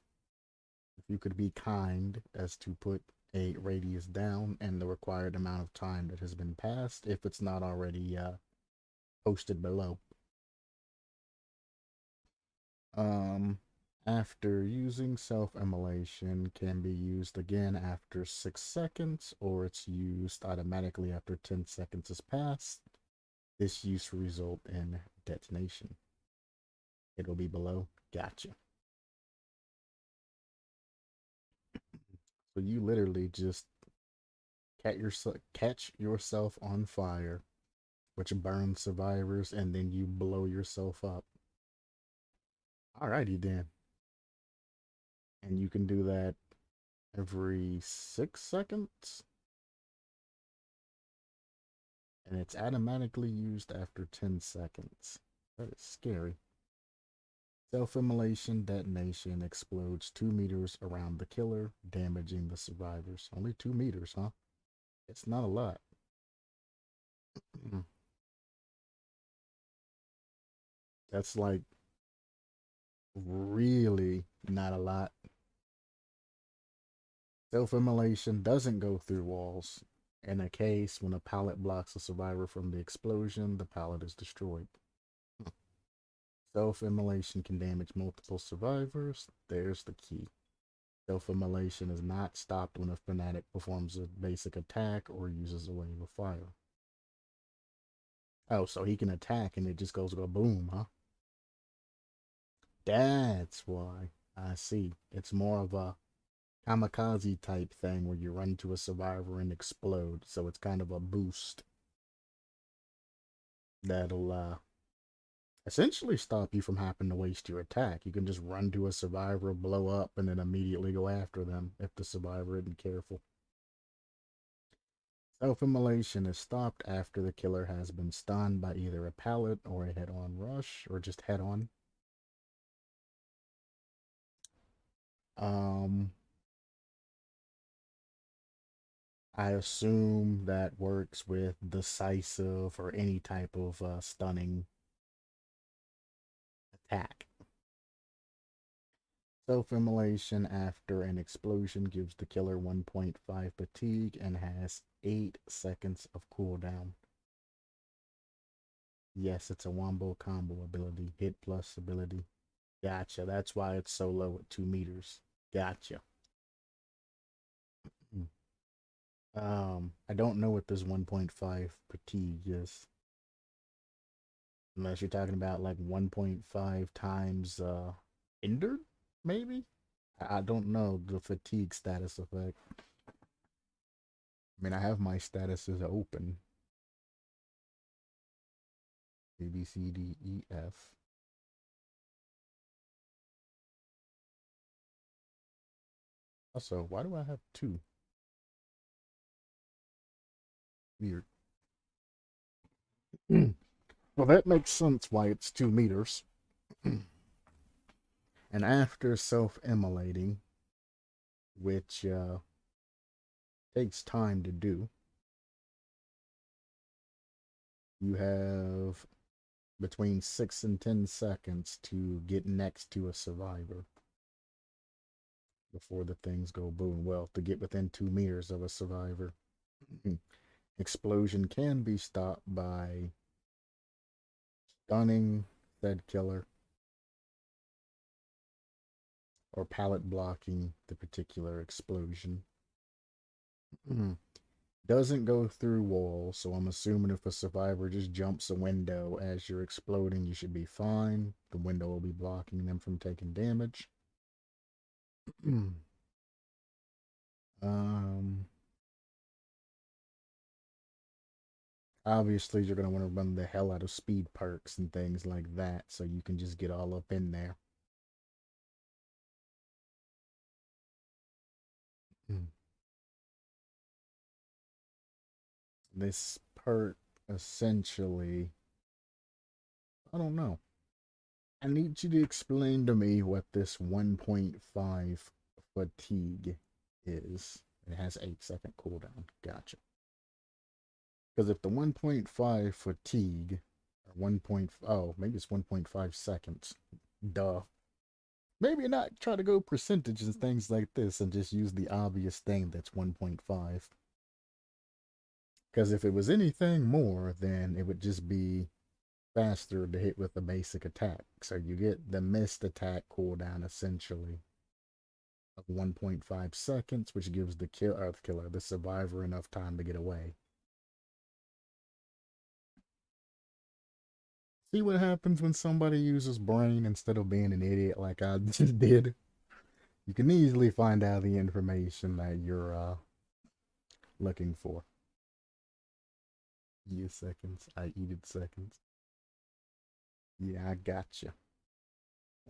If you could be kind as to put a radius down and the required amount of time that has been passed, if it's not already posted below. After using self-immolation can be used again after 6 seconds, or it's used automatically after 10 seconds has passed. This use will result in detonation. It'll be below. Gotcha. So you literally just catch yourself on fire, which burns survivors, and then you blow yourself up. Alrighty then. And you can do that every 6 seconds. And it's automatically used after 10 seconds. That is scary. Self-immolation detonation explodes 2 meters around the killer, damaging the survivors. Only 2 meters, huh? It's not a lot. That's like really not a lot. Self-immolation doesn't go through walls. In a case, when a pallet blocks a survivor from the explosion, the pallet is destroyed. Self-immolation can damage multiple survivors. There's the key. Self-immolation is not stopped when a Fanatic performs a basic attack or uses a wave of fire. Oh, so he can attack and it just goes go boom, huh? That's why. I see. It's more of a kamikaze type thing where you run to a survivor and explode. So it's kind of a boost that'll essentially stop you from having to waste your attack. You can just run to a survivor, blow up, and then immediately go after them if the survivor isn't careful. Self-immolation is stopped after the killer has been stunned by either a pallet or a head-on rush, or just head-on. I assume that works with decisive or any type of stunning attack. Self-immolation after an explosion gives the killer 1.5 fatigue and has 8 seconds of cooldown. Yes, it's a wombo combo ability. Hit plus ability. Gotcha. That's why it's so low at 2 meters. Gotcha. I don't know what this 1.5 fatigue is. Unless you're talking about like 1.5 times hindered, maybe? I don't know the fatigue status effect. I mean, I have my statuses open. A, B, C, D, E, F. Also, why do I have 2? Weird. Well, that makes sense why it's 2 meters. And after self-immolating, which takes time to do, you have between 6 and 10 seconds to get next to a survivor before the things go boom. Well, to get within 2 meters of a survivor. Explosion can be stopped by stunning said killer or pallet blocking the particular explosion. Doesn't go through walls, so I'm assuming if a survivor just jumps a window as you're exploding, you should be fine. The window will be blocking them from taking damage. Obviously, you're going to want to run the hell out of speed perks and things like that, so you can just get all up in there. This perk essentially, I don't know. I need you to explain to me what this 1.5 fatigue is. It has 8-second cooldown. Gotcha. Because if the 1.5 fatigue, or 1. Oh, maybe it's 1.5 seconds. Duh. Maybe not try to go percentages and things like this and just use the obvious thing that's 1.5. Because if it was anything more, then it would just be faster to hit with a basic attack. So you get the missed attack cooldown essentially of 1.5 seconds, which gives the the survivor enough time to get away. See what happens when somebody uses brain instead of being an idiot like I just did? You can easily find out the information that you're looking for? Yeah, seconds. I eated seconds. Yeah, I gotcha.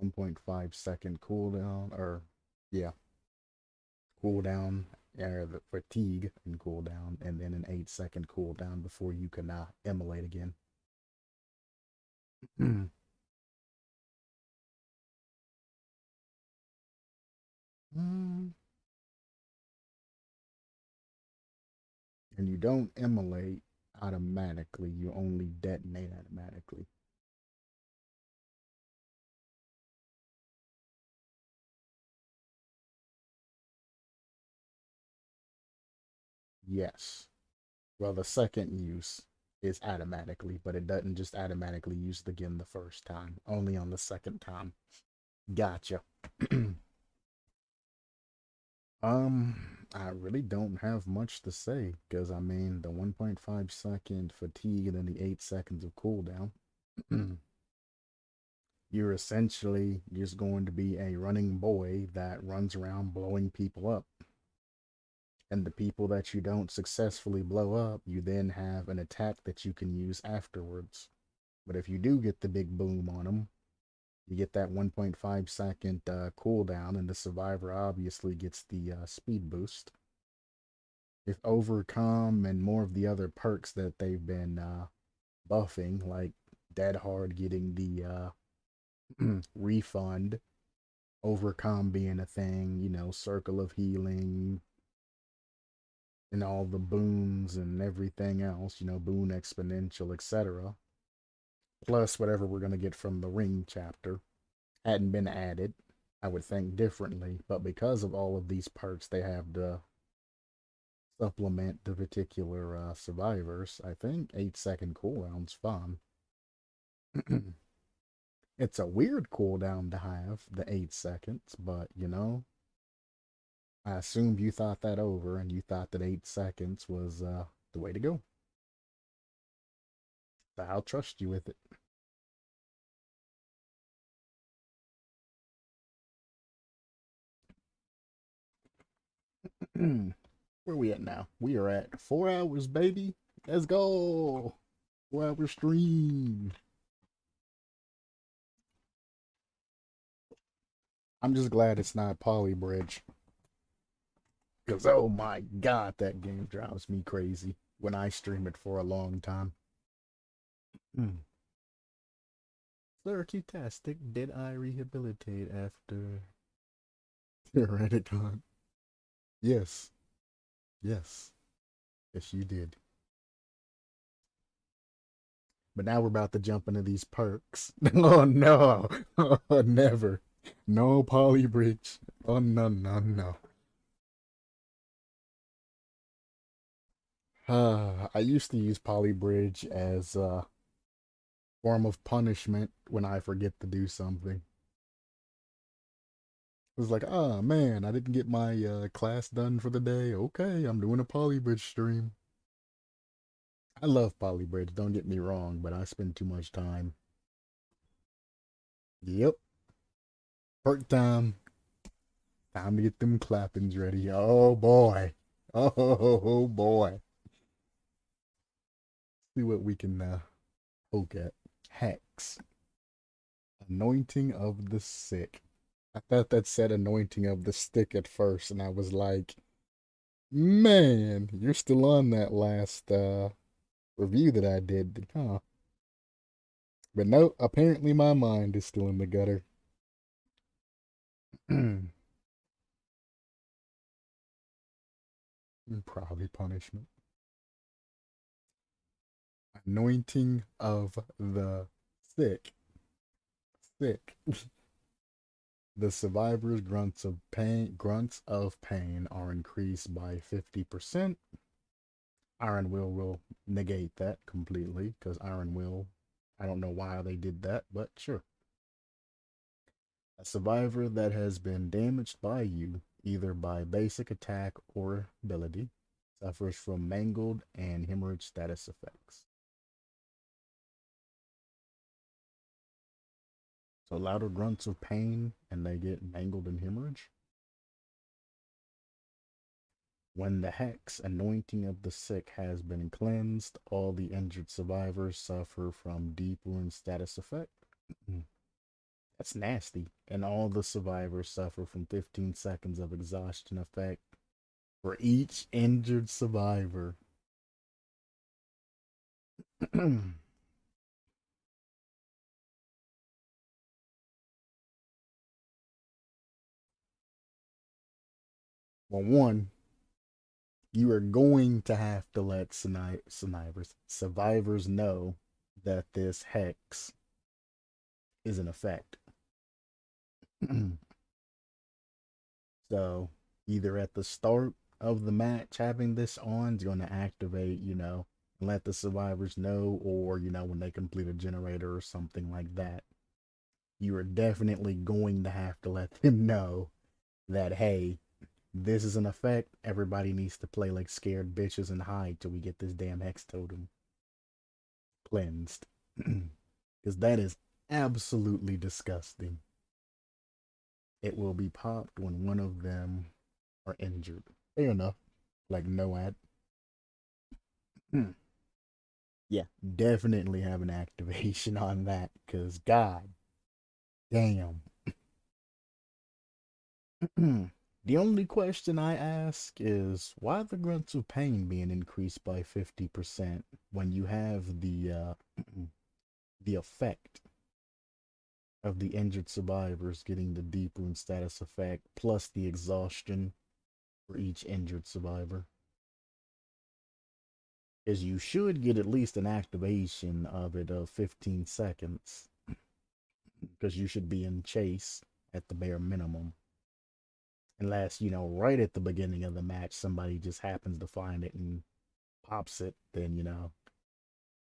1.5 second cooldown, or yeah, cooldown, or the fatigue and cooldown, and then an 8-second cooldown before you can immolate again. Mm. And you don't immolate automatically, you only detonate automatically. Yes. Well, the second use is automatically, but it doesn't just automatically use it again the first time, only on the second time. Gotcha. I really don't have much to say because I mean the 1.5 second fatigue and then the 8 seconds of cooldown. You're essentially just going to be a running boy that runs around blowing people up. And the people that you don't successfully blow up, you then have an attack that you can use afterwards. But if you do get the big boom on them, you get that 1.5 second cooldown, and the survivor obviously gets the speed boost. If Overcome and more of the other perks that they've been buffing, like Dead Hard getting the refund, Overcome being a thing, you know, Circle of Healing, and all the boons and everything else, you know, boon exponential, etc. Plus whatever we're going to get from the ring chapter hadn't been added, I would think differently, but because of all of these perks they have to supplement the particular survivors, I think 8-second cooldown's fun. It's a weird cooldown to have, the 8 seconds, but you know, I assumed you thought that over and you thought that 8 seconds was the way to go. So I'll trust you with it. Where we at now? We are at 4 hours, baby. Let's go. 4-hour stream. I'm just glad it's not Polybridge. Because, oh my god, that game drives me crazy when I stream it for a long time. Sir QTASTIC, did I rehabilitate after Theoreticon? Yes. Yes. Yes, you did. But now we're about to jump into these perks. Oh no. Oh, never. No Polybridge. Oh no, no, no. I used to use Polybridge as a form of punishment when I forget to do something. It was like, ah, man, I didn't get my class done for the day. Okay, I'm doing a Polybridge stream. I love Polybridge, don't get me wrong, but I spend too much time. Yep. Perk time. Time to get them clappings ready. Oh boy. Oh boy. See what we can poke at. Hex. Anointing of the sick. I thought that said anointing of the stick at first, and I was like, man, you're still on that last review that I did, huh? But no, apparently my mind is still in the gutter. Probably punishment. Anointing of the sick. Sick. The survivors' grunts of pain are increased by 50%. Iron will negate that completely, because Iron Will, I don't know why they did that, but sure. A survivor that has been damaged by you, either by basic attack or ability, suffers from mangled and hemorrhage status effects. So louder grunts of pain and they get mangled and hemorrhage. When the hex anointing of the sick has been cleansed, all the injured survivors suffer from deep wound status effect. That's nasty. And all the survivors suffer from 15 seconds of exhaustion effect for each injured survivor. Well, one, you are going to have to let survivors know that this hex is in effect. So, either at the start of the match, having this on is going to activate, and let the survivors know, or, when they complete a generator or something like that. You are definitely going to have to let them know that, hey, this is an effect. Everybody needs to play like scared bitches and hide till we get this damn hex totem cleansed. Because that is absolutely disgusting. It will be popped when one of them are injured. Fair enough. Like no ad. Yeah, definitely have an activation on that. Because god damn. The only question I ask is why the grunts of pain being increased by 50% when you have the the effect of the injured survivors getting the deep wound status effect plus the exhaustion for each injured survivor. Is you should get at least an activation of it of 15 seconds because you should be in chase at the bare minimum. Unless, right at the beginning of the match, somebody just happens to find it and pops it, then,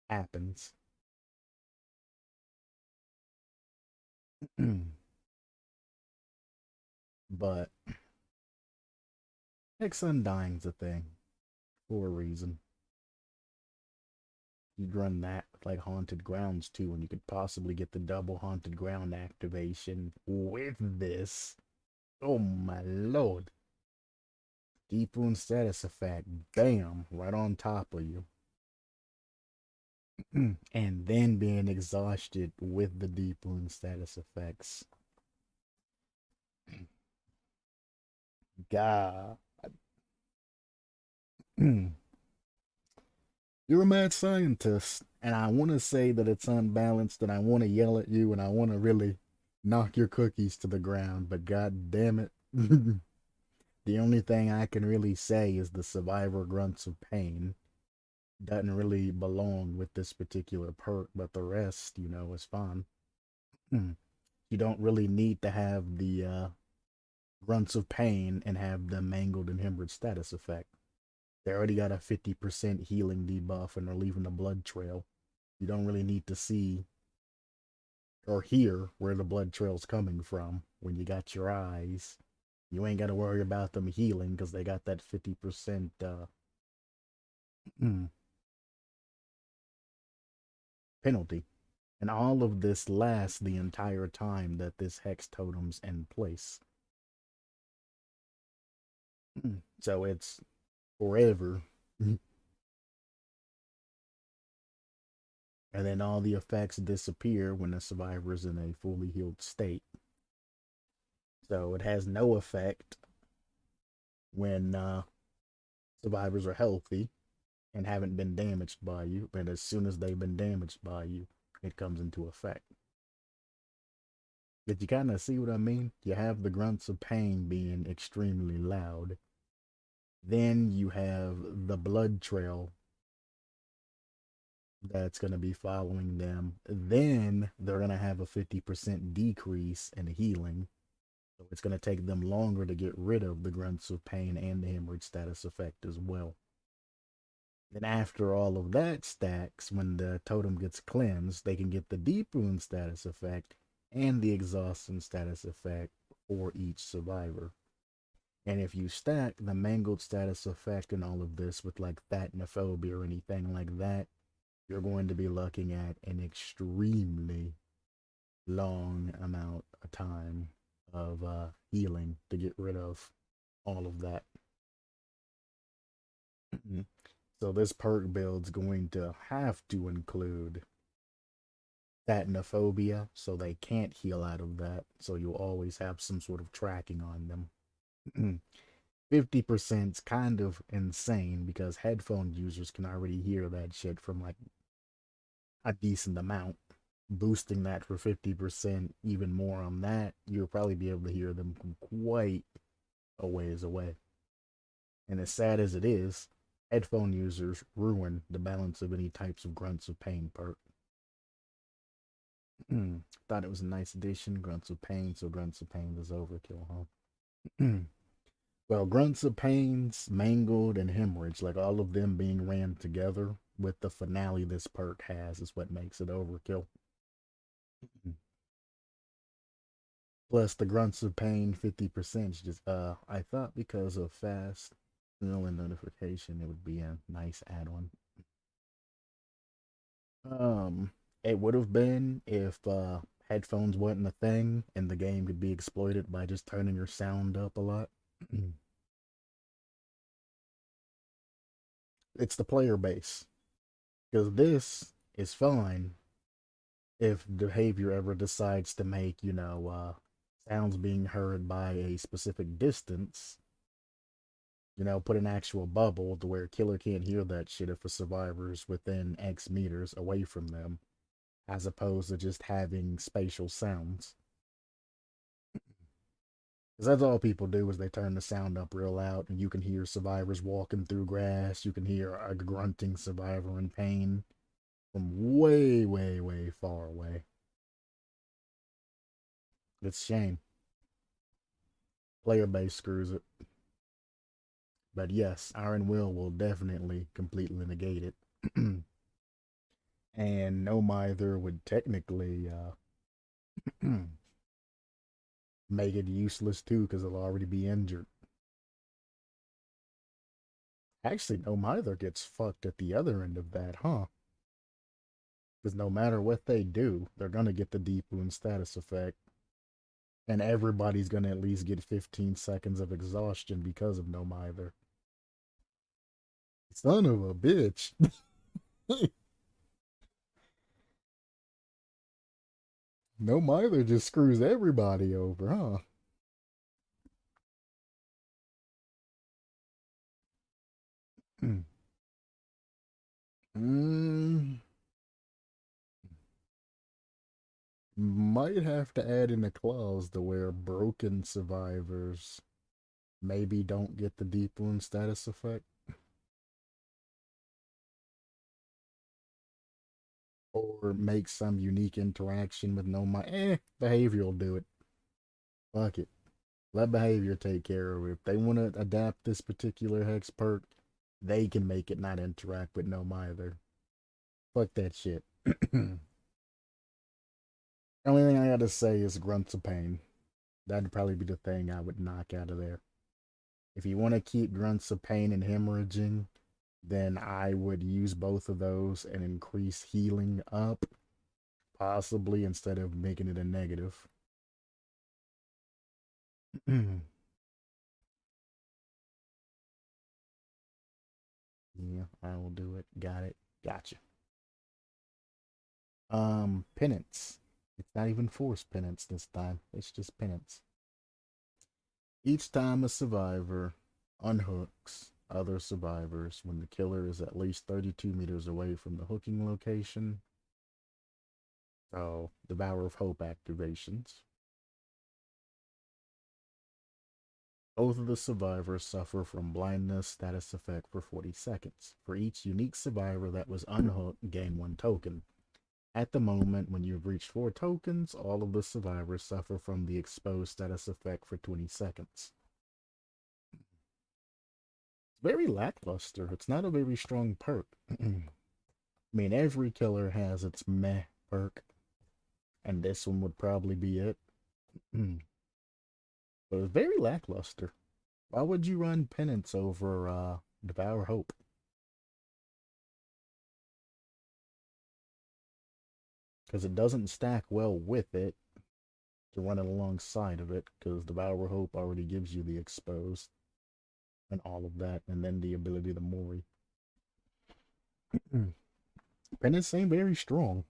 happens. But Hex Undying's a thing for a reason. You'd run that with like Haunted Grounds too, and you could possibly get the double Haunted Ground activation with this. Oh my lord. Deep wound status effect. Bam. Right on top of you. And then being exhausted with the deep wound status effects. God. You're a mad scientist, and I want to say that it's unbalanced, and I want to yell at you, and I want to really knock your cookies to the ground, but god damn it. The only thing I can really say is the survivor grunts of pain doesn't really belong with this particular perk, but the rest, is fine. You don't really need to have the grunts of pain and have the mangled and hemorrhage status effect. They already got a 50% healing debuff and are leaving a blood trail. You don't really need to see or hear where the blood trail's coming from when you got your eyes. You ain't got to worry about them healing because they got that 50% penalty. And all of this lasts the entire time that this hex totem's in place. So it's forever. And then all the effects disappear when the survivor's in a fully healed state. So it has no effect when survivors are healthy and haven't been damaged by you, but as soon as they've been damaged by you, it comes into effect. Did you kind of see what I mean? You have the grunts of pain being extremely loud. Then you have the blood trail that's going to be following them. Then they're going to have a 50% decrease in healing. So it's going to take them longer to get rid of the grunts of pain and the hemorrhage status effect as well. Then after all of that stacks, when the totem gets cleansed, they can get the deep wound status effect and the exhaustion status effect for each survivor. And if you stack the mangled status effect and all of this with like Thatanophobia or anything like that, you're going to be looking at an extremely long amount of time of healing to get rid of all of that. So this perk build's going to have to include Thetanophobia, so they can't heal out of that. So you'll always have some sort of tracking on them. 50%'s kind of insane because headphone users can already hear that shit from like a decent amount. Boosting that for 50% even more on that, you'll probably be able to hear them from quite a ways away. And as sad as it is, headphone users ruin the balance of any types of grunts of pain perk. Thought it was a nice addition, grunts of pain, so grunts of pain is overkill, huh? Well, grunts of pains, mangled, and hemorrhage, like all of them being ran together with the finale this perk has, is what makes it overkill. Plus the grunts of pain 50% just I thought because of fast and notification it would be a nice add-on. It would have been if headphones wasn't a thing and the game could be exploited by just turning your sound up a lot. It's the player base. Because this is fine if behavior ever decides to make, sounds being heard by a specific distance, put an actual bubble to where a killer can't hear that shit if a survivor's within X meters away from them, as opposed to just having spatial sounds. Because that's all people do is they turn the sound up real loud and you can hear survivors walking through grass, you can hear a grunting survivor in pain from way, way, way far away. It's a shame. Player base screws it. But yes, Iron Will definitely completely negate it. And No Mither would technically make it useless too because it'll already be injured. Actually, No Mither gets fucked at the other end of that, huh? Because no matter what they do, they're gonna get the deep wound status effect. And everybody's gonna at least get 15 seconds of exhaustion because of No Mither. Son of a bitch. No Mither just screws everybody over, huh? mm, might have to add in a clause to where broken survivors maybe don't get the deep wound status effect. Or make some unique interaction with no behavior will do it. Fuck it. Let behavior take care of it. If they want to adapt this particular hex perk, they can make it not interact with no either. Fuck that shit. The only thing I gotta say is grunts of pain. That'd probably be the thing I would knock out of there. If you want to keep grunts of pain and hemorrhaging, then I would use both of those and increase healing up, possibly instead of making it a negative. Yeah, I will do it. Got it. Gotcha. Penance. It's not even forced penance this time. It's just penance. Each time a survivor unhooks other survivors when the killer is at least 32 meters away from the hooking location. So, the Bower of Hope activations. Both of the survivors suffer from blindness status effect for 40 seconds. For each unique survivor that was unhooked, gain 1 token. At the moment, when you've reached 4 tokens, all of the survivors suffer from the exposed status effect for 20 seconds. It's very lackluster. It's not a very strong perk. I mean, every killer has its meh perk, and this one would probably be it. But it's very lackluster. Why would you run Penance over Devour Hope? Because it doesn't stack well with it to run it alongside of it, because Devour Hope already gives you the exposed. and all of that, and then the ability to Mori. Penance ain't very strong.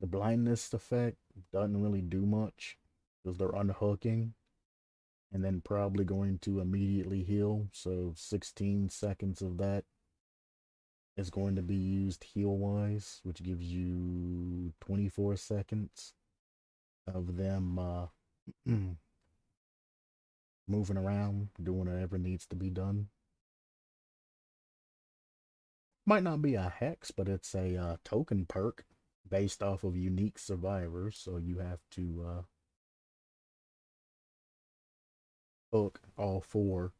The blindness effect doesn't really do much because they're unhooking and then probably going to immediately heal. So 16 seconds of that is going to be used heal wise, which gives you 24 seconds of them moving around, doing whatever needs to be done. Might not be a hex, but it's a token perk based off of unique survivors. So you have to hook all 4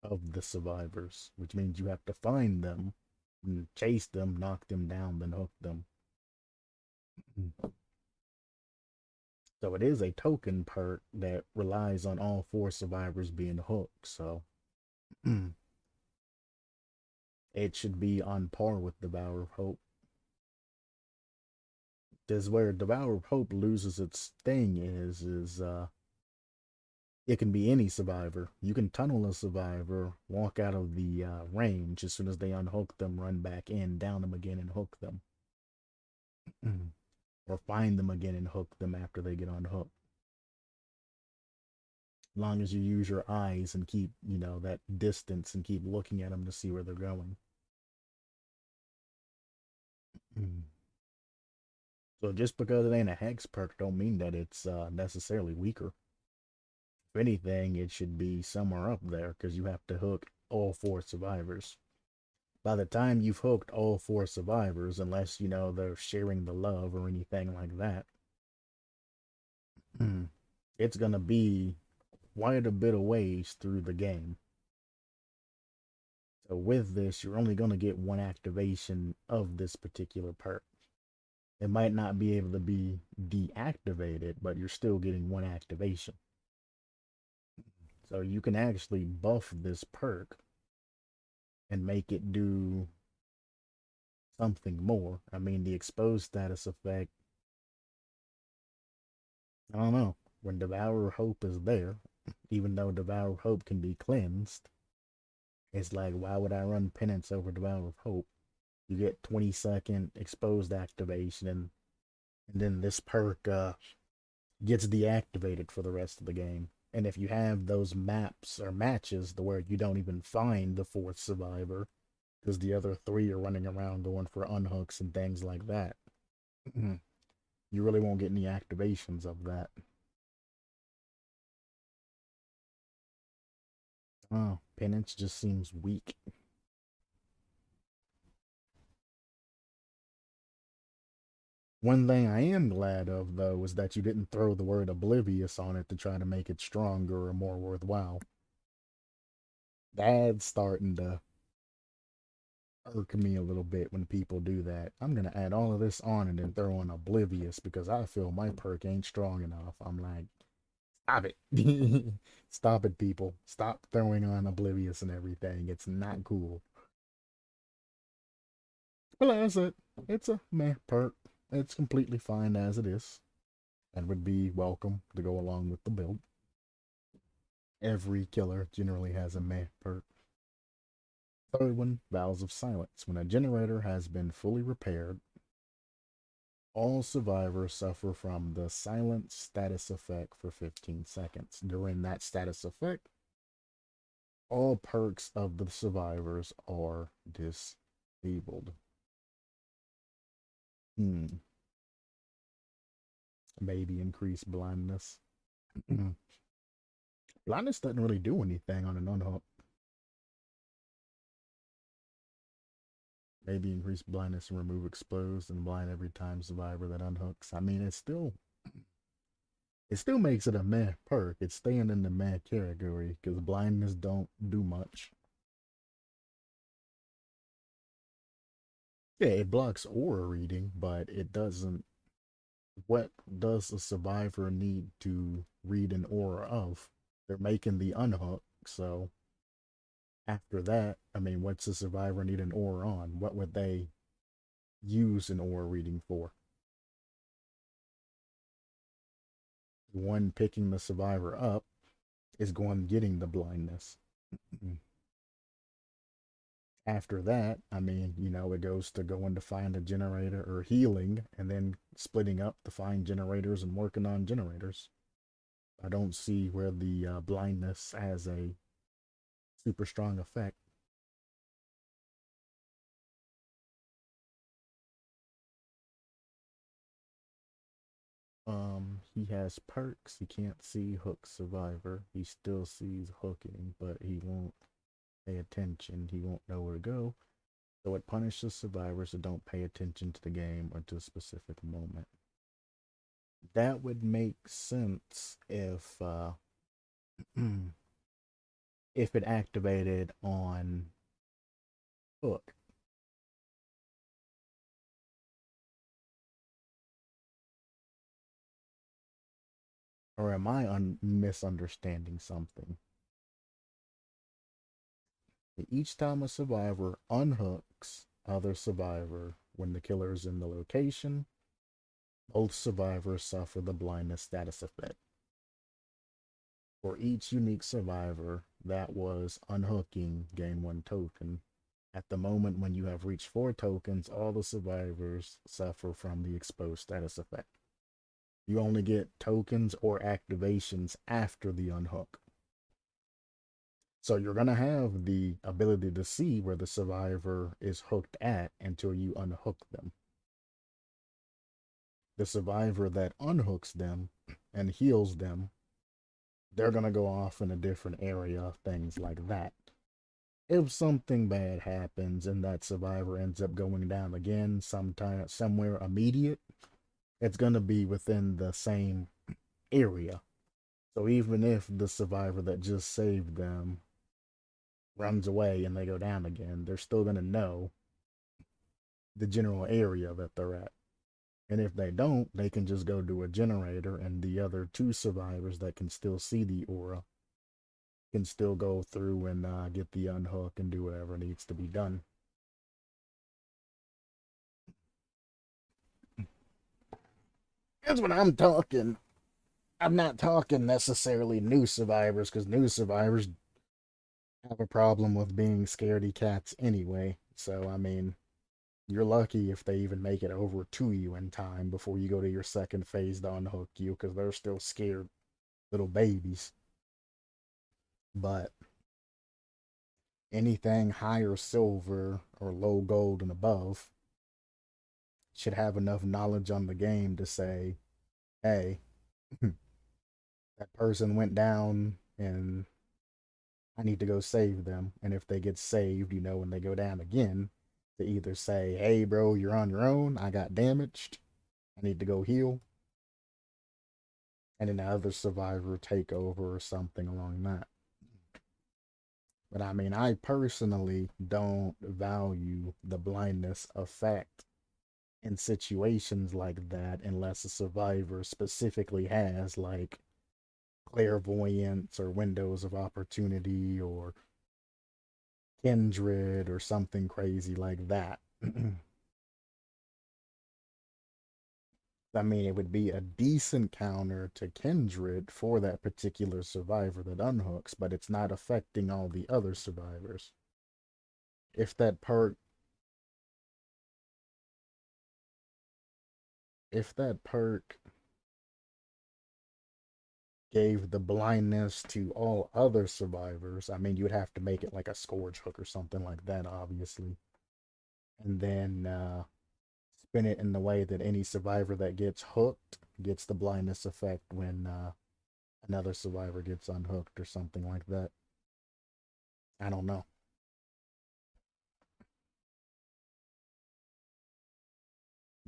of the survivors, which means you have to find them, and chase them, knock them down, then hook them. So it is a token perk that relies on all 4 survivors being hooked. So it should be on par with Devour of Hope. This is where Devour of Hope loses its thing is it can be any survivor. You can tunnel a survivor, walk out of the range as soon as they unhook them, run back in, down them again, and hook them. Or find them again and hook them after they get unhooked. As long as you use your eyes and keep, that distance and keep looking at them to see where they're going. So just because it ain't a hex perk don't mean that it's necessarily weaker. If anything, it should be somewhere up there because you have to hook all 4 survivors. By the time you've hooked all 4 survivors, unless, they're sharing the love or anything like that, it's going to be quite a bit of ways through the game. So with this, you're only going to get 1 activation of this particular perk. It might not be able to be deactivated, but you're still getting 1 activation. So you can actually buff this perk and make it do something more. I mean, the exposed status effect, I don't know. When Devour Hope is there, even though Devour Hope can be cleansed, it's like, why would I run Penance over Devour Hope? You get 20-second exposed activation, and then this perk gets deactivated for the rest of the game. And if you have those maps or matches to where you don't even find the 4th survivor, because the other 3 are running around going for unhooks and things like that, you really won't get any activations of that. Oh, Penance just seems weak. One thing I am glad of, though, is that you didn't throw the word oblivious on it to try to make it stronger or more worthwhile. That's starting to irk me a little bit when people do that. I'm going to add all of this on and then throw in oblivious because I feel my perk ain't strong enough. I'm like, stop it. Stop it, people. Stop throwing on oblivious and everything. It's not cool. Well, that's it. It's a meh perk. It's completely fine as it is, and would be welcome to go along with the build. Every killer generally has a meh perk. Third one, Vows of Silence. When a generator has been fully repaired, all survivors suffer from the silence status effect for 15 seconds. During that status effect, all perks of the survivors are disabled. Maybe increase blindness. Blindness doesn't really do anything on an unhook. Maybe increase blindness and remove exposed and blind every time survivor that unhooks. I mean, it still makes it a meh perk. It's staying in the meh category because blindness don't do much. Yeah, it blocks aura reading, but it doesn't. What does a survivor need to read an aura of? They're making the unhook, so after that, I mean, what's a survivor need an aura on? What would they use an aura reading for? One, picking the survivor up, is going getting the blindness. After that, I mean, it goes to going to find a generator or healing and then splitting up to find generators and working on generators. I don't see where the blindness has a super strong effect. He has perks. He can't see Hook Survivor. He still sees hooking, but he won't pay attention. He won't know where to go. So it punishes survivors that don't pay attention to the game or to a specific moment. That would make sense if it activated on Hook. Or am I misunderstanding something? Each time a survivor unhooks other survivor when the killer is in the location, both survivors suffer the blindness status effect. For each unique survivor that was unhooking, gain 1 token. At the moment when you have reached 4 tokens, all the survivors suffer from the exposed status effect. You only get tokens or activations after the unhook. So you're going to have the ability to see where the survivor is hooked at until you unhook them. The survivor that unhooks them and heals them, they're going to go off in a different area, things like that. If something bad happens and that survivor ends up going down again sometime somewhere immediate, it's going to be within the same area. So even if the survivor that just saved them runs away and they go down again, they're still going to know the general area that they're at. And if they don't, they can just go to a generator, and the other 2 survivors that can still see the aura can still go through and get the unhook and do whatever needs to be done. That's what I'm talking. I'm not talking necessarily new survivors, because new survivors have a problem with being scaredy cats anyway. So, I mean, you're lucky if they even make it over to you in time before you go to your second phase to unhook you, because they're still scared little babies. But anything higher silver or low gold and above should have enough knowledge on the game to say, hey, that person went down and I need to go save them. And if they get saved, when they go down again, to either say, hey, bro, you're on your own. I got damaged. I need to go heal. And then the other survivor take over or something along that. But I mean, I personally don't value the blindness effect in situations like that unless a survivor specifically has like clairvoyance or windows of opportunity or kindred or something crazy like that. I mean, it would be a decent counter to kindred for that particular survivor that unhooks, but it's not affecting all the other survivors. If that perk gave the blindness to all other survivors, I mean, you would have to make it like a scourge hook or something like that, obviously. And then spin it in the way that any survivor that gets hooked gets the blindness effect when another survivor gets unhooked or something like that. I don't know.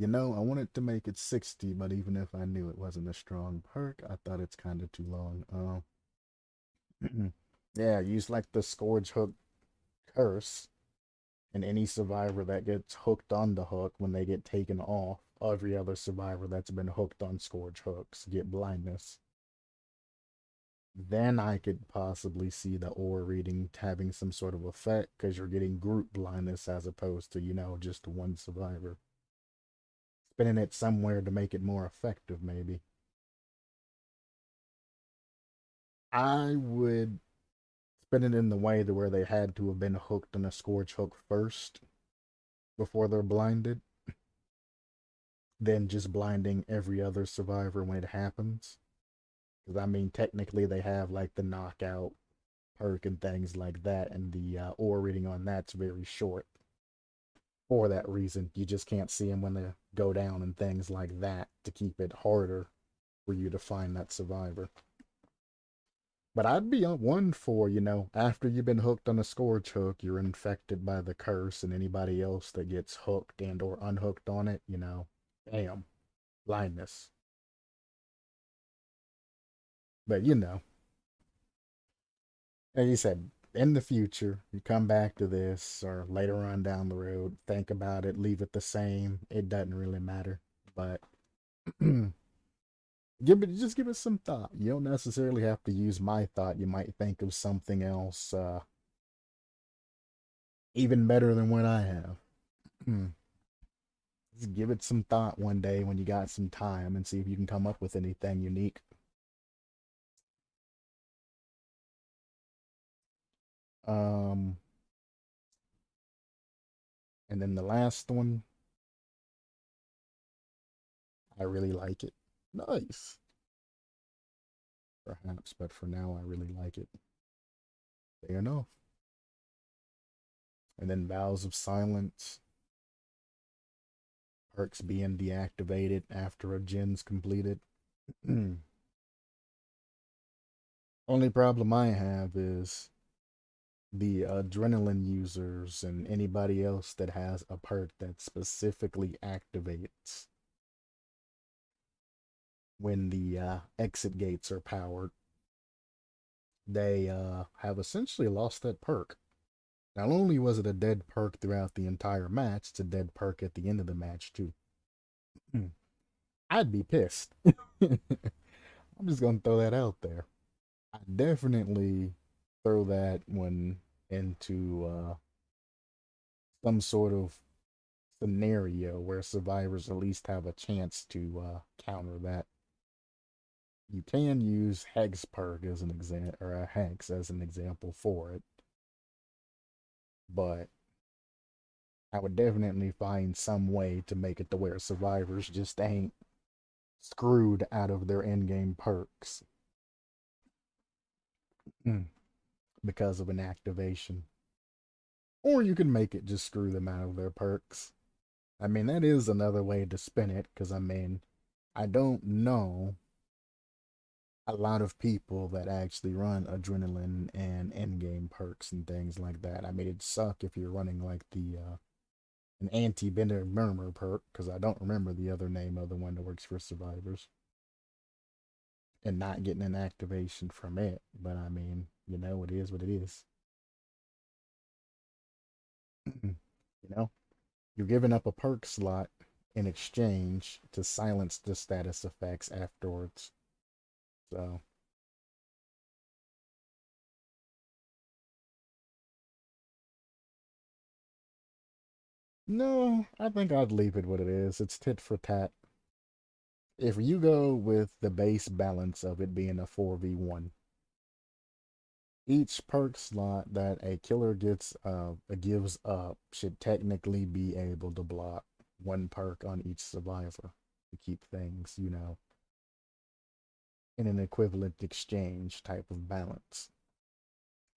I wanted to make it 60, but even if I knew it wasn't a strong perk, I thought it's kind of too long. Yeah, use like the Scourge Hook curse, and any survivor that gets hooked on the hook when they get taken off, every other survivor that's been hooked on Scourge Hooks get blindness. Then I could possibly see the aura reading having some sort of effect, because you're getting group blindness as opposed to, just one survivor. Spinning it somewhere to make it more effective, maybe. I would spin it in the way to where they had to have been hooked on a scourge hook first before they're blinded, then just blinding every other survivor when it happens. Because I mean, technically, they have like the knockout perk and things like that, and the ore reading on that's very short. For that reason, you just can't see them when they go down and things like that to keep it harder for you to find that survivor. But I'd be on one for, after you've been hooked on a scourge hook, you're infected by the curse, and anybody else that gets hooked and or unhooked on it, bam, blindness. But as you said, in the future, you come back to this or later on down the road, think about it, leave it the same. It doesn't really matter. But give it some thought. You don't necessarily have to use my thought. You might think of something else even better than what I have. Just give it some thought one day when you got some time and see if you can come up with anything unique. And then the last one, I really like it. Nice. Perhaps, but for now, I really like it. Fair enough. And then Vows of Silence. Perks being deactivated after a gen's completed. Only problem I have is the adrenaline users and anybody else that has a perk that specifically activates when the exit gates are powered. They have essentially lost that perk. Not only was it a dead perk throughout the entire match, it's a dead perk at the end of the match too. I'd be pissed. I'm just gonna throw that out there. I definitely throw that one into some sort of scenario where survivors at least have a chance to counter that. You can use Hex perk as an example, or a Hex as an example for it, but I would definitely find some way to make it to where survivors just ain't screwed out of their in-game perks because of an activation. Or you can make it just screw them out of their perks. I mean, that is another way to spin it, because I mean, I don't know a lot of people that actually run adrenaline and in-game perks and things like that. I mean, it'd suck if you're running like the an anti-bender murmur perk, because I don't remember the other name of the one that works for survivors, and not getting an activation from it. But I mean, it is what it is. You're giving up a perk slot in exchange to silence the status effects afterwards. So no, I think I'd leave it what it is. It's tit for tat. If you go with the base balance of it being a 4v1, each perk slot that a killer gives up should technically be able to block one perk on each survivor to keep things, in an equivalent exchange type of balance.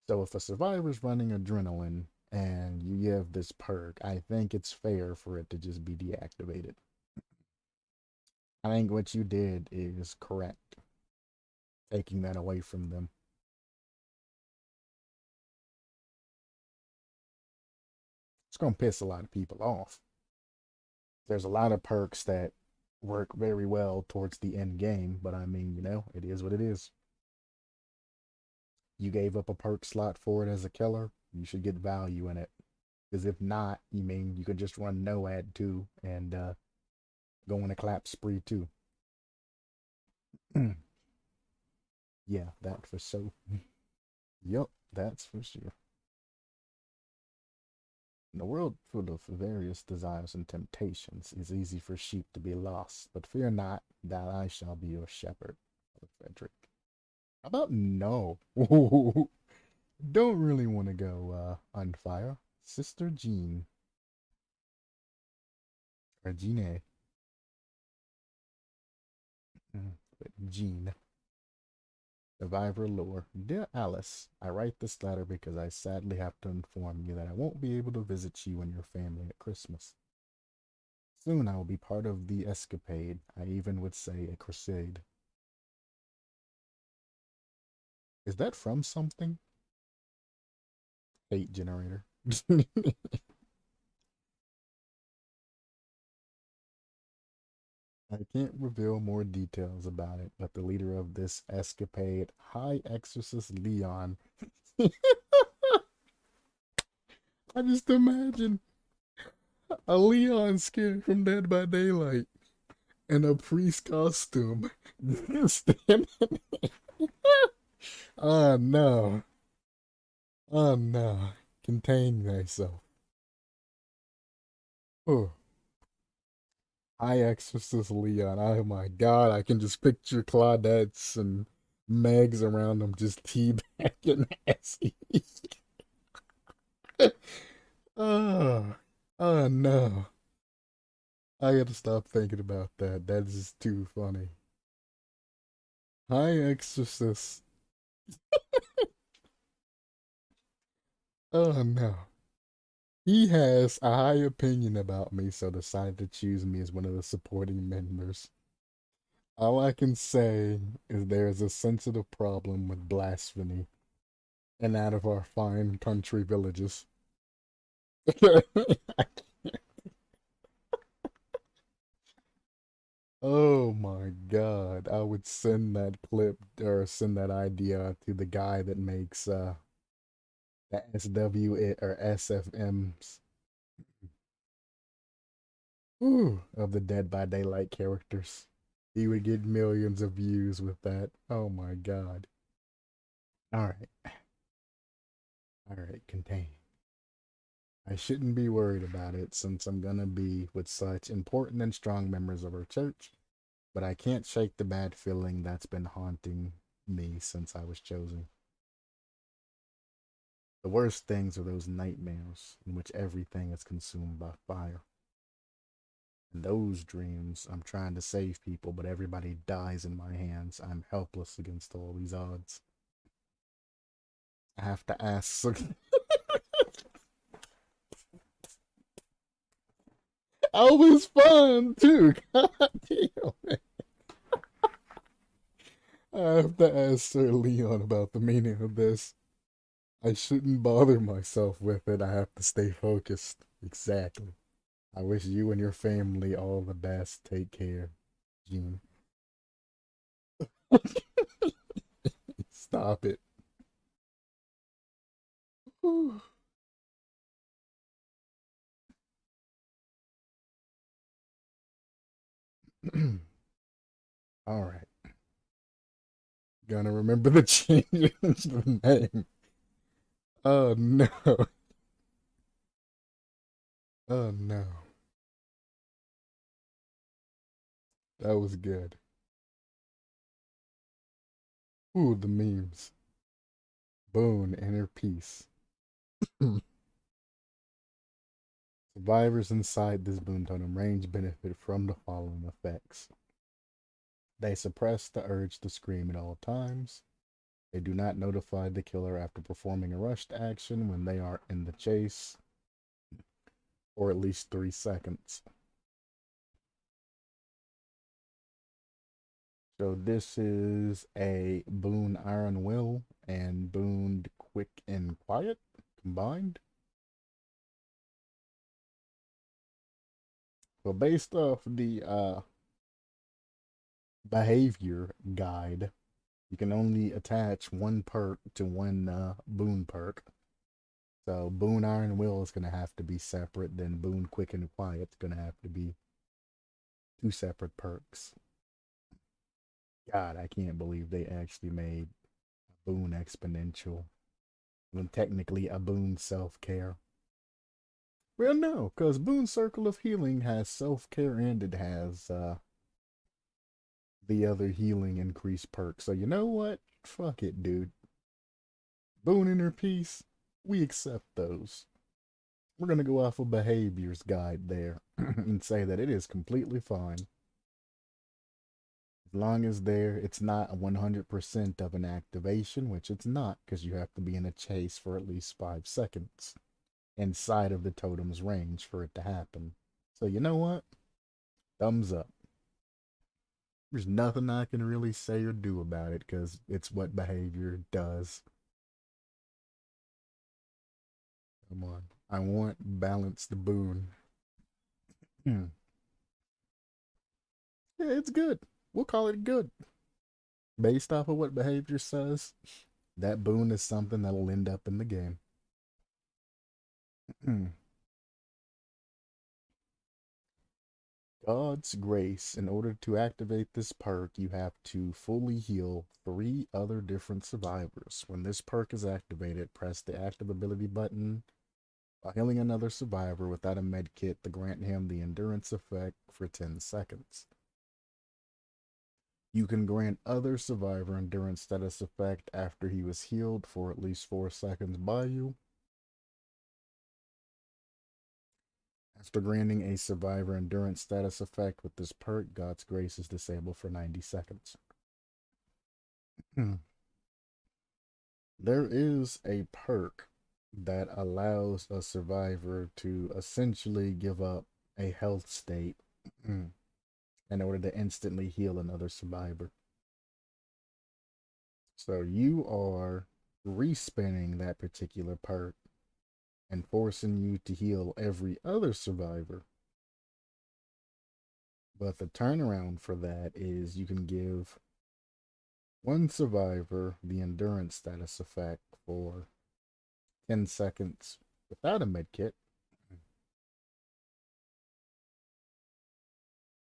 So if a survivor's running adrenaline and you give this perk, I think it's fair for it to just be deactivated. I think what you did is correct, taking that away from them. It's going to piss a lot of people off. There's a lot of perks that work very well towards the end game, but I mean, it is what it is. You gave up a perk slot for it as a killer, you should get value in it. Because if not, you could just run no ad too and go on a clap spree too. Yeah, that for sure. Yup, that's for sure. In a world full of various desires and temptations, it is easy for sheep to be lost, but fear not that I shall be your shepherd, Frederick. How about no? Don't really want to go on fire. Sister Jean. Or Jean. Jean. Survivor lore. Dear Alice, I write this letter because I sadly have to inform you that I won't be able to visit you and your family at Christmas. Soon I will be part of the escapade. I even would say a crusade. Is that from something? Hate generator. I can't reveal more details about it, but the leader of this escapade, High Exorcist Leon. I just imagine a Leon skin from Dead by Daylight in a priest costume. Standing. Oh no. Oh no. Contain thyself. Oh. High Exorcist Leon. Oh my god, I can just picture Claudettes and Megs around them just teabagging as he. Oh, oh no. I gotta stop thinking about that. That is too funny. High Exorcist. Oh no. He has a high opinion about me, so decided to choose me as one of the supporting members. All I can say is there is a sensitive problem with blasphemy in that of our fine country villages. Oh my god, I would send that clip or send that idea to the guy that makes the SW or SFMs of the Dead by Daylight characters. He would get millions of views with that. Oh my god. Alright. Alright, contain. I shouldn't be worried about it since I'm gonna be with such important and strong members of our church, but I can't shake the bad feeling that's been haunting me since I was chosen. The worst things are those nightmares in which everything is consumed by fire. In those dreams, I'm trying to save people, but everybody dies in my hands. I'm helpless against all these odds. I have to ask. I was fun too. God damn it. I have to ask Sir Leon about the meaning of this. I shouldn't bother myself with it. I have to stay focused. Exactly. I wish you and your family all the best. Take care, Jean. Stop it. All right. Gonna remember the change the name. Oh no. Oh no. That was good. Ooh, the memes. Boone, inner peace. Survivors inside this boon totem range benefit from the following effects. They suppress the urge to scream at all times. They do not notify the killer after performing a rushed action when they are in the chase, or at least 3 seconds. So this is a Boone Iron Will and Boone Quick and Quiet combined. So based off the behavior guide, you can only attach one perk to one Boone perk. So Boone Iron Will is going to have to be separate. Then Boone Quick and Quiet is going to have to be 2 separate perks. God, I can't believe they actually made a Boone Exponential. When technically a Boone Self-Care. Well, no, because Boone Circle of Healing has self-care and it has the other healing increased perk. So you know what? Fuck it, dude. Boon inner peace, we accept those. We're gonna go off a behaviors guide there and say that it is completely fine. As long as it's not 100% of an activation, which it's not, because you have to be in a chase for at least 5 seconds inside of the totem's range for it to happen. So you know what? Thumbs up. There's nothing I can really say or do about it because it's what behavior does. Come on. I want balanced boon. Yeah, it's good. We'll call it good. Based off of what behavior says, that boon is something that'll end up in the game. God's Grace. In order to activate this perk, you have to fully heal 3 other different survivors. When this perk is activated, press the active ability button while healing another survivor without a medkit to grant him the endurance effect for 10 seconds. You can grant other survivor endurance status effect after he was healed for at least 4 seconds by you. After granting a survivor endurance status effect with this perk, God's Grace is disabled for 90 seconds. There is a perk that allows a survivor to essentially give up a health state in order to instantly heal another survivor. So you are respinning that particular perk and forcing you to heal every other survivor. But the turnaround for that is you can give one survivor the endurance status effect for 10 seconds without a medkit.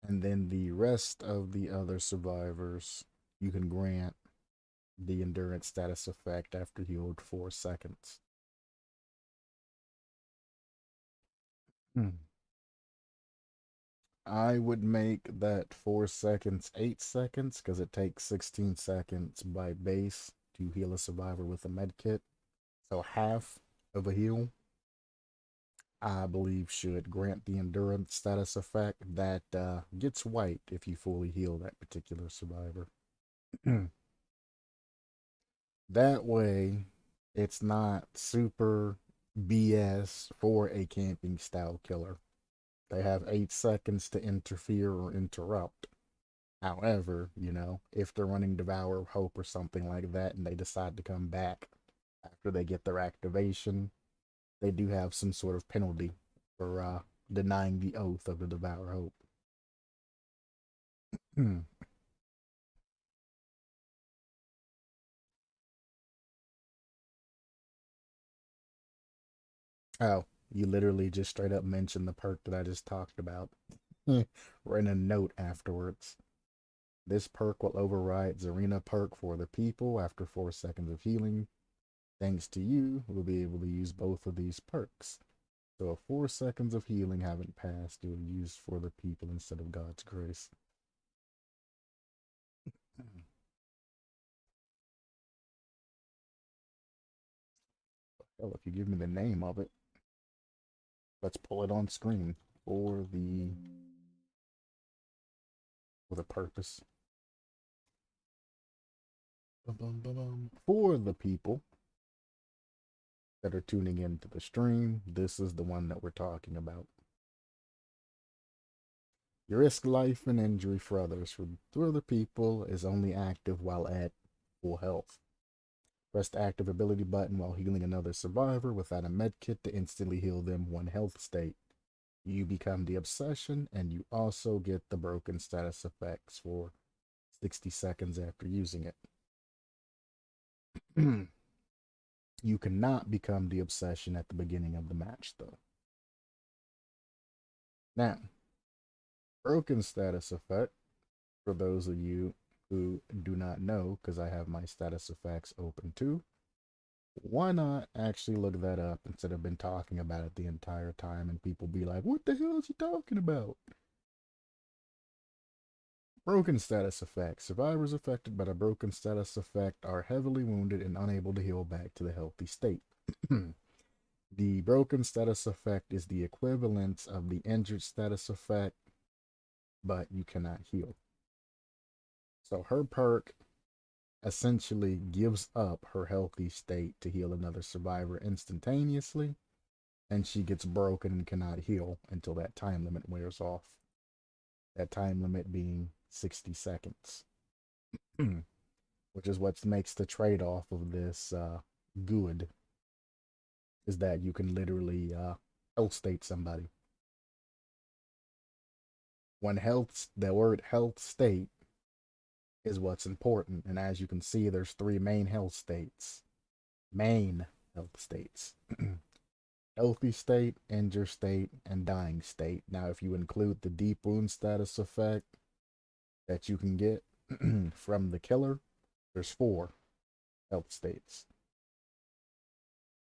And then the rest of the other survivors, you can grant the endurance status effect after healed 4 seconds. I would make that 4 seconds 8 seconds because it takes 16 seconds by base to heal a survivor with a medkit. So half of a heal, I believe, should grant the endurance status effect that gets wiped if you fully heal that particular survivor. That way, it's not super BS for a camping style killer. They have 8 seconds to interfere or interrupt. However, if they're running Devour of Hope or something like that and they decide to come back after they get their activation, they do have some sort of penalty for denying the oath of the Devour Hope. Oh, you literally just straight up mentioned the perk that I just talked about. Write a note afterwards. This perk will override Zarina perk for the people after 4 seconds of healing. Thanks to you, we'll be able to use both of these perks. So if 4 seconds of healing haven't passed, you'll use for the people instead of God's Grace. Hell, if you give me the name of it, let's pull it on screen for the purpose. For the people that are tuning into the stream, this is the one that we're talking about. You risk life and injury for others. For other people is only active while at full health. Press the active ability button while healing another survivor without a medkit to instantly heal them 1 health state. You become the obsession, and you also get the broken status effects for 60 seconds after using it. You cannot become the obsession at the beginning of the match, though. Now, broken status effect, for those of you who do not know, because I have my status effects open too, why not actually look that up instead of been talking about it the entire time and people be like, what the hell is he talking about? Broken status effect. Survivors affected by the broken status effect are heavily wounded and unable to heal back to the healthy state. The broken status effect is the equivalent of the injured status effect, but you cannot heal. So her perk essentially gives up her healthy state to heal another survivor instantaneously, and she gets broken and cannot heal until that time limit wears off. That time limit being 60 seconds, which is what makes the trade-off of this good, is that you can literally health state somebody. The word health state is what's important, and as you can see, there's three main health states. Healthy state, injured state, and dying state. Now, if you include the deep wound status effect that you can get from the killer, there's 4 health states.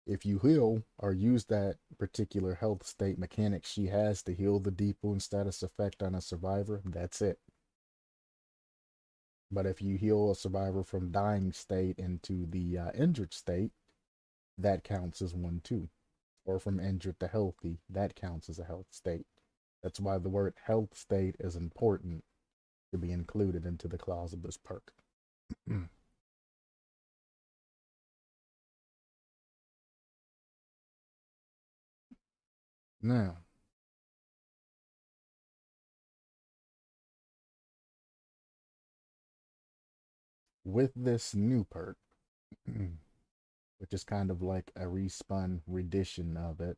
If you heal or use that particular health state mechanic she has to heal the deep wound status effect on a survivor, that's it. But if you heal a survivor from dying state into the injured state, that counts as one too. Or from injured to healthy, that counts as a health state. That's why the word health state is important to be included into the clause of this perk. Now, with this new perk, which is kind of like a respun rendition of it,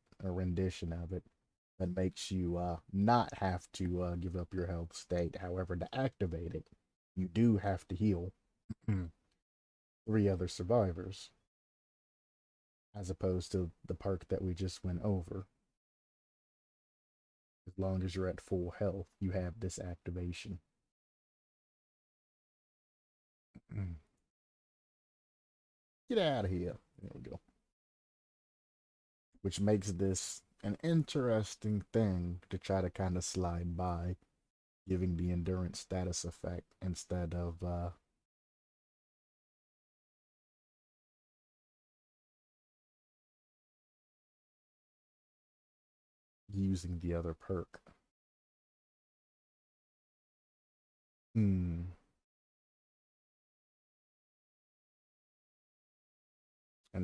that makes you not have to give up your health state. However, to activate it, you do have to heal 3 other survivors, as opposed to the perk that we just went over. As long as you're at full health, you have this activation. Get out of here. There we go. Which makes this an interesting thing to try to kind of slide by, giving the endurance status effect instead of using the other perk. And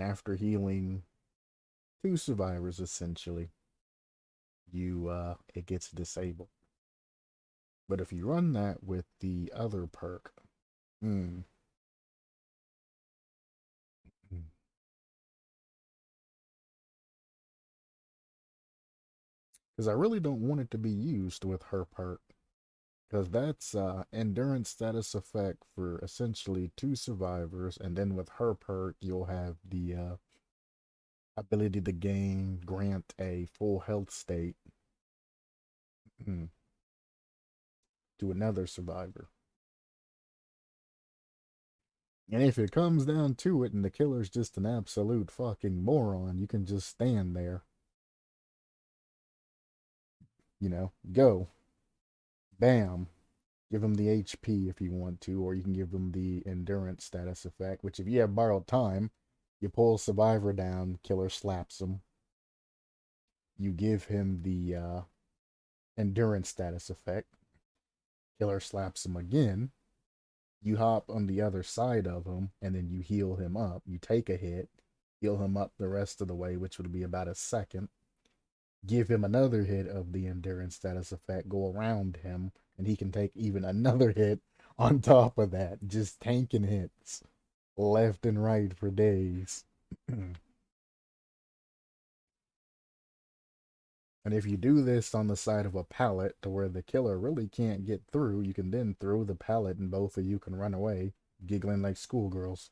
after healing 2 survivors, essentially, it gets disabled. But if you run that with the other perk, because I really don't want it to be used with her perk, because that's endurance status effect for essentially 2 survivors, and then with her perk, you'll have the ability to grant a full health state to another survivor. And if it comes down to it and the killer's just an absolute fucking moron, you can just stand there. Go. Bam. Give him the HP if you want to, or you can give him the endurance status effect, which if you have borrowed time, you pull survivor down, killer slaps him. You give him the endurance status effect. Killer slaps him again. You hop on the other side of him, and then you heal him up. You take a hit, heal him up the rest of the way, which would be about a second. Give him another hit of the endurance status effect, go around him, and he can take even another hit on top of that. Just tanking hits left and right for days. And if you do this on the side of a pallet to where the killer really can't get through, you can then throw the pallet and both of you can run away, giggling like schoolgirls.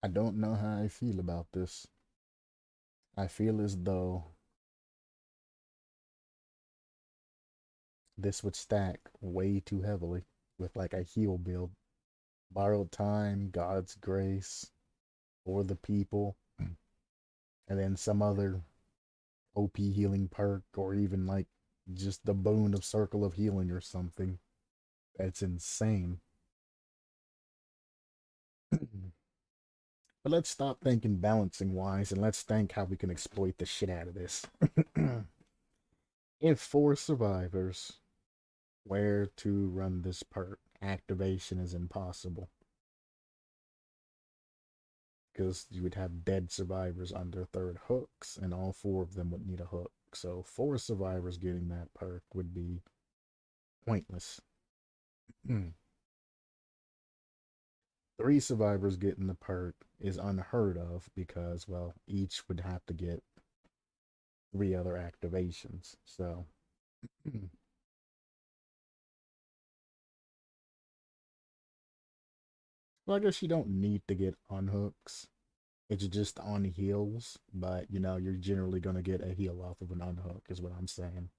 I don't know how I feel about this. I feel as though this would stack way too heavily with like a heal build. Borrowed time, God's grace, for the people. and then some other OP healing perk, or even like just the boon of Circle of Healing or something. That's insane. But let's stop thinking balancing wise and let's think how we can exploit the shit out of this. If 4 survivors where to run this perk, activation is impossible. Because you would have dead survivors under third hooks, and all 4 of them would need a hook. So 4 survivors getting that perk would be pointless. 3 survivors getting the perk is unheard of because, well, each would have to get 3 other activations. So, well, I guess you don't need to get unhooks. It's just on heals, but you know, you're generally going to get a heal off of an unhook, is what I'm saying.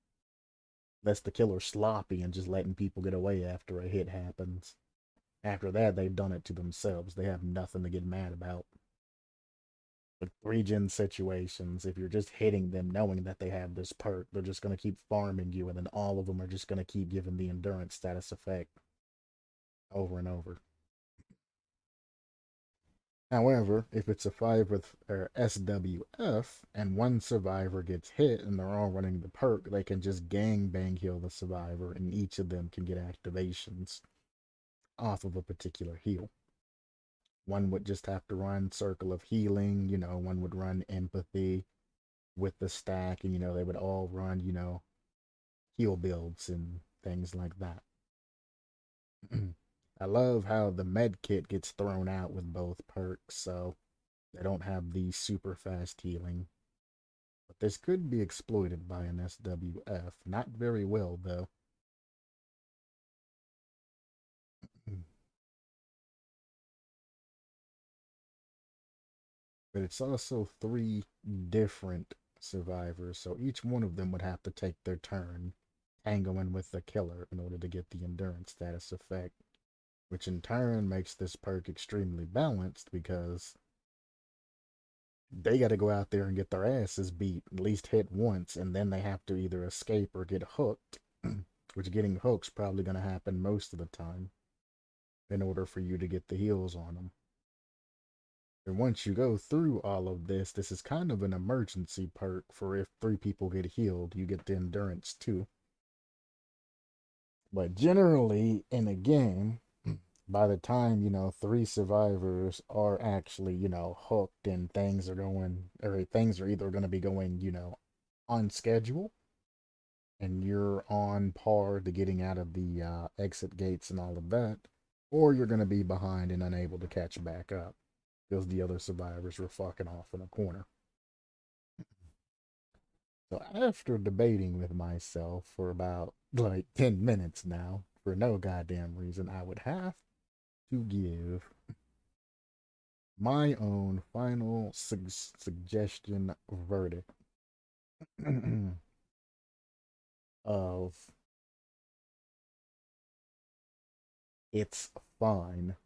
That's the killer sloppy and just letting people get away after a hit happens. After that, they've done it to themselves. They have nothing to get mad about. With 3-gen situations, if you're just hitting them knowing that they have this perk, they're just going to keep farming you, and then all of them are just going to keep giving the endurance status effect over and over. However, if it's a 5 with SWF and 1 survivor gets hit and they're all running the perk, they can just gangbang heal the survivor, and each of them can get activations off of a particular heal. One would just have to run Circle of Healing, you know, one would run Empathy with the stack, and, you know, they would all run, you know, heal builds and things like that. I love how the med kit gets thrown out with both perks, so they don't have the super fast healing. But this could be exploited by an SWF. Not very well, though. But it's also 3 different survivors, so each one of them would have to take their turn tangoing with the killer in order to get the endurance status effect, which in turn makes this perk extremely balanced because they got to go out there and get their asses beat, at least hit once, and then they have to either escape or get hooked, which getting hooks probably going to happen most of the time in order for you to get the heals on them. And once you go through all of this, this is kind of an emergency perk for if 3 people get healed, you get the endurance too. But generally, in a game, by the time, you know, 3 survivors are actually, you know, hooked and things are going, or things are either going to be going, you know, on schedule, and you're on par to getting out of the exit gates and all of that, or you're going to be behind and unable to catch back up because the other survivors were fucking off in a corner. So after debating with myself for about like 10 minutes now, for no goddamn reason, I would have to give my own final suggestion verdict of it's fine,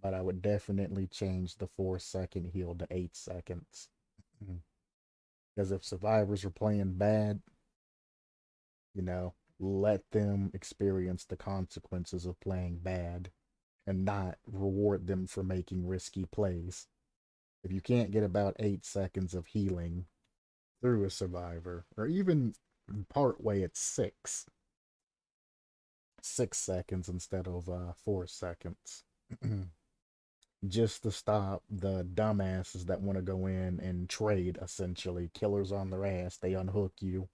but I would definitely change the 4-second heal to 8 seconds. Because if survivors are playing bad, you know, let them experience the consequences of playing bad and not reward them for making risky plays. If you can't get about 8 seconds of healing through a survivor, or even part way at 6 seconds instead of 4 seconds, just to stop the dumbasses that want to go in and trade, essentially. Killers on their ass, they unhook you,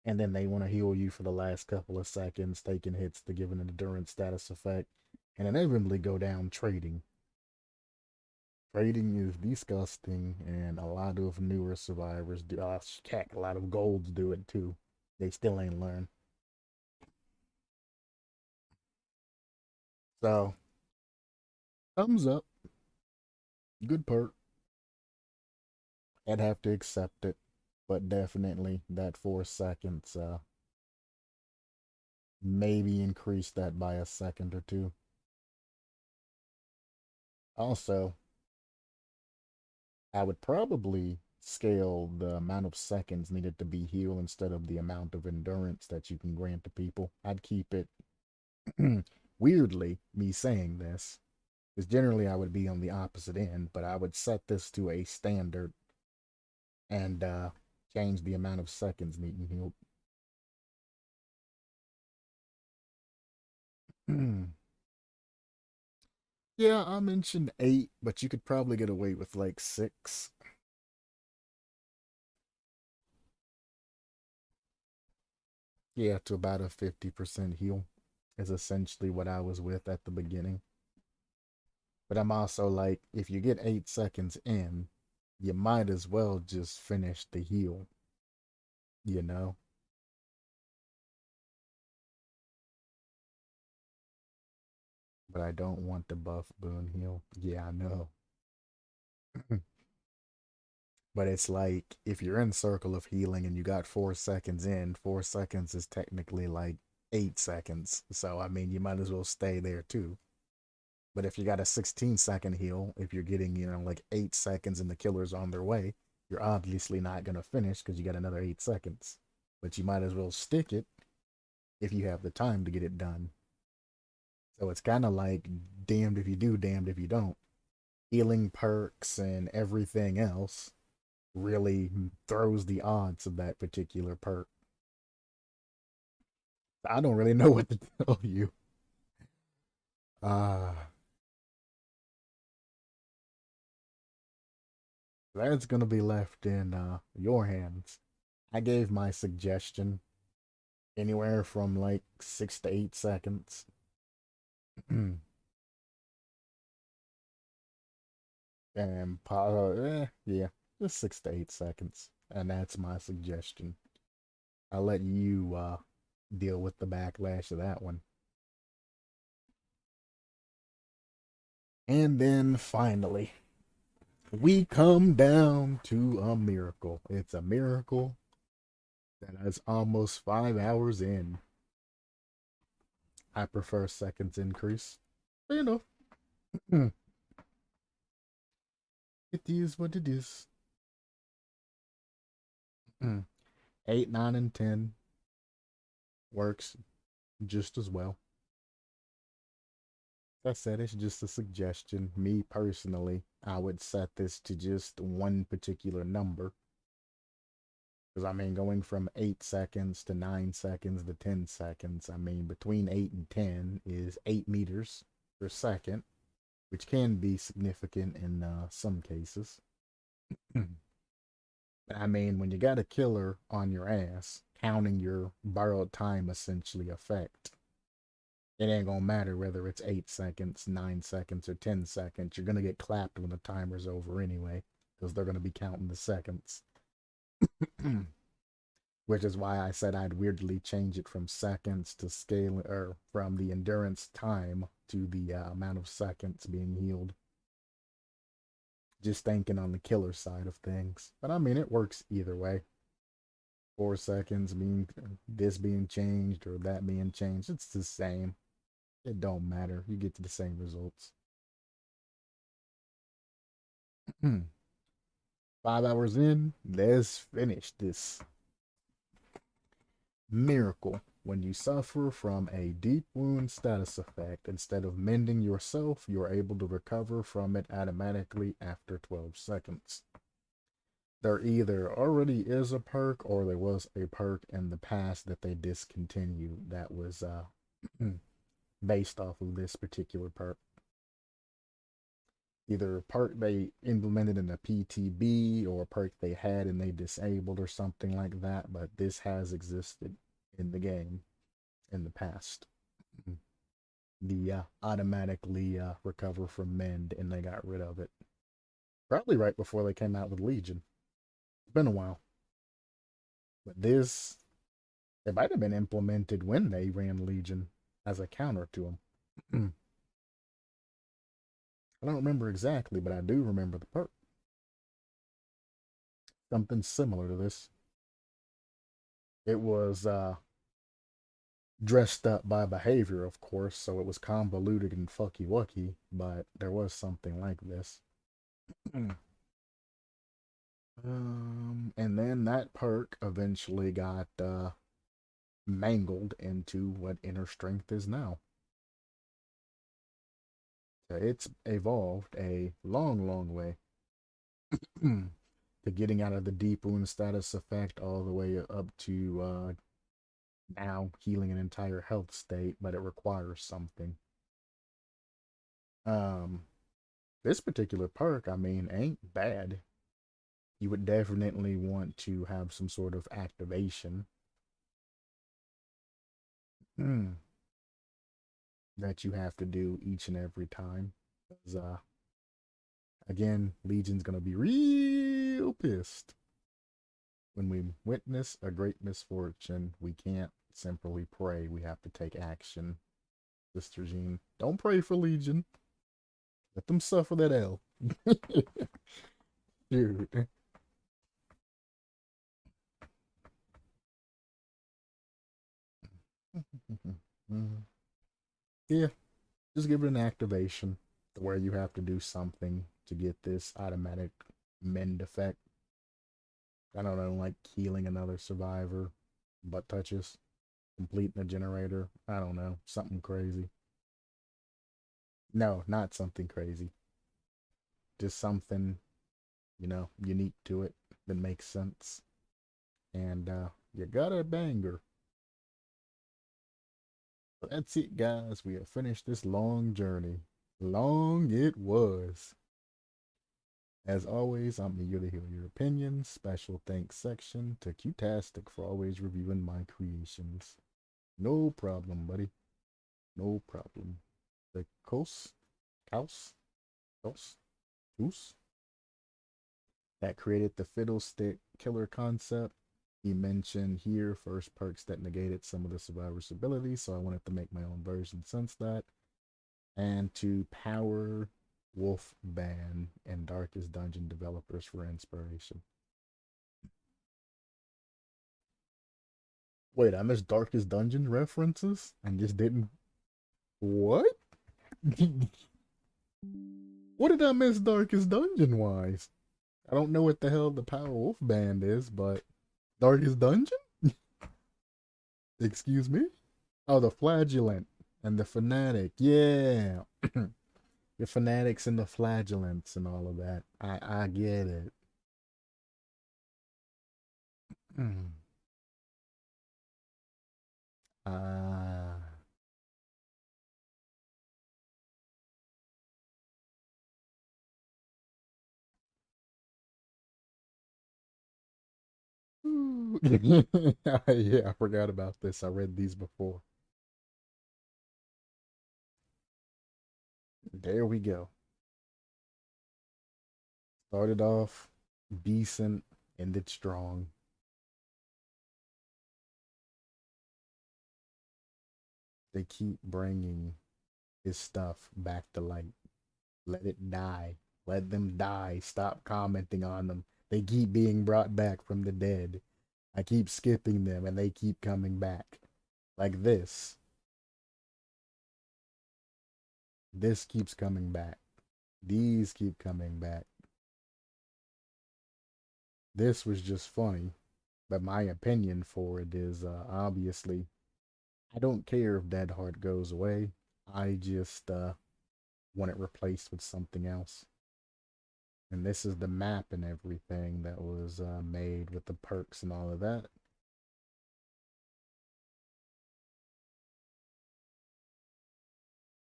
and then they want to heal you for the last couple of seconds, taking hits to give an endurance status effect, and inevitably go down trading. Trading is disgusting, and a lot of newer survivors do. Heck, a lot of golds do it too. They still ain't learned. So, thumbs up. Good perk. I'd have to accept it, but definitely that 4 seconds, maybe increase that by a second or two. Also, I would probably scale, the amount of seconds needed to be healed instead of the amount of endurance that you can grant to people. I'd keep it weirdly, me saying this, because generally I would be on the opposite end, but I would set this to a standard and change the amount of seconds needing healed. Yeah, I mentioned 8, but you could probably get away with like 6. Yeah, to about a 50% heal is essentially what I was with at the beginning. But I'm also like, if you get 8 seconds in, you might as well just finish the heal, you know? But I don't want the buff boon heal. Yeah, I know. But it's like, if you're in Circle of Healing and you got 4 seconds in, 4 seconds is technically like 8 seconds. So, I mean, you might as well stay there too. But if you got a 16-second heal, if you're getting, like 8 seconds and the killer's on their way, you're obviously not going to finish because you got another 8 seconds. But you might as well stick it if you have the time to get it done. So it's kind of like damned if you do, damned if you don't. Healing perks and everything else really throws the odds of that particular perk. I don't really know what to tell you. That's gonna be left in your hands. I gave my suggestion anywhere from like 6 to 8 seconds. And yeah, just 6 to 8 seconds, and that's my suggestion. I'll let you deal with the backlash of that one. And then finally, we come down to a miracle. It's a miracle that is almost 5 hours in. I prefer seconds increase. But, it is what it is. 8, 9, and 10 works just as well. Like I said, it's just a suggestion. Me personally, I would set this to just one particular number. Because, I mean, going from 8 seconds to 9 seconds to 10 seconds, I mean, between 8 and 10 is 8 meters per second, which can be significant in some cases. I mean, when you got a killer on your ass, counting your borrowed time essentially effect, it ain't gonna matter whether it's 8 seconds, 9 seconds, or 10 seconds. You're gonna get clapped when the timer's over anyway, because they're gonna be counting the seconds. Which is why I said I'd weirdly change it from seconds to scale, or from the endurance time to the amount of seconds being healed. Just thinking on the killer side of things. But I mean, it works either way. 4 seconds being this being changed or that being changed, it's the same. It don't matter. You get to the same results. 5 hours in, let's finish this. Miracle. When you suffer from a deep wound status effect, instead of mending yourself, you are able to recover from it automatically after 12 seconds. There either already is a perk or there was a perk in the past that they discontinued that was based off of this particular perk. Either a perk they implemented in a PTB or a perk they had and they disabled or something like that, but this has existed in the game in the past. The automatically recover from mend, and they got rid of it. Probably right before they came out with Legion. It's been a while. But this, it might have been implemented when they ran Legion as a counter to them. I don't remember exactly, but I do remember the perk. Something similar to this. It was dressed up by behavior, of course, so it was convoluted and fucky wucky, but there was something like this. And then that perk eventually got mangled into what inner strength is now. So it's evolved a long, long way to getting out of the deep wound status effect all the way up to now healing an entire health state, but it requires something. Um, this particular perk, I mean, ain't bad. You would definitely want to have some sort of activation that you have to do each and every time. 'Cause, again, Legion's gonna be real pissed when we witness a great misfortune. We can't simply pray, we have to take action. Sister Jean, don't pray for Legion. Let them suffer that L. Dude. Yeah, just give it an activation where you have to do something to get this automatic mend effect. I don't know, like healing another survivor, butt touches, completing a generator. I don't know, something crazy. No, not something crazy. Just something, unique to it that makes sense. And you got a banger. So that's it, guys. We have finished this long journey. Long it was. As always, I'm eager to hear your opinions. Special thanks section to QTASTIC for always reviewing my creations. No problem, buddy. No problem. The Couse, Goose, that created the fiddlestick killer concept. He mentioned here first perks that negated some of the survivor's abilities, so I wanted to make my own version since that. And to Power Wolf Band and Darkest Dungeon developers for inspiration. Wait, I missed Darkest Dungeon references and just didn't. What? What did I miss Darkest Dungeon wise? I don't know what the hell the Power Wolf Band is, but Darkest Dungeon? Excuse me? Oh, the Flagellant and the Fanatic. Yeah. The Fanatics and the Flagellants and all of that. I get it. Ah. Yeah, I forgot about this. I read these before. There we go. Started off decent, ended strong. They keep bringing his stuff back to light. Let it die. Let them die. Stop commenting on them. They keep being brought back from the dead. I keep skipping them and they keep coming back. Like this. This keeps coming back. These keep coming back. This was just funny. But my opinion for it is obviously I don't care if Dead Heart goes away. I just want it replaced with something else. And this is the map and everything that was made with the perks and all of that.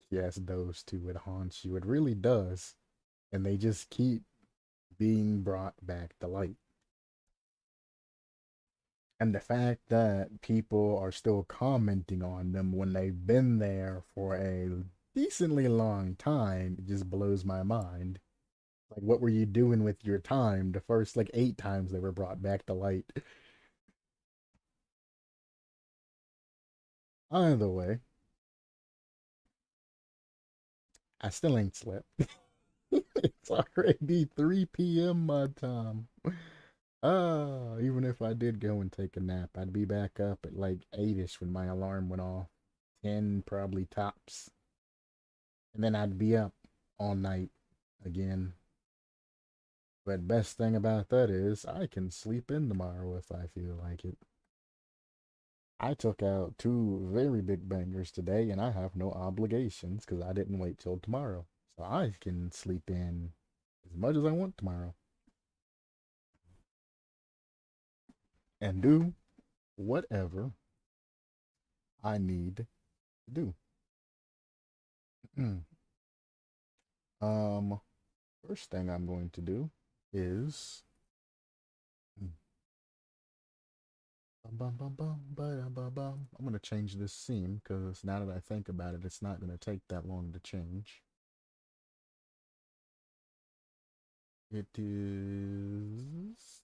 Yes, those two, it haunts you. It really does. And they just keep being brought back to light. And the fact that people are still commenting on them when they've been there for a decently long time, it just blows my mind. Like, what were you doing with your time? The first, like, 8 times they were brought back to light. Either way, I still ain't slept. It's already 3 p.m. my time. Even if I did go and take a nap, I'd be back up at like 8ish when my alarm went off. 10 probably tops. And then I'd be up all night again. But best thing about that is I can sleep in tomorrow if I feel like it. I took out two very big bangers today and I have no obligations because I didn't wait till tomorrow. So I can sleep in as much as I want tomorrow and do whatever I need to do. um, First thing I'm going to do is I'm gonna change this scene because now that I think about it, it's not gonna take that long to change. It is.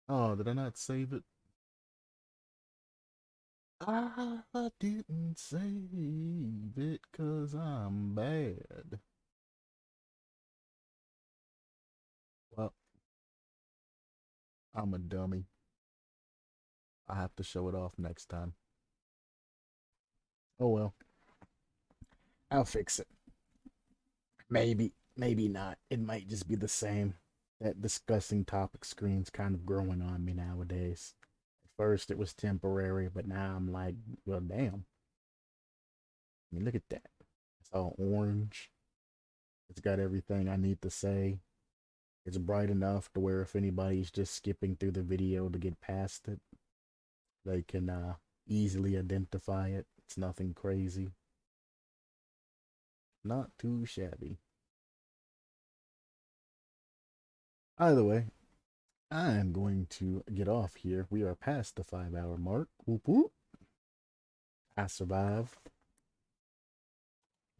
Oh, did I not save it? I didn't save it because I'm bad. Well, I'm a dummy. I have to show it off next time. Oh well, I'll fix it. Maybe not. It might just be the same. That discussing topic screen's kind of growing on me nowadays. At first it was temporary, but now I'm like, well, damn. I mean, look at that. It's all orange. It's got everything I need to say. It's bright enough to where if anybody's just skipping through the video to get past it, they can easily identify it. It's nothing crazy. Not too shabby. Either way, I am going to get off here. We are past the 5-hour mark. Whoop whoop. I survived.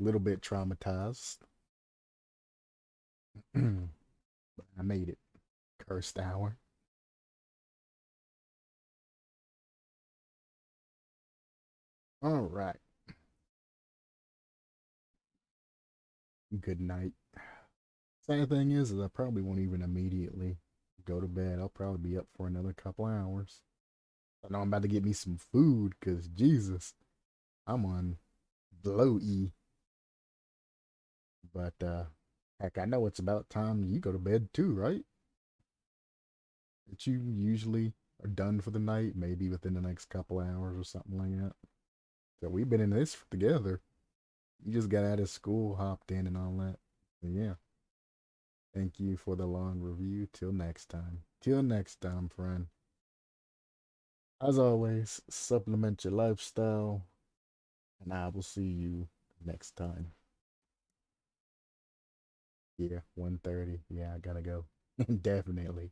A little bit traumatized. But I made it. Cursed hour. All right. Good night. Sad thing is I probably won't even immediately go to bed. I'll probably be up for another couple hours. I know I'm about to get me some food because Jesus, I'm on low E. But heck, I know it's about time you go to bed too, right? That you usually are done for the night, maybe within the next couple hours or something like that. So we've been in this together. You just got out of school, hopped in, and all that. But yeah. Thank you for the long review. Till next time. Till next time, friend. As always, supplement your lifestyle, and I will see you next time. Yeah, 1:30. Yeah, I gotta go. Definitely.